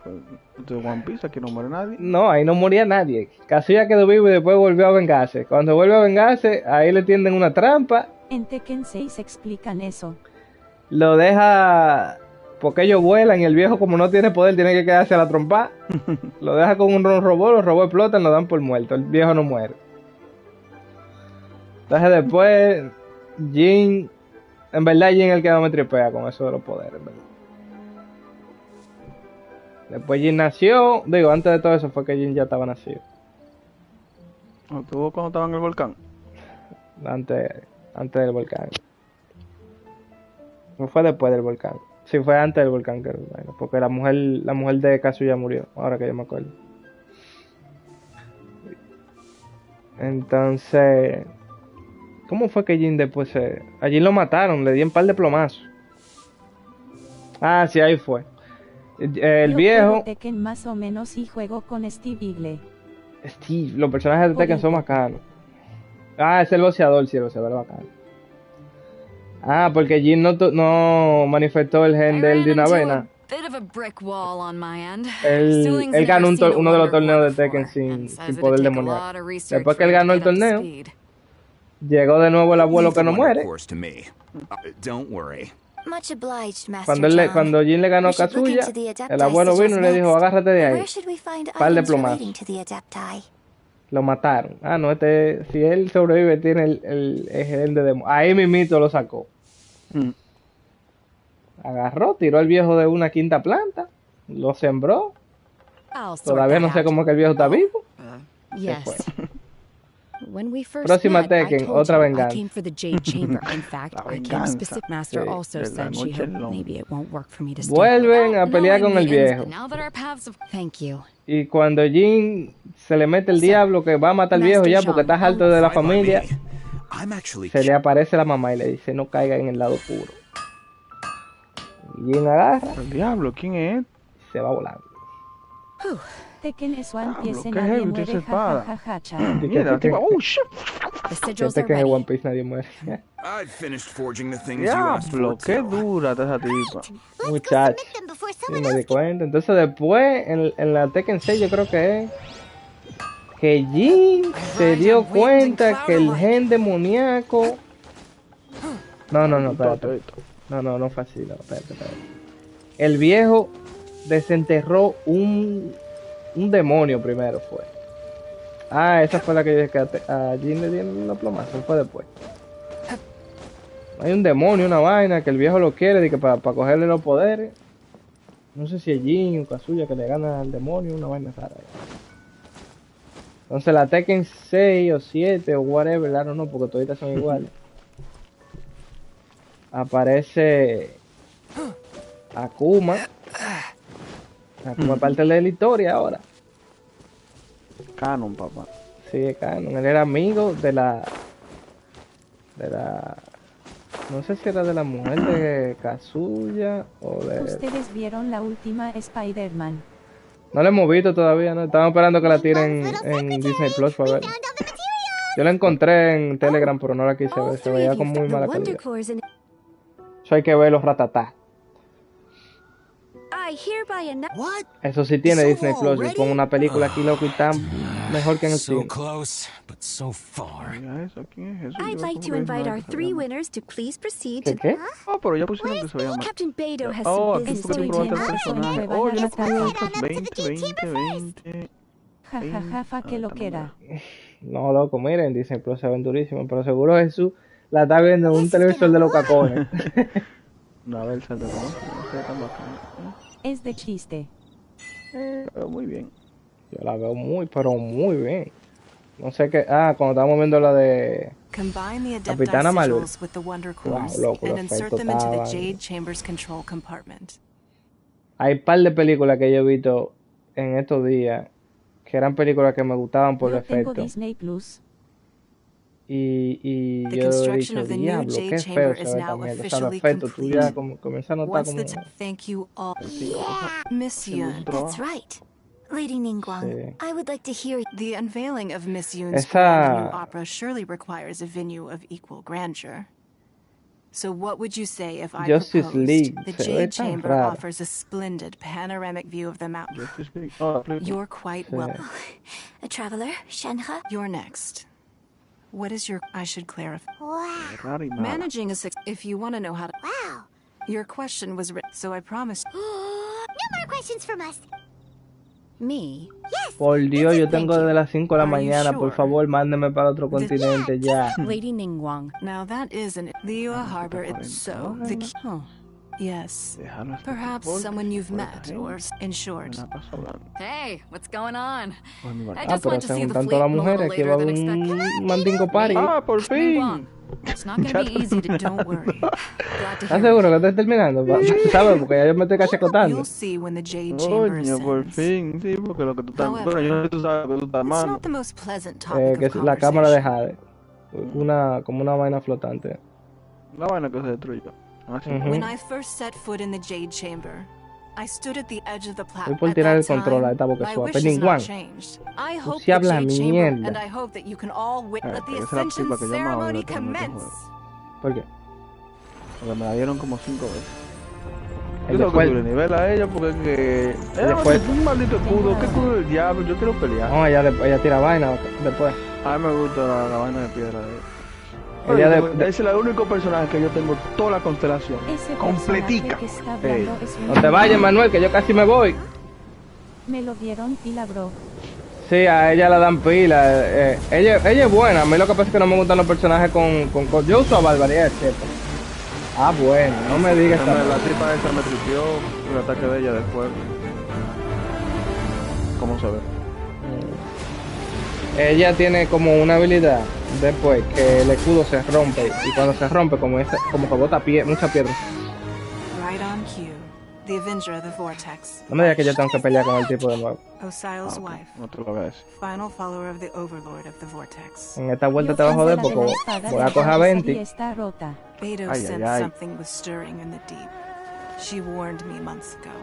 de One Piece aquí no muere nadie. No, ahí no moría nadie. Kazuya quedó vivo y después volvió a vengarse. Cuando vuelve a vengarse, ahí le tienden una trampa. En Tekken 6 explican eso. lo deja, porque ellos vuelan y el viejo como no tiene poder tiene que quedarse a la trompa. Lo deja con un robot, los robots explotan, lo dan por muerto, el viejo no muere. Entonces después Jin, en verdad Jin es el que no me tripea con eso de los poderes, ¿verdad? Después Jin nació, digo, antes de todo eso fue que Jin ya estaba nacido. ¿O tuvo cuando estaba en el volcán? Antes del volcán. No fue después del volcán. Sí, fue antes del volcán, que bueno, porque la mujer de Kazuya murió, ahora que yo me acuerdo. Entonces, ¿cómo fue que Jin después a Jin lo mataron, le di un par de plomazos? Ah, sí, ahí fue. El yo viejo... juego Tekken más o menos y juego con Steve Eagle. Steve, los personajes de Tekken son bacanos. Ah, es el boxeador, sí, el boxeador es bacano. Ah, porque Jin no manifestó el gen de él de una vena. Él ganó uno de los torneos de Tekken sin poder demoníaco. Después que él ganó el torneo, llegó de nuevo el abuelo que no muere. Cuando Jin le ganó a Kazuya, el abuelo vino y le dijo, agárrate de ahí. Par de plomazos. Lo mataron. Ah, no, si él sobrevive, tiene el gen de demonio. Ahí mismito lo sacó. Agarró, tiró al viejo de una quinta planta, lo sembró. Todavía no sé cómo es que el viejo está vivo. Se fue. Próxima Tekken, otra venganza. Vuelven a pelear con el viejo. Y cuando Jin se le mete el diablo que va a matar al viejo ya porque está harto de la familia, se le aparece la mamá y le dice no caiga en el lado oscuro. Y Jin agarra. El diablo, ¿quién es? Se va volando. Tekken es One Piece, nadie muere, jajajaja. Mira, tipo, oh shit. Tekken es One Piece, nadie muere. Diablo, qué dura está esa tipa. Muchacho. Sí, me di cuenta. Entonces después, en la Tekken 6 yo creo que es que Jin se dio cuenta que el gen demoníaco... No, espérate. No fue así, no, espérate. El viejo desenterró un demonio primero fue. Ah, esa fue la que a Jin le dieron una plomazo, fue después. Hay un demonio, una vaina que el viejo lo quiere para cogerle los poderes. No sé si es Jin o Kazuya que le gana al demonio, una vaina rara. Entonces la Tekken 6 o 7 o whatever, claro, no, porque toditas son iguales. Aparece Akuma. Akuma parte de la historia ahora. Canon, papá. Sí, es canon. Él era amigo de la... No sé si era de la mujer de Kazuya o de... ¿Ustedes vieron la última Spider-Man? No la hemos visto todavía, ¿no? Estamos esperando que la tiren en Disney Plus para ver. Yo la encontré en Telegram, pero no la quise ver. Se veía con muy mala calidad. Eso hay que verlo ratatá. Eso sí tiene Disney Plus. Yo pongo una película aquí, loco, y está mejor que en el cine. I'd like to invite our 3 winners to please proceed to... ¿Qué? Oh, pero ya pusieron que se veía mal. Captain Beidou has Oh, some aquí business fue que to tú probaste el attend. personaje. Oh, yo le puse 20. Jajaja, que lo que era. No, loco, miren, Disney Plus se ven durísimos, pero seguro Jesús la está viendo en un televisor de los cacones. No, a ver, salta como. No sé, tan bacano. Es de chiste. Pero muy bien. Yo la veo pero muy bien. No sé qué. Ah, cuando estábamos viendo la de Capitana Marvel. Wow, loco, los efectos estaban... Hay un par de películas que yo he visto en estos días que eran películas que me gustaban por el efecto. Disney Plus. Y yo he dicho, diablo, qué feo se ve también. O sea, los efectos, tú ya comienzas a notar como... Thank you all. Misiones. That's right. Lady Ningguang, I would like to hear... The unveiling of Misiones' brand new opera surely requires a venue of equal grandeur. So what would you say if I proposed? The Jade Chamber offers a splendid panoramic view of the mountain. You're quite welcome. A traveler, Shenhe? You're next. What is your... I should clarify. Wow. Managing a if you want to know how to... Wow. Your question was written, so I promised. No more questions from us. Me? Yes. Por Dios, yo tengo desde las 5 de la mañana. Por favor, mándeme para otro continente ya. Lady Ningguang. Now that is an Liyue Harbor. It's so the key. Oh. Yes. Perhaps someone you've met, or in short. Hey, what's going on? I Ah, just pero went to se see the juntan fleet todas las a little mujeres que va later a than un expected. mandingo party. Ah, por fin. It's not gonna be easy to don't worry. Glad to ¿Estás hear seguro que estás terminando? ¿Sabes? Porque ya yo me estoy cachacotando. You'll see when the Jade Chamber Coño, por ascends. fin, sí, porque lo que tú estás... Bueno, yo no sé si tú sabes que tú estás It's mal. not the most pleasant topic Que of es la cámara de conversation. Jade. Como una vaina flotante. La vaina que se destruyó. Así. When I first set foot in the Jade Chamber, I stood at the edge of the Voy platform. por tirar el control a esta boca My suave. wish has Ningguang. not changed. I Tú hope sí the hablas Jade Chamber, mierda. and I hope that you can all let the Esa es la ascension tipa que yo amaba, ceremony ¿verdad? Cuando yo commence. jugué. ¿Por qué? Porque me la dieron como 5 veces. Ella Yo fue- tengo que subir nivel a ella porque es que... Ella fue- un maldito escudo. ¿Qué escudo del diablo? Yo quiero pelear. No, ella tira vaina después. A mí me gusta la vaina de piedra de Ella ese es el único personaje que yo tengo toda la constelación. Ese Completica. personaje que está hablando es un No te vayas, Manuel, que yo casi me voy. Me lo dieron pila, bro. Sí, a ella la dan pila. Ella es buena. A mí lo que pasa es que no me gustan los personajes con yo uso a barbaridad, etcétera. Ah, bueno, no me digas esta La tipa esa me tripió el ataque de ella después. ¿Cómo se ve? Ella tiene como una habilidad después que el escudo se rompe y cuando se rompe como que bota mucha piedra. Right on cue. The Avenger of the Vortex. No me digas que yo tengo que pelear con el tipo de nuevo. Osial's wife. No te lo ves. Final follower of the Overlord of the Vortex. En esta vuelta te vas a joder porque voy a coger a 20. Está rota. Beto Ay, sensed ay, ay. something was stirring in the deep. She warned me months ago.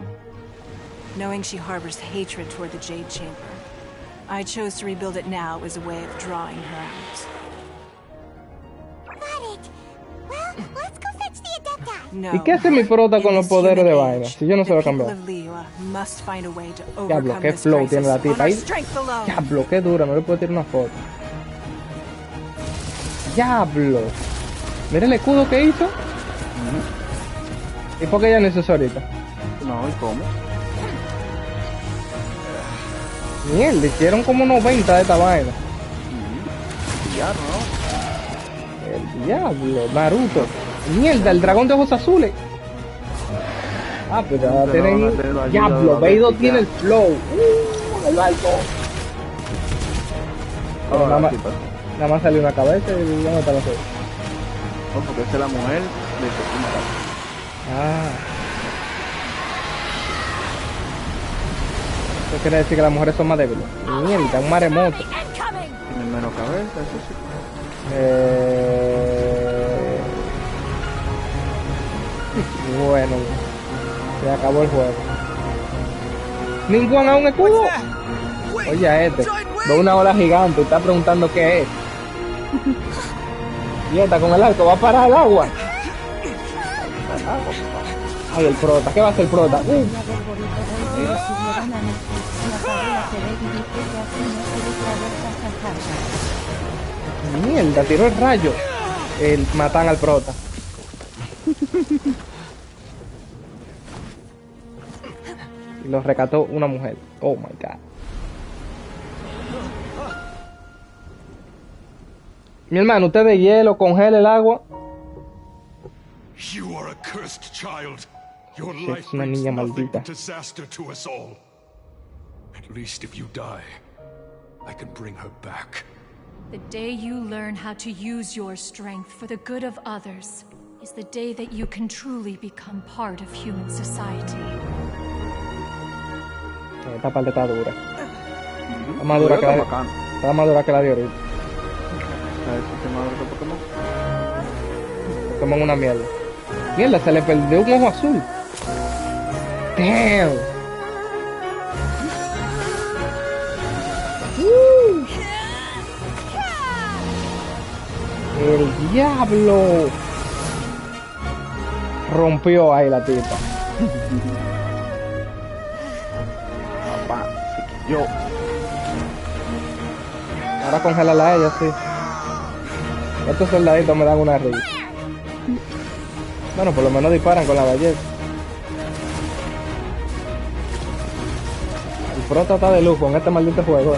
Knowing she harbors hatred toward the Jade Chamber, I chose to rebuild it now as a way of drawing her out. Got it. Well, let's go fetch the Adepti. No. ¿Y qué hace mi prota con los poderes de vaina? Si yo no se lo he The people cambiado. of Liyue must find a way to Diablo, overcome qué this flow tiene la crisis tipa on ahí. our strength alone. Diablo, qué dura, no le puedo tirar una foto. Diablo. Mira el escudo que hizo. ¿Y por qué ella no hizo eso ahorita? No, ¿y cómo? Mierda, hicieron como 90 de esta vaina. Ya no. El diablo, Naruto. Mierda, el dragón de ojos azules. Ah, pues ya tienen. Diablo, Beidou tiene el flow. El alto. Pero nada más salió una cabeza y ya no está la otra. No, porque esa es la mujer de Tokuma. Ah. Eso quiere decir que las mujeres son más débiles. Mierda, un maremoto. Tienen menos cabeza, eso sí. Bueno, se acabó el juego. Ningún a un escudo. Oye, a este. Ve una ola gigante y está preguntando qué es. Y esta con el arco va a parar el agua. Ay, el prota. ¿Qué va a hacer el prota? Mierda, tiró el rayo. Matan al prota. Y lo rescató una mujer. Oh my god. Mi hermano, usted de hielo, congela el agua. You are a cursed child. Your Es life una brings niña nothing maldita. but disaster to us all. At least if you die, I can bring her back. The day you learn how to use your strength for the good of others is the day that you can truly become part of human society. Esta parte está dura. Está más dura que la de, está más dura que la de ahorita. Pokémon es una mierda. Mierda, se le perdió un ojo azul. Damn. El diablo. Rompió ahí la tipa. Papá, se quilló. Ahora congelarla a ella, sí. Estos soldaditos me dan una risa. Bueno, por lo menos disparan con la ballesta. El prota está de lujo en este maldito juego.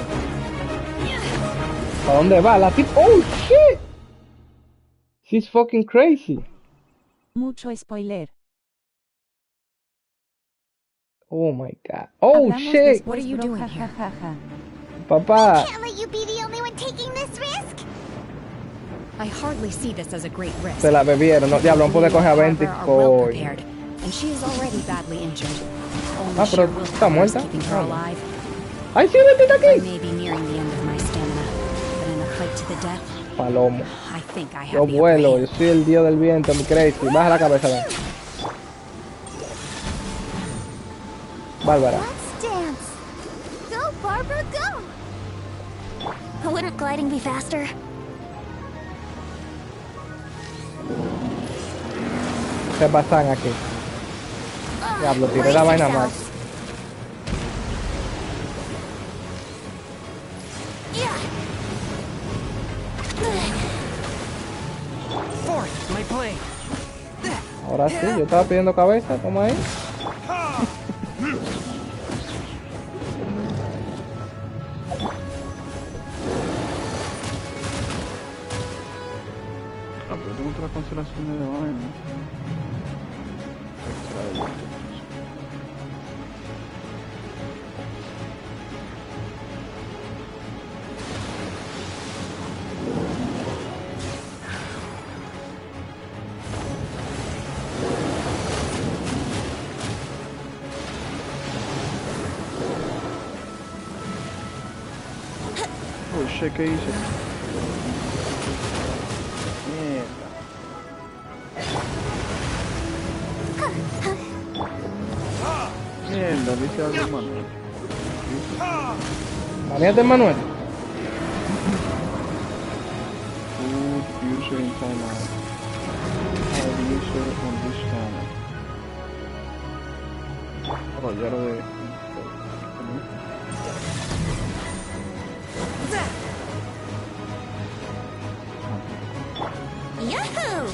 ¿Para dónde va la tip? ¡Oh, shit! She's fucking crazy. Mucho spoiler. Oh my god. Oh shit. What are you doing here? Papá. I can't let you be the only one taking this risk. I hardly see this as a great risk. Se la bebieron, no, diablo, no puede coger a 20. And she is already badly injured. Ah, pero está muerta. ¡Ay, sí, vete aquí! I may be nearing the end of my stamina, but in a fight to the death, Palomo. I think I have Yo vuelo, yo soy el dios del viento, mi crazy. Baja la cabeza, ven. Bárbara. Let's dance. Go, Barbara, go. Wouldn't gliding be faster? ¿Qué pasan aquí? Diablo, tiré la vaina mal. Ahora sí, yo estaba pidiendo cabeza, toma ahí. Pero tengo otra constelación de vaina. Oh shit, ¿qué hice? Mierda, dice algo Manuel. Maníate, Manuel. Food user in timeout. Have user on this channel. Oh, ya lo de... Yahoo!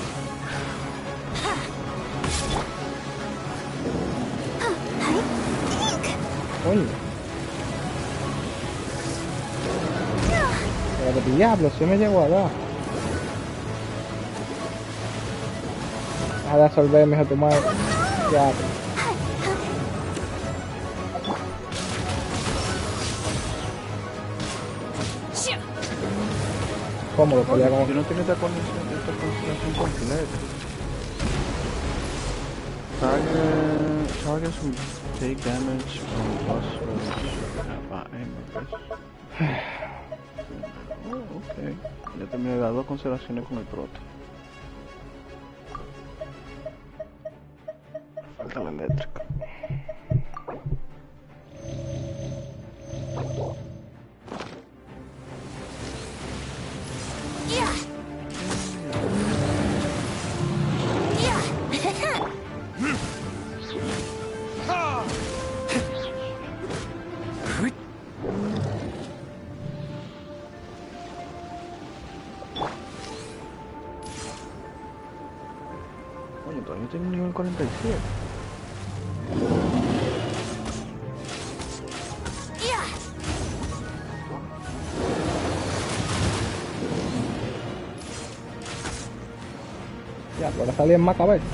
Oye. Pero diablo, se me llegó abajo. Deja de absorber, mijo, tu madre. Diablo. Cómodo, pelea como... Yo no tengo esta constelación completa. Targets will take damage from boss rolls. Oh, ok. Ya terminé las dos constelaciones con el prota. Falta la eléctrica. Coño, todavía tengo un nivel 47. Ya, ahora salí en más cabeza.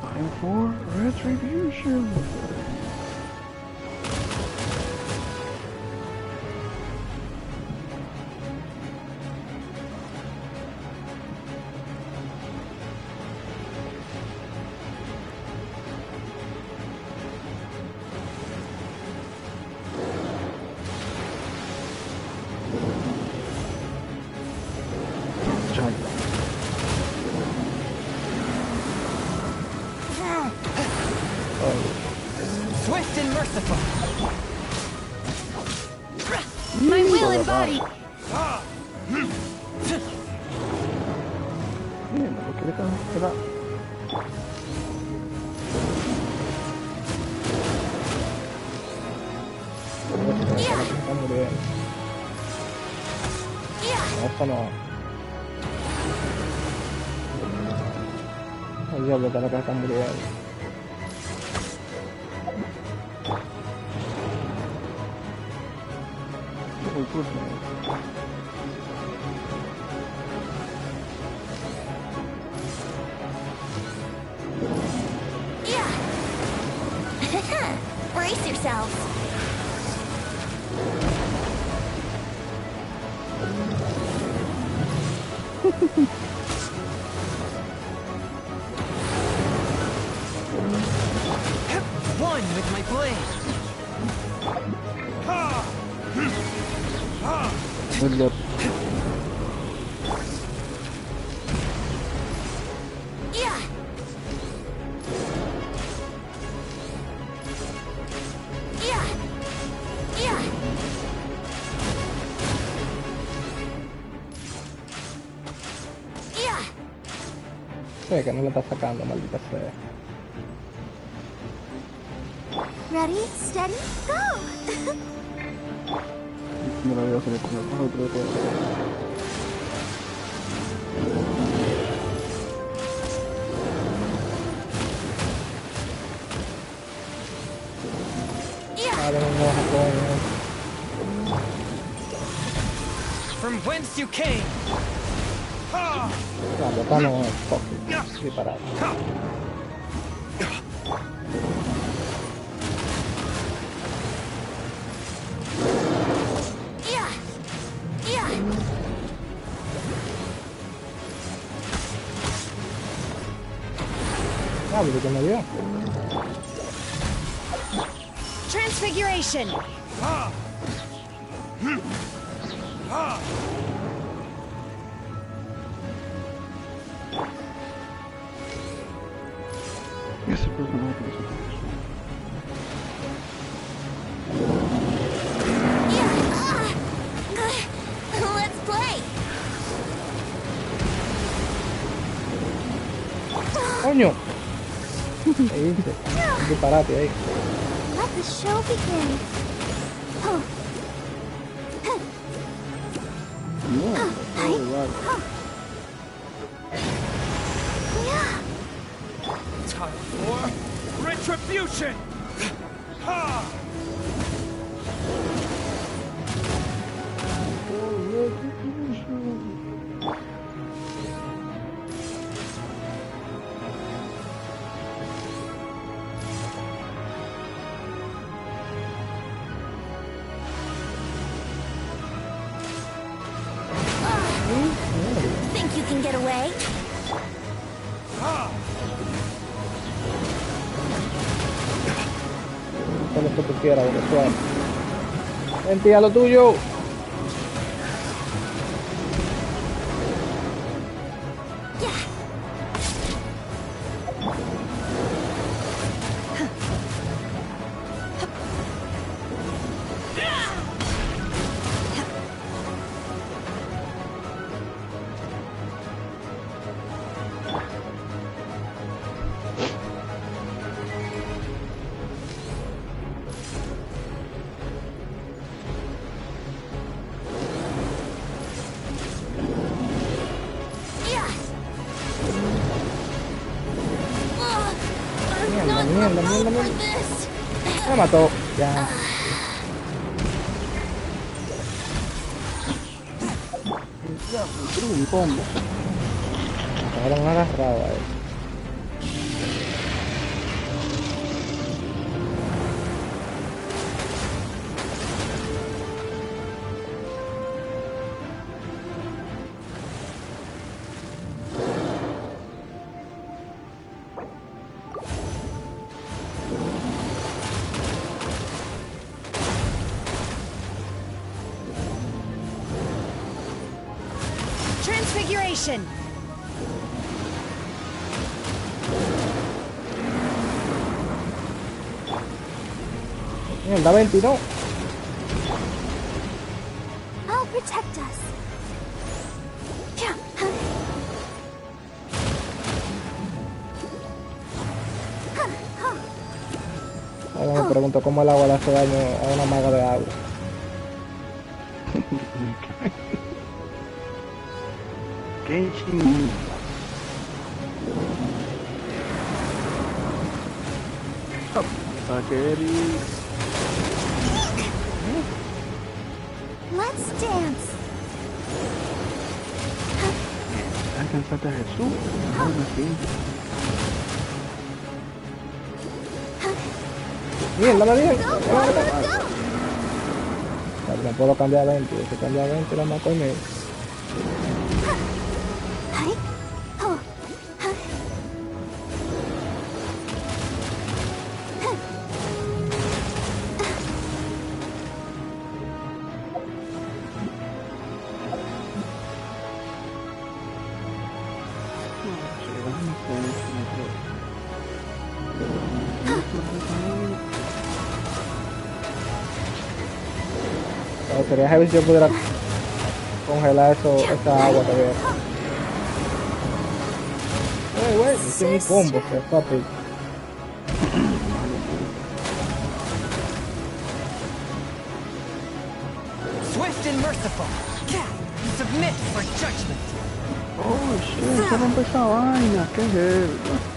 Time for retribution. Swift and merciful. My will embodied. Bien, ¿por qué le cancelar? Esto no. El diablo, que la está muriendo. Brace yourselves. One with my blade. Good luck. Que no le está sacando, maldita sea. Ready, steady, go! No lo voy a hacer con el otro de From whence you came. La bota no es fucking disparado. Ah, pero que me dio. Transfiguration. Ese personaje que Let's play. ¡Coño! Ahí dice. Disparate ahí. Let the show begin. Time for retribution. Ha! Think you can get away? Todo lo que tú quieras, porque suave. Vente a lo tuyo. Mierda. Me mató. Ya. Un combo. Estaban agarrados ahí. Transfiguration. Mierda, 20, no. I'll protect us. Ahora me pregunto cómo el agua le hace daño a una maga de agua. Genshin. Let's dance. ¿Alcanzaste a Jesús? Bien, la bien. No puedo cambiar 20, si cambia 20 la mato en él. Sería heavy si yo pudiera congelar esa agua todavía. Wey, ese es mi combo, papi. Swift and merciful. Submit for judgment. Oh shit, se rompe esa vaina, qué heavy.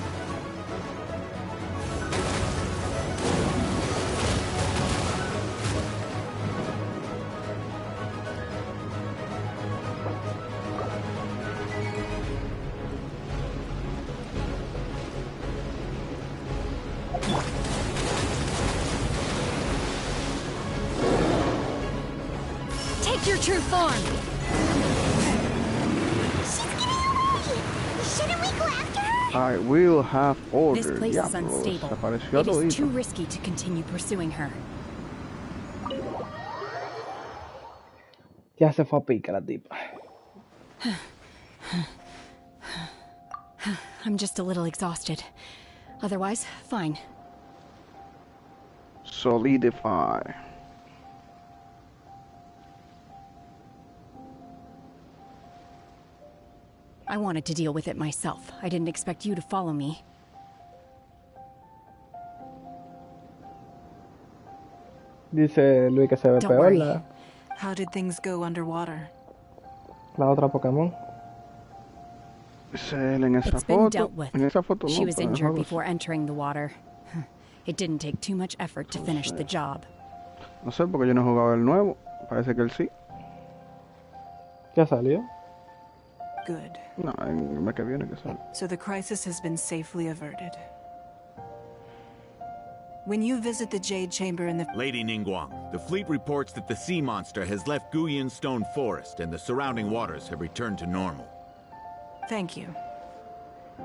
Your true form. She's getting away. Shouldn't we go after her? I will have order. This place is unstable. It is too risky to continue pursuing her. Ya se fue a pica la tipa. I'm just a little exhausted. Otherwise, fine. Solidify. I wanted to deal with it myself. I didn't expect you to follow me. Dice Luis que se ve peor la... How did things go underwater? La otra Pokémon. It's been dealt with. She was injured before entering the water. It didn't take too much effort to finish the job. No sé porque yo no he jugado el nuevo. Parece que él sí. ¿Ya salió? Good. No, el mes que viene que sale. So the crisis has been safely averted. When you visit the Jade Chamber in the... Lady Ningguang, the fleet reports that the sea monster has left Guyan Stone Forest and the surrounding waters have returned to normal. Thank you.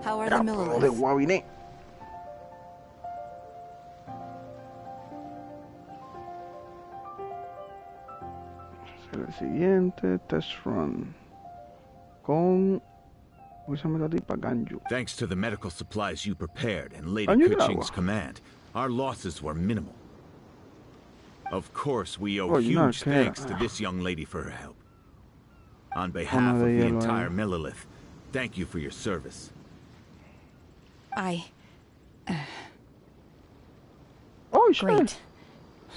How are the Misiones? El siguiente test run. Thanks to the medical supplies you prepared and Lady Kuching's command, our losses were minimal. Of course, we owe huge thanks to this young lady for her help. On behalf of the entire Millilith, thank you for your service. Great.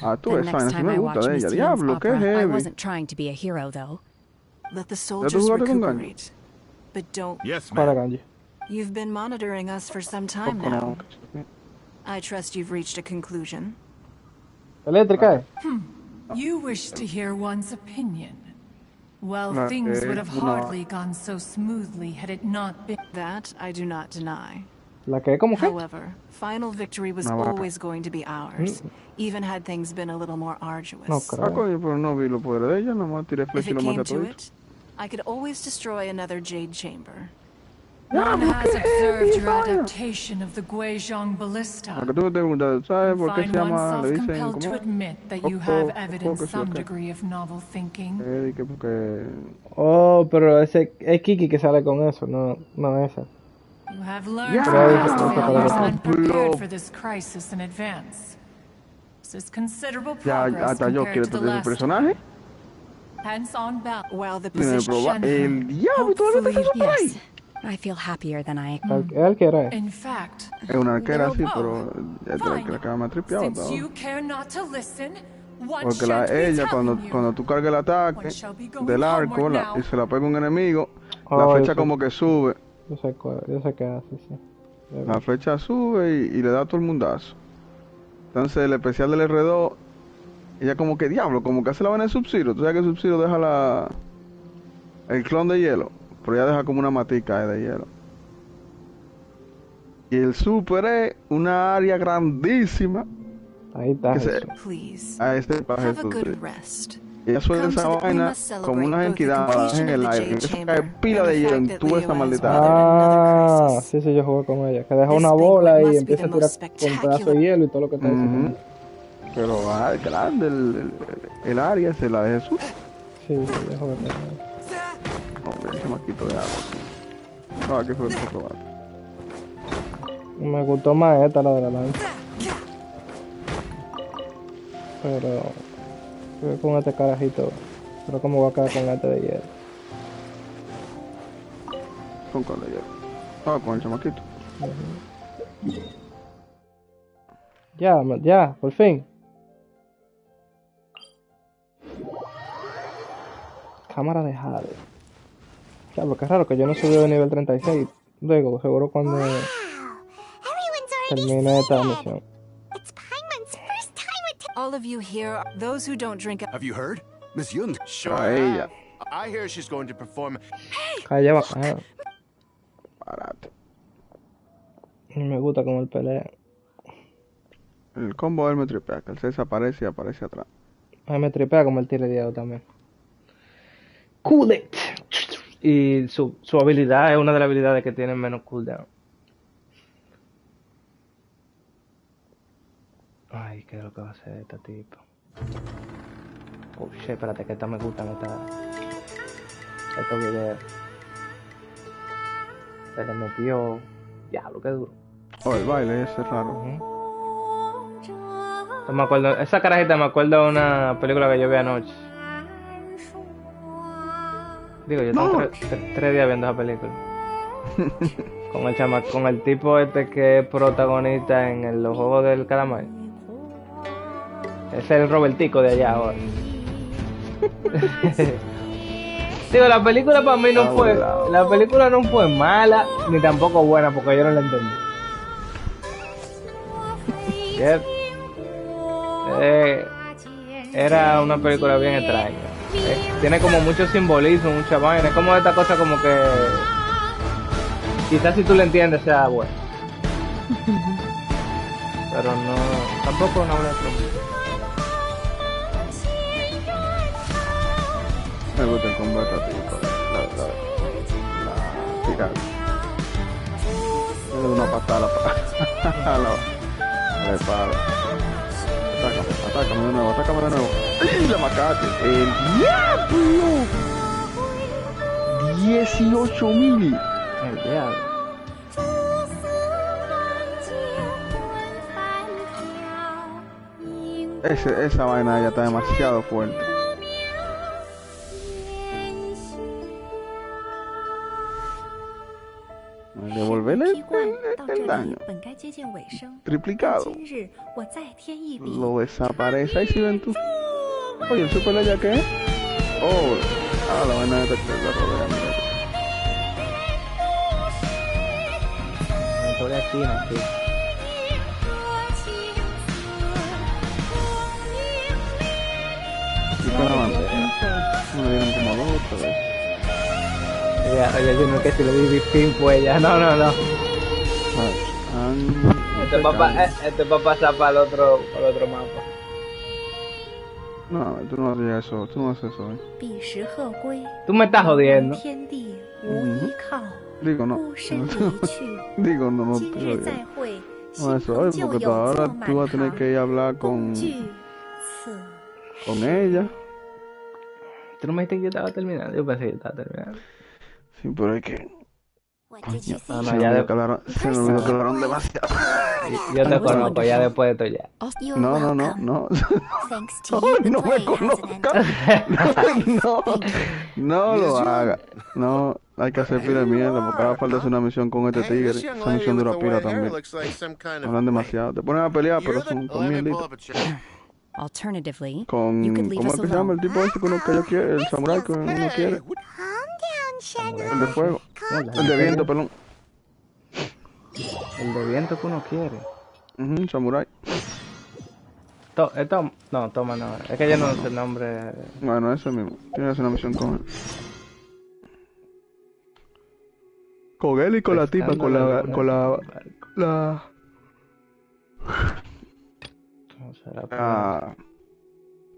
The next time I watch Misiones opera, I wasn't trying to be a hero, though. Let the soldiers recuperate. But don't... Yes, ma'am. You've been monitoring us for some time now. I trust you've reached a conclusion. You wish to hear one's opinion. Well, things would have hardly gone so smoothly had it not been... That I do not deny. ¿Cómo que? However, final victory was always going to be ours, even had things been a little more arduous. If it came to it, I could always destroy another Jade Chamber. One has observed your adaptation of the Guizhong Ballista. And find oneself compelled to admit that you have evidenced some degree of novel thinking. Oh, pero ese es Kiki que sale con eso, no esa. You have learned from past failures and prepared for this crisis in advance. This is considerable progress compared to the last. Hence on balance. While the position... Yes, I feel happier than I... In fact, Es una arquera así, pero ya te la queda más tripeado todo. Porque ella, cuando tú cargas el ataque del arco y se la pega un enemigo, la flecha como que sube. Yo sé qué hace, sí. La flecha sube y le da todo el mundazo. Entonces el especial del R2, ella como que diablo, como que hace la vaina de Sub-Zero. Tú sabes que Sub-Zero deja el clon de hielo, pero ella deja como una matica de hielo. Y el super es una área grandísima. Ahí está. A este paje. Ella suelta esa vaina como una entidad en el aire. Esa cae pila de hielo en toda esa maldita área. Sí, yo jugué con ella. Que deja una bola y empieza a tirar con un pedazo de hielo y todo lo que está diciendo. Pero grande el área se la de Jesús. Sí, yo jugué con ella. Hombre, ese maquito de agua. No, aquí fue el poco. Me gustó más esta, la de la lanza. Pero con este carajito, pero como va a quedar con este de hielo. ¿Con cuál de hielo? Con el chamaquito. Ya, por fin. Cámara de Jade. Diablo, qué raro que yo no subí de nivel 36. Luego, seguro cuando termine esta misión. All of you here, those who don't drink. Have you heard? Misiones. Sure. I hear she's going to perform. Calla bacana. Barato. Me gusta como él pelea. El combo de él me tripea, que él se desaparece y aparece atrás. A mí me tripea como el tire de Diego también. Cool it. Y su habilidad es una de las habilidades que tienen menos cooldown. Ay, ¿qué es lo que va a hacer este tipo? Oh, shit, espérate, que esta me gustan estos videos. Se le metió... Diablo, qué duro. Oh, el baile ese es raro. Me acuerdo, esa carajita me acuerdo de una película que yo vi anoche. Digo, yo tengo 3 días viendo esa película. Con el tipo este que es protagonista en los juegos del calamar. Es el Robertico de allá ahora. Digo, la película para mí no fue... La película no fue mala, ni tampoco buena, porque yo no la entendí. Era una película bien extraña. Tiene como mucho simbolismo, mucha vaina. Es como esta cosa como que... Quizás si tú la entiendes sea buena. Pero no... Tampoco una buena película. Me gusta el combate a ti, la tirada. Le doy una patada a la espada. Atácame de nuevo. ¡Ay, la macate! ¡El diablo! 18.000. El diablo. Esa vaina ya está demasiado fuerte. Devolverle el daño triplicado. Lo desaparece. Ahí si ven tú. Oye, el super ya que es. Oh, la vaina de la rodea. Me toca aquí, aquí. Y con la bandera. Me dieron como 2 o 3 veces. Yo no que si le di pin pues ya, no. Este va a pasar para el otro mapa. No, tú no haces eso, tú no haces eso. Tú me estás jodiendo. Digo, no. Digo, no te jodiendo. No, eso es porque ahora tú vas a tener que ir a hablar con ella. ¿Tú no me dijiste que yo estaba terminando? Yo pensé que yo estaba terminando. Sí, pero es que... Coño, se me olvidó que hablaron demasiado. Yo te conozco ya después de esto ya. No. No me conozcas. No lo hagas. No, Hay que hacer pila de mierda, porque ahora falta hacer una misión con este tigre. Esa misión dura pila también. Hablan demasiado. Te ponen a pelear, pero son con mierditas. Alternatively, con ¿cómo es que se llama el tipo ese que yo quiero? El samurái que uno quiere. El de fuego. El de viento, perdón. El de viento que uno quiere. Samurái. No, toma, no. Es que ya no sé el nombre. Bueno, ese mismo. Tiene que hacer una misión con él. Con él y con la tipa, con la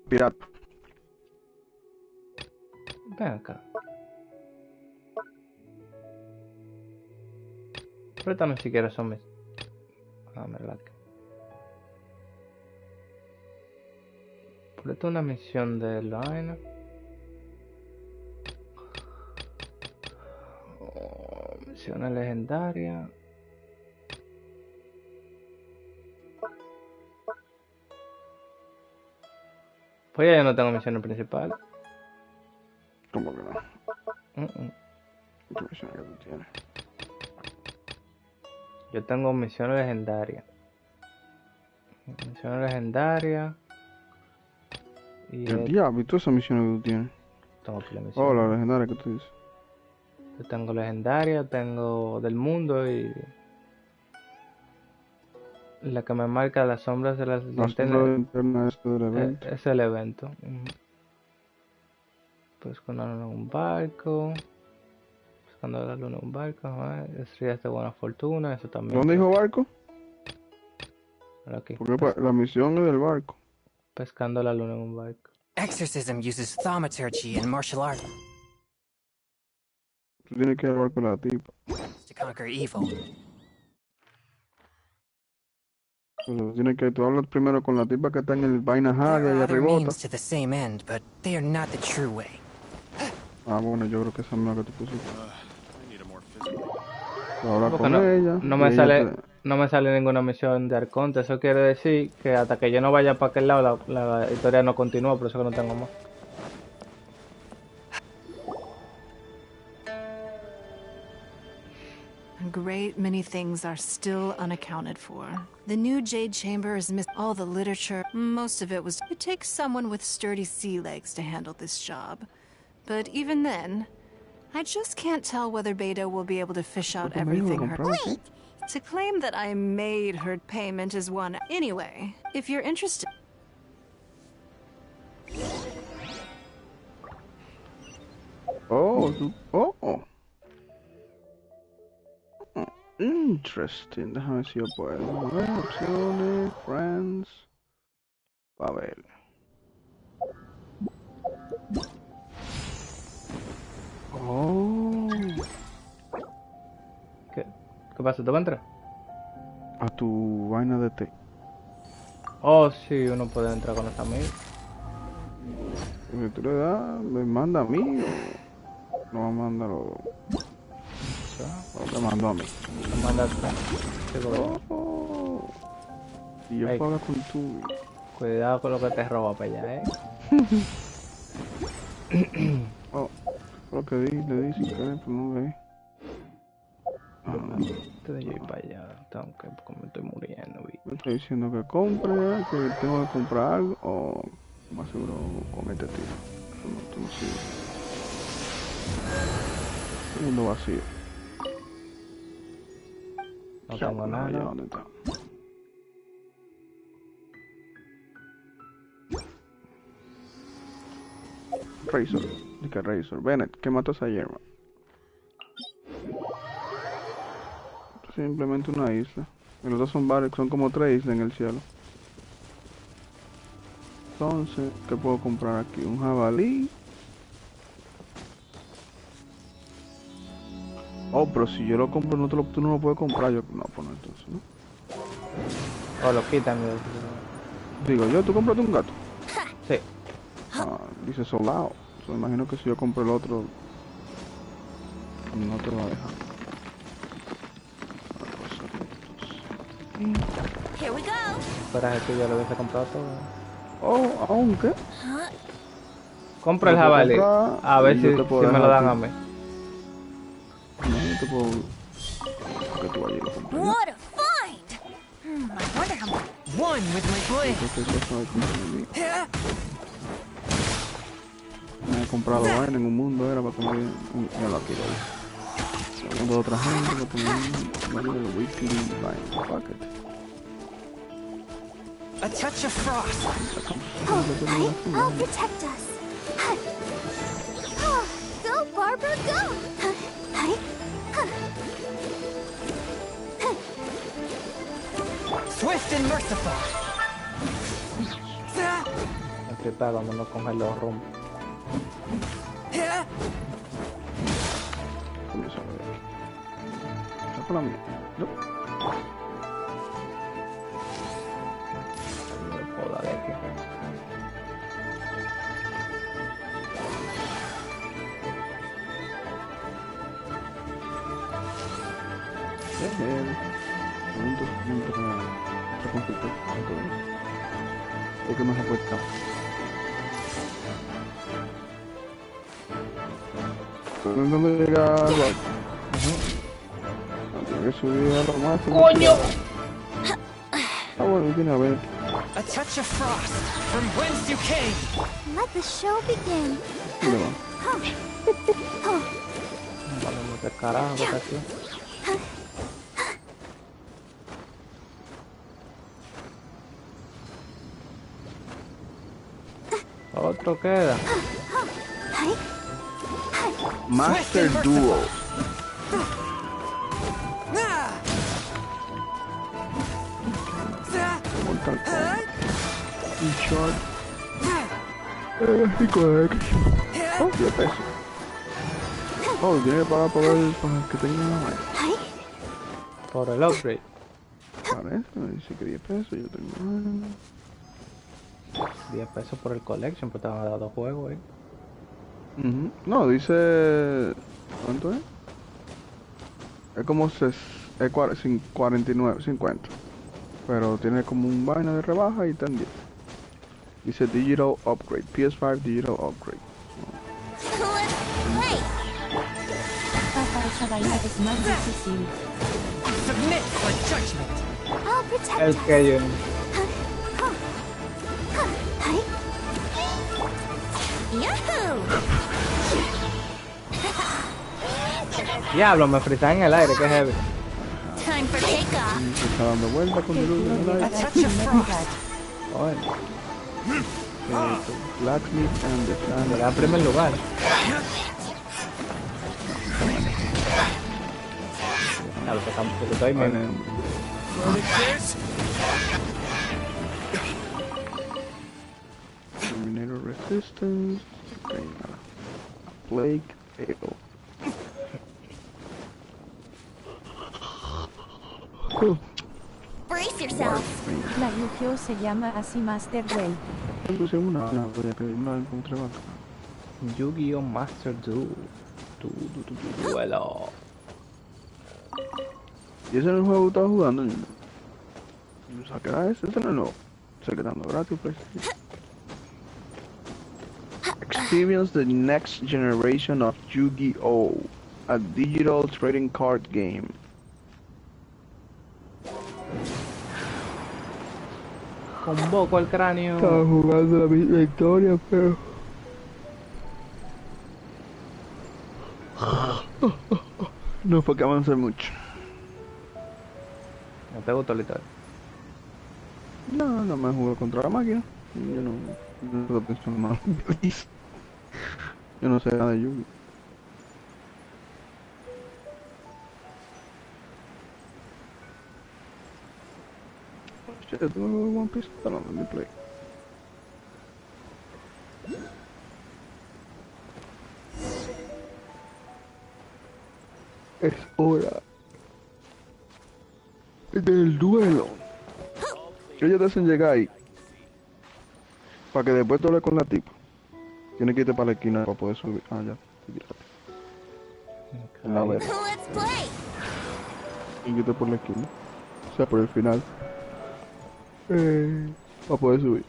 pirata. Ven acá. Préstame si quieres son mis... Ah, me relaja. Préstame una misión de Line. Misiones legendarias. Pues ya yo no tengo misiones principales. ¿Cómo que no? ¿Qué misiones que tú tienes? Yo tengo misiones legendarias. Misiones legendarias. Y el diablo, ¿y todas esas misiones que tú tienes? Tengo la misión. Oh, la legendaria que tú dices. Yo tengo legendaria, tengo del mundo y... La que me marca las sombras de las linternas. Es el evento. Pues con la luna en un barco. Buscando la luna en un barco. Estrellas de buena fortuna. Eso también. ¿Dónde dijo barco? Aquí. Porque la misión es del barco. Pescando la luna en un barco. Exorcism uses thaumaturgy and martial art. Tú tienes que hablar con la tipa. To conquer evil. Tú tienes que hablar primero con la tipa que está en el vaina Haga y arribota. To the same end, but they are not the true way. Ah, bueno, yo creo que esa es la que tú pusiste. Hablar con ella. No me sale ninguna misión de Arconte. Eso quiere decir que hasta que yo no vaya para aquel lado la historia no continúa, por eso que no tengo más. A great many things are still unaccounted for. The new Jade Chamber has missed all the literature. Most of it was... It takes someone with sturdy sea legs to handle this job. But even then, I just can't tell whether Beta will be able to fish out everything her... Wait! To claim that I made her payment is one... Anyway, if you're interested... Oh. Interesting. Déjame ver si yo puedo. Opciones, friends. A ver. Oh. ¿Qué pasa? ¿Tú vas a entrar? A tu vaina de té. Oh, sí, uno puede entrar con los amigos. Si tú le das, me manda a mí o no me manda lo... O te mando a mí. Me manda a ti. Y yo puedo hablar con tú. Cuidado con lo que te roba para allá, Lo que le di sin querer, pero no leí. Te dejo ir para allá, porque me estoy muriendo. Me estoy diciendo que compre, que tengo que comprar algo, o más seguro con este tiro. Tú no sigues. El mundo vacío. No tengo nada. ¿Dónde está? Razor. Bennett, ¿qué matas ayer, man? Simplemente una isla. Y los dos son varios, son como 3 islas en el cielo. Entonces, ¿qué puedo comprar aquí? Un jabalí. Oh, pero si yo lo compro, tú no lo puedes comprar. Yo no, pues no, entonces, ¿no? O lo quitan. Digo yo, ¿tú compraste un gato? Sí. Dice soldado. Me imagino que si yo compro el otro, no te lo va a dejar. Here we go. Para que yo lo hubiese comprado todo. Oh, ¿aunque? Compra el jabalí. A ver si me lo dan a mí. te puedo... que tú vayas a comprar. What a find! I wonder how much. One with my blade. Me he comprado vaina en un mundo, era para tener ya lo quiero. Segundo otra gente para tener el weekly vaina packet. A touch of frost. I'll protect us. Go, Barbara, go! Swift and merciful. Aquí está cuando no coge los rumbos. Vamos a ver. Está por la mía. No. Joda de aquí. ¿Por qué no se ha puesto? ¿Dónde llega? Tiene que subir a lo máximo. ¡Coño! Ah, bueno, tiene a ver. A touch of frost from whence you came. Let the show begin. ¿Dónde va? Vamos de carajo, ¿qué aquí? Otro queda. Master Duo. Mortal Kombat. Short. 5X. Oh, 10 pesos. Oh, tiene que pagar por el que tenga una vaina. Por el upgrade. Parece, me dice que 10 pesos, yo tengo 10 pesos por el collection, pues te van a dar 2 juegos, No, dice... ¿Cuánto es? Es como 49, 50. Pero tiene como un vaina de rebaja y está en 10. Dice Digital Upgrade, PS5 Digital Upgrade. Esa vaina es más difícil. Submit for judgment. I'll protect El us. que yo. Yahoo! Diablo, me fritan en el aire, que heavy. Time for takeoff. Se está dando vuelta con el luz en el aire. Blacksmith and the Sun. Llega en primer lugar. Claro, que estoy bien. Terminator Resistance. Okay, Plague Ale. Brace yourself. La Yu-Gi-Oh se llama así Master Duel. Yu-Gi-Oh Master Duelo. ¿Y ese es el juego que estaba jugando? ¿No sacará ese? Ese no es nuevo. Se quedando gratis, pues. Experience the next generation of Yu-Gi-Oh! A digital trading card game. Convoco al cráneo. Estaba jugando la misma historia, pero... No fue que avancé mucho. ¿No te gustó la historia? No, no me jugué contra la máquina. Yo no yo no sé nada de Yu-Gi. Yo tengo el One Piece instalado en mi Play. Es hora del duelo. Que ellos te hacen llegar ahí para que después tú hables con la tipa. Tienes que irte para la esquina para poder subir. Ah, ya. Okay. A ver. Y irte por la esquina. O sea, por el final. Para poder subir.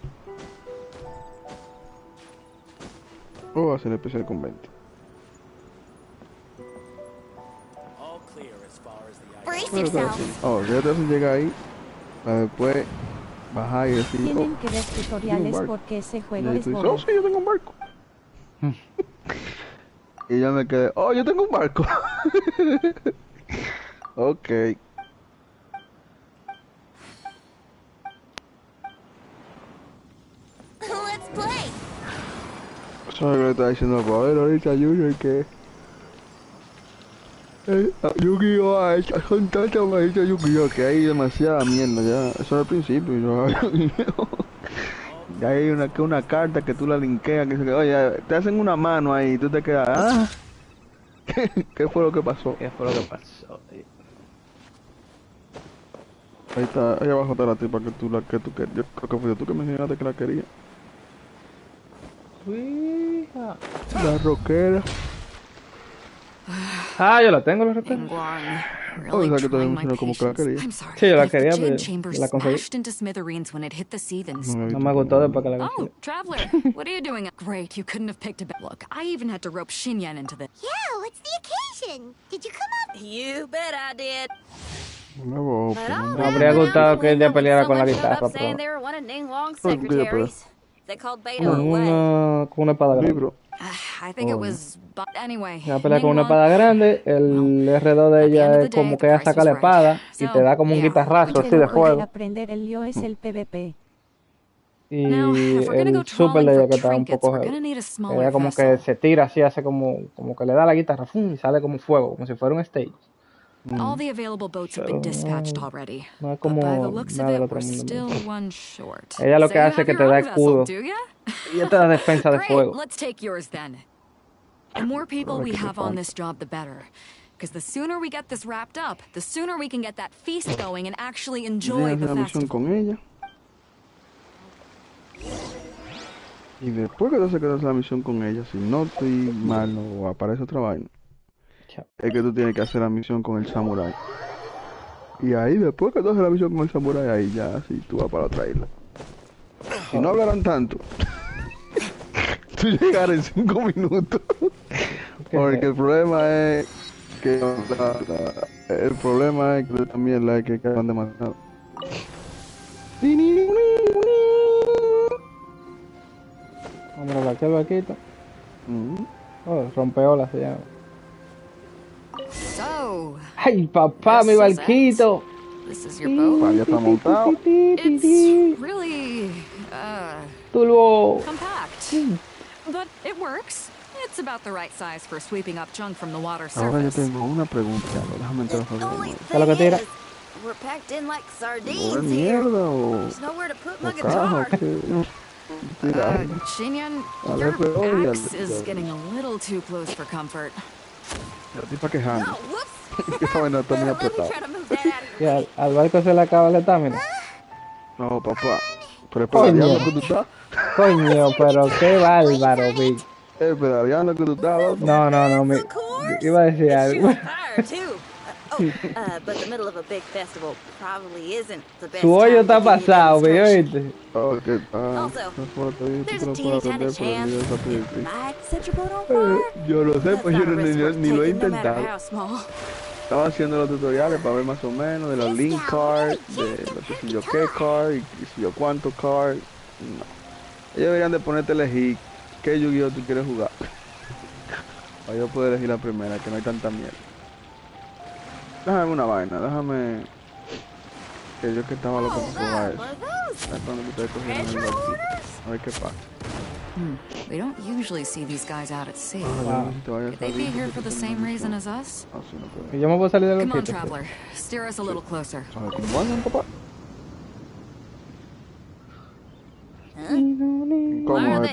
O hacer especial con 20. Oh, ya te hacen llegar ahí para después bajar y decir. Tienen que ver tutoriales porque ese juego es bobo. Oh, sí, yo tengo un barco. Y yo me quedé, oh, yo tengo un barco. Ok. Let's play. Eso es lo que le está diciendo el poder ahorita, Junior, que Yu-Gi-Oh! Son tantas hojitas Yu-Gi-Oh! Que hay demasiada mierda ya. Eso es el principio. Ya hay una carta que tú la linkeas, que oye, te hacen una mano ahí y tú te quedas, ¿ah? ¿Qué fue lo que pasó? ¿Qué fue lo que pasó, tío? Ahí está, ahí abajo está la tipa que tú querías. Yo creo que fue tú que me enseñaste que la quería. La rockera. Ah, yo la tengo, la rockera. O sea que te mencionó como que la quería. Sí, yo la quería, pero la conseguí. No me gustó después que la conseguí. Oh, Traveler, what are you doing? Great, you couldn't have picked a better look. I even had to rope Xinyan into this. Yeah, what's the occasion? Did you come up? You bet I did. Me habría gustado que ella peleara con la guitarra, pero... Con una espada grande. I think it was, but anyway. Ella pelea con una espada grande, el R2 de ella es como que ella saca la espada y te da como un guitarrazo así de fuego. Aprender el lío es el PvP. Y el super de ella que está un poco heavy. Ella como que se tira así, hace como que le da la guitarra y sale como fuego, como si fuera un stage. All the available boats have been dispatched already. No es como by the looks of it, otro we're mundo. still one short. Ella lo que hace es que te da escudo. Y ella te da defensa de fuego. Let's take yours then. The more people we have on this job, the better. Because the sooner we get this wrapped up, the sooner we can get that feast going and actually enjoy the festival. Con ella. Y después que tú se quedas la misión con ella, si no estoy mal o aparece otra vaina, es que tú tienes que hacer la misión con el samurái. Y ahí después que tú haces la misión con el samurái, ahí ya, si tú vas para otra isla. Si no hablaran tanto, tú llegar en 5 minutos. Porque el problema es que también la que quedan demasiado. Vamos a ver aquel vaquito. Oh, rompeolas se llama. Ay, papá, mi barquito. This is your boat. Ya está montado. It's really compact, but it works. It's about the right size for sweeping up junk from the water surface. Ahora yo tengo una pregunta, déjame entrar. ¿Qué es lo que tira? We're packed in like sardines here. Mierda, There's nowhere to put my guitar. Xinyan, your axe is getting a little too close for comfort. La tipa quejando. Que esa vaina está muy apretada. ¿Y al barco se le acaba la estamina? No, papá. Pero pedaleando que tú estás. Coño, pero qué bárbaro, Vic. Pedaleando que tú estás, loco. No, me iba a decir algo. But the middle of a big festival probably isn't the best. Su hoyo está pasado, ¿viste? Also, there's a teeny tiny chance it might set your boat on fire. Yo lo sé, pues yo ni lo he intentado. Estaba haciendo los tutoriales para ver más o menos de los link cards, de lo que si yo qué card y si yo cuánto card. No. Ellos deberían de ponerte a elegir qué Yu-Gi-Oh tú quieres jugar. Para yo poder elegir la primera, que no hay tanta mierda. Déjame una vaina, déjame... Que yo que estaba loco por probar eso. A ver qué pasa. We don't usually see these guys out at sea. Could they be here for the same reason as us? Yo me puedo salir de Come on, traveler. Steer us a little closer. ¿Cómo es que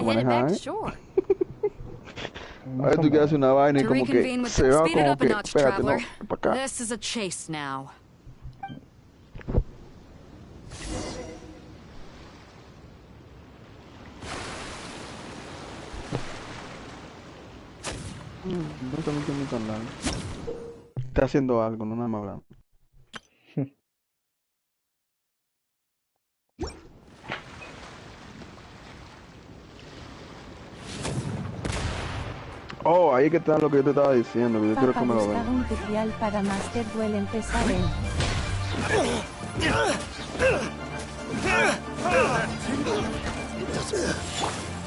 manejar, A ver, tú quieres hacer una vaina y como que se va como que, espérate, no, para acá. This is a chase now. No está muy tan largo. Está haciendo algo, no nada más hablando. Oh, ahí que está lo que yo te estaba diciendo, que yo quiero que me lo vean. Un tutorial para Master Duel empezar en...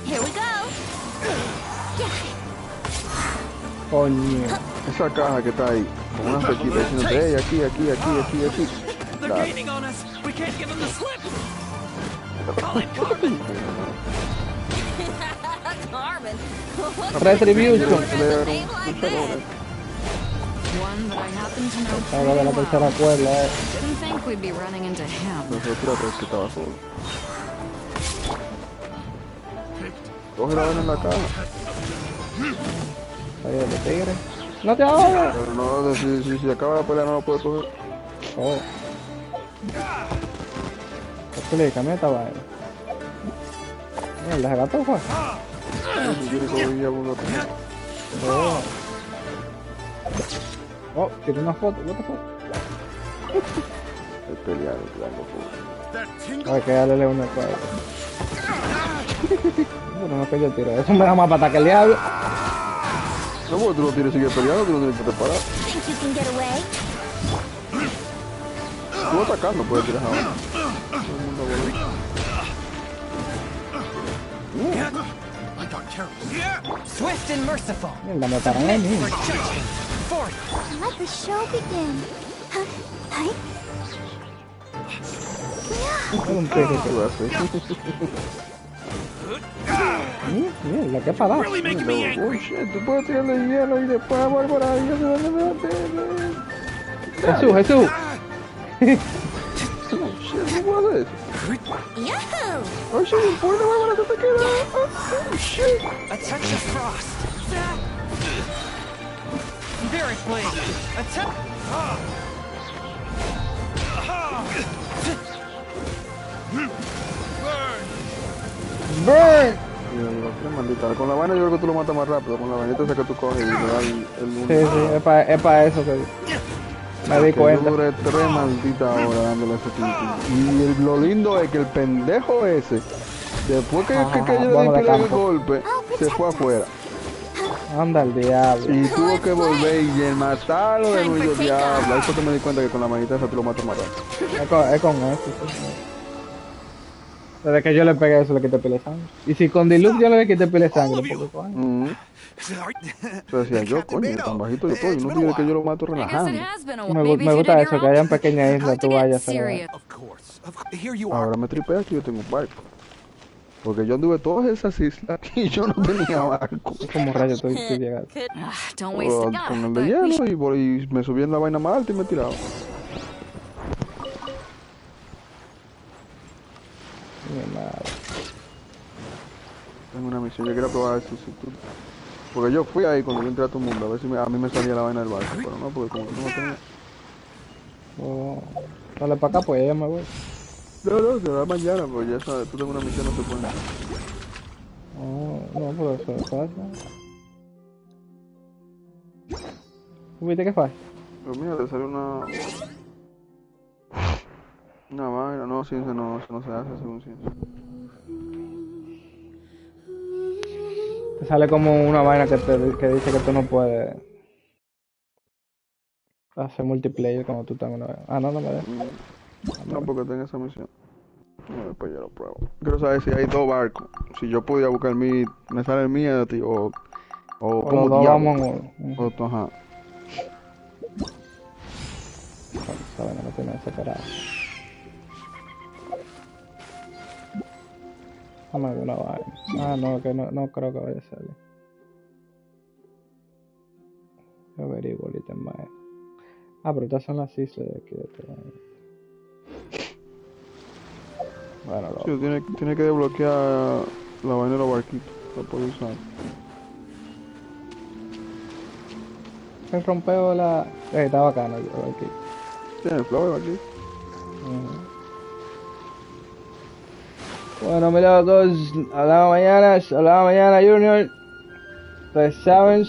Here we go. Coño. Esa caja que está ahí, con una flechita diciéndote, hey, aquí. They're gaining on us. We can't give them the slip. Call it Carmen. Carmen. Retribution. One that I happen to know. Habla de la tercera cuerda, Didn't think we'd be running into him. Coge la vaina en la caja. Ahí el tigre. No te ahogas. Pero no, si acaba la pelea no lo puedo coger. Oh. Explícame esta vaina. Mira, el gato fue. Oh, tiene una foto, what the fuck. El peleado, a ver, que dale una cuadra. Bueno, no que yo tiro, eso me da más pata que el diablo. No, porque tú no tienes que seguir peleando, tú no tienes que preparar. Tú atacando puedes tirar ahora. Swift and merciful. Mierda, me paran a mí. Let the show begin. Hi. Un peje que lo hace. Mierda, qué parada. Uy, shit, tú puedes tirarle hielo y después volver a ir a Jesús. Oh, shit, ¿cómo haces eso? Yahoo! Oh, shit, ¿por qué no te queda? Oh, shit. A touch of frost. Very blade. A touch. Burn. Maldita, con la vaina yo creo que tú lo matas más rápido, con la vainita esa que tú coges y le das el mundo. Sí, es para eso que me di cuenta. Yo duré 3 malditas horas dándole ese tintín. Y lo lindo es que el pendejo ese, después que yo le di el golpe, se fue afuera. Anda el diablo. Y tuvo que volver y matarlo de nuevo, diablo. Ahí fue que me di cuenta que con la manita esa tú lo matas más rápido. Es con eso. Desde que yo le pegué eso le quité pile sangre. Y si con Diluc yo le quité pile sangre, Pero decía yo, coño, tan bajito yo estoy, no quiere que yo lo mato relajando. Me gusta eso, que haya en pequeña isla tú vayas a ver. Ahora me tripea que yo tengo un barco. Porque yo anduve todas esas islas y yo no tenía barco. ¿Cómo rayos tú llegaste? Con el de hielo y me subí en la vaina más alta y me tiraba. Mi madre. Tengo una misión, yo quiero probar eso. Porque yo fui ahí cuando yo entré a tu mundo, a ver si a mí me salía la vaina del barco, pero no, porque como tú no tenías. Oh, dale para acá, pues ya me voy. No, se va mañana, pues ya sabes, tú tengo una misión, no se puede. Oh, no, pero eso es fácil. ¿Viste qué fue? Pero mira, te salió una vaina, no, ciencia no se hace según ciencia. Te sale como una vaina que dice que tú no puedes hacer multiplayer cuando tú estás en una vez. Ah, no me dejes. No, porque tengo esa misión. No, después ya lo pruebo. Quiero saber si hay 2 barcos. Si yo podía buscar me sale el mío de ti o como dos vamos ajá. Saben, no tiene separado. Dame alguna vaina. Ah, no, que no creo que vaya a salir. Yo averiguo ahorita más. Ah, pero estas son las islas de aquí de este lado. Bueno, sí, tiene que desbloquear la vaina de los barquitos para poder usar. El rompeo la... está bacano el barquito. Tiene el flow aquí. Bueno, mira, todos, hablamos mañana, Junior. Ustedes saben.